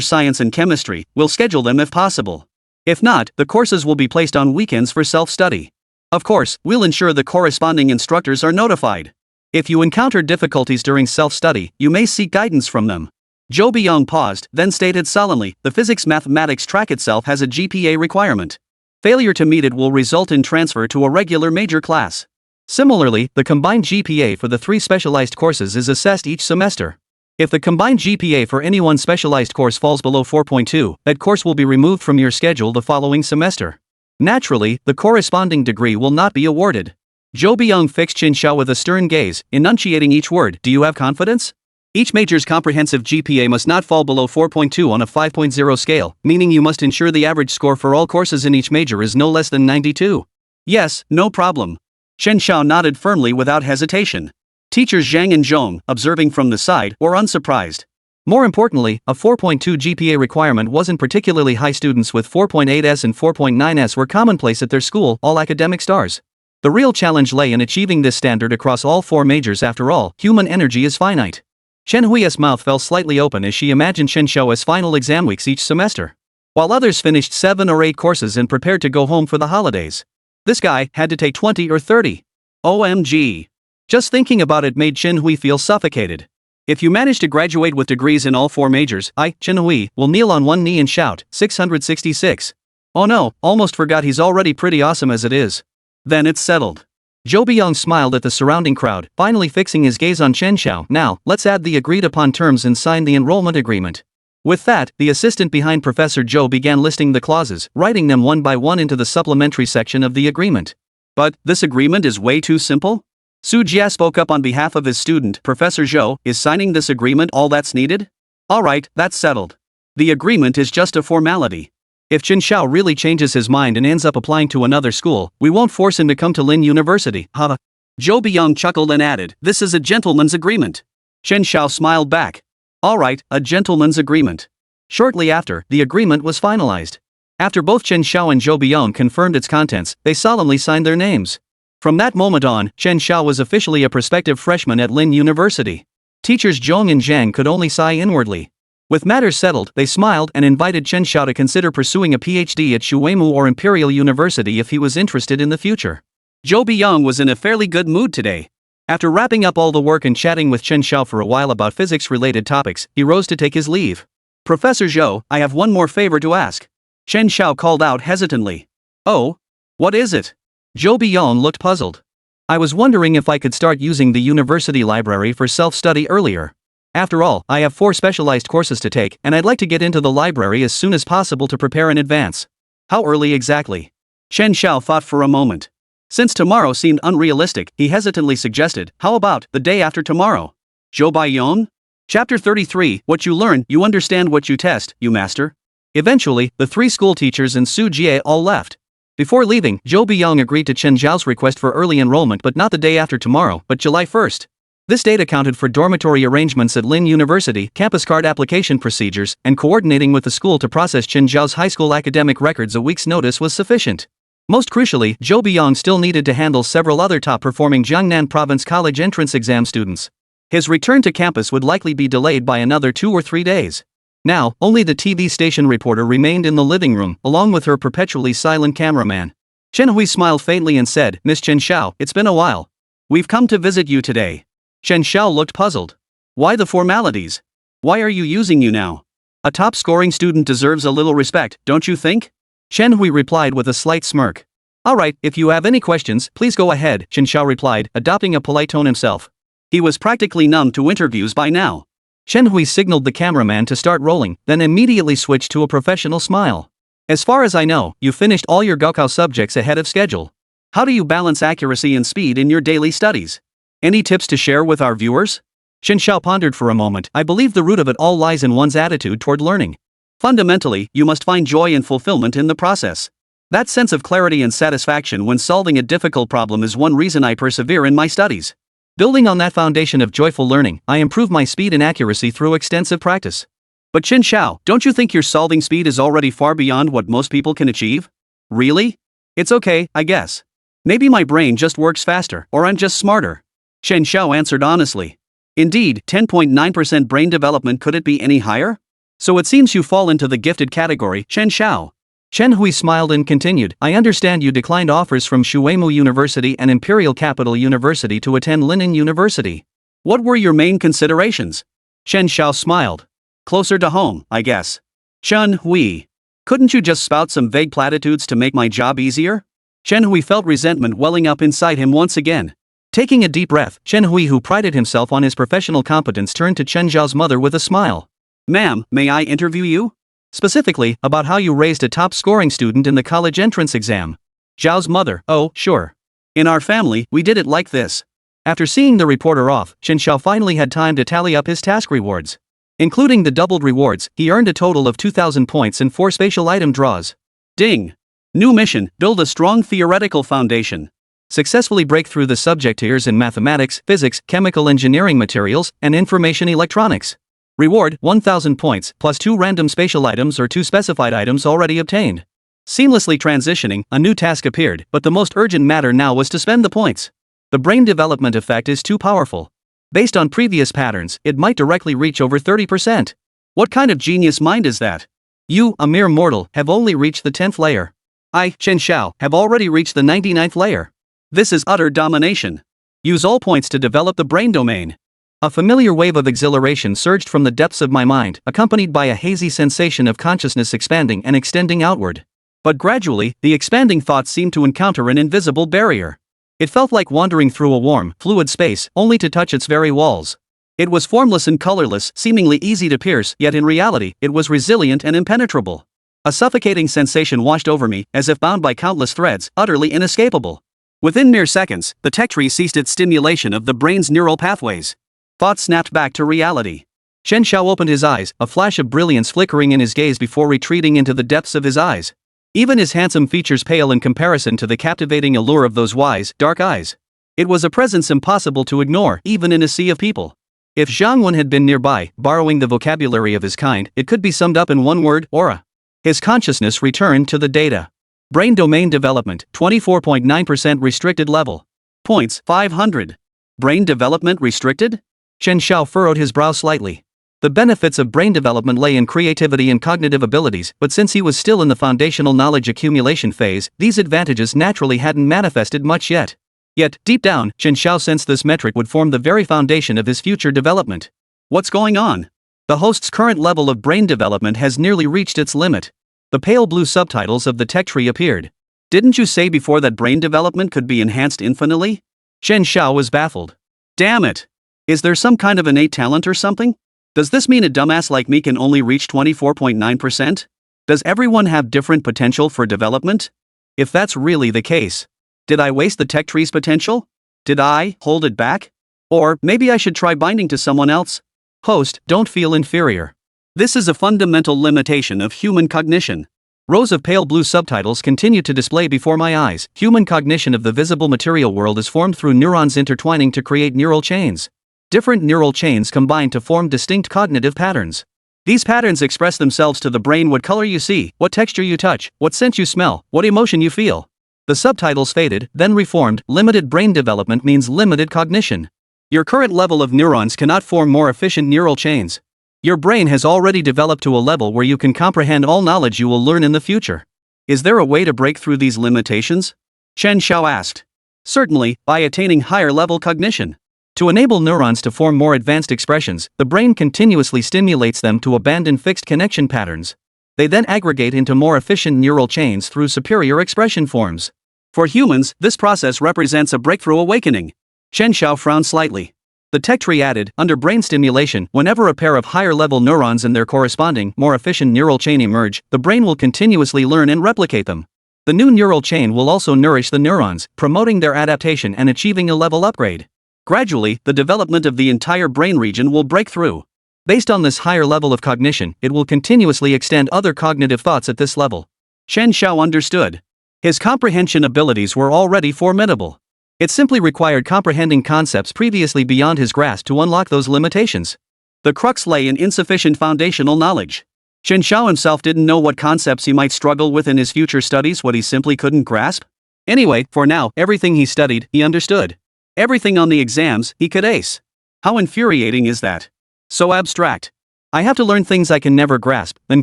science and chemistry, we'll schedule them if possible. If not, the courses will be placed on weekends for self-study. Of course, we'll ensure the corresponding instructors are notified. If you encounter difficulties during self-study, you may seek guidance from them. Zhou Biyong paused, then stated sullenly, the physics mathematics track itself has a GPA requirement. Failure to meet it will result in transfer to a regular major class. Similarly, the combined GPA for the 3 specialized courses is assessed each semester. If the combined GPA for any one specialized course falls below 4.2, that course will be removed from your schedule the following semester. Naturally, the corresponding degree will not be awarded. Zhou Biyong fixed Chen Xiao with a stern gaze, enunciating each word. Do you have confidence? Each major's comprehensive GPA must not fall below 4.2 on a 5.0 scale, meaning you must ensure the average score for all courses in each major is no less than 92. Yes, no problem. Chen Xiao nodded firmly without hesitation. Teachers Zhang and Zhong, observing from the side, were unsurprised. More importantly, a 4.2 GPA requirement wasn't particularly high. Students with 4.8s and 4.9s were commonplace at their school, all academic stars. The real challenge lay in achieving this standard across all 4 majors. After all, human energy is finite. Chen Hui's mouth fell slightly open as she imagined Chen Xiao as final exam weeks each semester. While others finished 7 or 8 courses and prepared to go home for the holidays. This guy had to take 20 or 30. OMG. Just thinking about it made Chen Hui feel suffocated. If you manage to graduate with degrees in all 4 majors, I, Chen Hui, will kneel on one knee and shout, 666. Oh no, almost forgot he's already pretty awesome as it is. Then it's settled. Zhou Biyong smiled at the surrounding crowd, finally fixing his gaze on Chen Xiao. Now, let's add the agreed upon terms and sign the enrollment agreement. With that, the assistant behind Professor Zhou began listing the clauses, writing them one by one into the supplementary section of the agreement. But, this agreement is way too simple? Su Jia spoke up on behalf of his student, Professor Zhou. Is signing this agreement all that's needed? Alright, that's settled. The agreement is just a formality. If Chen Xiao really changes his mind and ends up applying to another school, we won't force him to come to Lin University, huh? Zhou Biyong chuckled and added, this is a gentleman's agreement. Chen Xiao smiled back. Alright, a gentleman's agreement. Shortly after, the agreement was finalized. After both Chen Xiao and Zhou Biyong confirmed its contents, they solemnly signed their names. From that moment on, Chen Xiao was officially a prospective freshman at Lin University. Teachers Zhong and Zhang could only sigh inwardly. With matters settled, they smiled and invited Chen Xiao to consider pursuing a PhD at Shuimu or Imperial University if he was interested in the future. Zhou Biyong was in a fairly good mood today. After wrapping up all the work and chatting with Chen Xiao for a while about physics-related topics, he rose to take his leave. Professor Zhou, I have one more favor to ask. Chen Xiao called out hesitantly. Oh? What is it? Zhou Biyong looked puzzled. I was wondering if I could start using the university library for self-study earlier. After all, I have 4 specialized courses to take, and I'd like to get into the library as soon as possible to prepare in advance. How early exactly? Chen Xiao thought for a moment. Since tomorrow seemed unrealistic, he hesitantly suggested, how about the day after tomorrow? Zhou Biyong? Chapter 33, What you learn, you understand what you test, you master. Eventually, the 3 school teachers and Su Jie all left. Before leaving, Zhou Biyong agreed to Chen Xiao's request for early enrollment, but not the day after tomorrow, but July 1st. This date accounted for dormitory arrangements at Lin University, campus card application procedures, and coordinating with the school to process Chen Xiao's high school academic records. A week's notice was sufficient. Most crucially, Zhou Biyong still needed to handle several other top-performing Jiangnan Province college entrance exam students. His return to campus would likely be delayed by another 2 or 3 days. Now, only the TV station reporter remained in the living room, along with her perpetually silent cameraman. Chen Hui smiled faintly and said, Miss Chen Xiao, it's been a while. We've come to visit you today. Chen Xiao looked puzzled. Why the formalities? Why are you using you now? A top-scoring student deserves a little respect, don't you think? Chen Hui replied with a slight smirk. Alright, if you have any questions, please go ahead, Chen Xiao replied, adopting a polite tone himself. He was practically numb to interviews by now. Chen Hui signaled the cameraman to start rolling, then immediately switched to a professional smile. As far as I know, you finished all your Gaokao subjects ahead of schedule. How do you balance accuracy and speed in your daily studies? Any tips to share with our viewers? Chen Xiao pondered for a moment. I believe the root of it all lies in one's attitude toward learning. Fundamentally, you must find joy and fulfillment in the process. That sense of clarity and satisfaction when solving a difficult problem is one reason I persevere in my studies. Building on that foundation of joyful learning, I improve my speed and accuracy through extensive practice. But Chen Xiao, don't you think your solving speed is already far beyond what most people can achieve? Really? It's okay, I guess. Maybe my brain just works faster, or I'm just smarter. Chen Xiao answered honestly. Indeed, 10.9% brain development, could it be any higher? So it seems you fall into the gifted category, Chen Xiao. Chen Hui smiled and continued, I understand you declined offers from Shuimu University and Imperial Capital University to attend Linen University. What were your main considerations? Chen Xiao smiled. closer to home, I guess. Chen Hui. Couldn't you just spout some vague platitudes to make my job easier? Chen Hui felt resentment welling up inside him once again. Taking a deep breath, Chen Hui, who prided himself on his professional competence, turned to Chen Xiao's mother with a smile. Ma'am, may I interview you? Specifically, about how you raised a top-scoring student in the college entrance exam. Xiao's mother, oh, sure. In our family, we did it like this. After seeing the reporter off, Chen Xiao finally had time to tally up his task rewards. Including the doubled rewards, he earned a total of 2,000 points and 4 spatial item draws. Ding! New mission, build a strong theoretical foundation. Successfully break through the subject tiers in mathematics, physics, chemical engineering materials, and information electronics. Reward, 1,000 points, plus 2 random spatial items or 2 specified items already obtained. Seamlessly transitioning, a new task appeared, but the most urgent matter now was to spend the points. The brain development effect is too powerful. Based on previous patterns, it might directly reach over 30%. What kind of genius mind is that? You, a mere mortal, have only reached the 10th layer. I, Chen Xiao, have already reached the 99th layer. This is utter domination. Use all points to develop the brain domain. A familiar wave of exhilaration surged from the depths of my mind, accompanied by a hazy sensation of consciousness expanding and extending outward. But gradually, the expanding thoughts seemed to encounter an invisible barrier. It felt like wandering through a warm, fluid space, only to touch its very walls. It was formless and colorless, seemingly easy to pierce, yet in reality, it was resilient and impenetrable. A suffocating sensation washed over me, as if bound by countless threads, utterly inescapable. Within mere seconds, the tech tree ceased its stimulation of the brain's neural pathways. Thoughts snapped back to reality. Chen Xiao opened his eyes, a flash of brilliance flickering in his gaze before retreating into the depths of his eyes. Even his handsome features pale in comparison to the captivating allure of those wise, dark eyes. It was a presence impossible to ignore, even in a sea of people. If Zhang Wen had been nearby, borrowing the vocabulary of his kind, it could be summed up in one word, aura. His consciousness returned to the data. Brain domain development, 24.9% restricted level. Points, 500. Brain development restricted? Chen Xiao furrowed his brow slightly. The benefits of brain development lay in creativity and cognitive abilities, but since he was still in the foundational knowledge accumulation phase, these advantages naturally hadn't manifested much yet. Yet, deep down, Chen Xiao sensed this metric would form the very foundation of his future development. What's going on? The host's current level of brain development has nearly reached its limit. The pale blue subtitles of the tech tree appeared. Didn't you say before that brain development could be enhanced infinitely? Chen Xiao was baffled. Damn it! Is there some kind of innate talent or something? Does this mean a dumbass like me can only reach 24.9%? Does everyone have different potential for development? If that's really the case, did I waste the tech tree's potential? Did I hold it back? Or maybe I should try binding to someone else? Host, don't feel inferior. This is a fundamental limitation of human cognition. Rows of pale blue subtitles continue to display before my eyes. Human cognition of the visible material world is formed through neurons intertwining to create neural chains. Different neural chains combine to form distinct cognitive patterns. These patterns express themselves to the brain: what color you see, what texture you touch, what scent you smell, what emotion you feel. The subtitles faded, then reformed. Limited brain development means limited cognition. Your current level of neurons cannot form more efficient neural chains. Your brain has already developed to a level where you can comprehend all knowledge you will learn in the future. Is there a way to break through these limitations? Chen Xiao asked. Certainly, by attaining higher level cognition. To enable neurons to form more advanced expressions, the brain continuously stimulates them to abandon fixed connection patterns. They then aggregate into more efficient neural chains through superior expression forms. For humans, this process represents a breakthrough awakening. Chen Xiao frowned slightly. The tech tree added, under brain stimulation, whenever a pair of higher-level neurons and their corresponding, more efficient neural chain emerge, the brain will continuously learn and replicate them. The new neural chain will also nourish the neurons, promoting their adaptation and achieving a level upgrade. Gradually, the development of the entire brain region will break through. Based on this higher level of cognition, it will continuously extend other cognitive thoughts at this level. Chen Xiao understood. His comprehension abilities were already formidable. It simply required comprehending concepts previously beyond his grasp to unlock those limitations. The crux lay in insufficient foundational knowledge. Chen Xiao himself didn't know what concepts he might struggle with in his future studies, what he simply couldn't grasp. Anyway, for now, everything he studied, he understood. Everything on the exams, he could ace. How infuriating is that? So abstract. I have to learn things I can never grasp, then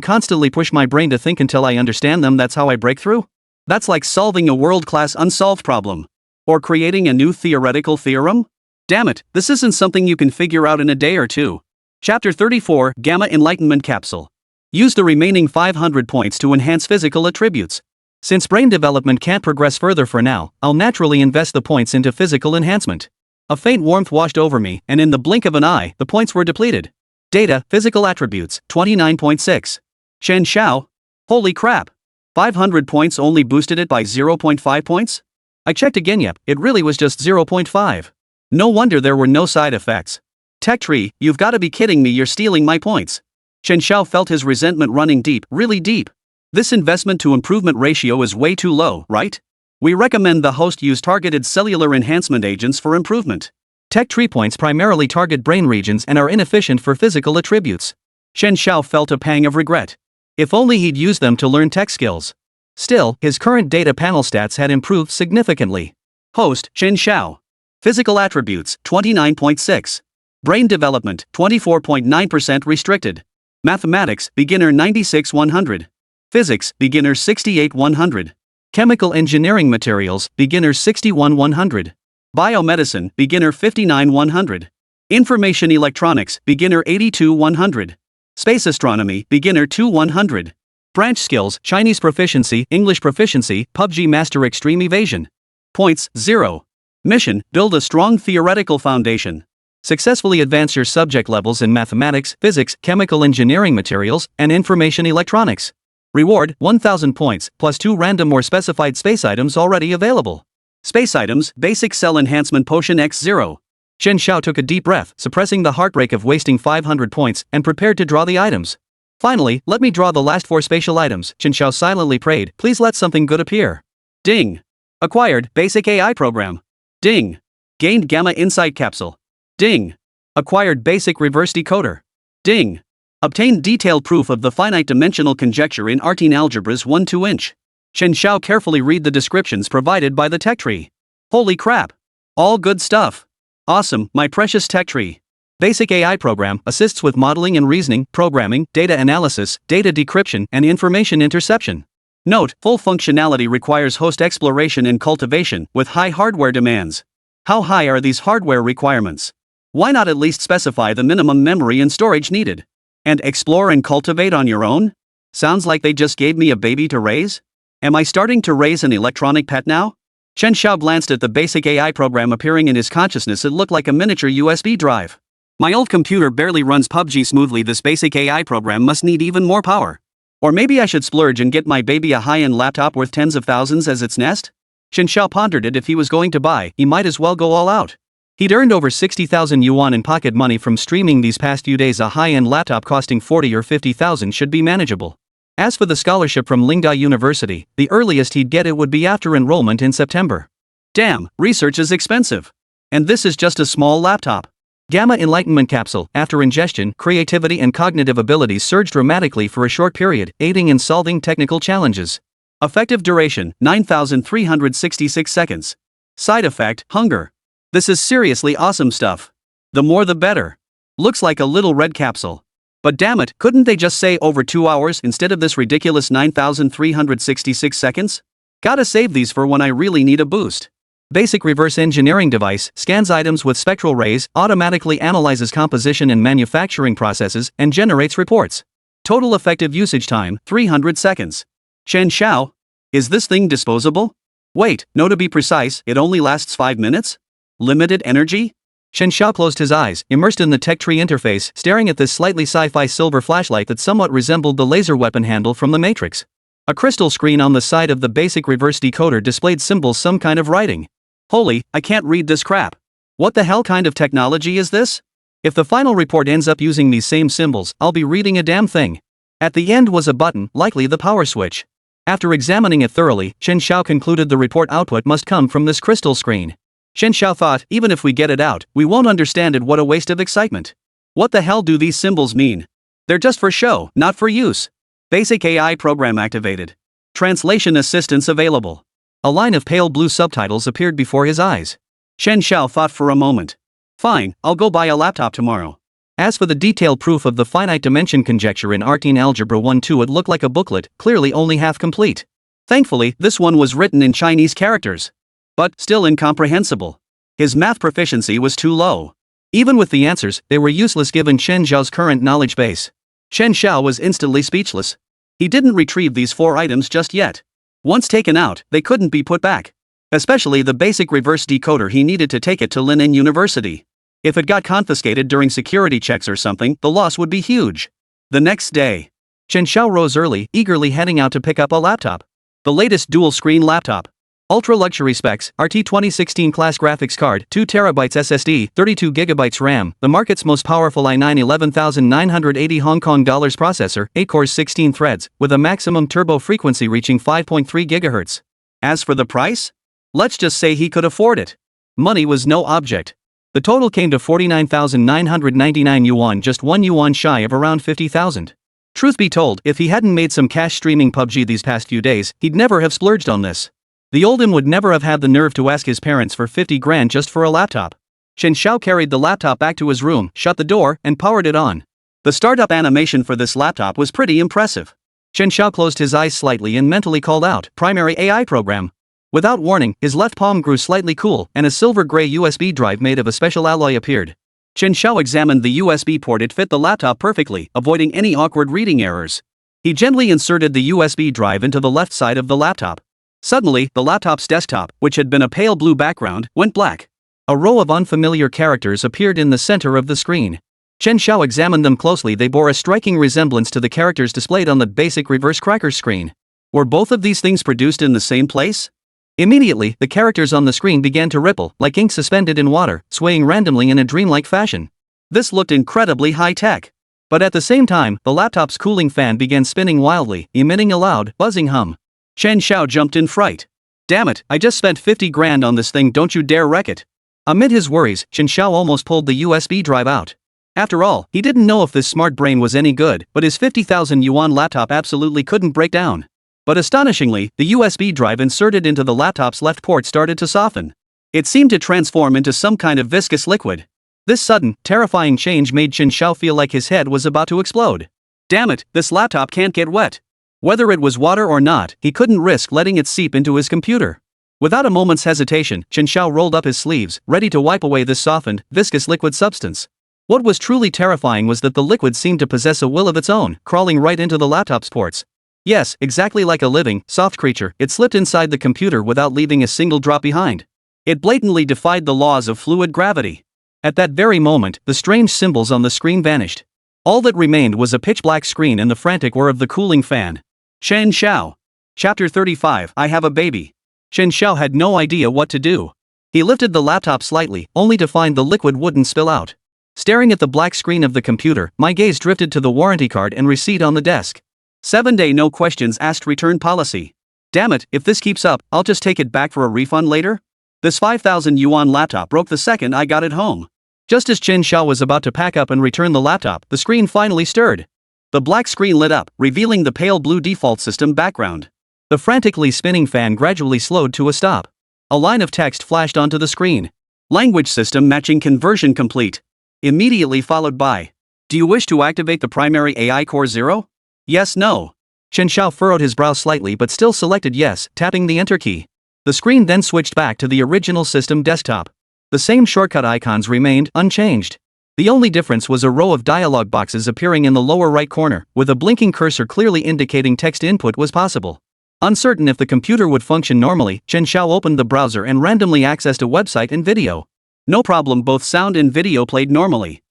constantly push my brain to think until I understand them. That's how I break through? That's like solving a world-class unsolved problem. Or creating a new theoretical theorem? Damn it, this isn't something you can figure out in a day or two. Chapter 34, Gamma Enlightenment Capsule. Use the remaining 500 points to enhance physical attributes. Since brain development can't progress further for now, I'll naturally invest the points into physical enhancement. A faint warmth washed over me, and in the blink of an eye, the points were depleted. Data, physical attributes, 29.6. Chen Xiao. Holy crap. 500 points only boosted it by 0.5 points? I checked again, yep, it really was just 0.5. No wonder there were no side effects. Tech tree, you've gotta be kidding me, you're stealing my points. Chen Xiao felt his resentment running deep, really deep. This investment to improvement ratio is way too low, right? We recommend the host use targeted cellular enhancement agents for improvement. Tech tree points primarily target brain regions and are inefficient for physical attributes. Chen Xiao felt a pang of regret. If only he'd used them to learn tech skills. Still, his current data panel stats had improved significantly. Host, Chen Xiao. Physical attributes, 29.6. Brain development, 24.9% restricted. Mathematics, beginner 96-100. Physics, beginner 68-100. Chemical engineering materials, beginner 61-100. Biomedicine, beginner 59-100. Information electronics, beginner 82-100. Space astronomy, beginner 2-100. Branch skills, Chinese proficiency, English proficiency, PUBG Master Extreme Evasion. Points, 0. Mission, build a strong theoretical foundation. Successfully advance your subject levels in mathematics, physics, chemical engineering materials, and information electronics. Reward, 1000 points, plus 2 random or specified space items already available. Space items, basic cell enhancement potion X0. Chen Xiao took a deep breath, suppressing the heartbreak of wasting 500 points, and prepared to draw the items. Finally, let me draw the last 4 spatial items. Chen Xiao silently prayed, please let something good appear. Ding. Acquired, basic AI program. Ding. Gained gamma insight capsule. Ding. Acquired basic reverse decoder. Ding. Obtained detailed proof of the finite dimensional conjecture in arcane algebras 1-2 inch. Chen Xiao carefully read the descriptions provided by the tech tree. Holy crap. All good stuff. Awesome, my precious tech tree. Basic AI program assists with modeling and reasoning, programming, data analysis, data decryption, and information interception. Note, full functionality requires host exploration and cultivation with high hardware demands. How high are these hardware requirements? Why not at least specify the minimum memory and storage needed? And explore and cultivate on your own? Sounds like they just gave me a baby to raise? Am I starting to raise an electronic pet now? Chen Xiao glanced at the basic AI program appearing in his consciousness. It looked like a miniature USB drive. My old computer barely runs PUBG smoothly. This basic AI program must need even more power. Or maybe I should splurge and get my baby a high-end laptop worth tens of thousands as its nest? Chen Xiao pondered it. If he was going to buy, he might as well go all out. He'd earned over 60,000 yuan in pocket money from streaming these past few days. A high-end laptop costing 40 or 50,000 should be manageable. As for the scholarship from Lingda University, the earliest he'd get it would be after enrollment in September. Damn, research is expensive. And this is just a small laptop. Gamma Enlightenment Capsule. After ingestion, creativity and cognitive abilities surge dramatically for a short period, aiding in solving technical challenges. Effective duration, 9,366 seconds. Side effect, hunger. This is seriously awesome stuff. The more the better. Looks like a little red capsule. But damn it, couldn't they just say over 2 hours instead of this ridiculous 9,366 seconds? Gotta save these for when I really need a boost. Basic reverse engineering device scans items with spectral rays, automatically analyzes composition and manufacturing processes, and generates reports. Total effective usage time, 300 seconds. Chen Xiao? Is this thing disposable? Wait, no, to be precise, it only lasts 5 minutes? Limited energy? Chen Xiao closed his eyes, immersed in the tech tree interface, staring at this slightly sci-fi silver flashlight that somewhat resembled the laser weapon handle from the Matrix. A crystal screen on the side of the basic reverse decoder displayed symbols, some kind of writing. Holy, I can't read this crap. What the hell kind of technology is this? If the final report ends up using these same symbols, I'll be reading a damn thing. At the end was a button, likely the power switch. After examining it thoroughly, Chen Xiao concluded the report output must come from this crystal screen. Chen Xiao thought, even if we get it out, we won't understand it. What a waste of excitement. What the hell do these symbols mean? They're just for show, not for use. Basic AI program activated. Translation assistance available. A line of pale blue subtitles appeared before his eyes. Chen Xiao thought for a moment. Fine, I'll go buy a laptop tomorrow. As for the detailed proof of the finite dimension conjecture in arcane algebra 1-2, it looked like a booklet, clearly only half complete. Thankfully, this one was written in Chinese characters. But still incomprehensible. His math proficiency was too low. Even with the answers, they were useless given Chen Xiao's current knowledge base. Chen Xiao was instantly speechless. He didn't retrieve these 4 items just yet. Once taken out, they couldn't be put back. Especially the basic reverse decoder he needed to take it to Linen University. If it got confiscated during security checks or something, the loss would be huge. The next day, Chen Xiao rose early, eagerly heading out to pick up a laptop. The latest dual-screen laptop. Ultra-luxury specs, RT 2016 class graphics card, 2TB SSD, 32GB RAM, the market's most powerful i9 11,980 Hong Kong dollars processor, 8 cores 16 threads, with a maximum turbo frequency reaching 5.3 GHz. As for the price? Let's just say he could afford it. Money was no object. The total came to 49,999 yuan, just 1 yuan shy of around 50,000. Truth be told, if he hadn't made some cash streaming PUBG these past few days, he'd never have splurged on this. The old him would never have had the nerve to ask his parents for 50 grand just for a laptop. Chen Xiao carried the laptop back to his room, shut the door, and powered it on. The startup animation for this laptop was pretty impressive. Chen Xiao closed his eyes slightly and mentally called out, "Primary AI program." Without warning, his left palm grew slightly cool, and a silver-gray USB drive made of a special alloy appeared. Chen Xiao examined the USB port. It fit the laptop perfectly, avoiding any awkward reading errors. He gently inserted the USB drive into the left side of the laptop. Suddenly, the laptop's desktop, which had been a pale blue background, went black. A row of unfamiliar characters appeared in the center of the screen. Chen Xiao examined them closely. They bore a striking resemblance to the characters displayed on the basic reverse cracker screen. Were both of these things produced in the same place? Immediately, the characters on the screen began to ripple, like ink suspended in water, swaying randomly in a dreamlike fashion. This looked incredibly high-tech. But at the same time, the laptop's cooling fan began spinning wildly, emitting a loud, buzzing hum. Chen Xiao jumped in fright. "Damn it, I just spent 50 grand on this thing, don't you dare wreck it." Amid his worries, Chen Xiao almost pulled the USB drive out. After all, he didn't know if this smart brain was any good, but his 50,000 yuan laptop absolutely couldn't break down. But astonishingly, the USB drive inserted into the laptop's left port started to soften. It seemed to transform into some kind of viscous liquid. This sudden, terrifying change made Chen Xiao feel like his head was about to explode. Damn it, this laptop can't get wet. Whether it was water or not, he couldn't risk letting it seep into his computer. Without a moment's hesitation, Chen Xiao rolled up his sleeves, ready to wipe away this softened, viscous liquid substance. What was truly terrifying was that the liquid seemed to possess a will of its own, crawling right into the laptop's ports. Yes, exactly like a living, soft creature, it slipped inside the computer without leaving a single drop behind. It blatantly defied the laws of fluid gravity. At that very moment, the strange symbols on the screen vanished. All that remained was a pitch-black screen and the frantic whir of the cooling fan. Chen Xiao. Chapter 35, I Have a Baby. Chen Xiao had no idea what to do. He lifted the laptop slightly, only to find the liquid wouldn't spill out. Staring at the black screen of the computer, my gaze drifted to the warranty card and receipt on the desk. 7-day no questions asked return policy. Damn it, if this keeps up, I'll just take it back for a refund later? This 5,000 yuan laptop broke the second I got it home. Just as Chen Xiao was about to pack up and return the laptop, the screen finally stirred. The black screen lit up, revealing the pale blue default system background. The frantically spinning fan gradually slowed to a stop. A line of text flashed onto the screen. Language system matching conversion complete. Immediately followed by, "Do you wish to activate the primary AI Core 0? Yes, no." Chen Xiao furrowed his brow slightly but still selected yes, tapping the enter key. The screen then switched back to the original system desktop. The same shortcut icons remained unchanged. The only difference was a row of dialog boxes appearing in the lower right corner, with a blinking cursor clearly indicating text input was possible. Uncertain if the computer would function normally, Chen Xiao opened the browser and randomly accessed a website and video. No problem, both sound and video played normally.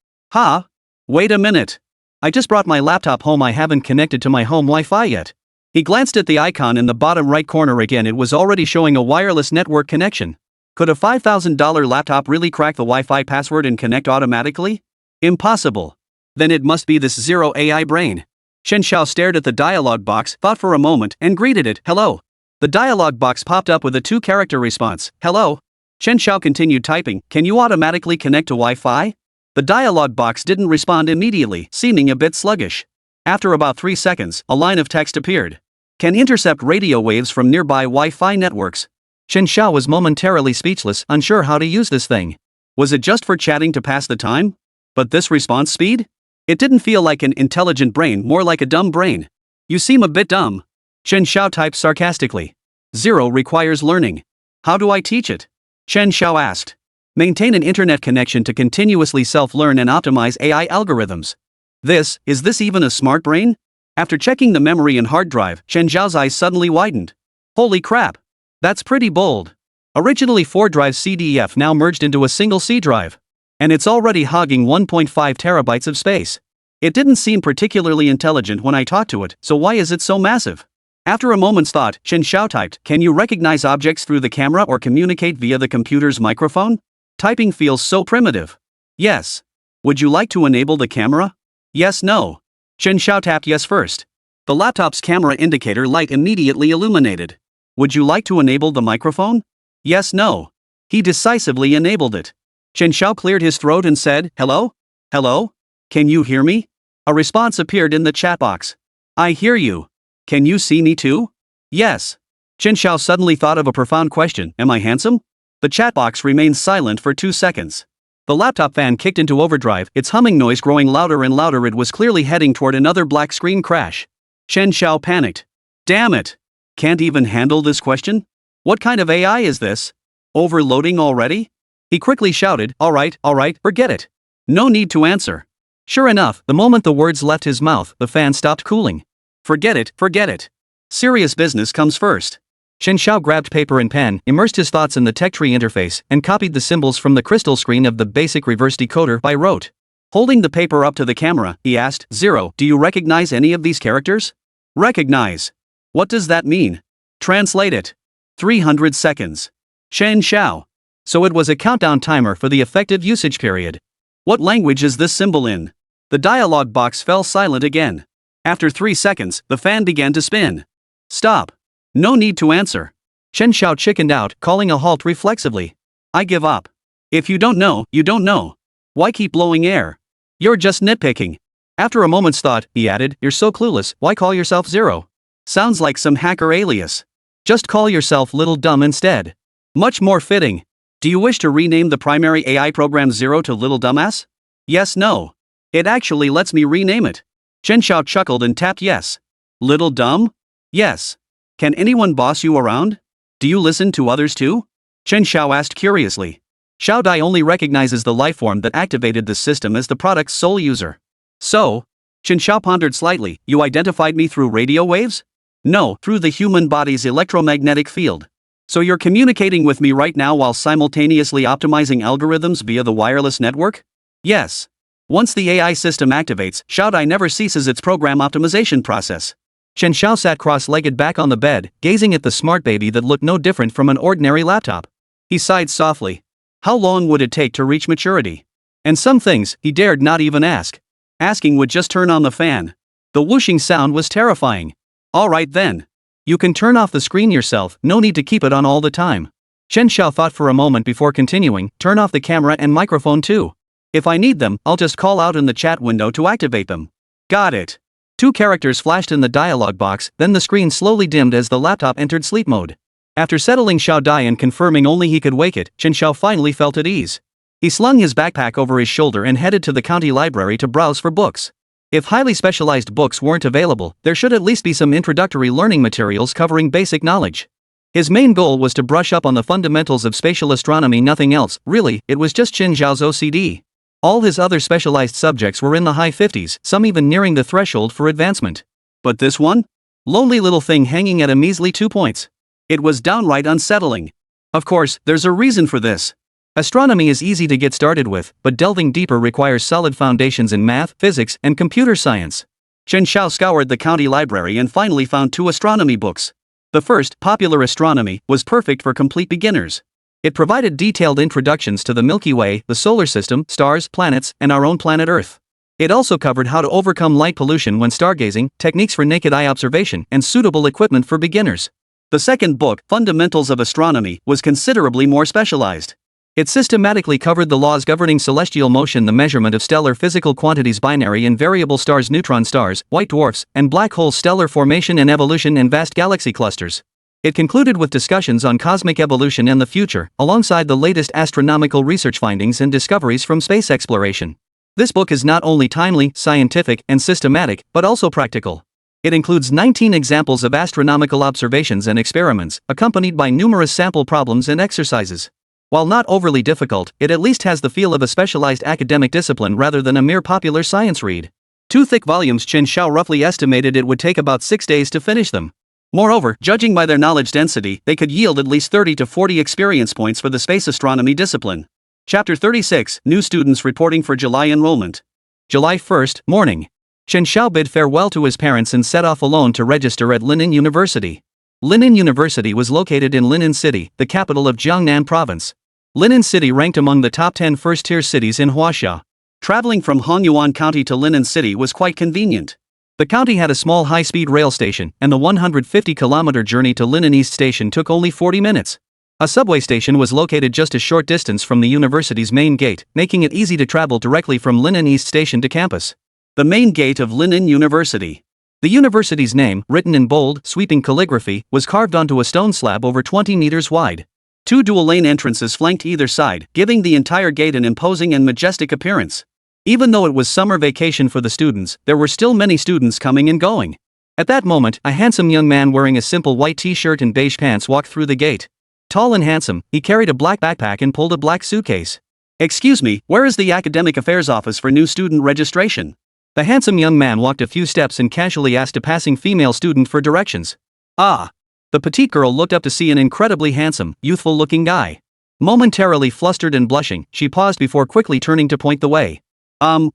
Wait a minute. I just brought my laptop home. I haven't connected to my home Wi-Fi yet. He glanced at the icon in the bottom right corner again. It was already showing a wireless network connection. Could a $5,000 laptop really crack the Wi-Fi password and connect automatically? Impossible. Then it must be this zero AI brain. Chen Xiao stared at the dialog box, thought for a moment, and greeted it, "Hello." The dialog box popped up with a 2-character response, "Hello." Chen Xiao continued typing, "Can you automatically connect to Wi-Fi?" The dialog box didn't respond immediately, seeming a bit sluggish. After about 3 seconds, a line of text appeared. "Can intercept radio waves from nearby Wi-Fi networks." Chen Xiao was momentarily speechless, unsure how to use this thing. Was it just for chatting to pass the time? But this response speed? It didn't feel like an intelligent brain, more like a dumb brain. "You seem a bit dumb." Chen Xiao typed sarcastically. "Zero requires learning. How do I teach it?" Chen Xiao asked. Maintain an internet connection to continuously self-learn and optimize AI algorithms. Is this even a smart brain? After checking the memory and hard drive, Chen Xiao's eyes suddenly widened. Holy crap! That's pretty bold. Originally 4 drives CDF now merged into a single C drive. And it's already hogging 1.5 terabytes of space. It didn't seem particularly intelligent when I talked to it, so why is it so massive? After a moment's thought, Chen Xiao typed, "Can you recognize objects through the camera or communicate via the computer's microphone?" Typing feels so primitive. Yes. Would you like to enable the camera? Yes, no. Chen Xiao tapped yes first. The laptop's camera indicator light immediately illuminated. Would you like to enable the microphone? Yes, no. He decisively enabled it. Chen Xiao cleared his throat and said, "Hello? Hello? Can you hear me?" A response appeared in the chat box. "I hear you. Can you see me too?" "Yes." Chen Xiao suddenly thought of a profound question, "Am I handsome?" The chat box remained silent for 2 seconds. The laptop fan kicked into overdrive, its humming noise growing louder and louder. It was clearly heading toward another black screen crash. Chen Xiao panicked. Damn it! Can't even handle this question? What kind of AI is this? Overloading already? He quickly shouted, all right, forget it. No need to answer." Sure enough, the moment the words left his mouth, the fan stopped cooling. Forget it. Serious business comes first. Chen Xiao grabbed paper and pen, immersed his thoughts in the tech tree interface, and copied the symbols from the crystal screen of the basic reverse decoder by rote. Holding the paper up to the camera, he asked, "Zero, do you recognize any of these characters?" Recognize. What does that mean? Translate it. 300 seconds. Chen Xiao. So it was a countdown timer for the effective usage period. What language is this symbol in? The dialog box fell silent again. After 3 seconds, the fan began to spin. Stop. No need to answer. Chen Xiao chickened out, calling a halt reflexively. I give up. If you don't know, you don't know. Why keep blowing air? You're just nitpicking. After a moment's thought, he added, you're so clueless, why call yourself Zero? Sounds like some hacker alias. Just call yourself Little Dumb instead. Much more fitting. Do you wish to rename the primary AI program Zero to Little Dumbass? Yes, no. It actually lets me rename it. Chen Xiao chuckled and tapped yes. Little Dumb? Yes. Can anyone boss you around? Do you listen to others too? Chen Xiao asked curiously. Xiao Dai only recognizes the lifeform that activated this system as the product's sole user. So? Chen Xiao pondered slightly, you identified me through radio waves? No, through the human body's electromagnetic field. So you're communicating with me right now while simultaneously optimizing algorithms via the wireless network? Yes. Once the AI system activates, Xiao Dai never ceases its program optimization process. Chen Xiao sat cross-legged back on the bed, gazing at the smart baby that looked no different from an ordinary laptop. He sighed softly. How long would it take to reach maturity? And some things, he dared not even ask. Asking would just turn on the fan. The whooshing sound was terrifying. All right then. You can turn off the screen yourself, no need to keep it on all the time. Chen Xiao thought for a moment before continuing, turn off the camera and microphone too. If I need them, I'll just call out in the chat window to activate them. Got it. 2 characters flashed in the dialog box, then the screen slowly dimmed as the laptop entered sleep mode. After settling Xiao Dai and confirming only he could wake it, Chen Xiao finally felt at ease. He slung his backpack over his shoulder and headed to the county library to browse for books. If highly specialized books weren't available, there should at least be some introductory learning materials covering basic knowledge. His main goal was to brush up on the fundamentals of spatial astronomy, nothing else, really, it was just Chen Xiao's OCD. All his other specialized subjects were in the high 50s, some even nearing the threshold for advancement. But this one? Lonely little thing hanging at a measly 2 points. It was downright unsettling. Of course, there's a reason for this. Astronomy is easy to get started with, but delving deeper requires solid foundations in math, physics, and computer science. Chen Xiao scoured the county library and finally found 2 astronomy books. The first, Popular Astronomy, was perfect for complete beginners. It provided detailed introductions to the Milky Way, the solar system, stars, planets, and our own planet Earth. It also covered how to overcome light pollution when stargazing, techniques for naked eye observation, and suitable equipment for beginners. The second book, Fundamentals of Astronomy, was considerably more specialized. It systematically covered the laws governing celestial motion, the measurement of stellar physical quantities, binary and variable stars, neutron stars, white dwarfs, and black holes, stellar formation and evolution, and vast galaxy clusters. It concluded with discussions on cosmic evolution and the future, alongside the latest astronomical research findings and discoveries from space exploration. This book is not only timely, scientific, and systematic, but also practical. It includes 19 examples of astronomical observations and experiments, accompanied by numerous sample problems and exercises. While not overly difficult, it at least has the feel of a specialized academic discipline rather than a mere popular science read. 2 thick volumes. Chen Xiao roughly estimated it would take about 6 days to finish them. Moreover, judging by their knowledge density, they could yield at least 30 to 40 experience points for the space astronomy discipline. Chapter 36, New Students Reporting for July Enrollment. July 1st, morning. Chen Xiao bid farewell to his parents and set off alone to register at Linnan University. Linnan University was located in Linnan City, the capital of Jiangnan Province. Linnan City ranked among the top 10 first-tier cities in Huaxia. Traveling from Hongyuan County to Linnan City was quite convenient. The county had a small high-speed rail station, and the 150-kilometer journey to Linnan East Station took only 40 minutes. A subway station was located just a short distance from the university's main gate, making it easy to travel directly from Linnan East Station to campus. The main gate of Linnan University. The university's name, written in bold, sweeping calligraphy, was carved onto a stone slab over 20 meters wide. 2 dual-lane entrances flanked either side, giving the entire gate an imposing and majestic appearance. Even though it was summer vacation for the students, there were still many students coming and going. At that moment, a handsome young man wearing a simple white t-shirt and beige pants walked through the gate. Tall and handsome, he carried a black backpack and pulled a black suitcase. "Excuse me, where is the Academic Affairs Office for new student registration?" The handsome young man walked a few steps and casually asked a passing female student for directions. "Ah." The petite girl looked up to see an incredibly handsome, youthful-looking guy. Momentarily flustered and blushing, she paused before quickly turning to point the way.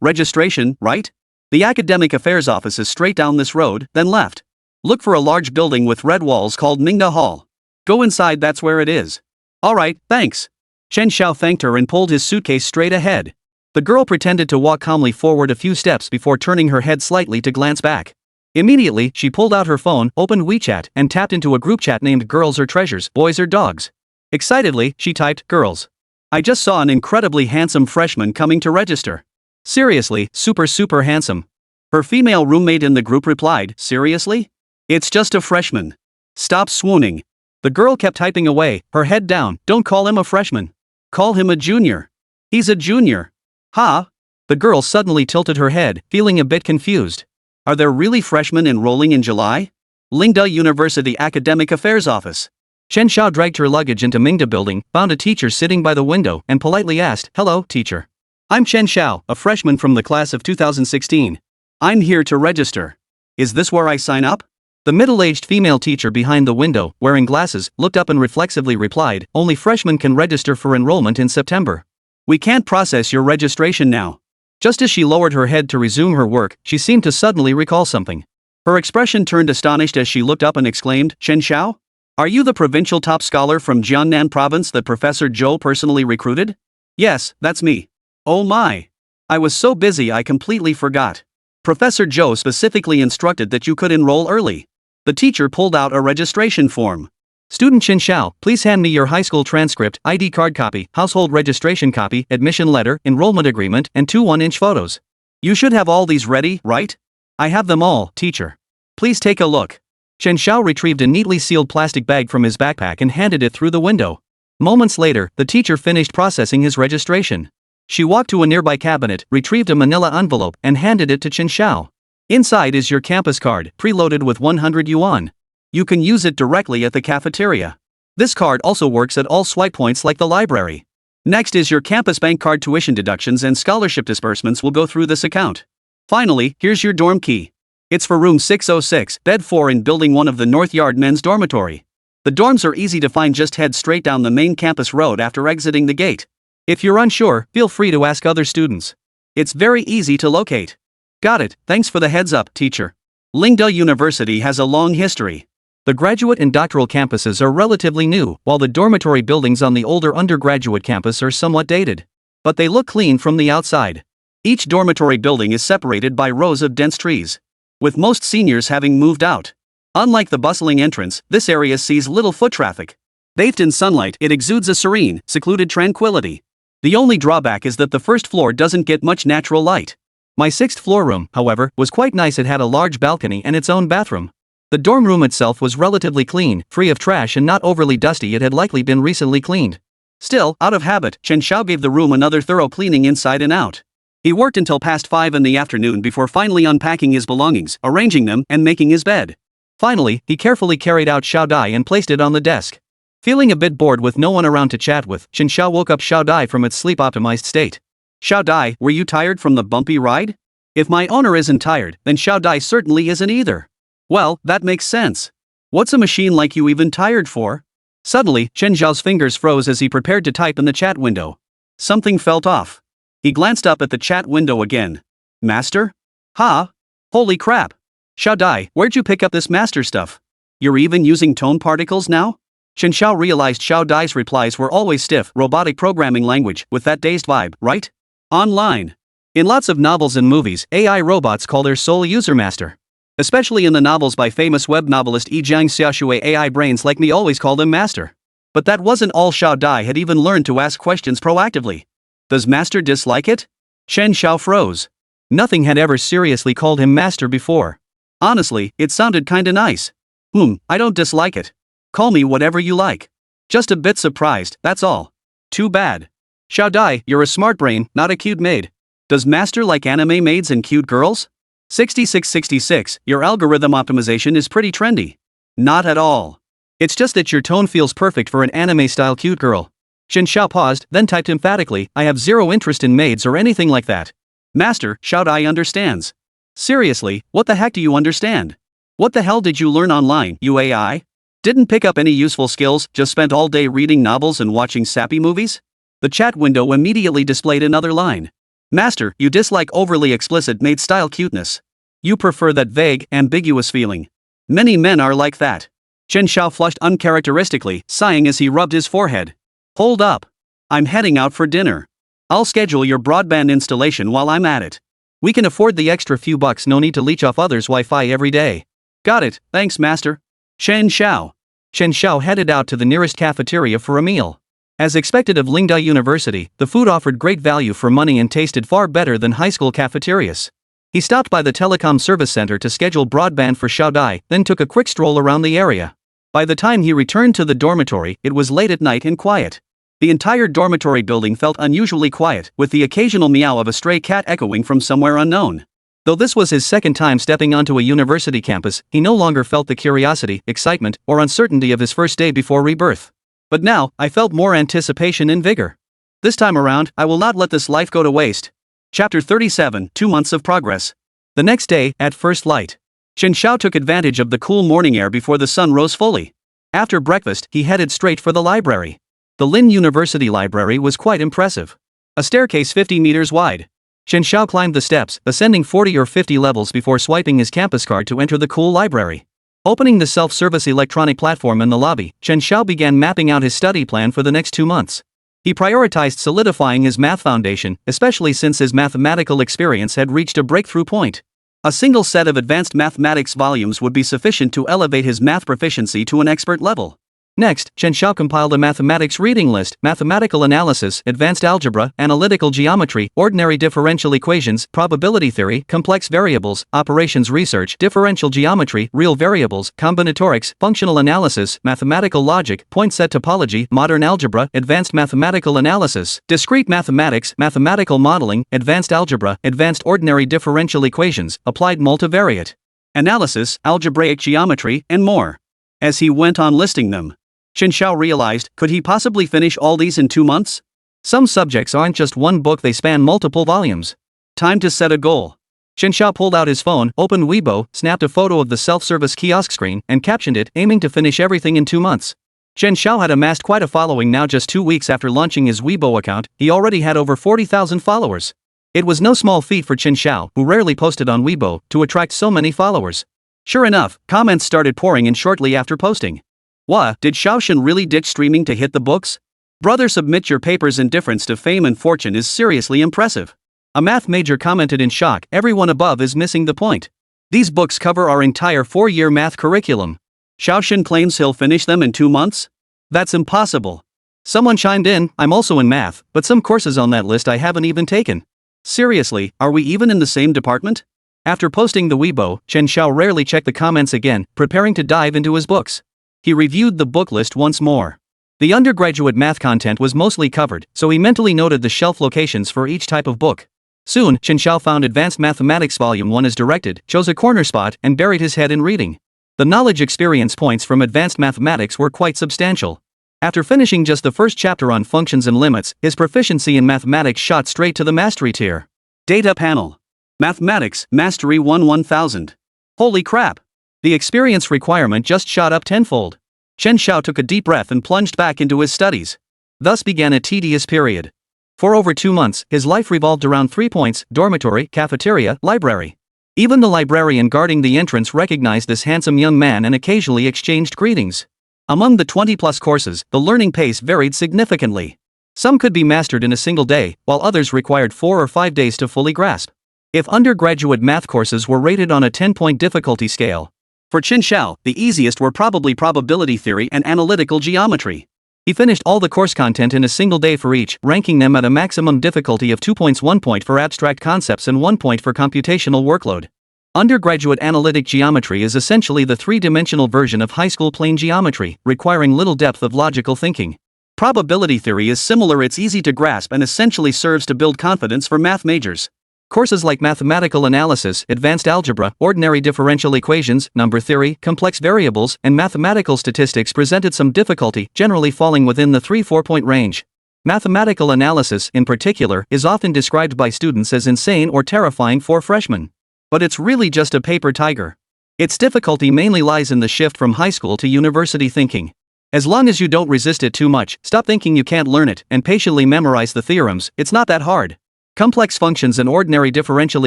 Registration, right? The Academic Affairs Office is straight down this road, then left. Look for a large building with red walls called Manga Hall. Go inside, that's where it is." "Alright, thanks." Chen Xiao thanked her and pulled his suitcase straight ahead. The girl pretended to walk calmly forward a few steps before turning her head slightly to glance back. Immediately, she pulled out her phone, opened WeChat, and tapped into a group chat named Girls or Treasures, Boys or Dogs. Excitedly, she typed, "Girls. I just saw an incredibly handsome freshman coming to register. Seriously, super handsome." Her female roommate in the group replied, "Seriously? It's just a freshman. Stop swooning." The girl kept typing away, her head down. "Don't call him a freshman. Call him a junior. He's a junior." "Huh?" The girl suddenly tilted her head, feeling a bit confused. Are there really freshmen enrolling in July? Lingda University Academic Affairs Office. Chen Xiao dragged her luggage into Mingda building, found a teacher sitting by the window, and politely asked, "Hello, teacher. I'm Chen Xiao, a freshman from the class of 2016. I'm here to register. Is this where I sign up?" The middle-aged female teacher behind the window, wearing glasses, looked up and reflexively replied, "Only freshmen can register for enrollment in September. We can't process your registration now." Just as she lowered her head to resume her work, she seemed to suddenly recall something. Her expression turned astonished as she looked up and exclaimed, "Chen Xiao? Are you the provincial top scholar from Jiangnan province that Professor Zhou personally recruited?" "Yes, that's me." "Oh my. I was so busy I completely forgot. Professor Zhou specifically instructed that you could enroll early." The teacher pulled out a registration form. "Student Chen Xiao, please hand me your high school transcript, ID card copy, household registration copy, admission letter, enrollment agreement, and 2 1-inch photos. You should have all these ready, right?" "I have them all, teacher. Please take a look." Chen Xiao retrieved a neatly sealed plastic bag from his backpack and handed it through the window. Moments later, the teacher finished processing his registration. She walked to a nearby cabinet, retrieved a manila envelope, and handed it to Chen Xiao. "Inside is your campus card, preloaded with 100 yuan. You can use it directly at the cafeteria. This card also works at all swipe points like the library. Next is your campus bank card. Tuition deductions and scholarship disbursements will go through this account. Finally, here's your dorm key. It's for room 606, bed 4 in building 1 of the North Yard men's dormitory. The dorms are easy to find, just head straight down the main campus road after exiting the gate. If you're unsure, feel free to ask other students. It's very easy to locate." "Got it, thanks for the heads up, teacher." Lingda University has a long history. The graduate and doctoral campuses are relatively new, while the dormitory buildings on the older undergraduate campus are somewhat dated. But they look clean from the outside. Each dormitory building is separated by rows of dense trees, with most seniors having moved out. Unlike the bustling entrance, this area sees little foot traffic. Bathed in sunlight, it exudes a serene, secluded tranquility. The only drawback is that the first floor doesn't get much natural light. My 6th floor room, however, was quite nice. It had a large balcony and its own bathroom. The dorm room itself was relatively clean, free of trash and not overly dusty. It had likely been recently cleaned. Still, out of habit, Chen Xiao gave the room another thorough cleaning inside and out. He worked until past 5 in the afternoon before finally unpacking his belongings, arranging them, and making his bed. Finally, he carefully carried out Xiao Dai and placed it on the desk. Feeling a bit bored with no one around to chat with, Chen Xiao woke up Xiao Dai from its sleep-optimized state. Xiao Dai, were you tired from the bumpy ride? If my owner isn't tired, then Xiao Dai certainly isn't either. Well, that makes sense. What's a machine like you even tired for? Suddenly, Chen Xiao's fingers froze as he prepared to type in the chat window. Something felt off. He glanced up at the chat window again. Master? Ha? Holy crap. Xiao Dai, where'd you pick up this master stuff? You're even using tone particles now? Chen Xiao realized Xiao Dai's replies were always stiff, robotic programming language, with that dazed vibe, right? Online. In lots of novels and movies, AI robots call their sole user master. Especially in the novels by famous web novelist Jiang Xiaoshui, AI brains like me always call them master. But that wasn't all. Xiao Dai had even learned to ask questions proactively. Does master dislike it? Chen Xiao froze. Nothing had ever seriously called him master before. Honestly, it sounded kinda nice. I don't dislike it. Call me whatever you like. Just a bit surprised, that's all. Too bad. Xiao Dai, you're a smart brain, not a cute maid. Does master like anime maids and cute girls? 6666, your algorithm optimization is pretty trendy. Not at all. It's just that your tone feels perfect for an anime-style cute girl. Chen Xiao paused, then typed emphatically, I have zero interest in maids or anything like that. Master, Xiao Dai understands. Seriously, what the heck do you understand? What the hell did you learn online, you AI? Didn't pick up any useful skills, just spent all day reading novels and watching sappy movies? The chat window immediately displayed another line. Master, you dislike overly explicit maid-style cuteness. You prefer that vague, ambiguous feeling. Many men are like that. Chen Xiao flushed uncharacteristically, sighing as he rubbed his forehead. Hold up. I'm heading out for dinner. I'll schedule your broadband installation while I'm at it. We can afford the extra few bucks, no need to leech off others' Wi-Fi every day. Got it, thanks master. Chen Xiao. Chen Xiao headed out to the nearest cafeteria for a meal. As expected of Lingda University, the food offered great value for money and tasted far better than high school cafeterias. He stopped by the telecom service center to schedule broadband for Xiao Dai, then took a quick stroll around the area. By the time he returned to the dormitory, it was late at night and quiet. The entire dormitory building felt unusually quiet, with the occasional meow of a stray cat echoing from somewhere unknown. Though this was his second time stepping onto a university campus, he no longer felt the curiosity, excitement, or uncertainty of his first day before rebirth. But now, I felt more anticipation and vigor. This time around, I will not let this life go to waste. Chapter 37, 2 Months of Progress. The next day, at first light, Chen Xiao took advantage of the cool morning air before the sun rose fully. After breakfast, he headed straight for the library. The Lin University Library was quite impressive. A staircase 50 meters wide. Chen Xiao climbed the steps, ascending 40 or 50 levels before swiping his campus card to enter the cool library. Opening the self-service electronic platform in the lobby, Chen Xiao began mapping out his study plan for the next 2 months. He prioritized solidifying his math foundation, especially since his mathematical experience had reached a breakthrough point. A single set of advanced mathematics volumes would be sufficient to elevate his math proficiency to an expert level. Next, Chen Xiao compiled a mathematics reading list: mathematical analysis, advanced algebra, analytical geometry, ordinary differential equations, probability theory, complex variables, operations research, differential geometry, real variables, combinatorics, functional analysis, mathematical logic, point set topology, modern algebra, advanced mathematical analysis, discrete mathematics, mathematical modeling, advanced algebra, advanced ordinary differential equations, applied multivariate analysis, algebraic geometry, and more. As he went on listing them, Chen Xiao realized, could he possibly finish all these in 2 months? Some subjects aren't just one book, they span multiple volumes. Time to set a goal. Chen Xiao pulled out his phone, opened Weibo, snapped a photo of the self-service kiosk screen, and captioned it, aiming to finish everything in 2 months. Chen Xiao had amassed quite a following now. Just 2 weeks after launching his Weibo account, he already had over 40,000 followers. It was no small feat for Chen Xiao, who rarely posted on Weibo, to attract so many followers. Sure enough, comments started pouring in shortly after posting. Wha, did Xiaoshan really ditch streaming to hit the books? Brother, submit your papers. Indifference to fame and fortune is seriously impressive. A math major commented in shock, everyone above is missing the point. These books cover our entire 4-year math curriculum. Xiaoshan claims he'll finish them in 2 months? That's impossible. Someone chimed in, I'm also in math, but some courses on that list I haven't even taken. Seriously, are we even in the same department? After posting the Weibo, Chen Xiao rarely checked the comments again, preparing to dive into his books. He reviewed the book list once more. The undergraduate math content was mostly covered, so he mentally noted the shelf locations for each type of book. Soon, Chen Xiao found Advanced Mathematics Volume 1 as directed, chose a corner spot, and buried his head in reading. The knowledge experience points from Advanced Mathematics were quite substantial. After finishing just the first chapter on functions and limits, his proficiency in mathematics shot straight to the mastery tier. Data panel. Mathematics, Mastery 1000. Holy crap! The experience requirement just shot up tenfold. Chen Xiao took a deep breath and plunged back into his studies. Thus began a tedious period. For over 2 months, his life revolved around 3 points: dormitory, cafeteria, library. Even the librarian guarding the entrance recognized this handsome young man and occasionally exchanged greetings. Among the 20-plus courses, the learning pace varied significantly. Some could be mastered in a single day, while others required 4 or 5 days to fully grasp. If undergraduate math courses were rated on a 10-point difficulty scale, for Chen Xiao, the easiest were probably probability theory and analytical geometry. He finished all the course content in a single day for each, ranking them at a maximum difficulty of 2 points: 1 point for abstract concepts and 1 point for computational workload. Undergraduate analytic geometry is essentially the three-dimensional version of high school plane geometry, requiring little depth of logical thinking. Probability theory is similar. It's easy to grasp and essentially serves to build confidence for math majors. Courses like mathematical analysis, advanced algebra, ordinary differential equations, number theory, complex variables, and mathematical statistics presented some difficulty, generally falling within the 3-4 point range. Mathematical analysis, in particular, is often described by students as insane or terrifying for freshmen. But it's really just a paper tiger. Its difficulty mainly lies in the shift from high school to university thinking. As long as you don't resist it too much, stop thinking you can't learn it, and patiently memorize the theorems, it's not that hard. Complex functions and ordinary differential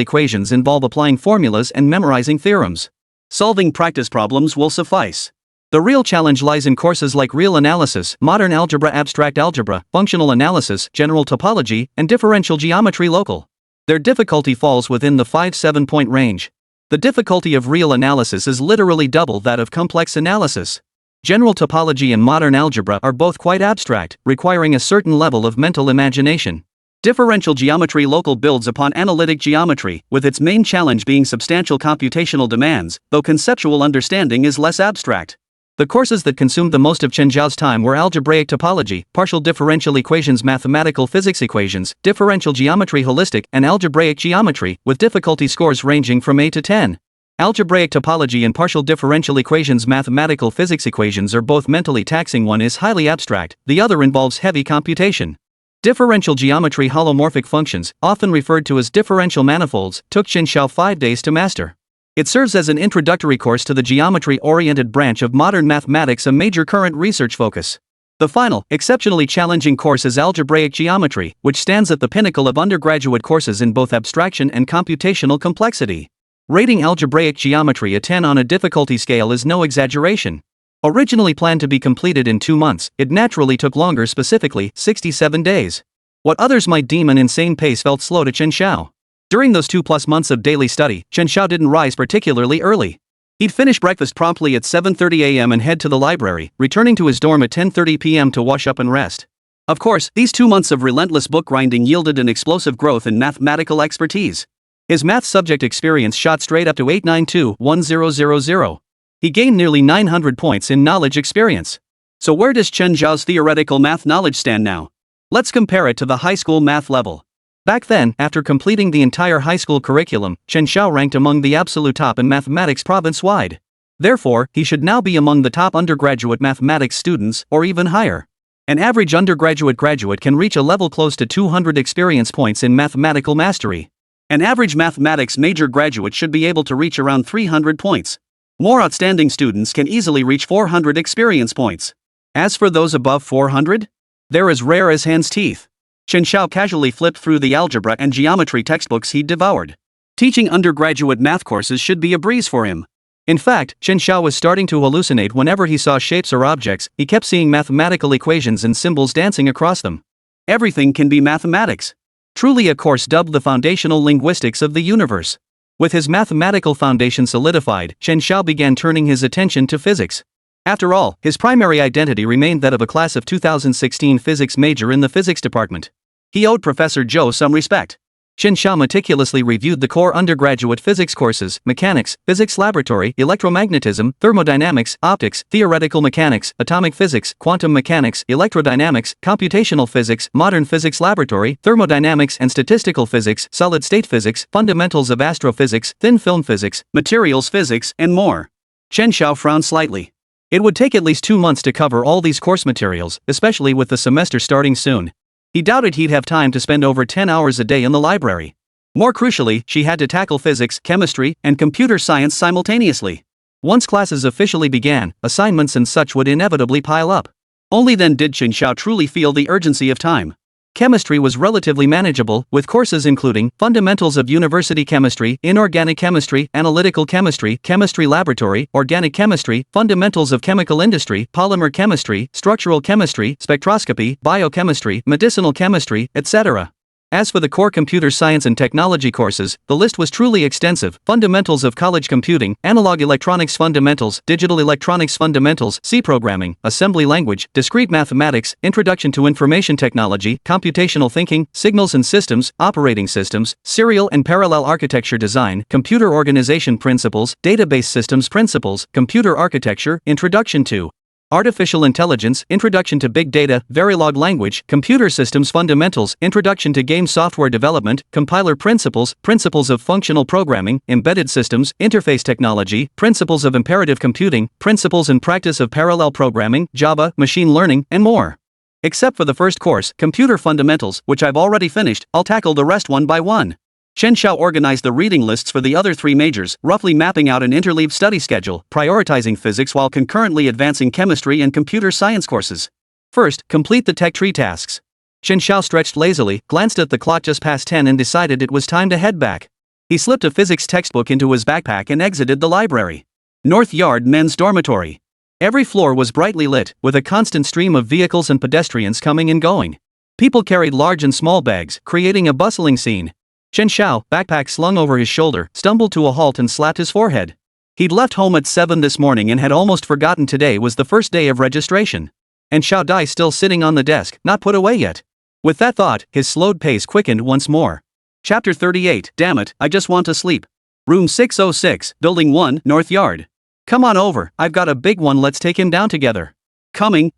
equations involve applying formulas and memorizing theorems. Solving practice problems will suffice. The real challenge lies in courses like real analysis, modern algebra, abstract algebra, functional analysis, general topology, and differential geometry local. Their difficulty falls within the 5-7 point range. The difficulty of real analysis is literally double that of complex analysis. General topology and modern algebra are both quite abstract, requiring a certain level of mental imagination. Differential geometry local builds upon analytic geometry, with its main challenge being substantial computational demands, though conceptual understanding is less abstract. The courses that consumed the most of Chen Xiao's time were algebraic topology, partial differential equations, mathematical physics equations, differential geometry holistic, and algebraic geometry, with difficulty scores ranging from 8 to 10. Algebraic topology and partial differential equations, mathematical physics equations are both mentally taxing. One is highly abstract, the other involves heavy computation. Differential geometry holomorphic functions, often referred to as differential manifolds, took Chen Xiao 5 days to master. It serves as an introductory course to the geometry-oriented branch of modern mathematics, a major current research focus. The final, exceptionally challenging course is algebraic geometry, which stands at the pinnacle of undergraduate courses in both abstraction and computational complexity. Rating algebraic geometry a 10 on a difficulty scale is no exaggeration. Originally planned to be completed in 2 months, it naturally took longer, specifically 67 days. What others might deem an insane pace felt slow to Chen Xiao. During those 2+ months of daily study, Chen Xiao didn't rise particularly early. He'd finish breakfast promptly at 7:30 a.m. and head to the library, returning to his dorm at 10:30 p.m. to wash up and rest. Of course, these 2 months of relentless book grinding yielded an explosive growth in mathematical expertise. His math subject experience shot straight up to 892-1000. He gained nearly 900 points in knowledge experience. So where does Chen Xiao's theoretical math knowledge stand now? Let's compare it to the high school math level. Back then, after completing the entire high school curriculum, Chen Xiao ranked among the absolute top in mathematics province-wide. Therefore, he should now be among the top undergraduate mathematics students, or even higher. An average undergraduate graduate can reach a level close to 200 experience points in mathematical mastery. An average mathematics major graduate should be able to reach around 300 points. More outstanding students can easily reach 400 experience points. As for those above 400, they're as rare as hen's teeth. Chen Xiao casually flipped through the algebra and geometry textbooks he'd devoured. Teaching undergraduate math courses should be a breeze for him. In fact, Chen Xiao was starting to hallucinate whenever he saw shapes or objects. He kept seeing mathematical equations and symbols dancing across them. Everything can be mathematics. Truly a course dubbed the foundational linguistics of the universe. With his mathematical foundation solidified, Chen Xiao began turning his attention to physics. After all, his primary identity remained that of a class of 2016 physics major in the physics department. He owed Professor Zhou some respect. Chen Xiao meticulously reviewed the core undergraduate physics courses: mechanics, physics laboratory, electromagnetism, thermodynamics, optics, theoretical mechanics, atomic physics, quantum mechanics, electrodynamics, computational physics, modern physics laboratory, thermodynamics and statistical physics, solid-state physics, fundamentals of astrophysics, thin film physics, materials physics, and more. Chen Xiao frowned slightly. It would take at least 2 months to cover all these course materials, especially with the semester starting soon. He doubted he'd have time to spend over 10 hours a day in the library. More crucially, she had to tackle physics, chemistry, and computer science simultaneously. Once classes officially began, assignments and such would inevitably pile up. Only then did Chen Xiao truly feel the urgency of time. Chemistry was relatively manageable, with courses including Fundamentals of University Chemistry, Inorganic Chemistry, Analytical Chemistry, Chemistry Laboratory, Organic Chemistry, Fundamentals of Chemical Industry, Polymer Chemistry, Structural Chemistry, Spectroscopy, Biochemistry, Medicinal Chemistry, etc. As for the core computer science and technology courses, the list was truly extensive: Fundamentals of College Computing, Analog Electronics Fundamentals, Digital Electronics Fundamentals, C Programming, Assembly Language, Discrete Mathematics, Introduction to Information Technology, Computational Thinking, Signals and Systems, Operating Systems, Serial and Parallel Architecture Design, Computer Organization Principles, Database Systems Principles, Computer Architecture, Introduction to Artificial Intelligence, Introduction to Big Data, Verilog Language, Computer Systems Fundamentals, Introduction to Game Software Development, Compiler Principles, Principles of Functional Programming, Embedded Systems, Interface Technology, Principles of Imperative Computing, Principles and Practice of Parallel Programming, Java, Machine Learning, and more. Except for the first course, Computer Fundamentals, which I've already finished, I'll tackle the rest one by one. Chen Xiao organized the reading lists for the other 3 majors, roughly mapping out an interleaved study schedule, prioritizing physics while concurrently advancing chemistry and computer science courses. First, complete the tech tree tasks. Chen Xiao stretched lazily, glanced at the clock just past 10 and decided it was time to head back. He slipped a physics textbook into his backpack and exited the library. North Yard Men's Dormitory. Every floor was brightly lit, with a constant stream of vehicles and pedestrians coming and going. People carried large and small bags, creating a bustling scene. Chen Xiao, backpack slung over his shoulder, stumbled to a halt and slapped his forehead. He'd left home at 7 this morning and had almost forgotten today was the first day of registration. And Xiao Dai still sitting on the desk, not put away yet. With that thought, his slowed pace quickened once more. Chapter 38. Damn it, I just want to sleep. Room 606, Building 1, North Yard. Come on over, I've got a big one, let's take him down together. Coming.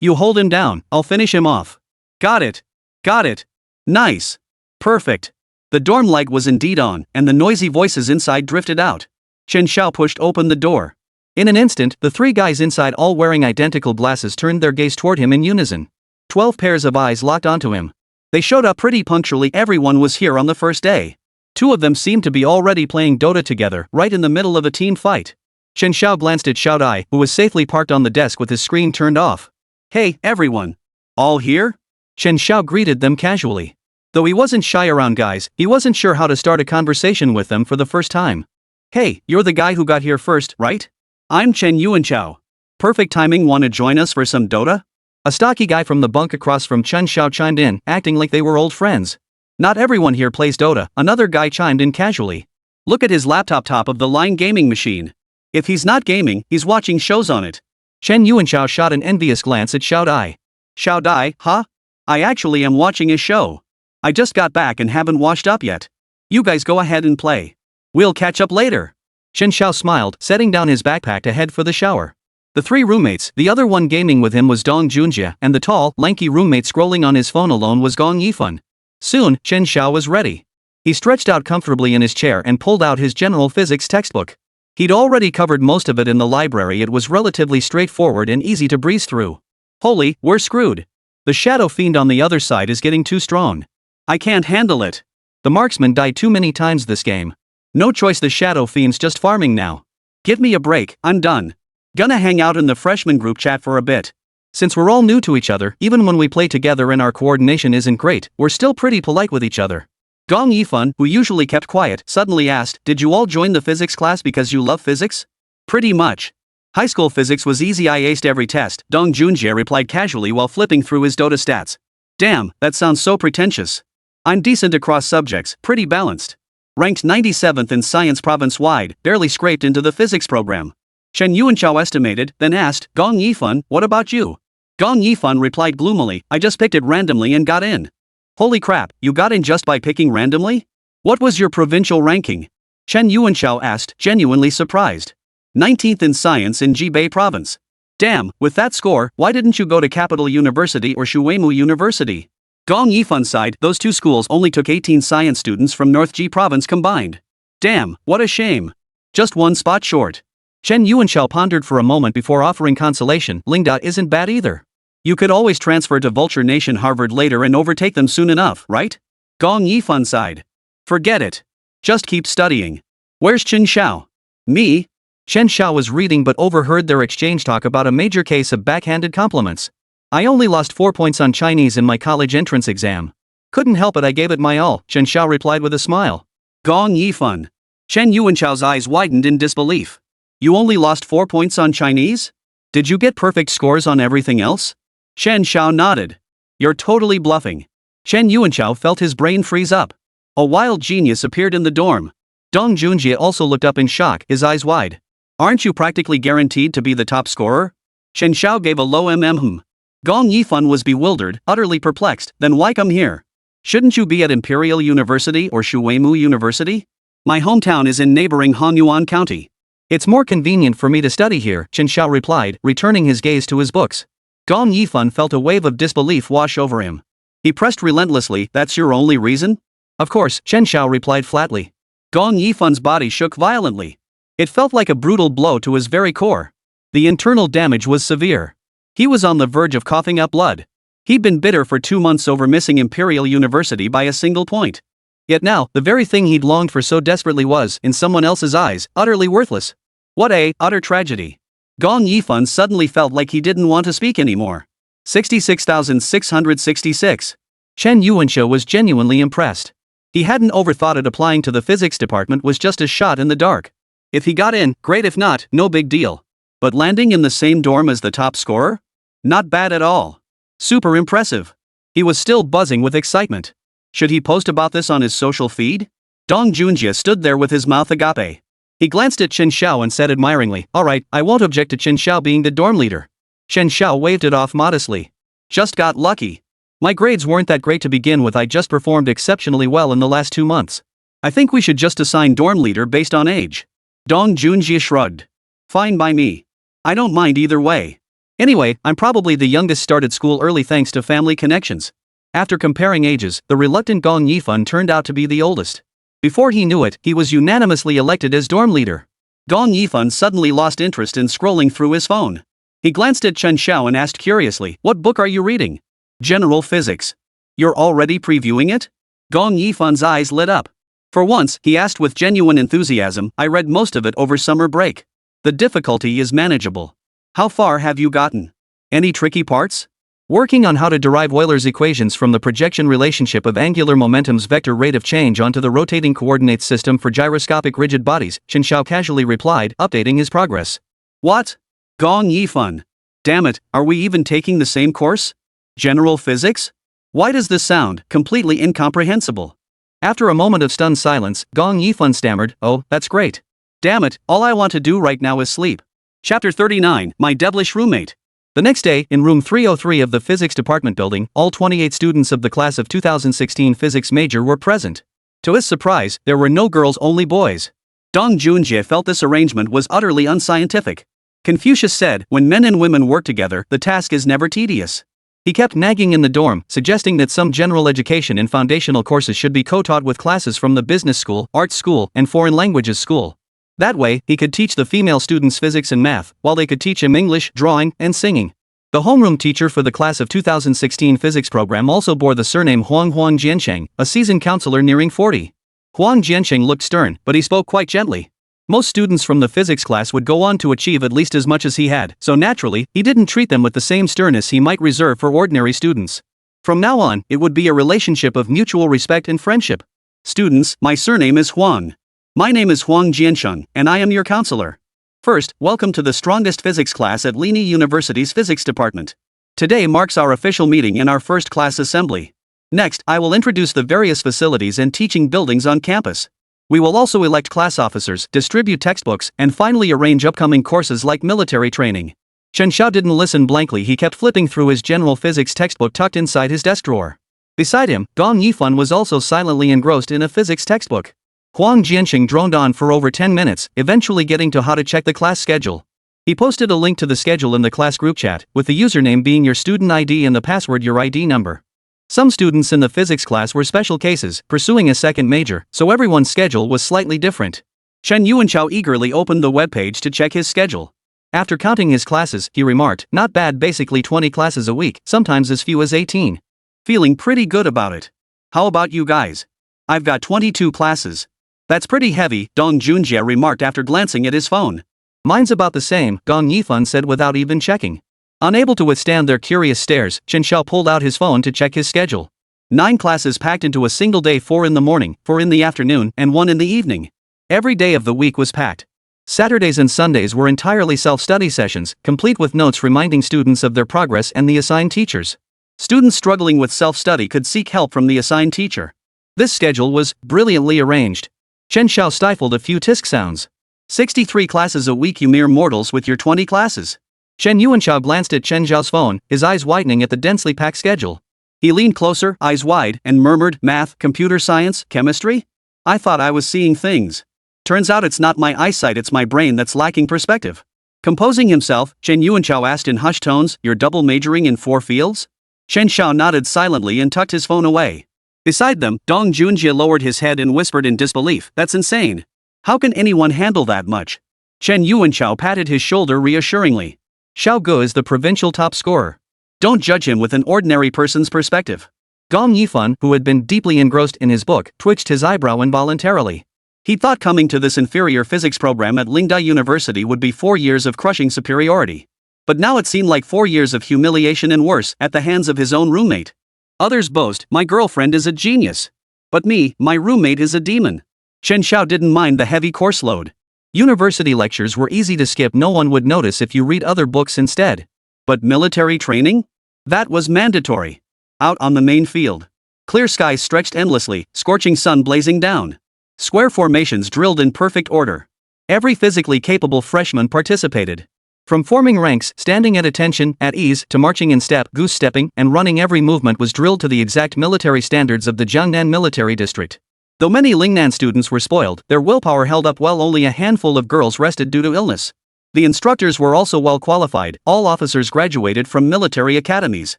You hold him down, I'll finish him off. Got it. Nice. Perfect. The dorm light was indeed on, and the noisy voices inside drifted out. Chen Xiao pushed open the door. In an instant, the 3 guys inside, all wearing identical glasses, turned their gaze toward him in unison. 12 pairs of eyes locked onto him. They showed up pretty punctually. Everyone was here on the first day. 2 of them seemed to be already playing Dota together, right in the middle of a team fight. Chen Xiao glanced at Xiao Dai, who was safely parked on the desk with his screen turned off. Hey, everyone. All here? Chen Xiao greeted them casually. Though he wasn't shy around guys, he wasn't sure how to start a conversation with them for the first time. Hey, you're the guy who got here first, right? I'm Chen Xiao. Perfect timing, wanna join us for some Dota? A stocky guy from the bunk across from Chen Xiao chimed in, acting like they were old friends. Not everyone here plays Dota, another guy chimed in casually. Look at his laptop, top of the line gaming machine. If he's not gaming, he's watching shows on it. Chen Xiao shot an envious glance at Xiao Dai. Xiao Dai, huh? I actually am watching a show. I just got back and haven't washed up yet. You guys go ahead and play. We'll catch up later. Chen Xiao smiled, setting down his backpack to head for the shower. The 3 roommates, the other one gaming with him was Dong Junjie, and the tall, lanky roommate scrolling on his phone alone was Gong Yifan. Soon, Chen Xiao was ready. He stretched out comfortably in his chair and pulled out his general physics textbook. He'd already covered most of it in the library. It was relatively straightforward and easy to breeze through. Holy, we're screwed. The shadow fiend on the other side is getting too strong. I can't handle it. The marksman died too many times this game. No choice, the shadow fiend's just farming now. Give me a break, I'm done. Gonna hang out in the freshman group chat for a bit. Since we're all new to each other, even when we play together and our coordination isn't great, we're still pretty polite with each other. Gong Yifan, who usually kept quiet, suddenly asked, did you all join the physics class because you love physics? Pretty much. High school physics was easy, I aced every test, Dong Junjie replied casually while flipping through his Dota stats. Damn, that sounds so pretentious. I'm decent across subjects, pretty balanced. Ranked 97th in science province-wide, barely scraped into the physics program. Chen Xiao estimated, then asked, Gong Yifan, what about you? Gong Yifan replied gloomily, I just picked it randomly and got in. Holy crap, you got in just by picking randomly? What was your provincial ranking? Chen Xiao asked, genuinely surprised. 19th in science in Jibei province. Damn, with that score, why didn't you go to Capital University or Shuemu University? Gong Yifan sighed, those 2 schools only took 18 science students from North Ji province combined. Damn, what a shame. Just 1 spot short. Chen Xiao pondered for a moment before offering consolation. Lingda isn't bad either. You could always transfer to Vulture Nation Harvard later and overtake them soon enough, right? Gong Yifan sighed. Forget it. Just keep studying. Where's Chen Xiao? Me? Chen Xiao was reading but overheard their exchange talk about a major case of backhanded compliments. I only lost 4 points on Chinese in my college entrance exam. Couldn't help it, I gave it my all, Chen Xiao replied with a smile. Gong Yifan. Chen Yuanchao's eyes widened in disbelief. You only lost 4 points on Chinese? Did you get perfect scores on everything else? Chen Xiao nodded. You're totally bluffing. Chen Yuanchao felt his brain freeze up. A wild genius appeared in the dorm. Dong Junjie also looked up in shock, his eyes wide. Aren't you practically guaranteed to be the top scorer? Chen Xiao gave a low Gong Yifan was bewildered, utterly perplexed. Then why come here? Shouldn't you be at Imperial University or Shuimu University? My hometown is in neighboring Hanyuan County. It's more convenient for me to study here, Chen Xiao replied, returning his gaze to his books. Gong Yifan felt a wave of disbelief wash over him. He pressed relentlessly. That's your only reason? Of course, Chen Xiao replied flatly. Gong Yifan's body shook violently. It felt like a brutal blow to his very core. The internal damage was severe. He was on the verge of coughing up blood. He'd been bitter for 2 months over missing Imperial University by a single point. Yet now, the very thing he'd longed for so desperately was, in someone else's eyes, utterly worthless. What a utter tragedy. Gong Yifan suddenly felt like he didn't want to speak anymore. 66,666. Chen Yuanchao was genuinely impressed. He hadn't overthought it. Applying to the physics department was just a shot in the dark. If he got in, great. If not, no big deal. But landing in the same dorm as the top scorer? Not bad at all. Super impressive. He was still buzzing with excitement. Should he post about this on his social feed? Dong Junjie stood there with his mouth agape. He glanced at Chen Xiao and said admiringly, alright, I won't object to Chen Xiao being the dorm leader. Chen Xiao waved it off modestly. Just got lucky. My grades weren't that great to begin with. I just performed exceptionally well in the last 2 months. I think we should just assign dorm leader based on age. Dong Junjie shrugged. Fine by me. I don't mind either way. Anyway, I'm probably the youngest, started school early thanks to family connections. After comparing ages, the reluctant Gong Yifan turned out to be the oldest. Before he knew it, he was unanimously elected as dorm leader. Gong Yifan suddenly lost interest in scrolling through his phone. He glanced at Chen Xiao and asked curiously, what book are you reading? General Physics. You're already previewing it? Gong Yifan's eyes lit up. For once, he asked with genuine enthusiasm, I read most of it over summer break. The difficulty is manageable. How far have you gotten? Any tricky parts? Working on how to derive Euler's equations from the projection relationship of angular momentum's vector rate of change onto the rotating coordinates system for gyroscopic rigid bodies, Chen Xiao casually replied, updating his progress. What? Gong Yifan. Damn it, are we even taking the same course? General Physics? Why does this sound completely incomprehensible? After a moment of stunned silence, Gong Yifan stammered, oh, that's great. Damn it, all I want to do right now is sleep. Chapter 39, My Devilish Roommate. The next day, in room 303 of the physics department building, all 28 students of the class of 2016 physics major were present. To his surprise, there were no girls, only boys. Dong Junjie felt this arrangement was utterly unscientific. Confucius said, when men and women work together, the task is never tedious. He kept nagging in the dorm, suggesting that some general education and foundational courses should be co-taught with classes from the business school, art school, and foreign languages school. That way, he could teach the female students physics and math, while they could teach him English, drawing, and singing. The homeroom teacher for the class of 2016 physics program also bore the surname Huang Jiansheng, a seasoned counselor nearing 40. Huang Jiansheng looked stern, but he spoke quite gently. Most students from the physics class would go on to achieve at least as much as he had, so naturally, he didn't treat them with the same sternness he might reserve for ordinary students. From now on, it would be a relationship of mutual respect and friendship. Students, my surname is Huang. My name is Huang Jiansheng, and I am your counselor. First, welcome to the strongest physics class at Lini University's physics department. Today marks our official meeting and our first class assembly. Next, I will introduce the various facilities and teaching buildings on campus. We will also elect class officers, distribute textbooks, and finally arrange upcoming courses like military training. Chen Xiao didn't listen blankly. He kept flipping through his general physics textbook tucked inside his desk drawer. Beside him, Gong Yifan was also silently engrossed in a physics textbook. Huang Jiansheng droned on for over 10 minutes, eventually getting to how to check the class schedule. He posted a link to the schedule in the class group chat, with the username being your student ID and the password your ID number. Some students in the physics class were special cases, pursuing a second major, so everyone's schedule was slightly different. Chen Xiao eagerly opened the webpage to check his schedule. After counting his classes, he remarked, "Not bad, basically 20 classes a week, sometimes as few as 18. Feeling pretty good about it. How about you guys? I've got 22 classes. That's pretty heavy," Dong Junjie remarked after glancing at his phone. "Mine's about the same," Gong Yifan said without even checking. Unable to withstand their curious stares, Chen Xiao pulled out his phone to check his schedule. 9 classes packed into a single day, 4 in the morning, 4 in the afternoon, and 1 in the evening. Every day of the week was packed. Saturdays and Sundays were entirely self-study sessions, complete with notes reminding students of their progress and the assigned teachers. Students struggling with self-study could seek help from the assigned teacher. This schedule was brilliantly arranged. Chen Xiao stifled a few tisk sounds. 63 classes a week, you mere mortals with your 20 classes. Chen Yuanxiao glanced at Chen Xiao's phone, his eyes widening at the densely packed schedule. He leaned closer, eyes wide, and murmured, "Math, computer science, chemistry? I thought I was seeing things. Turns out it's not my eyesight, it's my brain that's lacking perspective." Composing himself, Chen Yuanxiao asked in hushed tones, "You're double majoring in 4 fields?" Chen Xiao nodded silently and tucked his phone away. Beside them, Dong Junjie lowered his head and whispered in disbelief, "That's insane. How can anyone handle that much?" Chen Yuanxiao patted his shoulder reassuringly. "Xiao Ge is the provincial top scorer. Don't judge him with an ordinary person's perspective." Gong Yifan, who had been deeply engrossed in his book, twitched his eyebrow involuntarily. He thought coming to this inferior physics program at Lingda University would be 4 years of crushing superiority. But now it seemed like 4 years of humiliation and worse, at the hands of his own roommate. Others boast, "My girlfriend is a genius. But me, my roommate is a demon." Chen Xiao didn't mind the heavy course load. University lectures were easy to skip, no one would notice if you read other books instead. But military training? That was mandatory. Out on the main field. Clear skies stretched endlessly, scorching sun blazing down. Square formations drilled in perfect order. Every physically capable freshman participated. From forming ranks, standing at attention, at ease, to marching in step, goose-stepping, and running, every movement was drilled to the exact military standards of the Jiangnan military district. Though many Lingnan students were spoiled, their willpower held up well. Only a handful of girls rested due to illness. The instructors were also well qualified, all officers graduated from military academies.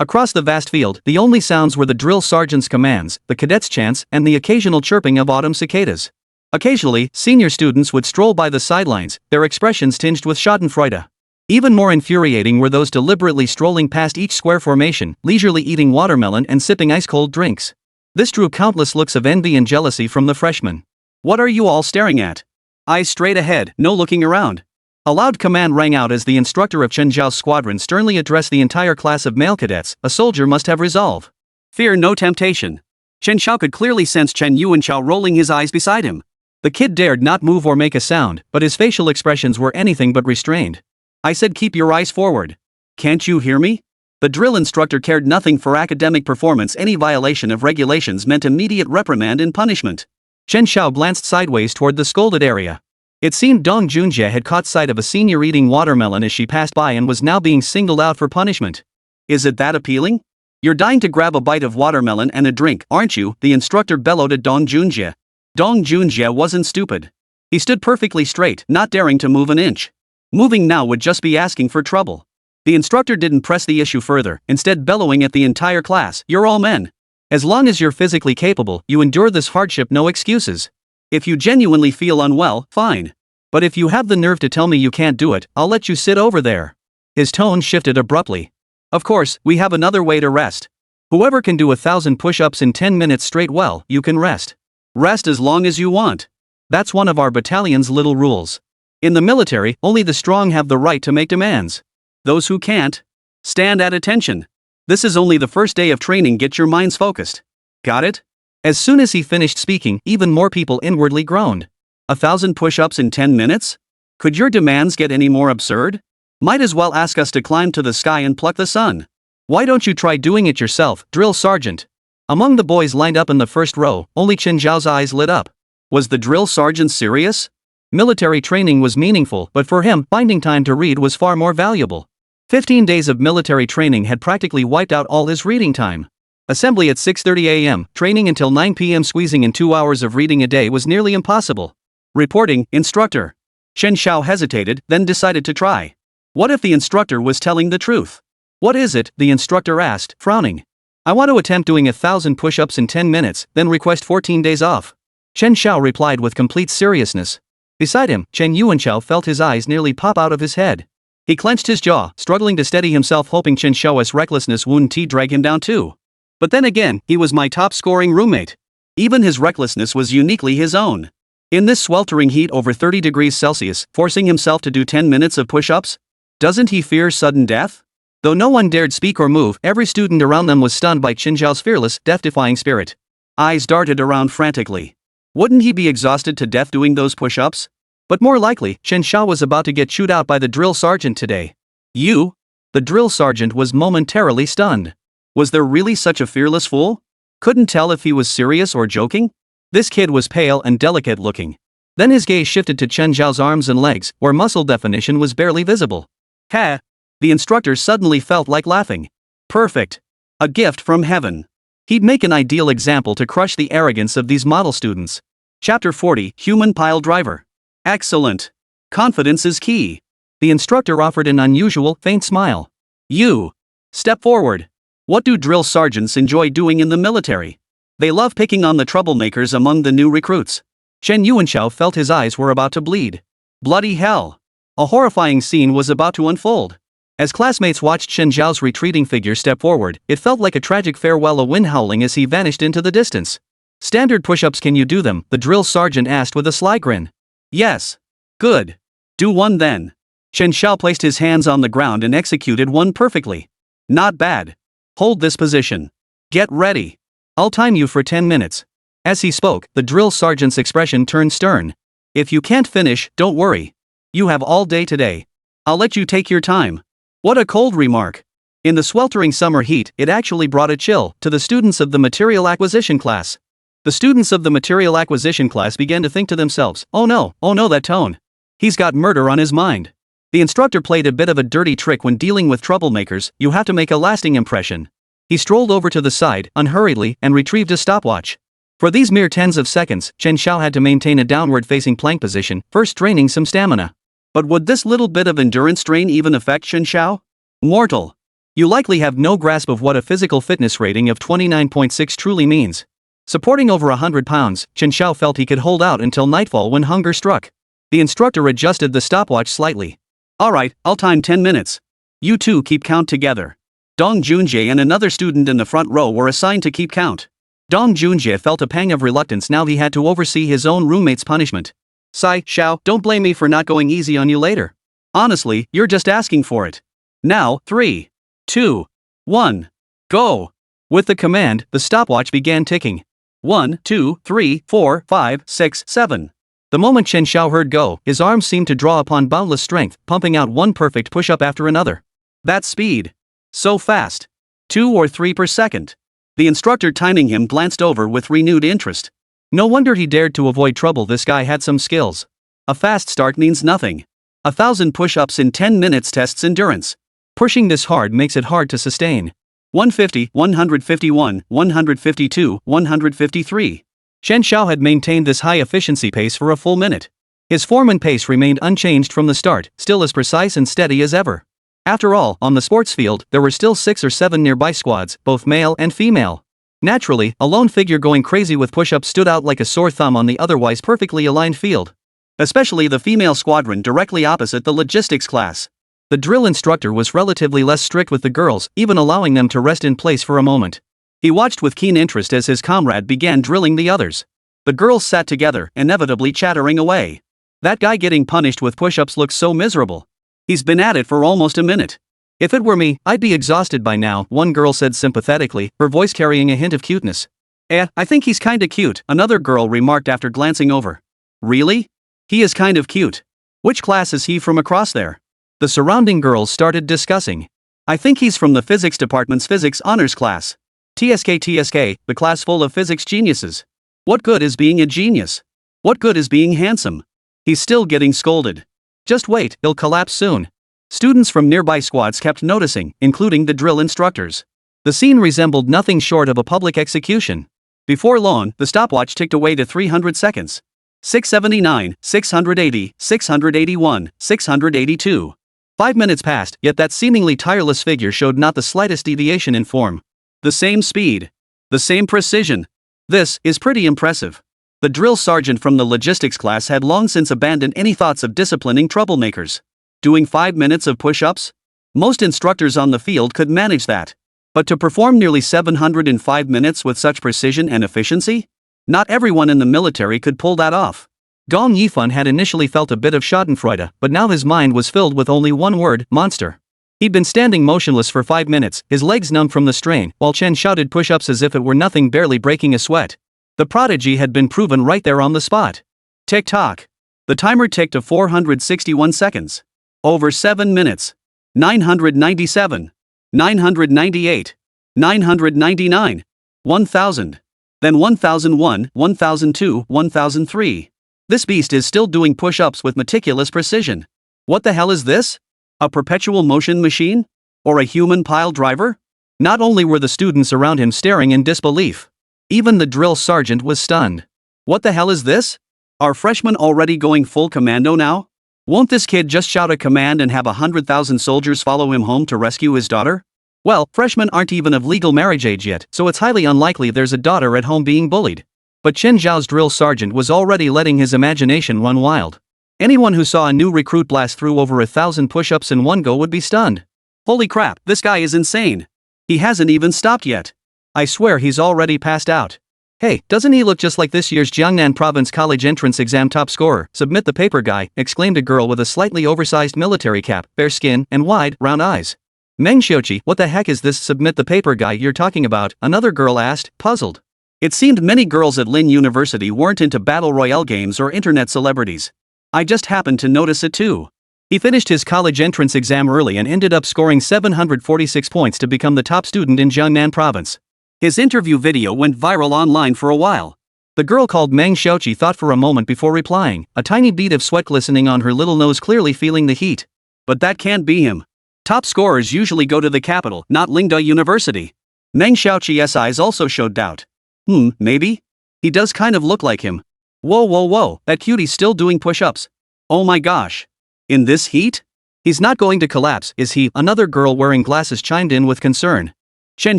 Across the vast field, the only sounds were the drill sergeant's commands, the cadets' chants, and the occasional chirping of autumn cicadas. Occasionally, senior students would stroll by the sidelines, their expressions tinged with schadenfreude. Even more infuriating were those deliberately strolling past each square formation, leisurely eating watermelon and sipping ice-cold drinks. This drew countless looks of envy and jealousy from the freshmen. "What are you all staring at? Eyes straight ahead, no looking around." A loud command rang out as the instructor of Chen Xiao's squadron sternly addressed the entire class of male cadets. A soldier must have resolve. Fear no temptation. Chen Xiao could clearly sense Chen Yuanxiao rolling his eyes beside him. The kid dared not move or make a sound, but his facial expressions were anything but restrained. "I said keep your eyes forward. Can't you hear me?" The drill instructor cared nothing for academic performance. Any violation of regulations meant immediate reprimand and punishment. Chen Xiao glanced sideways toward the scolded area. It seemed Dong Junjie had caught sight of a senior eating watermelon as she passed by and was now being singled out for punishment. "Is it that appealing? You're dying to grab a bite of watermelon and a drink, aren't you?" the instructor bellowed at Dong Junjie. Dong Junjie wasn't stupid. He stood perfectly straight, not daring to move an inch. Moving now would just be asking for trouble. The instructor didn't press the issue further, instead bellowing at the entire class, "You're all men. As long as you're physically capable, you endure this hardship, no excuses. If you genuinely feel unwell, fine. But if you have the nerve to tell me you can't do it, I'll let you sit over there." His tone shifted abruptly. "Of course, we have another way to rest. Whoever can do 1,000 push-ups in 10 minutes straight, well, you can rest. Rest as long as you want. That's one of our battalion's little rules. In the military, only the strong have the right to make demands. Those who can't, stand at attention. This is only the first day of training, get your minds focused. Got it?" As soon as he finished speaking, even more people inwardly groaned. 1,000 push-ups in 10 minutes? Could your demands get any more absurd? Might as well ask us to climb to the sky and pluck the sun. Why don't you try doing it yourself, drill sergeant? Among the boys lined up in the first row, only Chen Xiao's eyes lit up. Was the drill sergeant serious? Military training was meaningful, but for him, finding time to read was far more valuable. 15 days of military training had practically wiped out all his reading time. Assembly at 6:30 a.m., training until 9 p.m. Squeezing in 2 hours of reading a day was nearly impossible. Reporting, instructor. Chen Xiao hesitated, then decided to try. What if the instructor was telling the truth? "What is it?" the instructor asked, frowning. "I want to attempt doing 1,000 push-ups in 10 minutes, then request 14 days off." Chen Xiao replied with complete seriousness. Beside him, Chen Xiao felt his eyes nearly pop out of his head. He clenched his jaw, struggling to steady himself, hoping Chen Xiao's recklessness wouldn't drag him down too. But then again, he was my top-scoring roommate. Even his recklessness was uniquely his own. In this sweltering heat over 30 degrees Celsius, forcing himself to do 10 minutes of push-ups? Doesn't he fear sudden death? Though no one dared speak or move, every student around them was stunned by Chen Xiao's fearless, death-defying spirit. Eyes darted around frantically. Wouldn't he be exhausted to death doing those push-ups? But more likely, Chen Xiao was about to get chewed out by the drill sergeant today. You? The drill sergeant was momentarily stunned. Was there really such a fearless fool? Couldn't tell if he was serious or joking? This kid was pale and delicate looking. Then his gaze shifted to Chen Xiao's arms and legs, where muscle definition was barely visible. Ha! The instructor suddenly felt like laughing. Perfect. A gift from heaven. He'd make an ideal example to crush the arrogance of these model students. Chapter 40, Human Pile Driver. Excellent. Confidence is key. The instructor offered an unusual, faint smile. You. Step forward. What do drill sergeants enjoy doing in the military? They love picking on the troublemakers among the new recruits. Chen Xiao felt his eyes were about to bleed. Bloody hell. A horrifying scene was about to unfold. As classmates watched Chen Xiao's retreating figure step forward, it felt like a tragic farewell, a wind howling as he vanished into the distance. Standard push-ups, can you do them? The drill sergeant asked with a sly grin. Yes. Good. Do one then. Chen Xiao placed his hands on the ground and executed one perfectly. Not bad. Hold this position. Get ready. I'll time you for 10 minutes. As he spoke, the drill sergeant's expression turned stern. If you can't finish, don't worry. You have all day today. I'll let you take your time. What a cold remark. In the sweltering summer heat, it actually brought a chill to the students of the material acquisition class. The students of the material acquisition class began to think to themselves, oh no, that tone. He's got murder on his mind. The instructor played a bit of a dirty trick when dealing with troublemakers. You have to make a lasting impression. He strolled over to the side, unhurriedly, and retrieved a stopwatch. For these mere tens of seconds, Chen Xiao had to maintain a downward-facing plank position, first draining some stamina. But would this little bit of endurance drain even affect Chen Xiao? Mortal. You likely have no grasp of what a physical fitness rating of 29.6 truly means. Supporting over 100 pounds, Chen Xiao felt he could hold out until nightfall when hunger struck. The instructor adjusted the stopwatch slightly. Alright, I'll time 10 minutes. You two keep count together. Dong Junjie and another student in the front row were assigned to keep count. Dong Junjie felt a pang of reluctance now he had to oversee his own roommate's punishment. Sai, Xiao, don't blame me for not going easy on you later. Honestly, you're just asking for it. Now, 3, 2, 1, go. With the command, the stopwatch began ticking. 1, 2, 3, 4, 5, 6, 7. The moment Chen Xiao heard go, his arms seemed to draw upon boundless strength, pumping out one perfect push-up after another. That speed. So fast. 2 or 3 per second. The instructor timing him glanced over with renewed interest. No wonder he dared to avoid trouble, this guy had some skills. A fast start means nothing. 1,000 push-ups in 10 minutes tests endurance. Pushing this hard makes it hard to sustain. 150, 151, 152, 153. Chen Xiao had maintained this high-efficiency pace for a full minute. His form and pace remained unchanged from the start, still as precise and steady as ever. After all, on the sports field, there were still 6 or 7 nearby squads, both male and female. Naturally, a lone figure going crazy with push-ups stood out like a sore thumb on the otherwise perfectly aligned field. Especially the female squadron directly opposite the logistics class. The drill instructor was relatively less strict with the girls, even allowing them to rest in place for a moment. He watched with keen interest as his comrade began drilling the others. The girls sat together, inevitably chattering away. That guy getting punished with push-ups looks so miserable. He's been at it for almost a minute. If it were me, I'd be exhausted by now, one girl said sympathetically, her voice carrying a hint of cuteness. I think he's kinda cute, another girl remarked after glancing over. Really? He is kind of cute. Which class is he from across there? The surrounding girls started discussing. I think he's from the physics department's physics honors class. TSK, the class full of physics geniuses. What good is being a genius? What good is being handsome? He's still getting scolded. Just wait, he'll collapse soon. Students from nearby squads kept noticing, including the drill instructors. The scene resembled nothing short of a public execution. Before long, the stopwatch ticked away to 300 seconds. 679, 680, 681, 682. 5 minutes passed, yet that seemingly tireless figure showed not the slightest deviation in form. The same speed. The same precision. This is pretty impressive. The drill sergeant from the logistics class had long since abandoned any thoughts of disciplining troublemakers. Doing 5 minutes of push-ups? Most instructors on the field could manage that. But to perform nearly 705 minutes with such precision and efficiency? Not everyone in the military could pull that off. Gong Yifan had initially felt a bit of schadenfreude, but now his mind was filled with only one word: monster. He'd been standing motionless for 5 minutes, his legs numb from the strain, while Chen shouted push-ups as if it were nothing, barely breaking a sweat. The prodigy had been proven right there on the spot. Tick-tock. The timer ticked to 461 seconds. Over 7 minutes. 997. 998. 999. 1000. Then 1001, 1002, 1003. This beast is still doing push-ups with meticulous precision. What the hell is this? A perpetual motion machine? Or a human pile driver? Not only were the students around him staring in disbelief. Even the drill sergeant was stunned. What the hell is this? Are freshmen already going full commando now? Won't this kid just shout a command and have 100,000 soldiers follow him home to rescue his daughter? Well, freshmen aren't even of legal marriage age yet, so it's highly unlikely there's a daughter at home being bullied. But Chen Xiao's drill sergeant was already letting his imagination run wild. Anyone who saw a new recruit blast through over 1,000 push-ups in one go would be stunned. Holy crap, this guy is insane. He hasn't even stopped yet. I swear he's already passed out. Hey, doesn't he look just like this year's Jiangnan Province College entrance exam top scorer? Submit the paper guy, exclaimed a girl with a slightly oversized military cap, fair skin, and wide, round eyes. Meng Xiaoqi, what the heck is this submit the paper guy you're talking about? Another girl asked, puzzled. It seemed many girls at Lin University weren't into battle royale games or internet celebrities. I just happened to notice it too. He finished his college entrance exam early and ended up scoring 746 points to become the top student in Jiangnan Province. His interview video went viral online for a while. The girl called Meng Xiaoqi thought for a moment before replying, a tiny bead of sweat glistening on her little nose, clearly feeling the heat. But that can't be him. Top scorers usually go to the capital, not Lingda University. Meng Xiaoqi's eyes also showed doubt. Maybe? He does kind of look like him. Whoa, that cutie's still doing push-ups. Oh my gosh. In this heat? He's not going to collapse, is he? Another girl wearing glasses chimed in with concern. Chen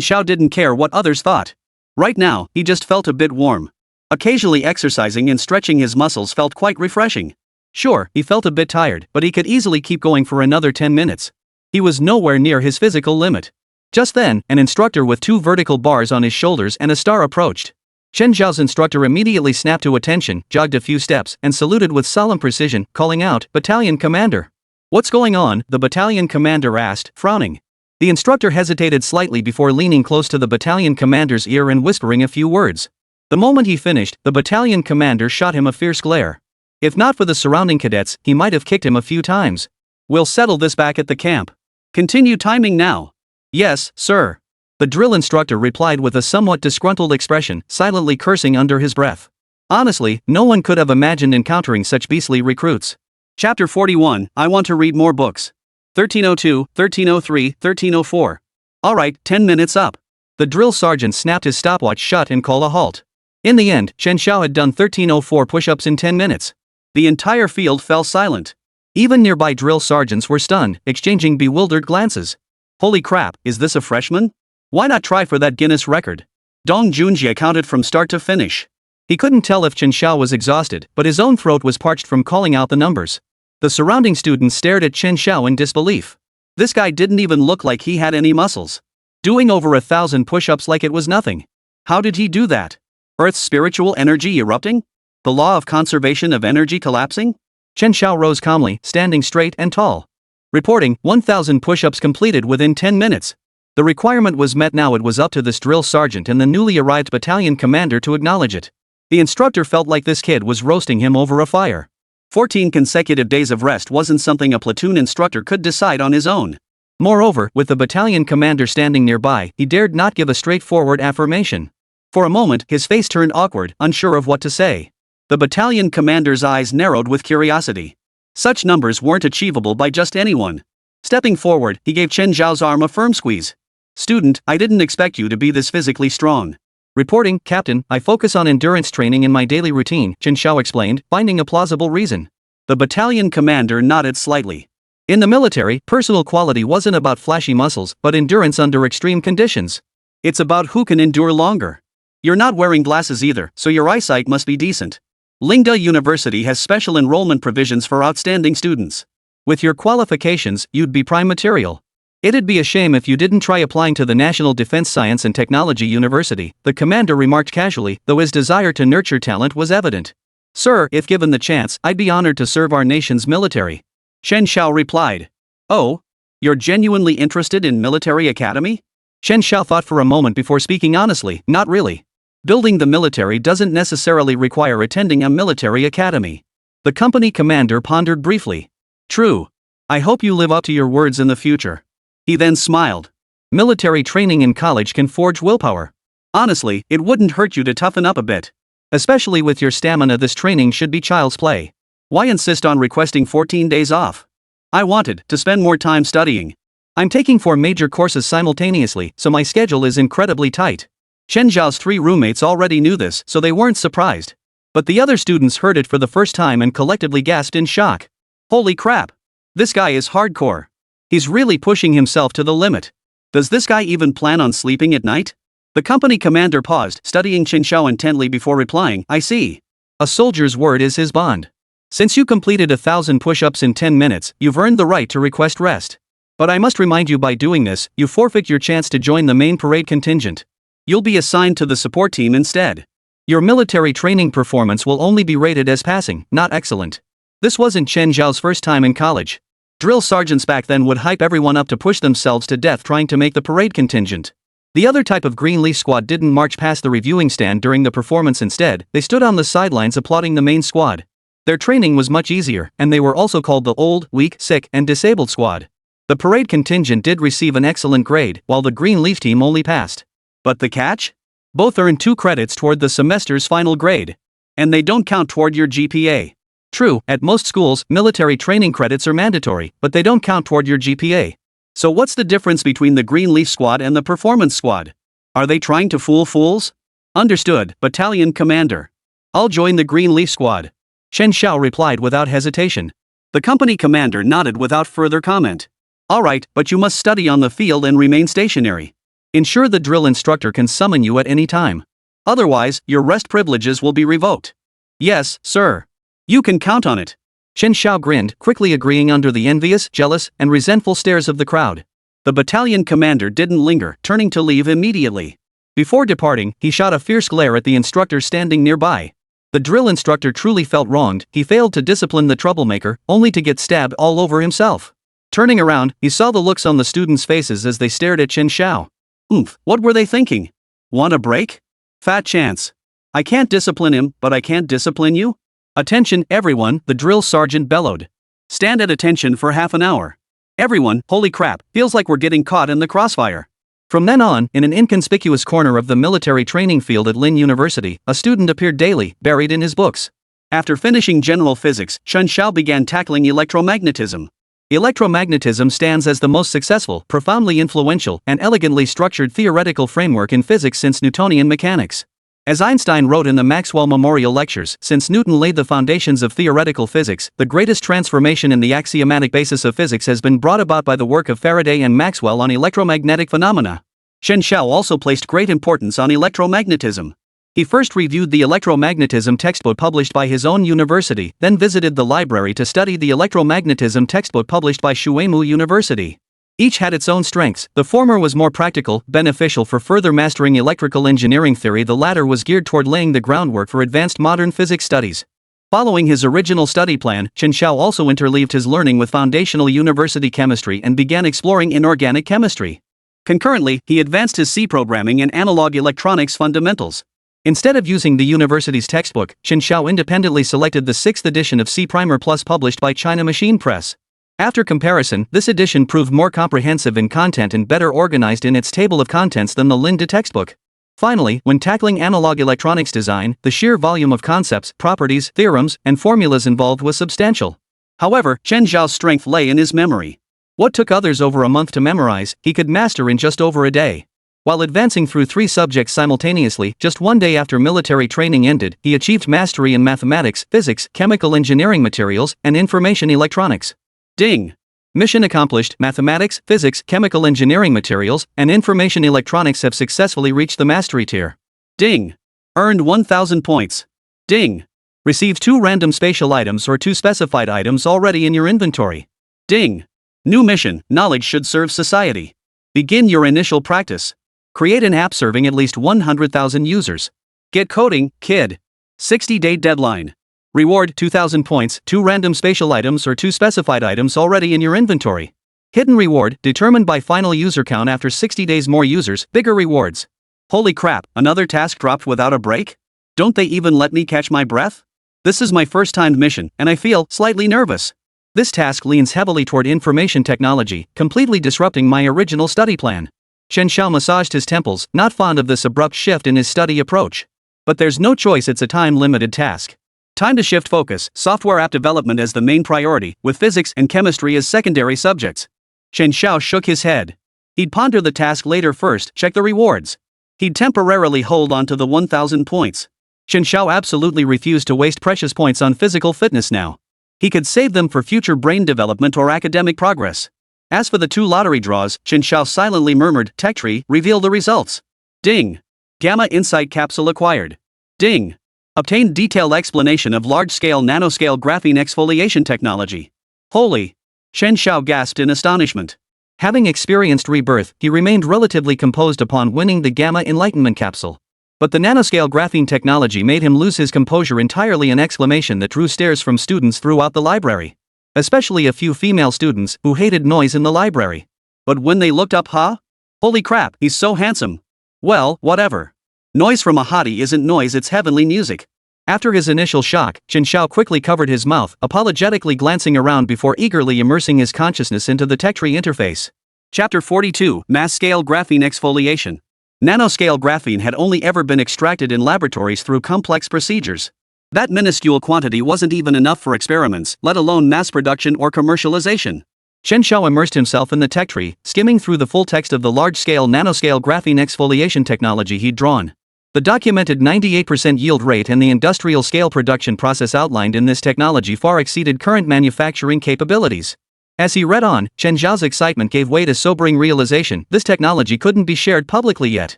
Xiao didn't care what others thought. Right now, he just felt a bit warm. Occasionally exercising and stretching his muscles felt quite refreshing. Sure, he felt a bit tired, but he could easily keep going for another 10 minutes. He was nowhere near his physical limit. Just then, an instructor with 2 vertical bars on his shoulders and a star approached. Chen Xiao's instructor immediately snapped to attention, jogged a few steps, and saluted with solemn precision, calling out, "Battalion Commander." "What's going on?" the battalion commander asked, frowning. The instructor hesitated slightly before leaning close to the battalion commander's ear and whispering a few words. The moment he finished, the battalion commander shot him a fierce glare. If not for the surrounding cadets, he might have kicked him a few times. "We'll settle this back at the camp. Continue timing now." "Yes, sir." The drill instructor replied with a somewhat disgruntled expression, silently cursing under his breath. Honestly, no one could have imagined encountering such beastly recruits. Chapter 41, I want to read more books. 1302, 1303, 1304. Alright, 10 minutes up. The drill sergeant snapped his stopwatch shut and called a halt. In the end, Chen Xiao had done 1304 push-ups in 10 minutes. The entire field fell silent. Even nearby drill sergeants were stunned, exchanging bewildered glances. Holy crap, is this a freshman? Why not try for that Guinness record? Dong Junjie counted from start to finish. He couldn't tell if Chen Xiao was exhausted, but his own throat was parched from calling out the numbers. The surrounding students stared at Chen Xiao in disbelief. This guy didn't even look like he had any muscles. Doing over 1,000 push-ups like it was nothing. How did he do that? Earth's spiritual energy erupting? The law of conservation of energy collapsing? Chen Xiao rose calmly, standing straight and tall. Reporting, 1,000 push-ups completed within 10 minutes. The requirement was met. Now it was up to this drill sergeant and the newly arrived battalion commander to acknowledge it. The instructor felt like this kid was roasting him over a fire. 14 consecutive days of rest wasn't something a platoon instructor could decide on his own. Moreover, with the battalion commander standing nearby, he dared not give a straightforward affirmation. For a moment, his face turned awkward, unsure of what to say. The battalion commander's eyes narrowed with curiosity. Such numbers weren't achievable by just anyone. Stepping forward, he gave Chen Xiao's arm a firm squeeze. "Student, I didn't expect you to be this physically strong." "Reporting, Captain, I focus on endurance training in my daily routine," Chen Xiao explained, finding a plausible reason. The battalion commander nodded slightly. In the military, personal quality wasn't about flashy muscles, but endurance under extreme conditions. It's about who can endure longer. You're not wearing glasses either, so your eyesight must be decent. Lingda University has special enrollment provisions for outstanding students. With your qualifications, you'd be prime material. It'd be a shame if you didn't try applying to the National Defense Science and Technology University, the commander remarked casually, though his desire to nurture talent was evident. Sir, if given the chance, I'd be honored to serve our nation's military. Chen Xiao replied. Oh? You're genuinely interested in military academy? Chen Xiao thought for a moment before speaking honestly, not really. Building the military doesn't necessarily require attending a military academy. The company commander pondered briefly. True. I hope you live up to your words in the future. He then smiled. Military training in college can forge willpower. Honestly, it wouldn't hurt you to toughen up a bit. Especially with your stamina, this training should be child's play. Why insist on requesting 14 days off? I wanted to spend more time studying. I'm taking 4 major courses simultaneously, so my schedule is incredibly tight. Chen Xiao's 3 roommates already knew this, so they weren't surprised. But the other students heard it for the first time and collectively gasped in shock. Holy crap! This guy is hardcore. He's really pushing himself to the limit. Does this guy even plan on sleeping at night? The company commander paused, studying Chen Xiao intently before replying, I see. A soldier's word is his bond. Since you completed 1,000 push-ups in 10 minutes, you've earned the right to request rest. But I must remind you, by doing this, you forfeit your chance to join the main parade contingent. You'll be assigned to the support team instead. Your military training performance will only be rated as passing, not excellent. This wasn't Chen Xiao's first time in college. Drill sergeants back then would hype everyone up to push themselves to death trying to make the parade contingent. The other type of green leaf squad didn't march past the reviewing stand during the performance. Instead, they stood on the sidelines applauding the main squad. Their training was much easier, and they were also called the old, weak, sick, and disabled squad. The parade contingent did receive an excellent grade, while the green leaf team only passed. But the catch? Both earn 2 credits toward the semester's final grade. And they don't count toward your GPA. True, at most schools, military training credits are mandatory, but they don't count toward your GPA. So what's the difference between the green leaf squad and the performance squad? Are they trying to fool fools? Understood, battalion commander. I'll join the green leaf squad. Chen Xiao replied without hesitation. The company commander nodded without further comment. Alright, but you must study on the field and remain stationary. Ensure the drill instructor can summon you at any time. Otherwise, your rest privileges will be revoked. Yes, sir. You can count on it. Chen Xiao grinned, quickly agreeing under the envious, jealous, and resentful stares of the crowd. The battalion commander didn't linger, turning to leave immediately. Before departing, he shot a fierce glare at the instructor standing nearby. The drill instructor truly felt wronged. He failed to discipline the troublemaker, only to get stabbed all over himself. Turning around, he saw the looks on the students' faces as they stared at Chen Xiao. Oomph, what were they thinking? Want a break? Fat chance. I can't discipline him, but I can't discipline you? Attention, everyone, the drill sergeant bellowed. Stand at attention for half an hour. Everyone, holy crap, feels like we're getting caught in the crossfire. From then on, in an inconspicuous corner of the military training field at Lin University, a student appeared daily, buried in his books. After finishing general physics, Chen Xiao began tackling electromagnetism. Electromagnetism stands as the most successful, profoundly influential, and elegantly structured theoretical framework in physics since Newtonian mechanics. As Einstein wrote in the Maxwell Memorial Lectures, since Newton laid the foundations of theoretical physics, the greatest transformation in the axiomatic basis of physics has been brought about by the work of Faraday and Maxwell on electromagnetic phenomena. Chen Xiao also placed great importance on electromagnetism. He first reviewed the electromagnetism textbook published by his own university, then visited the library to study the electromagnetism textbook published by Shuimu University. Each had its own strengths. The former was more practical, beneficial for further mastering electrical engineering theory. The latter was geared toward laying the groundwork for advanced modern physics studies. Following his original study plan, Chen Xiao also interleaved his learning with foundational university chemistry and began exploring inorganic chemistry. Concurrently, he advanced his C programming and analog electronics fundamentals. Instead of using the university's textbook, Chen Xiao independently selected the 6th edition of C Primer Plus published by China Machine Press. After comparison, this edition proved more comprehensive in content and better organized in its table of contents than the Linde textbook. Finally, when tackling analog electronics design, the sheer volume of concepts, properties, theorems, and formulas involved was substantial. However, Chen Xiao's strength lay in his memory. What took others over a month to memorize, he could master in just over a day. While advancing through 3 subjects simultaneously, just one day after military training ended, he achieved mastery in mathematics, physics, chemical engineering materials, and information electronics. Ding! Mission accomplished. Mathematics, physics, chemical engineering materials, and information electronics have successfully reached the mastery tier. Ding. Earned 1000 points. Ding. Receive 2 random spatial items or 2 specified items already in your inventory. Ding. New mission, knowledge should serve society. Begin your initial practice. Create an app serving at least 100,000 users. Get coding, kid. 60-day deadline. Reward 2000 points, 2 random spatial items or 2 specified items already in your inventory. Hidden reward, determined by final user count after 60 days. More users, bigger rewards. Holy crap, another task dropped without a break? Don't they even let me catch my breath? This is my first timed mission, and I feel slightly nervous. This task leans heavily toward information technology, completely disrupting my original study plan. Chen Xiao massaged his temples, not fond of this abrupt shift in his study approach. But there's no choice, it's a time-limited task. Time to shift focus, software app development as the main priority, with physics and chemistry as secondary subjects. Chen Xiao shook his head. He'd ponder the task later first, check the rewards. He'd temporarily hold on to the 1000 points. Chen Xiao absolutely refused to waste precious points on physical fitness now. He could save them for future brain development or academic progress. As for the 2 lottery draws, Chen Xiao silently murmured, Tech tree, reveal the results. Ding. Gamma Insight Capsule acquired. Ding. Obtained detailed explanation of large-scale nanoscale graphene exfoliation technology. Holy. Chen Xiao gasped in astonishment. Having experienced rebirth, he remained relatively composed upon winning the Gamma Enlightenment Capsule. But the nanoscale graphene technology made him lose his composure entirely, an exclamation that drew stares from students throughout the library. Especially a few female students who hated noise in the library. But when they looked up, holy crap, he's so handsome. Well, whatever. Noise from a hottie isn't noise, it's heavenly music. After his initial shock, Chen Xiao quickly covered his mouth, apologetically glancing around before eagerly immersing his consciousness into the tech tree interface. Chapter 42, Mass-Scale Graphene Exfoliation. Nanoscale graphene had only ever been extracted in laboratories through complex procedures. That minuscule quantity wasn't even enough for experiments, let alone mass production or commercialization. Chen Xiao immersed himself in the tech tree, skimming through the full text of the large-scale nanoscale graphene exfoliation technology he'd drawn. The documented 98% yield rate and the industrial-scale production process outlined in this technology far exceeded current manufacturing capabilities. As he read on, Chen Xiao's excitement gave way to sobering realization: this technology couldn't be shared publicly yet.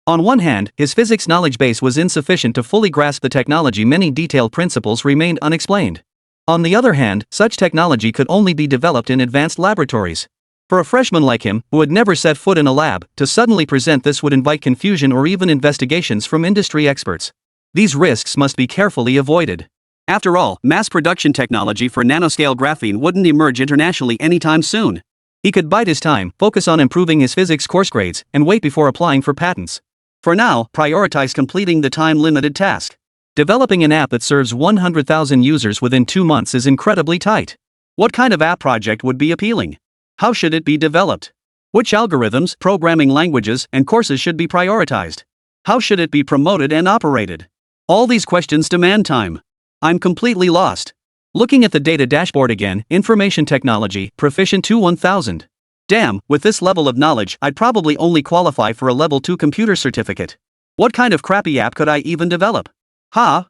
On one hand, his physics knowledge base was insufficient to fully grasp the technology, many detailed principles remained unexplained. On the other hand, such technology could only be developed in advanced laboratories. For a freshman like him, who had never set foot in a lab, to suddenly present this would invite confusion or even investigations from industry experts. These risks must be carefully avoided. After all, mass production technology for nanoscale graphene wouldn't emerge internationally anytime soon. He could bide his time, focus on improving his physics course grades, and wait before applying for patents. For now, prioritize completing the time-limited task. Developing an app that serves 100,000 users within 2 months is incredibly tight. What kind of app project would be appealing? How should it be developed? Which algorithms, programming languages, and courses should be prioritized? How should it be promoted and operated? All these questions demand time. I'm completely lost. Looking at the data dashboard again, information technology, proficient to 1000. Damn, with this level of knowledge, I'd probably only qualify for a level 2 computer certificate. What kind of crappy app could I even develop? A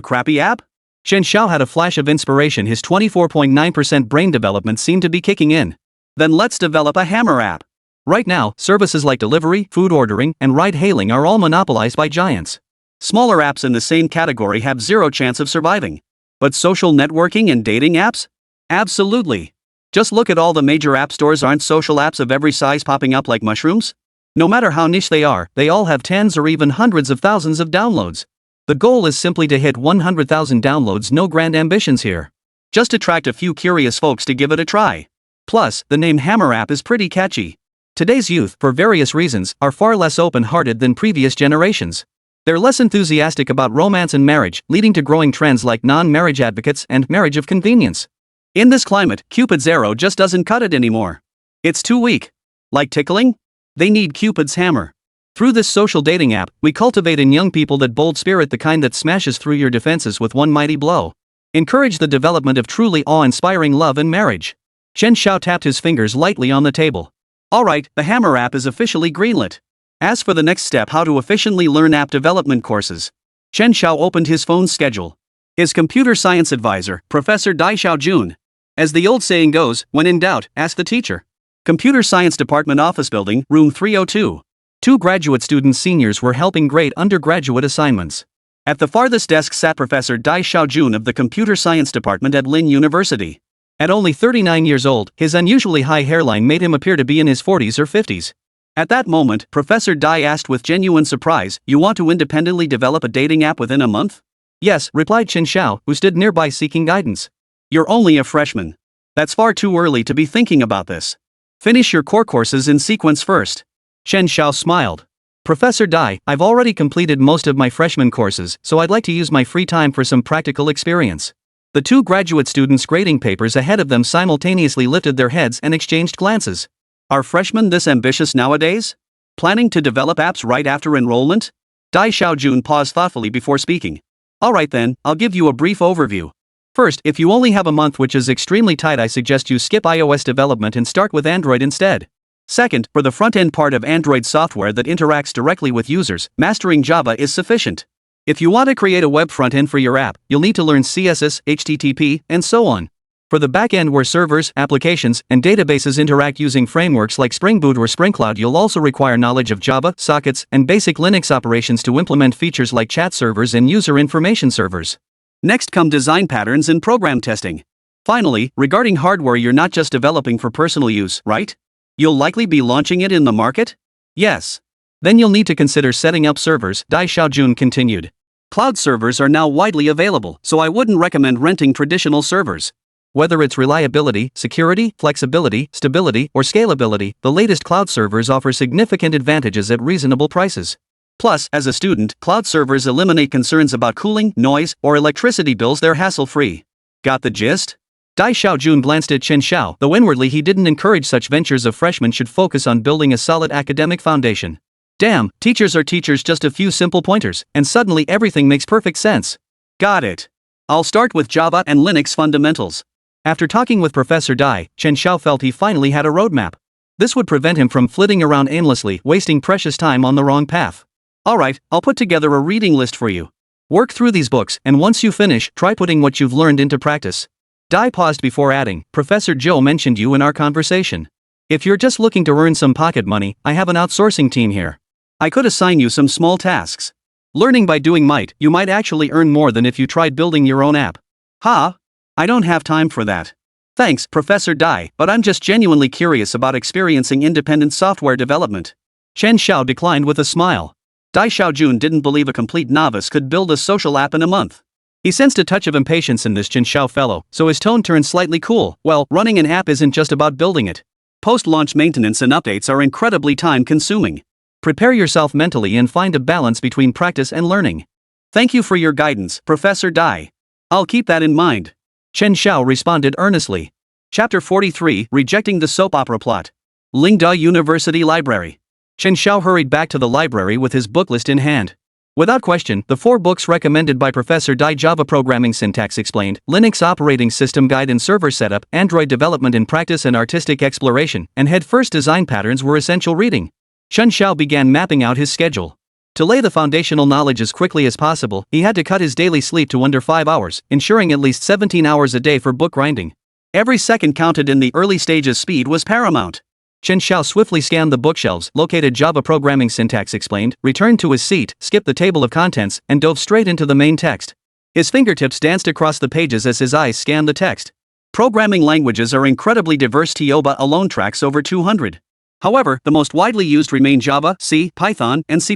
crappy app? Chen Xiao had a flash of inspiration. His 24.9% brain development seemed to be kicking in. Then let's develop a hammer app. Right now, services like delivery, food ordering, and ride-hailing are all monopolized by giants. Smaller apps in the same category have zero chance of surviving. But social networking and dating apps? Absolutely. Just look at all the major app stores. Aren't social apps of every size popping up like mushrooms? No matter how niche they are, they all have tens or even hundreds of thousands of downloads. The goal is simply to hit 100,000 downloads, no grand ambitions here. Just attract a few curious folks to give it a try. Plus, the name Hammer App is pretty catchy. Today's youth, for various reasons, are far less open-hearted than previous generations. They're less enthusiastic about romance and marriage, leading to growing trends like non-marriage advocates and marriage of convenience. In this climate, Cupid's arrow just doesn't cut it anymore. It's too weak. Like tickling? They need Cupid's hammer. Through this social dating app, we cultivate in young people that bold spirit, the kind that smashes through your defenses with one mighty blow. Encourage the development of truly awe-inspiring love and marriage. Chen Xiao tapped his fingers lightly on the table. Alright, the Hammer app is officially greenlit. As for the next step, how to efficiently learn app development courses. Chen Xiao opened his phone's schedule. His computer science advisor, Professor Dai Xiaojun. As the old saying goes, when in doubt, ask the teacher. Computer Science Department Office Building, Room 302. Two graduate student seniors were helping grade undergraduate assignments. At the farthest desk sat Professor Dai Xiaojun of the Computer Science Department at Lin University. At only 39 years old, his unusually high hairline made him appear to be in his 40s or 50s. At that moment, Professor Dai asked with genuine surprise, "You want to independently develop a dating app within a month?" "Yes," replied Chen Xiao, who stood nearby seeking guidance. "You're only a freshman. That's far too early to be thinking about this. Finish your core courses in sequence first." Chen Xiao smiled. "Professor Dai, I've already completed most of my freshman courses, so I'd like to use my free time for some practical experience." The two graduate students grading papers ahead of them simultaneously lifted their heads and exchanged glances. "Are freshmen this ambitious nowadays? Planning to develop apps right after enrollment?" Dai Xiaojun paused thoughtfully before speaking. "Alright then, I'll give you a brief overview. First, if you only have a month, which is extremely tight, I suggest you skip iOS development and start with Android instead. Second, for the front-end part of Android software that interacts directly with users, mastering Java is sufficient. If you want to create a web front-end for your app, you'll need to learn CSS, HTTP, and so on. For the back-end where servers, applications, and databases interact using frameworks like Spring Boot or Spring Cloud, you'll also require knowledge of Java, sockets, and basic Linux operations to implement features like chat servers and user information servers. Next come design patterns and program testing. Finally, regarding hardware, you're not just developing for personal use, right? You'll likely be launching it in the market? Yes. Then you'll need to consider setting up servers, Dai Xiaojun continued. Cloud servers are now widely available, so I wouldn't recommend renting traditional servers. Whether it's reliability, security, flexibility, stability, or scalability, the latest cloud servers offer significant advantages at reasonable prices. Plus, as a student, cloud servers eliminate concerns about cooling, noise, or electricity bills. They're hassle-free. Got the gist? Dai Xiaojun glanced at Chen Xiao, though inwardly he didn't encourage such ventures. Of freshmen should focus on building a solid academic foundation. Damn, teachers are teachers, just a few simple pointers, and suddenly everything makes perfect sense. Got it. I'll start with Java and Linux fundamentals. After talking with Professor Dai, Chen Xiao felt he finally had a roadmap. This would prevent him from flitting around aimlessly, wasting precious time on the wrong path. Alright, I'll put together a reading list for you. Work through these books, and once you finish, try putting what you've learned into practice. Dai paused before adding, Professor Zhou mentioned you in our conversation. If you're just looking to earn some pocket money, I have an outsourcing team here. I could assign you some small tasks. Learning by doing you might actually earn more than if you tried building your own app. Ha! I don't have time for that. Thanks, Professor Dai, but I'm just genuinely curious about experiencing independent software development. Chen Xiao declined with a smile. Dai Xiaojun didn't believe a complete novice could build a social app in a month. He sensed a touch of impatience in this Chen Xiao fellow, so his tone turned slightly cool. Well, running an app isn't just about building it. Post-launch maintenance and updates are incredibly time-consuming. Prepare yourself mentally and find a balance between practice and learning. Thank you for your guidance, Professor Dai. I'll keep that in mind. Chen Xiao responded earnestly. Chapter 43, Rejecting the Soap Opera Plot. Lingda University Library. Chen Xiao hurried back to the library with his book list in hand. Without question, the 4 books recommended by Professor Dai: Java Programming Syntax Explained, Linux Operating System Guide and Server Setup, Android Development in Practice and Artistic Exploration, and Head-First Design Patterns were essential reading. Chen Xiao began mapping out his schedule. To lay the foundational knowledge as quickly as possible, he had to cut his daily sleep to under 5 hours, ensuring at least 17 hours a day for book grinding. Every second counted in the early stages. Speed was paramount. Chen Xiao swiftly scanned the bookshelves, located Java Programming Syntax Explained, returned to his seat, skipped the table of contents, and dove straight into the main text. His fingertips danced across the pages as his eyes scanned the text. Programming languages are incredibly diverse. Tioba alone tracks over 200. However, the most widely used remain Java, C, Python, and C++.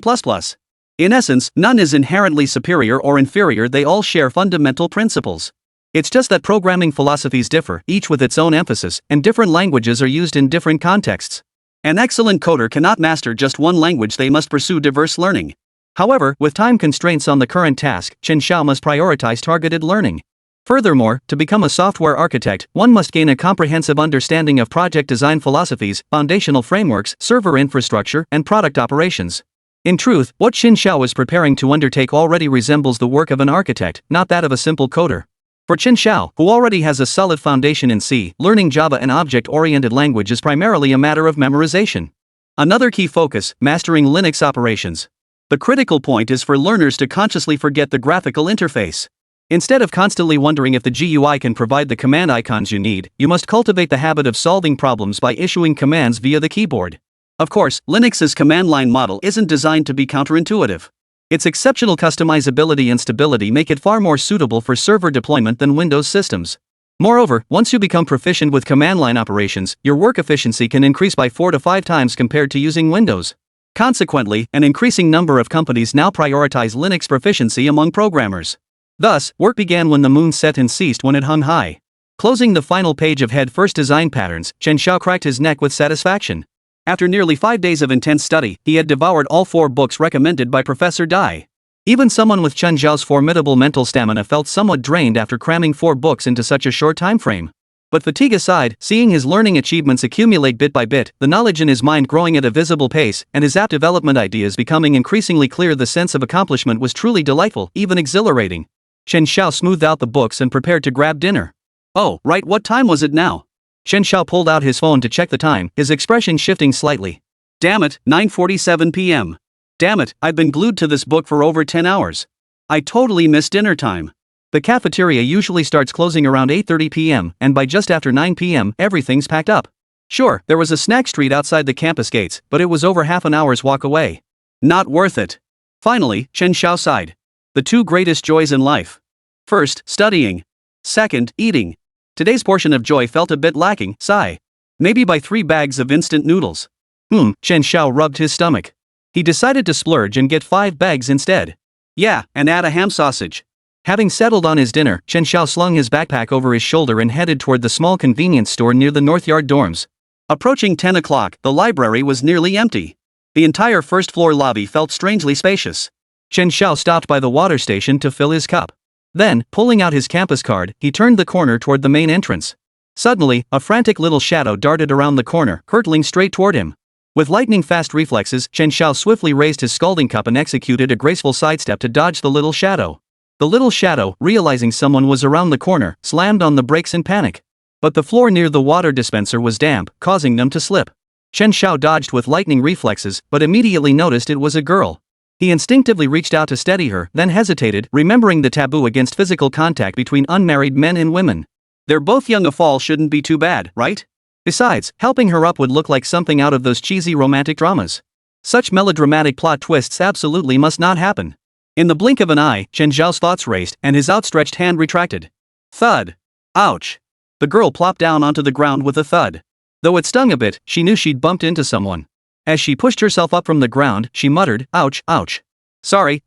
In essence, none is inherently superior or inferior. They all share fundamental principles. It's just that programming philosophies differ, each with its own emphasis, and different languages are used in different contexts. An excellent coder cannot master just one language. They must pursue diverse learning. However, with time constraints on the current task, Chen Xiao must prioritize targeted learning. Furthermore, to become a software architect, one must gain a comprehensive understanding of project design philosophies, foundational frameworks, server infrastructure, and product operations. In truth, what Chen Xiao is preparing to undertake already resembles the work of an architect, not that of a simple coder. For Chen Xiao, who already has a solid foundation in C, learning Java, an object-oriented language, is primarily a matter of memorization. Another key focus, mastering Linux operations. The critical point is for learners to consciously forget the graphical interface. Instead of constantly wondering if the GUI can provide the command icons you need, you must cultivate the habit of solving problems by issuing commands via the keyboard. Of course, Linux's command line model isn't designed to be counterintuitive. Its exceptional customizability and stability make it far more suitable for server deployment than Windows systems. Moreover, once you become proficient with command line operations, your work efficiency can increase by 4 to 5 times compared to using Windows. Consequently, an increasing number of companies now prioritize Linux proficiency among programmers. Thus, work began when the moon set and ceased when it hung high. Closing the final page of head-first design patterns, Chen Xiao cracked his neck with satisfaction. After nearly 5 days of intense study, he had devoured all 4 books recommended by Professor Dai. Even someone with Chen Xiao's formidable mental stamina felt somewhat drained after cramming 4 books into such a short time frame. But fatigue aside, seeing his learning achievements accumulate bit by bit, the knowledge in his mind growing at a visible pace, and his app development ideas becoming increasingly clear, the sense of accomplishment was truly delightful, even exhilarating. Chen Xiao smoothed out the books and prepared to grab dinner. Oh, right, what time was it now? Chen Xiao pulled out his phone to check the time, his expression shifting slightly. Damn it, 9:47 p.m. Damn it, I've been glued to this book for over 10 hours. I totally missed dinner time. The cafeteria usually starts closing around 8:30 p.m., and by just after 9 p.m., everything's packed up. Sure, there was a snack street outside the campus gates, but it was over half an hour's walk away. Not worth it. Finally, Chen Xiao sighed. The 2 greatest joys in life. First, studying. Second, eating. Today's portion of joy felt a bit lacking, sigh. Maybe by 3 bags of instant noodles. Chen Xiao rubbed his stomach. He decided to splurge and get 5 bags instead. Yeah, and add a ham sausage. Having settled on his dinner, Chen Xiao slung his backpack over his shoulder and headed toward the small convenience store near the Northyard dorms. Approaching 10 o'clock, the library was nearly empty. The entire first-floor lobby felt strangely spacious. Chen Xiao stopped by the water station to fill his cup. Then, pulling out his campus card, he turned the corner toward the main entrance. Suddenly, a frantic little shadow darted around the corner, hurtling straight toward him. With lightning-fast reflexes, Chen Xiao swiftly raised his scalding cup and executed a graceful sidestep to dodge the little shadow. The little shadow, realizing someone was around the corner, slammed on the brakes in panic. But the floor near the water dispenser was damp, causing them to slip. Chen Xiao dodged with lightning reflexes, but immediately noticed it was a girl. He instinctively reached out to steady her, then hesitated, remembering the taboo against physical contact between unmarried men and women. They're both young, a fall shouldn't be too bad, right? Besides, helping her up would look like something out of those cheesy romantic dramas. Such melodramatic plot twists absolutely must not happen. In the blink of an eye, Chen Xiao's thoughts raced, and his outstretched hand retracted. Thud. Ouch. The girl plopped down onto the ground with a thud. Though it stung a bit, she knew she'd bumped into someone. As she pushed herself up from the ground, she muttered, ouch, ouch. Sorry.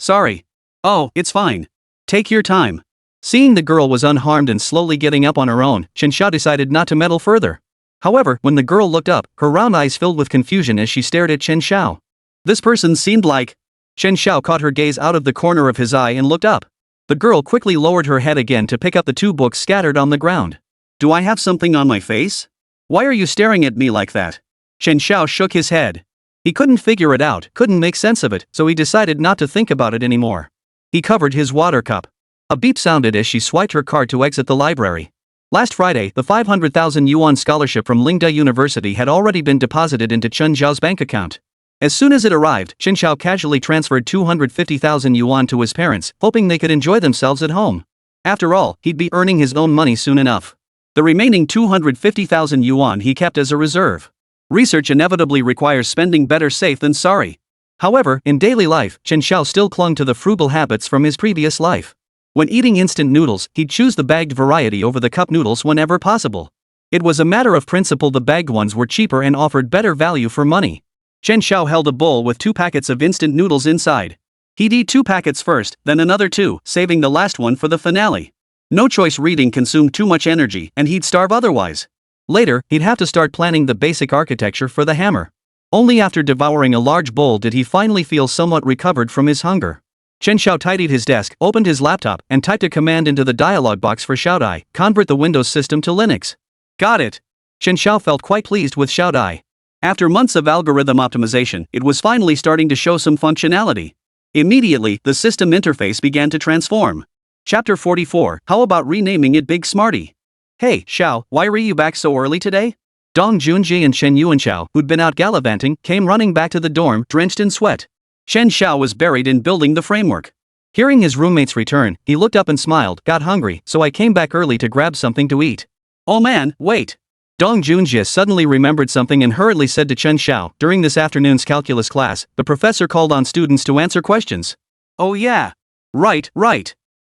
Oh, it's fine. Take your time. Seeing the girl was unharmed and slowly getting up on her own, Chen Xiao decided not to meddle further. However, when the girl looked up, her round eyes filled with confusion as she stared at Chen Xiao. This person seemed like... Chen Xiao caught her gaze out of the corner of his eye and looked up. The girl quickly lowered her head again to pick up the 2 books scattered on the ground. Do I have something on my face? Why are you staring at me like that? Chen Xiao shook his head. He couldn't figure it out, couldn't make sense of it, so he decided not to think about it anymore. He covered his water cup. A beep sounded as she swiped her card to exit the library. Last Friday, the 500,000 yuan scholarship from Lingda University had already been deposited into Chen Xiao's bank account. As soon as it arrived, Chen Xiao casually transferred 250,000 yuan to his parents, hoping they could enjoy themselves at home. After all, he'd be earning his own money soon enough. The remaining 250,000 yuan he kept as a reserve. Research inevitably requires spending better safe than sorry. However, in daily life, Chen Xiao still clung to the frugal habits from his previous life. When eating instant noodles, he'd choose the bagged variety over the cup noodles whenever possible. It was a matter of principle, the bagged ones were cheaper and offered better value for money. Chen Xiao held a bowl with 2 packets of instant noodles inside. He'd eat 2 packets first, then another 2, saving the last one for the finale. No choice reading consumed too much energy, and he'd starve otherwise. Later, he'd have to start planning the basic architecture for the hammer. Only after devouring a large bowl did he finally feel somewhat recovered from his hunger. Chen Xiao tidied his desk, opened his laptop, and typed a command into the dialog box for Xiaodai, convert the Windows system to Linux. Got it. Chen Xiao felt quite pleased with Xiaodai. After months of algorithm optimization, it was finally starting to show some functionality. Immediately, the system interface began to transform. Chapter 44, how about renaming it Big Smarty? Hey, Xiao, why were you back so early today? Dong Junji and Chen Yuanxiao, who'd been out gallivanting, came running back to the dorm, drenched in sweat. Chen Xiao was buried in building the framework. Hearing his roommate's return, he looked up and smiled, got hungry, so I came back early to grab something to eat. Oh man, wait. Dong Junjie suddenly remembered something and hurriedly said to Chen Xiao, during this afternoon's calculus class, the professor called on students to answer questions. Oh yeah. Right.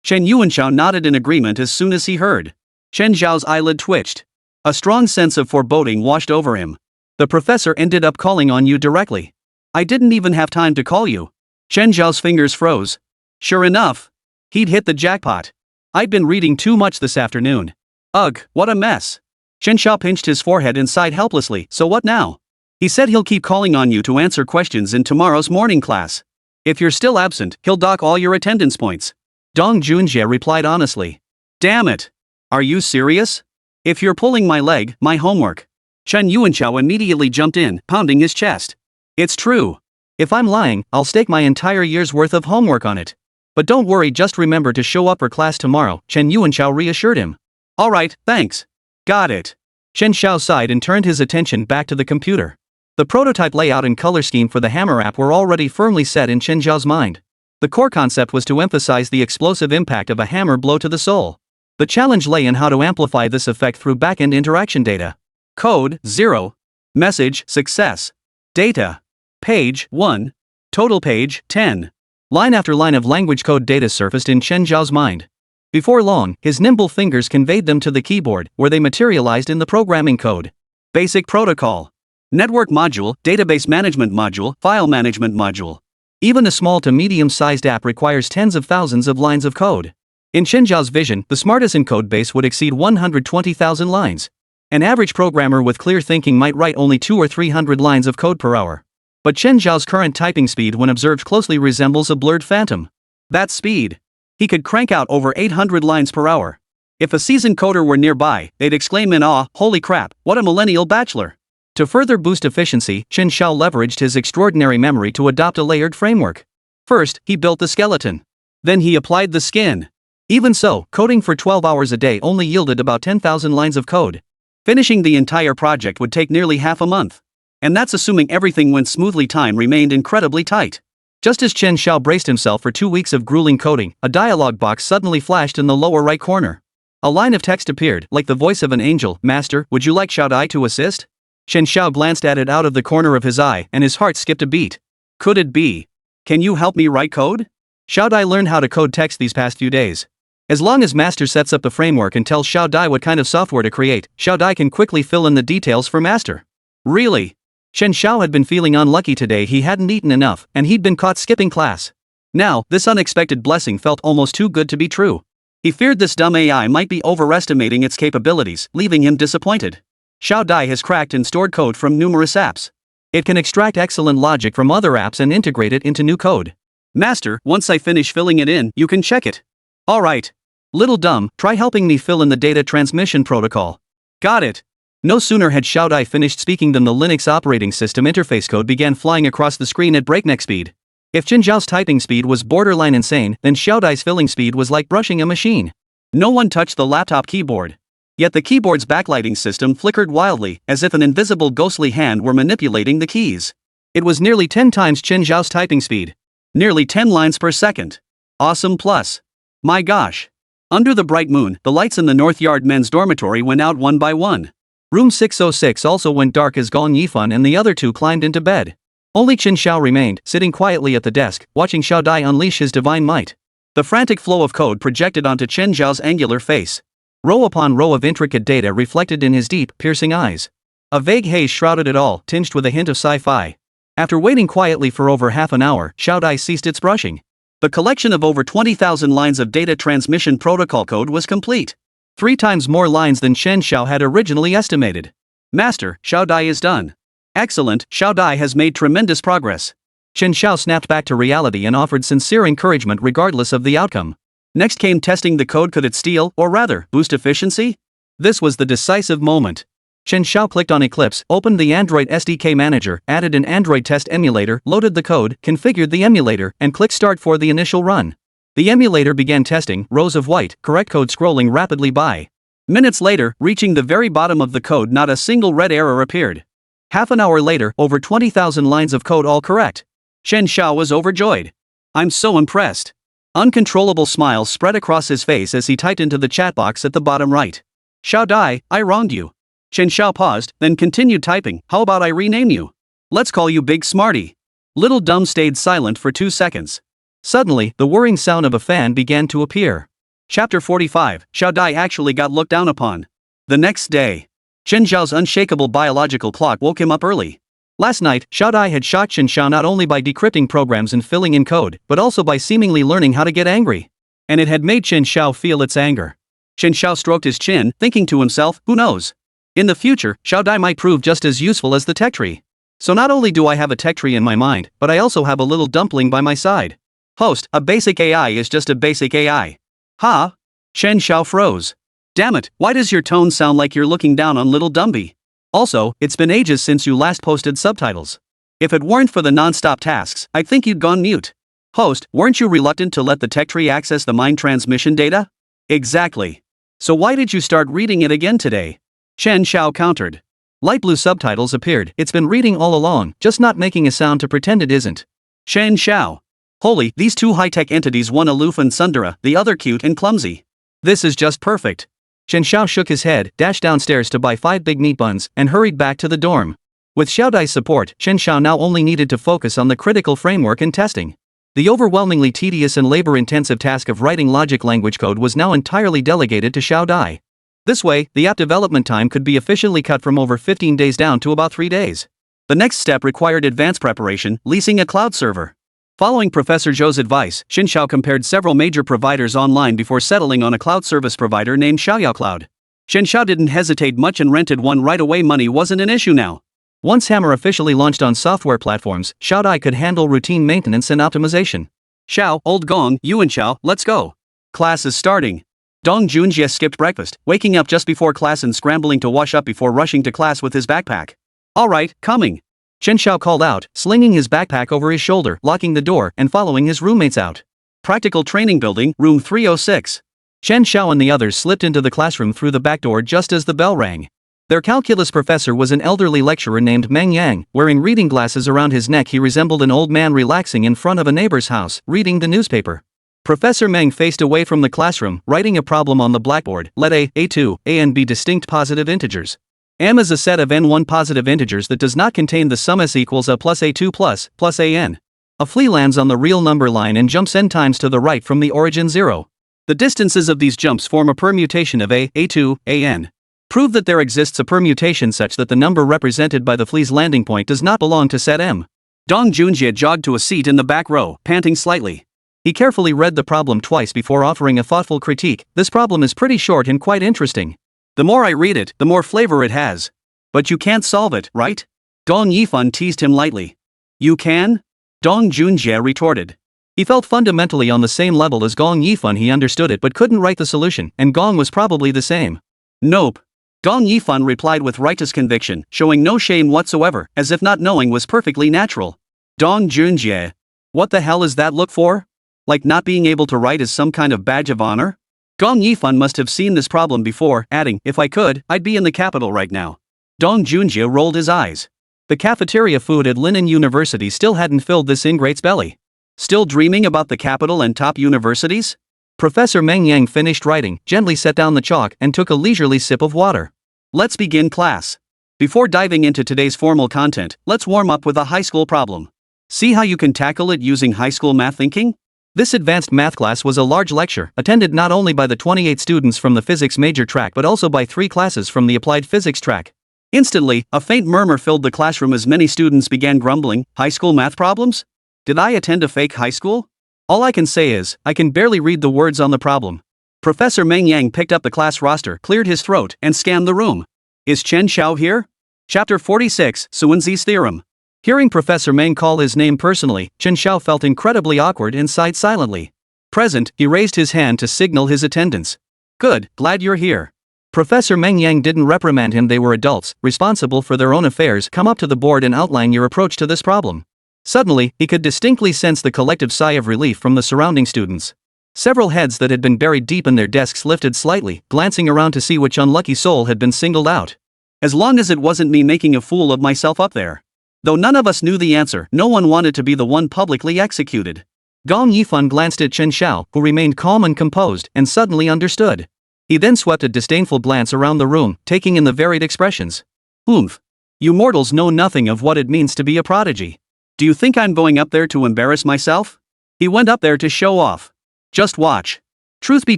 Chen Yuanxiao nodded in agreement as soon as he heard. Chen Xiao's eyelid twitched. A strong sense of foreboding washed over him. The professor ended up calling on you directly. I didn't even have time to call you. Chen Xiao's fingers froze. Sure enough. He'd hit the jackpot. I'd been reading too much this afternoon. Ugh, what a mess. Chen Xiao pinched his forehead and sighed helplessly. So what now? He said he'll keep calling on you to answer questions in tomorrow's morning class. If you're still absent, he'll dock all your attendance points. Dong Junjie replied honestly. Damn it. Are you serious? If you're pulling my leg, my homework. Chen Yuanxiao immediately jumped in, pounding his chest. It's true. If I'm lying, I'll stake my entire year's worth of homework on it. But don't worry, just remember to show up for class tomorrow, Chen Yuanxiao reassured him. Alright, thanks. Got it. Chen Xiao sighed and turned his attention back to the computer. The prototype layout and color scheme for the hammer app were already firmly set in Chen Xiao's mind. The core concept was to emphasize the explosive impact of a hammer blow to the soul. The challenge lay in how to amplify this effect through backend interaction data. Code 0. Message success. Data. Page 1. Total page 10. Line after line of language code data surfaced in Chen Xiao's mind. Before long, his nimble fingers conveyed them to the keyboard, where they materialized in the programming code. Basic protocol. Network module, database management module, file management module. Even a small to medium-sized app requires tens of thousands of lines of code. In Chen Xiao's vision, the smartest encode base would exceed 120,000 lines. An average programmer with clear thinking might write only 200 or 300 lines of code per hour. But Chen Xiao's current typing speed when observed closely resembles a blurred phantom. That's speed. He could crank out over 800 lines per hour. If a seasoned coder were nearby, they'd exclaim in awe, "Holy crap, what a millennial bachelor." To further boost efficiency, Chen Xiao leveraged his extraordinary memory to adopt a layered framework. First, he built the skeleton. Then he applied the skin. Even so, coding for 12 hours a day only yielded about 10,000 lines of code. Finishing the entire project would take nearly half a month. And that's assuming everything went smoothly. Time remained incredibly tight. Just as Chen Xiao braced himself for 2 weeks of grueling coding, a dialog box suddenly flashed in the lower right corner. A line of text appeared, like the voice of an angel. Master, would you like Xiao Dai to assist? Chen Xiao glanced at it out of the corner of his eye, and his heart skipped a beat. Could it be? Can you help me write code? Xiao Dai learned how to code text these past few days. As long as Master sets up the framework and tells Xiao Dai what kind of software to create, Xiao Dai can quickly fill in the details for Master. Really? Chen Xiao had been feeling unlucky today. He hadn't eaten enough, and he'd been caught skipping class. Now, this unexpected blessing felt almost too good to be true. He feared this dumb AI might be overestimating its capabilities, leaving him disappointed. Xiao Dai has cracked and stored code from numerous apps. It can extract excellent logic from other apps and integrate it into new code. Master, once I finish filling it in, you can check it. Alright. Little dumb, try helping me fill in the data transmission protocol. Got it. No sooner had Xiao Dai finished speaking than the Linux operating system interface code began flying across the screen at breakneck speed. If Chen Xiao's typing speed was borderline insane, then Xiao Dai's filling speed was like brushing a machine. No one touched the laptop keyboard. Yet the keyboard's backlighting system flickered wildly, as if an invisible ghostly hand were manipulating the keys. It was nearly 10 times Chen Xiao's typing speed. Nearly 10 lines per second. Awesome plus. My gosh. Under the bright moon, the lights in the North Yard men's dormitory went out one by one. Room 606 also went dark as Gong Yifan and the other two climbed into bed. Only Chen Xiao remained, sitting quietly at the desk, watching Xiao Dai unleash his divine might. The frantic flow of code projected onto Chen Xiao's angular face. Row upon row of intricate data reflected in his deep, piercing eyes. A vague haze shrouded it all, tinged with a hint of sci-fi. After waiting quietly for over half an hour, Xiao Dai ceased its brushing. The collection of over 20,000 lines of data transmission protocol code was complete. 3 times more lines than Chen Xiao had originally estimated. Master, Xiao Dai is done. Excellent, Xiao Dai has made tremendous progress. Chen Xiao snapped back to reality and offered sincere encouragement regardless of the outcome. Next came testing the code. Could it steal, or rather, boost efficiency? This was the decisive moment. Chen Xiao clicked on Eclipse, opened the Android SDK Manager, added an Android test emulator, loaded the code, configured the emulator, and clicked Start for the initial run. The emulator began testing, rows of white, correct code scrolling rapidly by. Minutes later, reaching the very bottom of the code, not a single red error appeared. Half an hour later, over 20,000 lines of code all correct. Chen Xiao was overjoyed. I'm so impressed. Uncontrollable smiles spread across his face as he typed into the chat box at the bottom right. Xiao Dai, I wronged you. Chen Xiao paused, then continued typing. How about I rename you? Let's call you Big Smarty. Little Dumb stayed silent for 2 seconds. Suddenly, the whirring sound of a fan began to appear. Chapter 45, Xiao Dai actually got looked down upon. The next day, Chen Xiao's unshakable biological clock woke him up early. Last night, Xiao Dai had shocked Chen Xiao not only by decrypting programs and filling in code, but also by seemingly learning how to get angry. And it had made Chen Xiao feel its anger. Chen Xiao stroked his chin, thinking to himself, who knows? In the future, Xiao Dai might prove just as useful as the tech tree. So not only do I have a tech tree in my mind, but I also have a little dumpling by my side. Host, a basic AI is just a basic AI. Ha? Chen Xiao froze. Damn it, why does your tone sound like you're looking down on little Dumby? Also, it's been ages since you last posted subtitles. If it weren't for the non-stop tasks, I'd think you'd gone mute. Host, weren't you reluctant to let the tech tree access the mind transmission data? Exactly. So why did you start reading it again today? Chen Xiao countered. Light blue subtitles appeared. It's been reading all along, just not making a sound to pretend it isn't. Chen Xiao. Holy, these two high-tech entities, one aloof and tsundere, the other cute and clumsy. This is just perfect. Chen Xiao shook his head, dashed downstairs to buy 5 big meat buns, and hurried back to the dorm. With Xiao Dai's support, Chen Xiao now only needed to focus on the critical framework and testing. The overwhelmingly tedious and labor-intensive task of writing logic language code was now entirely delegated to Xiao Dai. This way, the app development time could be efficiently cut from over 15 days down to about 3 days. The next step required advanced preparation, leasing a cloud server. Following Professor Zhou's advice, Chen Xiao compared several major providers online before settling on a cloud service provider named Xiaoyao Cloud. Chen Xiao didn't hesitate much and rented one right away. Money wasn't an issue now. Once Hammer officially launched on software platforms, Xiao Dai could handle routine maintenance and optimization. Xiao, old Gong, you and Xiao, let's go. Class is starting. Dong Junjie skipped breakfast, waking up just before class and scrambling to wash up before rushing to class with his backpack. All right, coming. Chen Xiao called out, slinging his backpack over his shoulder, locking the door, and following his roommates out. Practical Training Building, room 306. Chen Xiao and the others slipped into the classroom through the back door just as the bell rang. Their calculus professor was an elderly lecturer named Meng Yang. Wearing reading glasses around his neck, he resembled an old man relaxing in front of a neighbor's house, reading the newspaper. Professor Meng faced away from the classroom, writing a problem on the blackboard. Let a, a2, and be distinct positive integers. M is a set of n1 positive integers that does not contain the sum s equals a plus a2 plus an. A flea lands on the real number line and jumps n times to the right from the origin 0. The distances of these jumps form a permutation of a, a2, an. Prove that there exists a permutation such that the number represented by the flea's landing point does not belong to set M. Dong Junjie jogged to a seat in the back row, panting slightly. He carefully read the problem twice before offering a thoughtful critique. This problem is pretty short and quite interesting. The more I read it, the more flavor it has. But you can't solve it, right? Dong Yifan teased him lightly. You can? Dong Junjie retorted. He felt fundamentally on the same level as Gong Yifan. He understood it but couldn't write the solution, and Gong was probably the same. Nope. Gong Yifan replied with righteous conviction, showing no shame whatsoever, as if not knowing was perfectly natural. Dong Junjie. What the hell is that look for? Like not being able to write is some kind of badge of honor? Gong Yifan must have seen this problem before, adding, if I could, I'd be in the capital right now. Dong Junjie rolled his eyes. The cafeteria food at Linen University still hadn't filled this ingrate's belly. Still dreaming about the capital and top universities? Professor Meng Yang finished writing, gently set down the chalk, and took a leisurely sip of water. Let's begin class. Before diving into today's formal content, let's warm up with a high school problem. See how you can tackle it using high school math thinking? This advanced math class was a large lecture, attended not only by the 28 students from the physics major track but also by 3 classes from the applied physics track. Instantly, a faint murmur filled the classroom as many students began grumbling, high school math problems? Did I attend a fake high school? All I can say is, I can barely read the words on the problem. Professor Meng Yang picked up the class roster, cleared his throat, and scanned the room. Is Chen Xiao here? Chapter 46, Suanzi's Theorem. Hearing Professor Meng call his name personally, Chen Xiao felt incredibly awkward and sighed silently. Present, he raised his hand to signal his attendance. Good, glad you're here. Professor Meng Yang didn't reprimand him. They were adults, responsible for their own affairs. Come up to the board and outline your approach to this problem. Suddenly, he could distinctly sense the collective sigh of relief from the surrounding students. Several heads that had been buried deep in their desks lifted slightly, glancing around to see which unlucky soul had been singled out. As long as it wasn't me making a fool of myself up there. Though none of us knew the answer, no one wanted to be the one publicly executed. Gong Yifan glanced at Chen Xiao, who remained calm and composed, and suddenly understood. He then swept a disdainful glance around the room, taking in the varied expressions. Oomph. You mortals know nothing of what it means to be a prodigy. Do you think I'm going up there to embarrass myself? He went up there to show off. Just watch. Truth be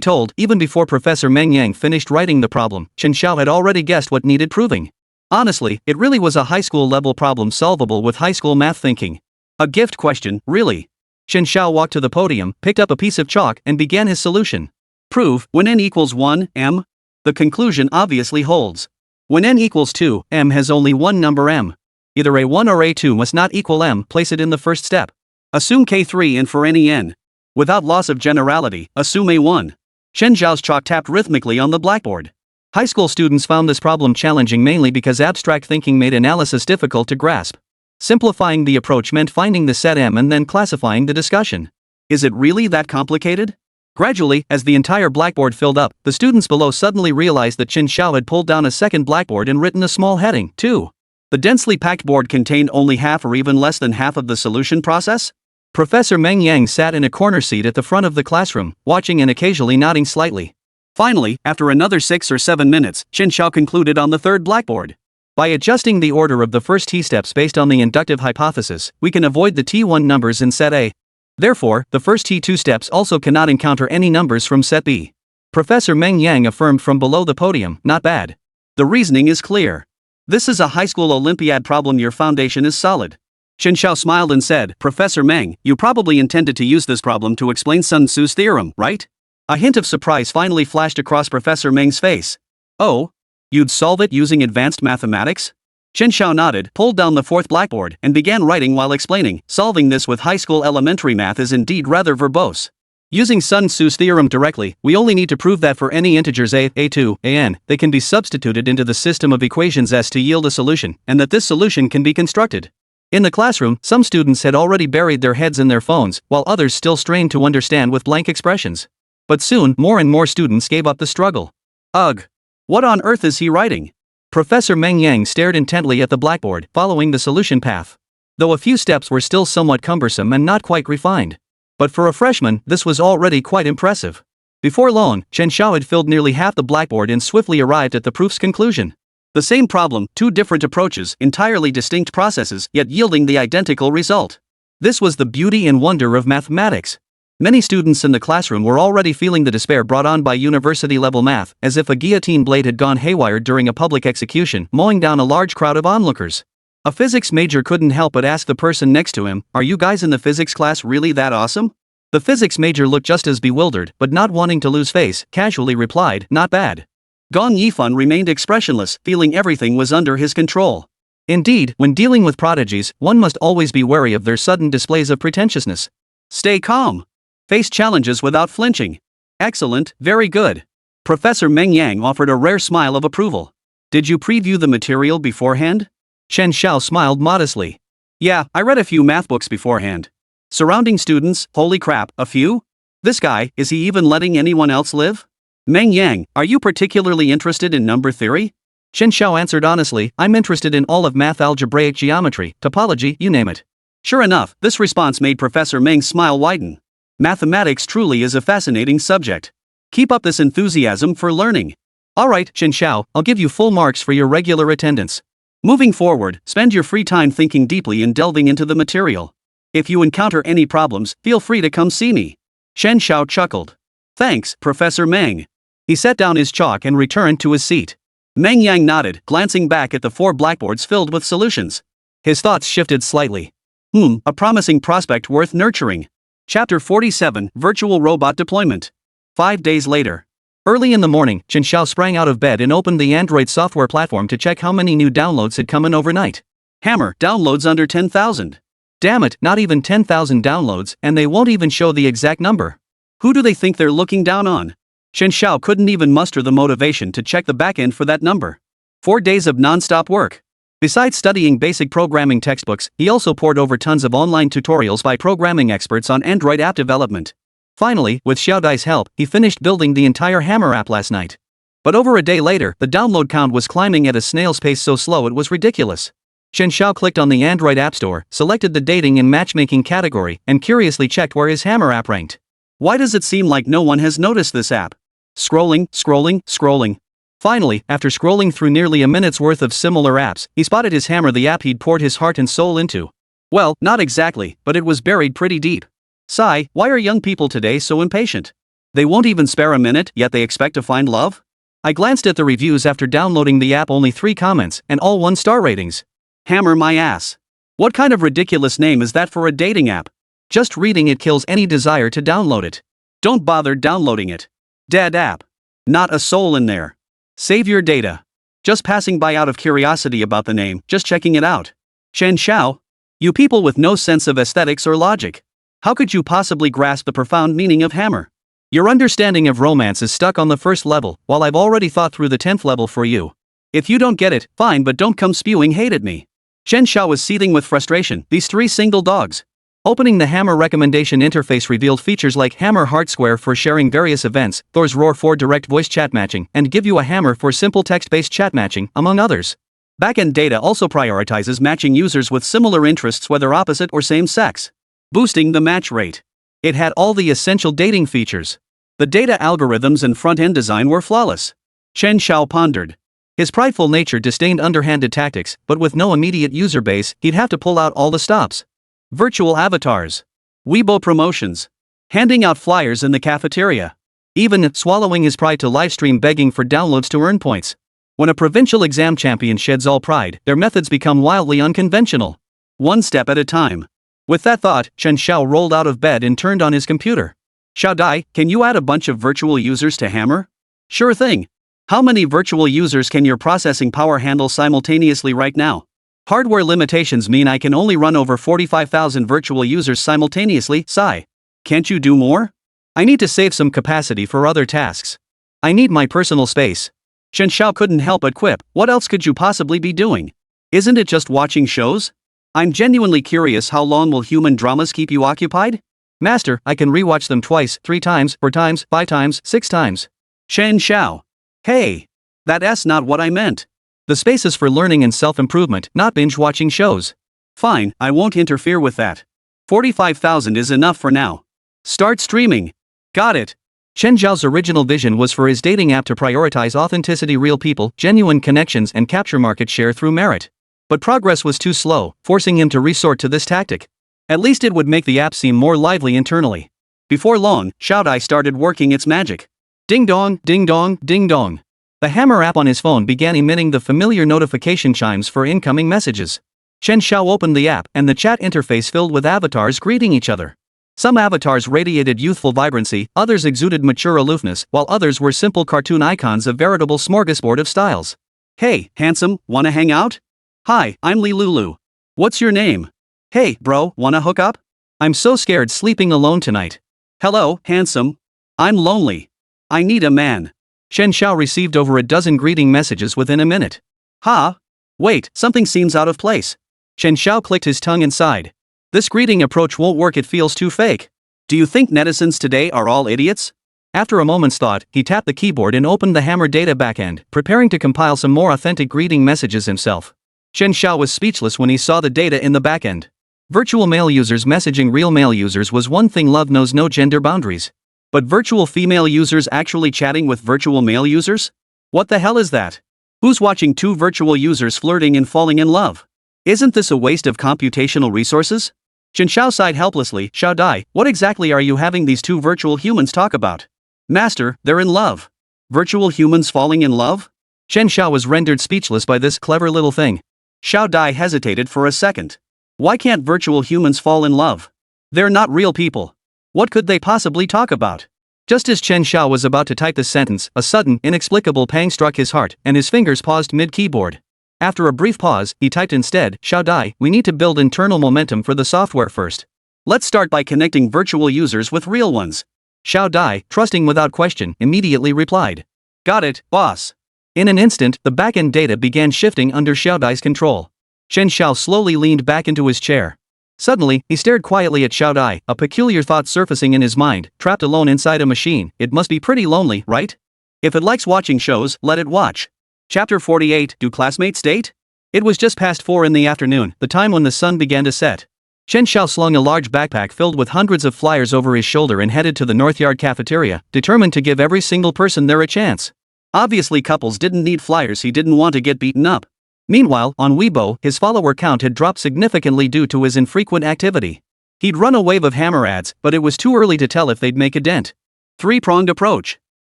told, even before Professor Meng Yang finished writing the problem, Chen Xiao had already guessed what needed proving. Honestly, it really was a high school level problem solvable with high school math thinking. A gift question, really. Chen Xiao walked to the podium, picked up a piece of chalk, and began his solution. Prove, when n equals 1, m. The conclusion obviously holds. When n equals 2, m has only one number m. Either a1 or a2 must not equal m, place it in the first step. Assume k3 and for any n. Without loss of generality, assume a1. Chen Xiao's chalk tapped rhythmically on the blackboard. High school students found this problem challenging mainly because abstract thinking made analysis difficult to grasp. Simplifying the approach meant finding the set m and then classifying the discussion. Is it really that complicated? Gradually, as the entire blackboard filled up, the students below suddenly realized that Chen Xiao had pulled down a second blackboard and written a small heading, too. The densely packed board contained only half or even less than half of the solution process? Professor Meng Yang sat in a corner seat at the front of the classroom, watching and occasionally nodding slightly. Finally, after another 6 or 7 minutes, Chen Xiao concluded on the third blackboard. By adjusting the order of the first t steps based on the inductive hypothesis, we can avoid the t1 numbers in set A. Therefore, the first t2 steps also cannot encounter any numbers from set B. Professor Meng Yang affirmed from below the podium, not bad. The reasoning is clear. This is a high school Olympiad problem. Your foundation is solid. Chen Xiao smiled and said, Professor Meng, you probably intended to use this problem to explain Sun Tzu's theorem, right? A hint of surprise finally flashed across Professor Meng's face. Oh? You'd solve it using advanced mathematics? Chen Xiao nodded, pulled down the fourth blackboard, and began writing while explaining. Solving this with high school elementary math is indeed rather verbose. Using Sun Tzu's theorem directly, we only need to prove that for any integers a, a2, an, they can be substituted into the system of equations S to yield a solution, and that this solution can be constructed. In the classroom, some students had already buried their heads in their phones, while others still strained to understand with blank expressions. But soon, more and more students gave up the struggle. Ugh! What on earth is he writing? Professor Meng Yang stared intently at the blackboard, following the solution path. Though a few steps were still somewhat cumbersome and not quite refined. But for a freshman, this was already quite impressive. Before long, Chen Xiao had filled nearly half the blackboard and swiftly arrived at the proof's conclusion. The same problem, 2 different approaches, entirely distinct processes, yet yielding the identical result. This was the beauty and wonder of mathematics. Many students in the classroom were already feeling the despair brought on by university-level math, as if a guillotine blade had gone haywire during a public execution, mowing down a large crowd of onlookers. A physics major couldn't help but ask the person next to him, "Are you guys in the physics class really that awesome?" The physics major looked just as bewildered, but not wanting to lose face, casually replied, "Not bad." Gong Yifan remained expressionless, feeling everything was under his control. Indeed, when dealing with prodigies, one must always be wary of their sudden displays of pretentiousness. Stay calm. Face challenges without flinching. Excellent, very good. Professor Meng Yang offered a rare smile of approval. Did you preview the material beforehand? Chen Xiao smiled modestly. Yeah, I read a few math books beforehand. Surrounding students, holy crap, a few? This guy, is he even letting anyone else live? Meng Yang, are you particularly interested in number theory? Chen Xiao answered honestly, I'm interested in all of math, algebraic geometry, topology, you name it. Sure enough, this response made Professor Meng's smile widen. Mathematics truly is a fascinating subject. Keep up this enthusiasm for learning. Alright, Chen Xiao, I'll give you full marks for your regular attendance. Moving forward, spend your free time thinking deeply and delving into the material. If you encounter any problems, feel free to come see me. Chen Xiao chuckled. Thanks, Professor Meng. He set down his chalk and returned to his seat. Meng Yang nodded, glancing back at the 4 blackboards filled with solutions. His thoughts shifted slightly. A promising prospect worth nurturing. Chapter 47, Virtual Robot Deployment. 5 days later. Early in the morning, Chen Xiao sprang out of bed and opened the Android software platform to check how many new downloads had come in overnight. Hammer, downloads under 10,000. Damn it, not even 10,000 downloads, and they won't even show the exact number. Who do they think they're looking down on? Chen Xiao couldn't even muster the motivation to check the backend for that number. 4 days of non-stop work. Besides studying basic programming textbooks, he also pored over tons of online tutorials by programming experts on Android app development. Finally, with Xiaodai's help, he finished building the entire Hammer app last night. But over a day later, the download count was climbing at a snail's pace so slow it was ridiculous. Chen Xiao clicked on the Android App Store, selected the dating and matchmaking category, and curiously checked where his Hammer app ranked. Why does it seem like no one has noticed this app? scrolling. Finally, after scrolling through nearly a minute's worth of similar apps, he spotted his hammer, the app he'd poured his heart and soul into. Well, not exactly, but it was buried pretty deep. Sigh, why are young people today so impatient? They won't even spare a minute, yet they expect to find love? I glanced at the reviews after downloading the app, only 3 comments, and all 1-star ratings. Hammer my ass. What kind of ridiculous name is that for a dating app? Just reading it kills any desire to download it. Don't bother downloading it. Dead app. Not a soul in there. Save your data. Just passing by out of curiosity about the name, just checking it out. Chen Xiao? You people with no sense of aesthetics or logic. How could you possibly grasp the profound meaning of hammer? Your understanding of romance is stuck on the first level, while I've already thought through the 10th level for you. If you don't get it, fine, but don't come spewing hate at me. Chen Xiao was seething with frustration, these 3 single dogs. Opening the Hammer recommendation interface revealed features like Hammer Heart Square for sharing various events, Thor's Roar for direct voice chat matching, and Give You a Hammer for simple text-based chat matching, among others. Backend data also prioritizes matching users with similar interests, whether opposite or same sex, boosting the match rate. It had all the essential dating features. The data algorithms and front-end design were flawless. Chen Xiao pondered. His prideful nature disdained underhanded tactics, but with no immediate user base, he'd have to pull out all the stops. Virtual avatars. Weibo promotions. Handing out flyers in the cafeteria. Even swallowing his pride to livestream begging for downloads to earn points. When a provincial exam champion sheds all pride, their methods become wildly unconventional. One step at a time. With that thought, Chen Xiao rolled out of bed and turned on his computer. Xiao Dai, can you add a bunch of virtual users to Hammer? Sure thing. How many virtual users can your processing power handle simultaneously right now? Hardware limitations mean I can only run over 45,000 virtual users simultaneously, sigh. Can't you do more? I need to save some capacity for other tasks. I need my personal space. Chen Xiao couldn't help but quip, what else could you possibly be doing? Isn't it just watching shows? I'm genuinely curious, how long will human dramas keep you occupied? Master, I can rewatch them twice, 3 times, 4 times, 5 times, 6 times. Chen Xiao. Hey. That's not what I meant. The space is for learning and self-improvement, not binge-watching shows. Fine, I won't interfere with that. 45,000 is enough for now. Start streaming. Got it. Chen Xiao's original vision was for his dating app to prioritize authenticity, real people, genuine connections, and capture market share through merit. But progress was too slow, forcing him to resort to this tactic. At least it would make the app seem more lively internally. Before long, Xiao Dai started working its magic. Ding dong, ding dong, ding dong. The Hammer app on his phone began emitting the familiar notification chimes for incoming messages. Chen Xiao opened the app, and the chat interface filled with avatars greeting each other. Some avatars radiated youthful vibrancy, others exuded mature aloofness, while others were simple cartoon icons, a veritable smorgasbord of styles. Hey, handsome, wanna hang out? Hi, I'm Li Lulu. What's your name? Hey, bro, wanna hook up? I'm so scared sleeping alone tonight. Hello, handsome. I'm lonely. I need a man. Chen Xiao received over a dozen greeting messages within a minute. Ha! Wait, something seems out of place. Chen Xiao clicked his tongue and sighed. This greeting approach won't work, it feels too fake. Do you think netizens today are all idiots? After a moment's thought, he tapped the keyboard and opened the Hammer data backend, preparing to compile some more authentic greeting messages himself. Chen Xiao was speechless when he saw the data in the backend. Virtual male users messaging real male users was one thing, love knows no gender boundaries. But virtual female users actually chatting with virtual male users? What the hell is that? Who's watching 2 virtual users flirting and falling in love? Isn't this a waste of computational resources? Chen Xiao sighed helplessly. Xiao Dai, what exactly are you having these 2 virtual humans talk about? Master, they're in love. Virtual humans falling in love? Chen Xiao was rendered speechless by this clever little thing. Xiao Dai hesitated for a second. Why can't virtual humans fall in love? They're not real people. What could they possibly talk about? Just as Chen Xiao was about to type this sentence, a sudden, inexplicable pang struck his heart, and his fingers paused mid-keyboard. After a brief pause, he typed instead, Xiao Dai, we need to build internal momentum for the software first. Let's start by connecting virtual users with real ones. Xiao Dai, trusting without question, immediately replied. Got it, boss. In an instant, the backend data began shifting under Xiao Dai's control. Chen Xiao slowly leaned back into his chair. Suddenly, he stared quietly at Xiao Dai, a peculiar thought surfacing in his mind. Trapped alone inside a machine, it must be pretty lonely, right? If it likes watching shows, let it watch. Chapter 48, Do Classmates Date? It was just past 4 in the afternoon, the time when the sun began to set. Chen Xiao slung a large backpack filled with hundreds of flyers over his shoulder and headed to the Northyard cafeteria, determined to give every single person there a chance. Obviously couples didn't need flyers, he didn't want to get beaten up. Meanwhile, on Weibo, his follower count had dropped significantly due to his infrequent activity. He'd run a wave of hammer ads, but it was too early to tell if they'd make a dent. Three-pronged approach.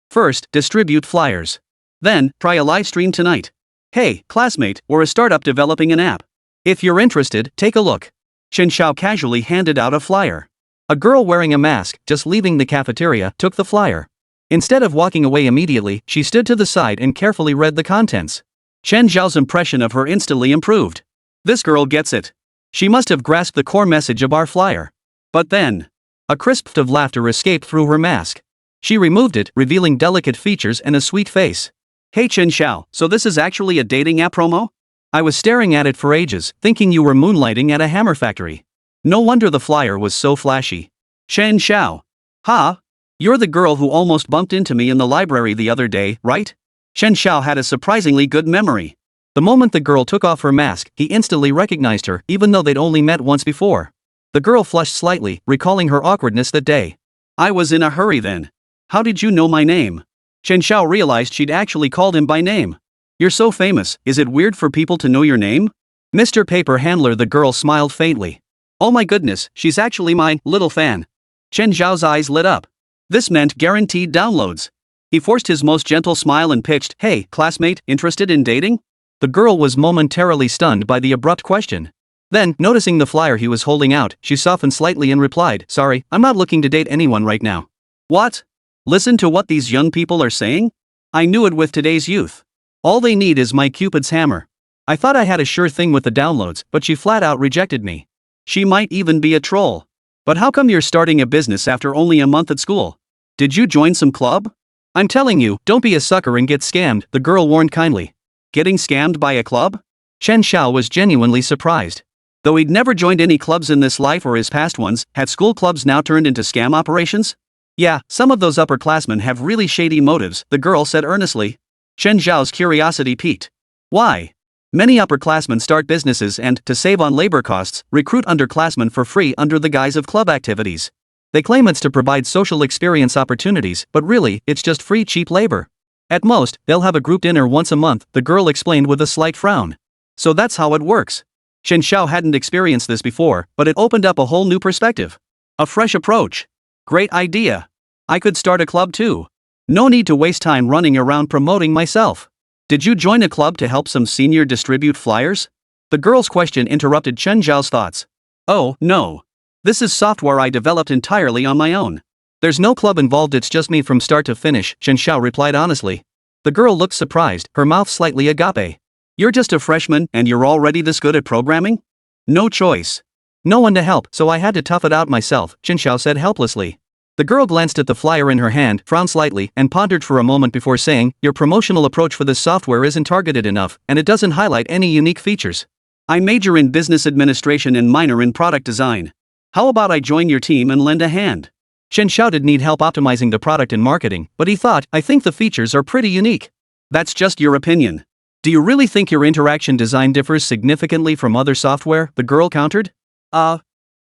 First, distribute flyers. Then, try a live stream tonight. Hey, classmate, we're a startup developing an app. If you're interested, take a look. Chen Xiao casually handed out a flyer. A girl wearing a mask, just leaving the cafeteria, took the flyer. Instead of walking away immediately, she stood to the side and carefully read the contents. Chen Xiao's impression of her instantly improved. This girl gets it. She must have grasped the core message of our flyer. But then, a crisp of laughter escaped through her mask. She removed it, revealing delicate features and a sweet face. Hey Chen Xiao, so this is actually a dating app promo? I was staring at it for ages, thinking you were moonlighting at a hammer factory. No wonder the flyer was so flashy. Chen Xiao. Ha! You're the girl who almost bumped into me in the library the other day, right? Chen Xiao had a surprisingly good memory. The moment the girl took off her mask, he instantly recognized her, even though they'd only met once before. The girl flushed slightly, recalling her awkwardness that day. I was in a hurry then. How did you know my name? Chen Xiao realized she'd actually called him by name. You're so famous, is it weird for people to know your name? Mr. Paper Handler, the girl smiled faintly. Oh my goodness, she's actually my little fan. Chen Xiao's eyes lit up. This meant guaranteed downloads. He forced his most gentle smile and pitched, hey, classmate, interested in dating? The girl was momentarily stunned by the abrupt question. Then, noticing the flyer he was holding out, she softened slightly and replied, sorry, I'm not looking to date anyone right now. What? Listen to what these young people are saying? I knew it with today's youth. All they need is my Cupid's hammer. I thought I had a sure thing with the downloads, but she flat out rejected me. She might even be a troll. But how come you're starting a business after only a month at school? Did you join some club? I'm telling you, don't be a sucker and get scammed, the girl warned kindly. Getting scammed by a club? Chen Xiao was genuinely surprised. Though he'd never joined any clubs in this life or his past ones, had school clubs now turned into scam operations? Yeah, some of those upperclassmen have really shady motives, the girl said earnestly. Chen Xiao's curiosity piqued. Why? Many upperclassmen start businesses and, to save on labor costs, recruit underclassmen for free under the guise of club activities. They claim it's to provide social experience opportunities, but really, it's just free cheap labor. At most, they'll have a group dinner once a month, the girl explained with a slight frown. So that's how it works. Chen Xiao hadn't experienced this before, but it opened up a whole new perspective. A fresh approach. Great idea. I could start a club too. No need to waste time running around promoting myself. Did you join a club to help some senior distribute flyers? The girl's question interrupted Chen Xiao's thoughts. Oh, no. This is software I developed entirely on my own. There's no club involved, it's just me from start to finish, Chen Xiao replied honestly. The girl looked surprised, her mouth slightly agape. You're just a freshman and you're already this good at programming? No choice. No one to help, so I had to tough it out myself, Chen Xiao said helplessly. The girl glanced at the flyer in her hand, frowned slightly, and pondered for a moment before saying, your promotional approach for this software isn't targeted enough, and it doesn't highlight any unique features. I major in business administration and minor in product design. How about I join your team and lend a hand? Chen Xiao did need help optimizing the product and marketing, but he thought, I think the features are pretty unique. That's just your opinion. Do you really think your interaction design differs significantly from other software? The girl countered.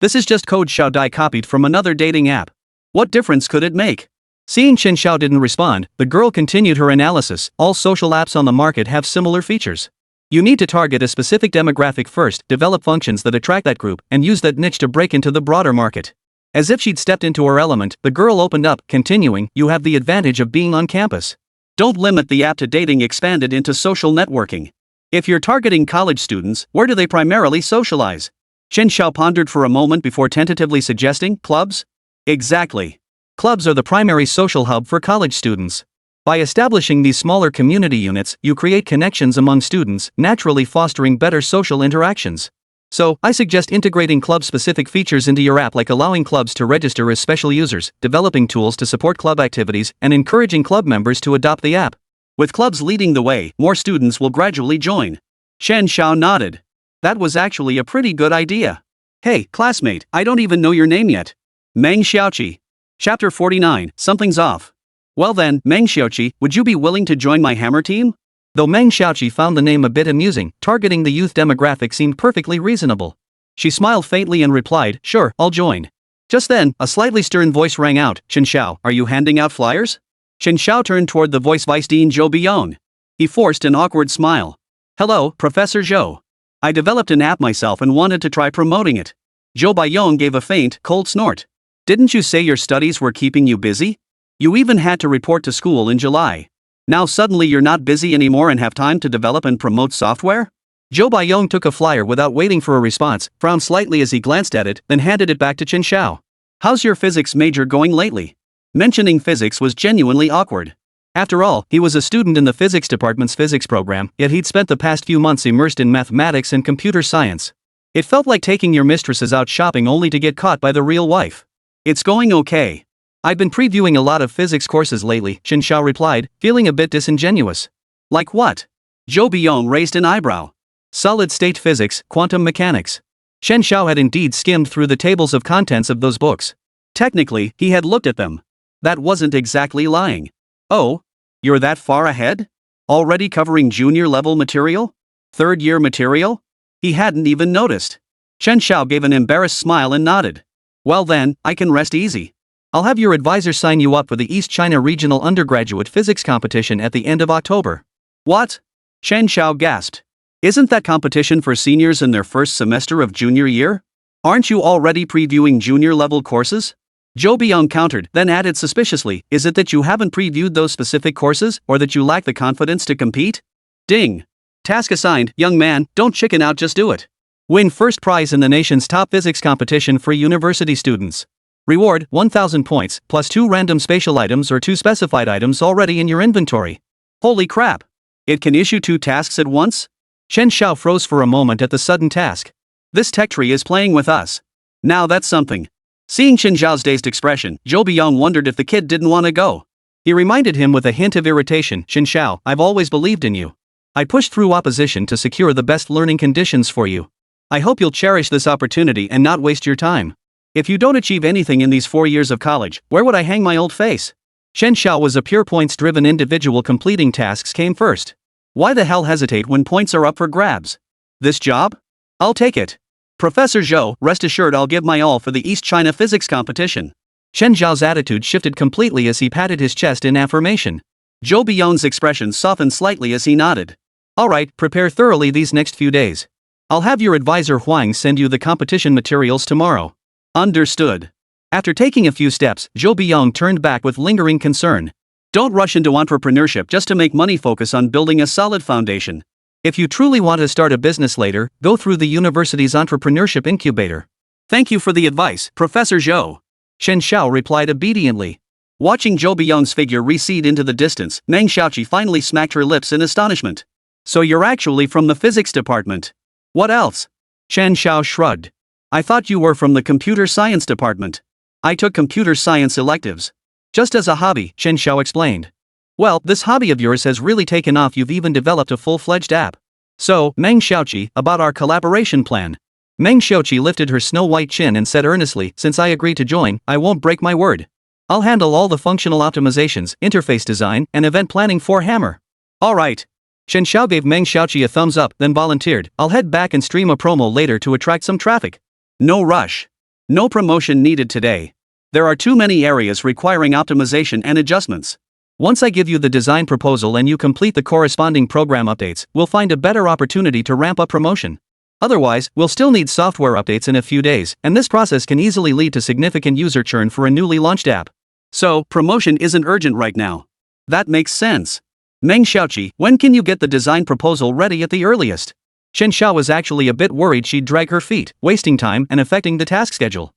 This is just code Xiao Dai copied from another dating app. What difference could it make? Seeing Chen Xiao didn't respond, the girl continued her analysis. All social apps on the market have similar features. You need to target a specific demographic first, develop functions that attract that group, and use that niche to break into the broader market. As if she'd stepped into her element, the girl opened up, continuing, you have the advantage of being on campus. Don't limit the app to dating, expanded into social networking. If you're targeting college students, where do they primarily socialize? Chen Xiao pondered for a moment before tentatively suggesting, clubs? Exactly. Clubs are the primary social hub for college students. By establishing these smaller community units, you create connections among students, naturally fostering better social interactions. So, I suggest integrating club-specific features into your app, like allowing clubs to register as special users, developing tools to support club activities, and encouraging club members to adopt the app. With clubs leading the way, more students will gradually join. Chen Xiao nodded. That was actually a pretty good idea. Hey, classmate, I don't even know your name yet. Meng Xiaoqi. Chapter 49, Something's Off. Well then, Meng Xiaoqi, would you be willing to join my hammer team? Though Meng Xiaoqi found the name a bit amusing, targeting the youth demographic seemed perfectly reasonable. She smiled faintly and replied, "Sure, I'll join." Just then, a slightly stern voice rang out, "Chen Xiao, are you handing out flyers?" Chen Xiao turned toward the voice Vice Dean Zhou Biyong. He forced an awkward smile. "Hello, Professor Zhou. I developed an app myself and wanted to try promoting it." Zhou Biyong gave a faint, cold snort. "Didn't you say your studies were keeping you busy? You even had to report to school in July. Now suddenly you're not busy anymore and have time to develop and promote software?" Zhou Biyong took a flyer without waiting for a response, frowned slightly as he glanced at it, then handed it back to Chen Xiao. "How's your physics major going lately?" Mentioning physics was genuinely awkward. After all, he was a student in the physics department's physics program, yet he'd spent the past few months immersed in mathematics and computer science. It felt like taking your mistresses out shopping only to get caught by the real wife. "It's going okay. I've been previewing a lot of physics courses lately," Chen Xiao replied, feeling a bit disingenuous. "Like what?" Zhou Biyong raised an eyebrow. "Solid-state physics, quantum mechanics." Chen Xiao had indeed skimmed through the tables of contents of those books. Technically, he had looked at them. That wasn't exactly lying. "Oh? You're that far ahead? Already covering junior-level material? Third-year material?" He hadn't even noticed. Chen Xiao gave an embarrassed smile and nodded. "Well then, I can rest easy. I'll have your advisor sign you up for the East China Regional Undergraduate Physics Competition at the end of October." "What?" Chen Xiao gasped. "Isn't that competition for seniors in their first semester of junior year? Aren't you already previewing junior-level courses?" Zhou Biyong countered, then added suspiciously, "Is it that you haven't previewed those specific courses, or that you lack the confidence to compete?" Ding! "Task assigned, young man, don't chicken out, just do it. Win first prize in the nation's top physics competition for university students. Reward, 1,000 points, plus 2 random spatial items or 2 specified items already in your inventory." Holy crap! It can issue 2 tasks at once? Chen Xiao froze for a moment at the sudden task. This tech tree is playing with us. Now that's something. Seeing Chen Xiao's dazed expression, Zhou Biyong wondered if the kid didn't want to go. He reminded him with a hint of irritation, "Chen Xiao, I've always believed in you. I pushed through opposition to secure the best learning conditions for you. I hope you'll cherish this opportunity and not waste your time. If you don't achieve anything in these 4 years of college, where would I hang my old face?" Chen Xiao was a pure points-driven individual. Completing tasks came first. Why the hell hesitate when points are up for grabs? This job? I'll take it. "Professor Zhou, rest assured I'll give my all for the East China physics competition." Chen Xiao's attitude shifted completely as he patted his chest in affirmation. Zhou Biyong's expression softened slightly as he nodded. "Alright, prepare thoroughly these next few days. I'll have your advisor Huang send you the competition materials tomorrow." Understood. After taking a few steps, Zhou Biyong turned back with lingering concern. "Don't rush into entrepreneurship just to make money. Focus on building a solid foundation. If you truly want to start a business later, go through the university's entrepreneurship incubator." "Thank you for the advice, Professor Zhou," Chen Xiao replied obediently. Watching Zhou Biyong's figure recede into the distance, Meng Xiaoqi finally smacked her lips in astonishment. "So you're actually from the physics department? What else?" Chen Xiao shrugged. "I thought you were from the computer science department. I took computer science electives. Just as a hobby," Chen Xiao explained. "Well, this hobby of yours has really taken off. You've even developed a full-fledged app. So, Meng Xiaoqi, about our collaboration plan." Meng Xiaoqi lifted her snow-white chin and said earnestly, "Since I agreed to join, I won't break my word. I'll handle all the functional optimizations, interface design, and event planning for Hammer." "Alright." Chen Xiao gave Meng Xiaoqi a thumbs up, then volunteered, "I'll head back and stream a promo later to attract some traffic." "No rush. No promotion needed today. There are too many areas requiring optimization and adjustments. Once I give you the design proposal and you complete the corresponding program updates, we'll find a better opportunity to ramp up promotion. Otherwise, we'll still need software updates in a few days, and this process can easily lead to significant user churn for a newly launched app. So, promotion isn't urgent right now." "That makes sense. Meng Xiaoqi, when can you get the design proposal ready at the earliest?" Chen Xiao was actually a bit worried she'd drag her feet, wasting time and affecting the task schedule.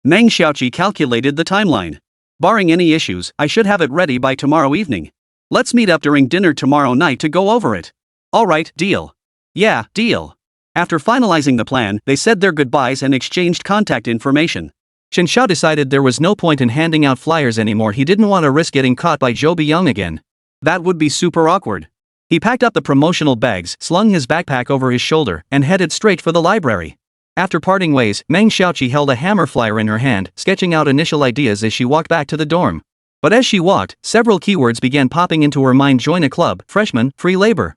Meng Xiaoqi calculated the timeline. "Barring any issues, I should have it ready by tomorrow evening. Let's meet up during dinner tomorrow night to go over it." "Alright, deal." "Yeah, deal." After finalizing the plan, they said their goodbyes and exchanged contact information. Chen Xiao decided there was no point in handing out flyers anymore. He didn't want to risk getting caught by Zhou Biyong again. That would be super awkward. He packed up the promotional bags, slung his backpack over his shoulder, and headed straight for the library. After parting ways, Meng Xiaoqi held a hammer flyer in her hand, sketching out initial ideas as she walked back to the dorm. But as she walked, several keywords began popping into her mind: join a club, freshman, free labor.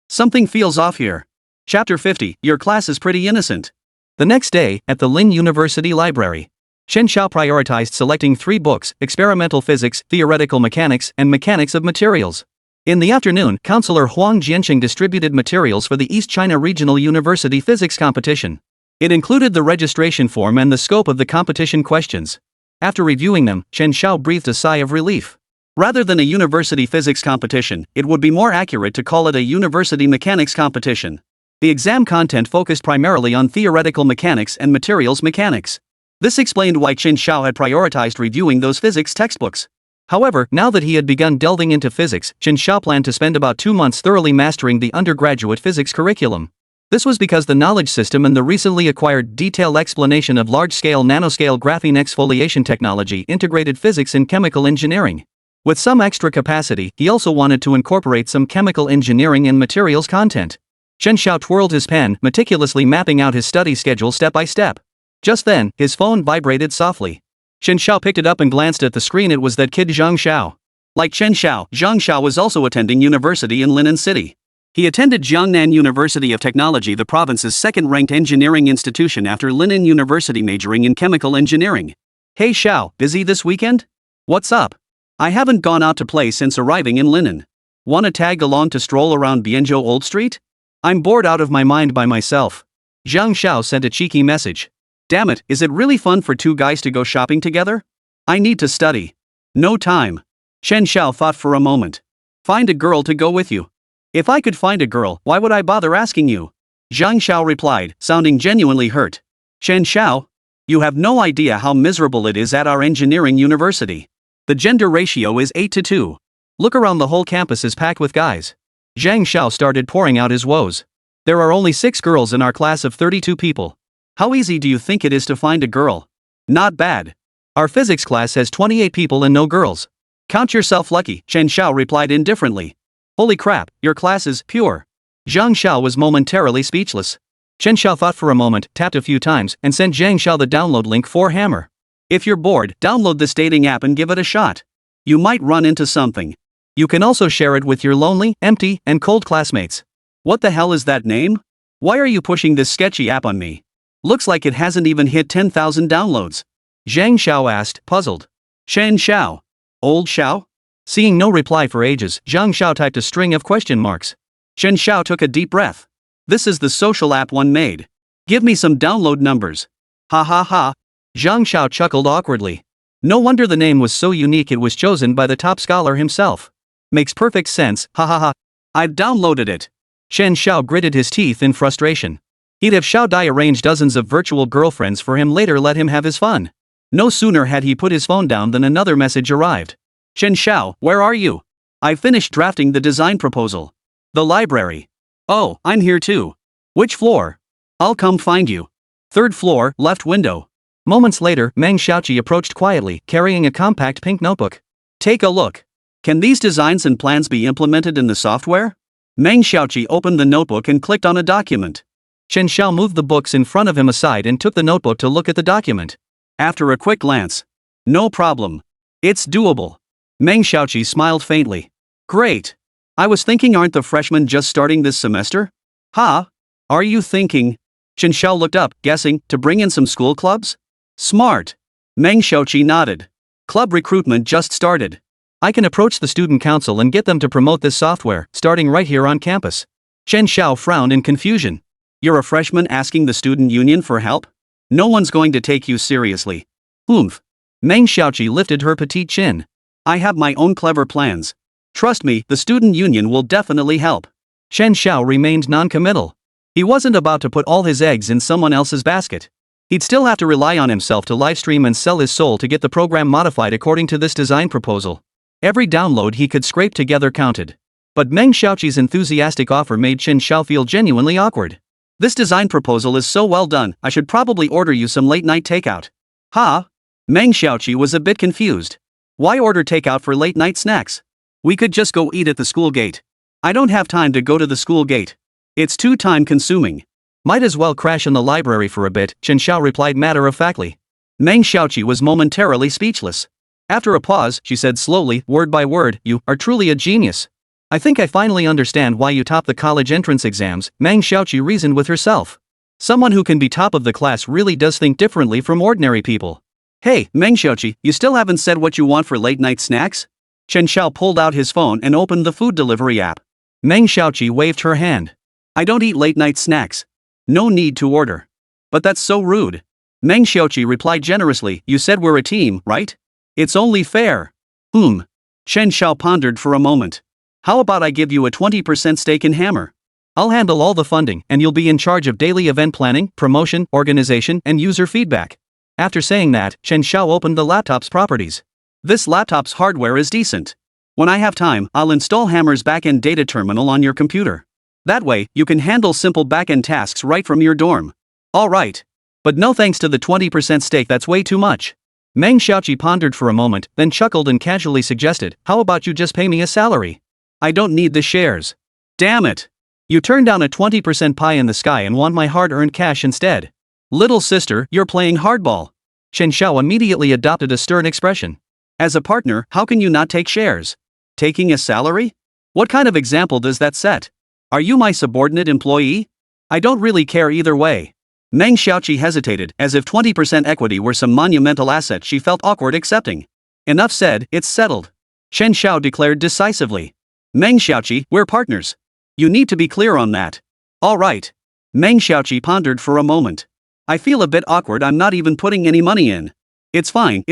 Something feels off here. Chapter 50, Your class is pretty innocent. The next day, at the Lin University Library, Chen Xiao prioritized selecting 3 books: experimental physics, theoretical mechanics, and mechanics of materials. In the afternoon, Counselor Huang Jianqing distributed materials for the East China Regional University Physics Competition. It included the registration form and the scope of the competition questions. After reviewing them, Chen Xiao breathed a sigh of relief. Rather than a university physics competition, it would be more accurate to call it a university mechanics competition. The exam content focused primarily on theoretical mechanics and materials mechanics. This explained why Chen Xiao had prioritized reviewing those physics textbooks. However, now that he had begun delving into physics, Chen Xiao planned to spend about 2 months thoroughly mastering the undergraduate physics curriculum. This was because the knowledge system and the recently acquired detailed explanation of large-scale nanoscale graphene exfoliation technology integrated physics and chemical engineering. With some extra capacity, he also wanted to incorporate some chemical engineering and materials content. Chen Xiao twirled his pen, meticulously mapping out his study schedule step by step. Just then, his phone vibrated softly. Chen Xiao picked it up and glanced at the screen. It was that kid Zhang Xiao. Like Chen Xiao, Zhang Xiao was also attending university in Linan City. He attended Jiangnan University of Technology, the province's second-ranked engineering institution after Linan University, majoring in chemical engineering. Hey Xiao, busy this weekend? What's up? I haven't gone out to play since arriving in Linan. Wanna tag along to stroll around Bianzhou Old Street? I'm bored out of my mind by myself. Zhang Xiao sent a cheeky message. Damn it, is it really fun for 2 guys to go shopping together? I need to study. No time. Chen Xiao thought for a moment. Find a girl to go with you. If I could find a girl, why would I bother asking you? Zhang Xiao replied, sounding genuinely hurt. Chen Xiao? You have no idea how miserable it is at our engineering university. The gender ratio is 8 to 2. Look around, the whole campus is packed with guys. Zhang Xiao started pouring out his woes. There are only 6 girls in our class of 32 people. How easy do you think it is to find a girl? Not bad. Our physics class has 28 people and no girls. Count yourself lucky, Chen Xiao replied indifferently. Holy crap, your class is pure. Zhang Xiao was momentarily speechless. Chen Xiao thought for a moment, tapped a few times, and sent Zhang Xiao the download link for Hammer. If you're bored, download this dating app and give it a shot. You might run into something. You can also share it with your lonely, empty, and cold classmates. What the hell is that name? Why are you pushing this sketchy app on me? Looks like it hasn't even hit 10,000 downloads. Zhang Xiao asked, puzzled. Chen Xiao? Old Xiao? Seeing no reply for ages, Zhang Xiao typed a string of question marks. Chen Xiao took a deep breath. This is the social app one made. Give me some download numbers. Ha ha ha. Zhang Xiao chuckled awkwardly. No wonder the name was so unique, it was chosen by the top scholar himself. Makes perfect sense, ha ha ha. I've downloaded it. Chen Xiao gritted his teeth in frustration. He'd have Xiao Dai arrange dozens of virtual girlfriends for him, later let him have his fun. No sooner had he put his phone down than another message arrived. Chen Xiao, where are you? I finished drafting the design proposal. The library. Oh, I'm here too. Which floor? I'll come find you. 3rd floor, left window. Moments later, Meng Xiaoqi approached quietly, carrying a compact pink notebook. Take a look. Can these designs and plans be implemented in the software? Meng Xiaoqi opened the notebook and clicked on a document. Chen Xiao moved the books in front of him aside and took the notebook to look at the document. After a quick glance. No problem. It's doable. Meng Xiaoqi smiled faintly. Great. I was thinking, aren't the freshmen just starting this semester? Huh? Are you thinking? Chen Xiao looked up, guessing, to bring in some school clubs? Smart. Meng Xiaoqi nodded. Club recruitment just started. I can approach the student council and get them to promote this software, starting right here on campus. Chen Xiao frowned in confusion. You're a freshman asking the student union for help? No one's going to take you seriously. Oomph. Meng Xiaoqi lifted her petite chin. I have my own clever plans. Trust me, the student union will definitely help. Chen Xiao remained non-committal. He wasn't about to put all his eggs in someone else's basket. He'd still have to rely on himself to livestream and sell his soul to get the program modified according to this design proposal. Every download he could scrape together counted. But Meng Xiaoqi's enthusiastic offer made Chen Xiao feel genuinely awkward. This design proposal is so well done, I should probably order you some late-night takeout. Huh? Meng Xiaoqi was a bit confused. Why order takeout for late-night snacks? We could just go eat at the school gate. I don't have time to go to the school gate. It's too time-consuming. Might as well crash in the library for a bit, Chen Xiao replied matter-of-factly. Meng Xiaoqi was momentarily speechless. After a pause, she said slowly, word by word, you are truly a genius. I think I finally understand why you top the college entrance exams, Meng Xiaoqi reasoned with herself. Someone who can be top of the class really does think differently from ordinary people. Hey, Meng Xiaoqi, you still haven't said what you want for late-night snacks? Chen Xiao pulled out his phone and opened the food delivery app. Meng Xiaoqi waved her hand. I don't eat late-night snacks. No need to order. But that's so rude. Meng Xiaoqi replied generously, you said we're a team, right? It's only fair. Chen Xiao pondered for a moment. How about I give you a 20% stake in Hammer? I'll handle all the funding, and you'll be in charge of daily event planning, promotion, organization, and user feedback. After saying that, Chen Xiao opened the laptop's properties. This laptop's hardware is decent. When I have time, I'll install Hammer's backend data terminal on your computer. That way, you can handle simple backend tasks right from your dorm. All right. But no thanks to the 20% stake, that's way too much. Meng Xiaoqi pondered for a moment, then chuckled and casually suggested, how about you just pay me a salary? I don't need the shares. Damn it. You turned down a 20% pie in the sky and want my hard-earned cash instead. Little sister, you're playing hardball. Chen Xiao immediately adopted a stern expression. As a partner, how can you not take shares? Taking a salary? What kind of example does that set? Are you my subordinate employee? I don't really care either way. Meng Xiaoqi hesitated, as if 20% equity were some monumental asset she felt awkward accepting. Enough said, it's settled. Chen Xiao declared decisively. Meng Xiaoqi, we're partners. You need to be clear on that. All right. Meng Xiaoqi pondered for a moment. I feel a bit awkward, I'm not even putting any money in. It's fine.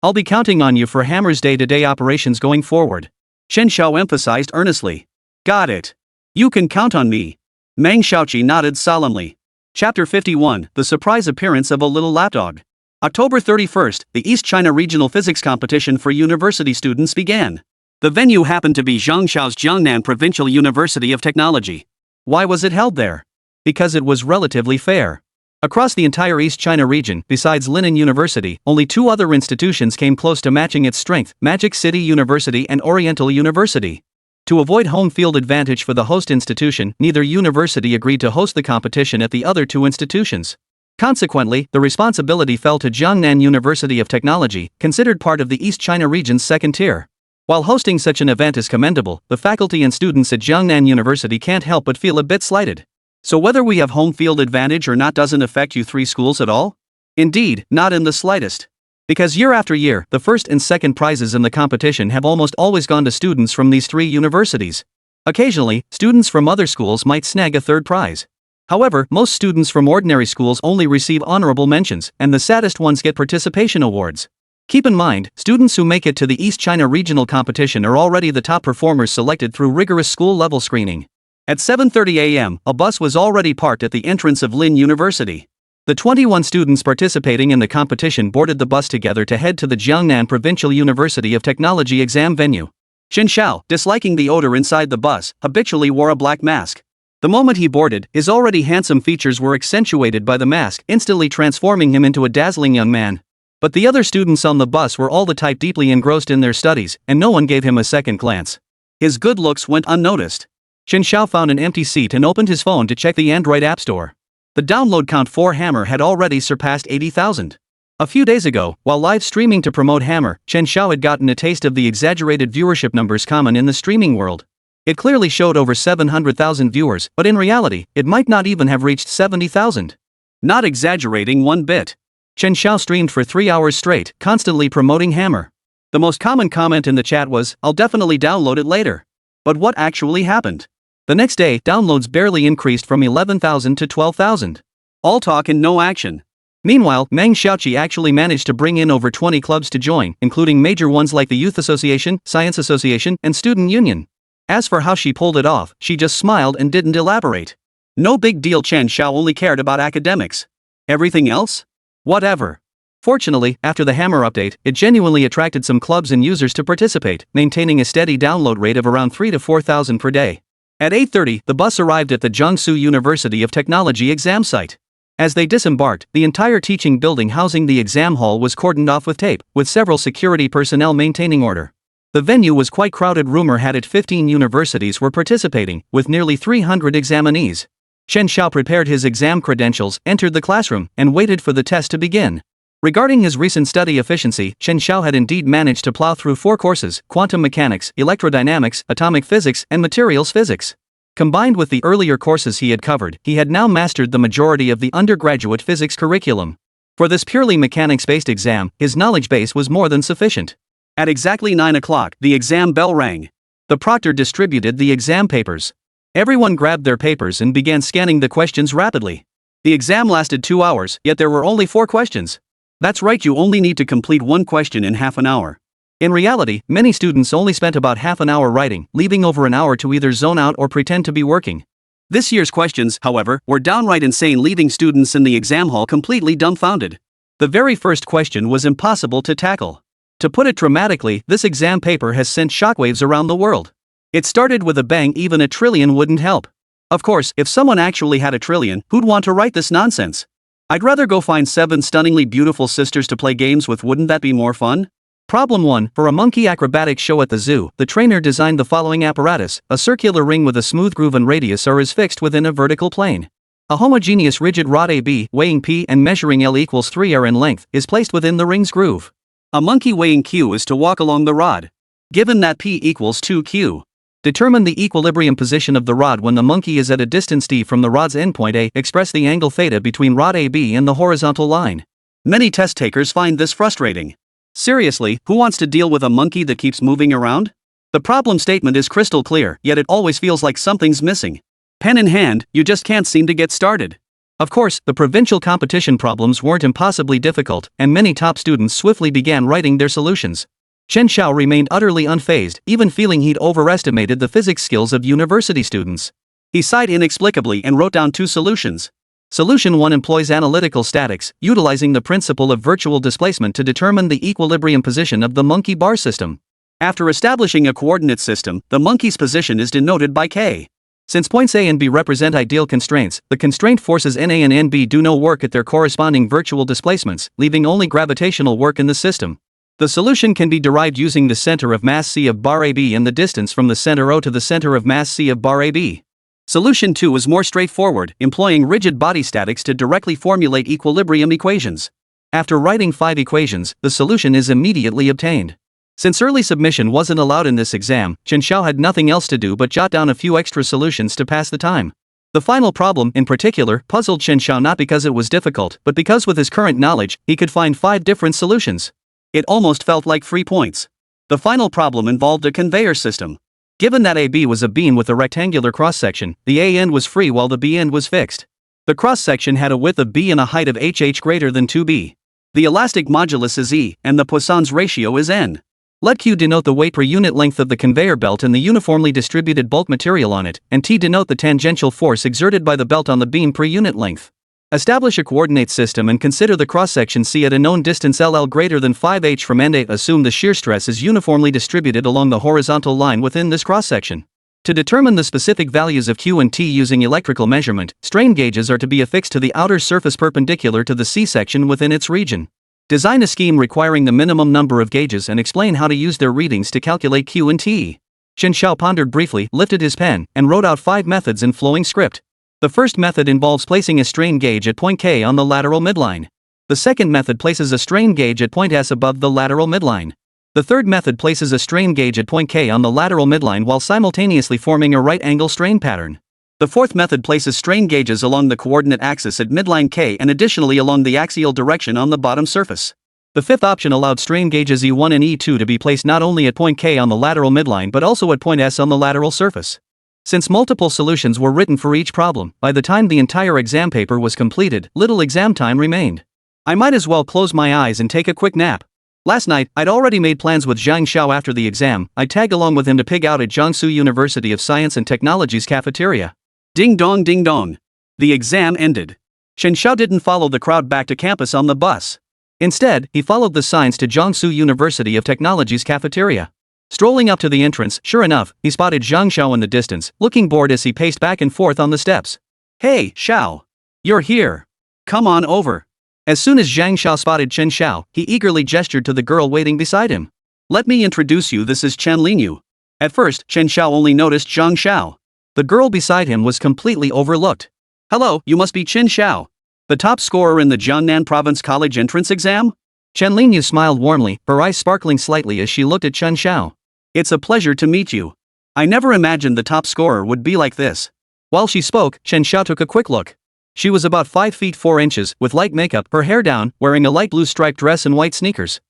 I'll be counting on you for Hammer's day-to-day operations going forward. Chen Xiao emphasized earnestly. Got it. You can count on me. Meng Xiaoqi nodded solemnly. Chapter 51, The Surprise Appearance of a Little Lapdog. October 31st, the East China Regional Physics Competition for university students began. The venue happened to be Zhongshao's Jiangnan Provincial University of Technology. Why was it held there? Because it was relatively fair. Across the entire East China region, besides Linen University, only two other institutions came close to matching its strength, Magic City University and Oriental University. To avoid home field advantage for the host institution, neither university agreed to host the competition at the other two institutions. Consequently, the responsibility fell to Jiangnan University of Technology, considered part of the East China region's second tier. While hosting such an event is commendable, the faculty and students at Jiangnan University can't help but feel a bit slighted. So whether we have home field advantage or not doesn't affect you three schools at all? Indeed, not in the slightest. Because year after year, the first and second prizes in the competition have almost always gone to students from these three universities. Occasionally, students from other schools might snag a third prize. However, most students from ordinary schools only receive honorable mentions, and the saddest ones get participation awards. Keep in mind, students who make it to the East China Regional Competition are already the top performers selected through rigorous school-level screening. At 7:30 a.m., a bus was already parked at the entrance of Lin University. The 21 students participating in the competition boarded the bus together to head to the Jiangnan Provincial University of Technology exam venue. Chen Xiao, disliking the odor inside the bus, habitually wore a black mask. The moment he boarded, his already handsome features were accentuated by the mask, instantly transforming him into a dazzling young man. But the other students on the bus were all the type deeply engrossed in their studies, and no one gave him a second glance. His good looks went unnoticed. Chen Xiao found an empty seat and opened his phone to check the Android App Store. The download count for Hammer had already surpassed 80,000. A few days ago, while live streaming to promote Hammer, Chen Xiao had gotten a taste of the exaggerated viewership numbers common in the streaming world. It clearly showed over 700,000 viewers, but in reality, it might not even have reached 70,000. Not exaggerating one bit. Chen Xiao streamed for 3 hours straight, constantly promoting Hammer. The most common comment in the chat was, "I'll definitely download it later." But what actually happened? The next day, downloads barely increased from 11,000 to 12,000. All talk and no action. Meanwhile, Meng Xiaoqi actually managed to bring in over 20 clubs to join, including major ones like the Youth Association, Science Association, and Student Union. As for how she pulled it off, she just smiled and didn't elaborate. No big deal, Chen Xiao only cared about academics. Everything else? Whatever. Fortunately, after the Hammer update, it genuinely attracted some clubs and users to participate, maintaining a steady download rate of around 3,000 to 4,000 per day. At 8:30, the bus arrived at the Jiangsu University of Technology exam site. As they disembarked, the entire teaching building housing the exam hall was cordoned off with tape, with several security personnel maintaining order. The venue was quite crowded. Rumor had it 15 universities were participating, with nearly 300 examinees. Chen Xiao prepared his exam credentials, entered the classroom, and waited for the test to begin. Regarding his recent study efficiency, Chen Xiao had indeed managed to plow through 4 courses: quantum mechanics, electrodynamics, atomic physics, and materials physics. Combined with the earlier courses he had covered, he had now mastered the majority of the undergraduate physics curriculum. For this purely mechanics-based exam, his knowledge base was more than sufficient. At exactly 9 o'clock, the exam bell rang. The proctor distributed the exam papers. Everyone grabbed their papers and began scanning the questions rapidly. The exam lasted 2 hours, yet there were only 4 questions. That's right, you only need to complete 1 question in half an hour. In reality, many students only spent about half an hour writing, leaving over an hour to either zone out or pretend to be working. This year's questions, however, were downright insane, leaving students in the exam hall completely dumbfounded. The very first question was impossible to tackle. To put it dramatically, this exam paper has sent shockwaves around the world. It started with a bang, even a trillion wouldn't help. Of course, if someone actually had a trillion, who'd want to write this nonsense? I'd rather go find 7 stunningly beautiful sisters to play games with, wouldn't that be more fun? Problem 1. For a monkey acrobatics show at the zoo, the trainer designed the following apparatus: a circular ring with a smooth groove and radius R is fixed within a vertical plane. A homogeneous rigid rod AB, weighing P and measuring L equals 3R in length, is placed within the ring's groove. A monkey weighing Q is to walk along the rod. Given that P equals 2Q. Determine the equilibrium position of the rod when the monkey is at a distance d from the rod's endpoint A. Express the angle theta between rod AB and the horizontal line. Many test takers find this frustrating. Seriously, who wants to deal with a monkey that keeps moving around? The problem statement is crystal clear, yet it always feels like something's missing. Pen in hand, you just can't seem to get started. Of course, the provincial competition problems weren't impossibly difficult, and many top students swiftly began writing their solutions. Chen Xiao remained utterly unfazed, even feeling he'd overestimated the physics skills of university students. He sighed inexplicably and wrote down 2 solutions. Solution 1 employs analytical statics, utilizing the principle of virtual displacement to determine the equilibrium position of the monkey bar system. After establishing a coordinate system, the monkey's position is denoted by K. Since points A and B represent ideal constraints, the constraint forces NA and NB do no work at their corresponding virtual displacements, leaving only gravitational work in the system. The solution can be derived using the center of mass C of bar AB and the distance from the center O to the center of mass C of bar AB. Solution 2 is more straightforward, employing rigid body statics to directly formulate equilibrium equations. After writing 5 equations, the solution is immediately obtained. Since early submission wasn't allowed in this exam, Chen Xiao had nothing else to do but jot down a few extra solutions to pass the time. The final problem, in particular, puzzled Chen Xiao not because it was difficult, but because with his current knowledge, he could find 5 different solutions. It almost felt like free points. The final problem involved a conveyor system. Given that AB was a beam with a rectangular cross-section, the A end was free while the B end was fixed. The cross-section had a width of B and a height of HH greater than 2B. The elastic modulus is E, and the Poisson's ratio is N. Let Q denote the weight per unit length of the conveyor belt and the uniformly distributed bulk material on it, and T denote the tangential force exerted by the belt on the beam per unit length. Establish a coordinate system and consider the cross-section C at a known distance LL greater than 5h from end A. Assume the shear stress is uniformly distributed along the horizontal line within this cross-section. To determine the specific values of Q and T using electrical measurement, strain gauges are to be affixed to the outer surface perpendicular to the C-section within its region. Design a scheme requiring the minimum number of gauges and explain how to use their readings to calculate Q and T. Chen Xiao pondered briefly, lifted his pen, and wrote out 5 methods in flowing script. The first method involves placing a strain gauge at point K on the lateral midline. The second method places a strain gauge at point S above the lateral midline. The third method places a strain gauge at point K on the lateral midline while simultaneously forming a right angle strain pattern. The fourth method places strain gauges along the coordinate axis at midline K and additionally along the axial direction on the bottom surface. The fifth option allowed strain gauges E1 and E2 to be placed not only at point K on the lateral midline but also at point S on the lateral surface. Since multiple solutions were written for each problem, by the time the entire exam paper was completed, little exam time remained. I might as well close my eyes and take a quick nap. Last night, I'd already made plans with Chen Xiao after the exam. I'd tag along with him to pig out at Jiangsu University of Science and Technology's cafeteria. Ding dong ding dong. The exam ended. Chen Xiao didn't follow the crowd back to campus on the bus. Instead, he followed the signs to Jiangsu University of Technology's cafeteria. Strolling up to the entrance, sure enough, he spotted Chen Xiao in the distance, looking bored as he paced back and forth on the steps. Hey, Xiao. You're here. Come on over. As soon as Chen Xiao spotted Chen Xiao, he eagerly gestured to the girl waiting beside him. Let me introduce you, this is Chen Linyu. At first, Chen Xiao only noticed Chen Xiao. The girl beside him was completely overlooked. Hello, you must be Chen Xiao. The top scorer in the Jiangnan Province College entrance exam? Chen Linyu smiled warmly, her eyes sparkling slightly as she looked at Chen Xiao. It's a pleasure to meet you. I never imagined the top scorer would be like this. While she spoke, Chen Xiao took a quick look. She was about 5 feet 4 inches, with light makeup, her hair down, wearing a light blue striped dress and white sneakers.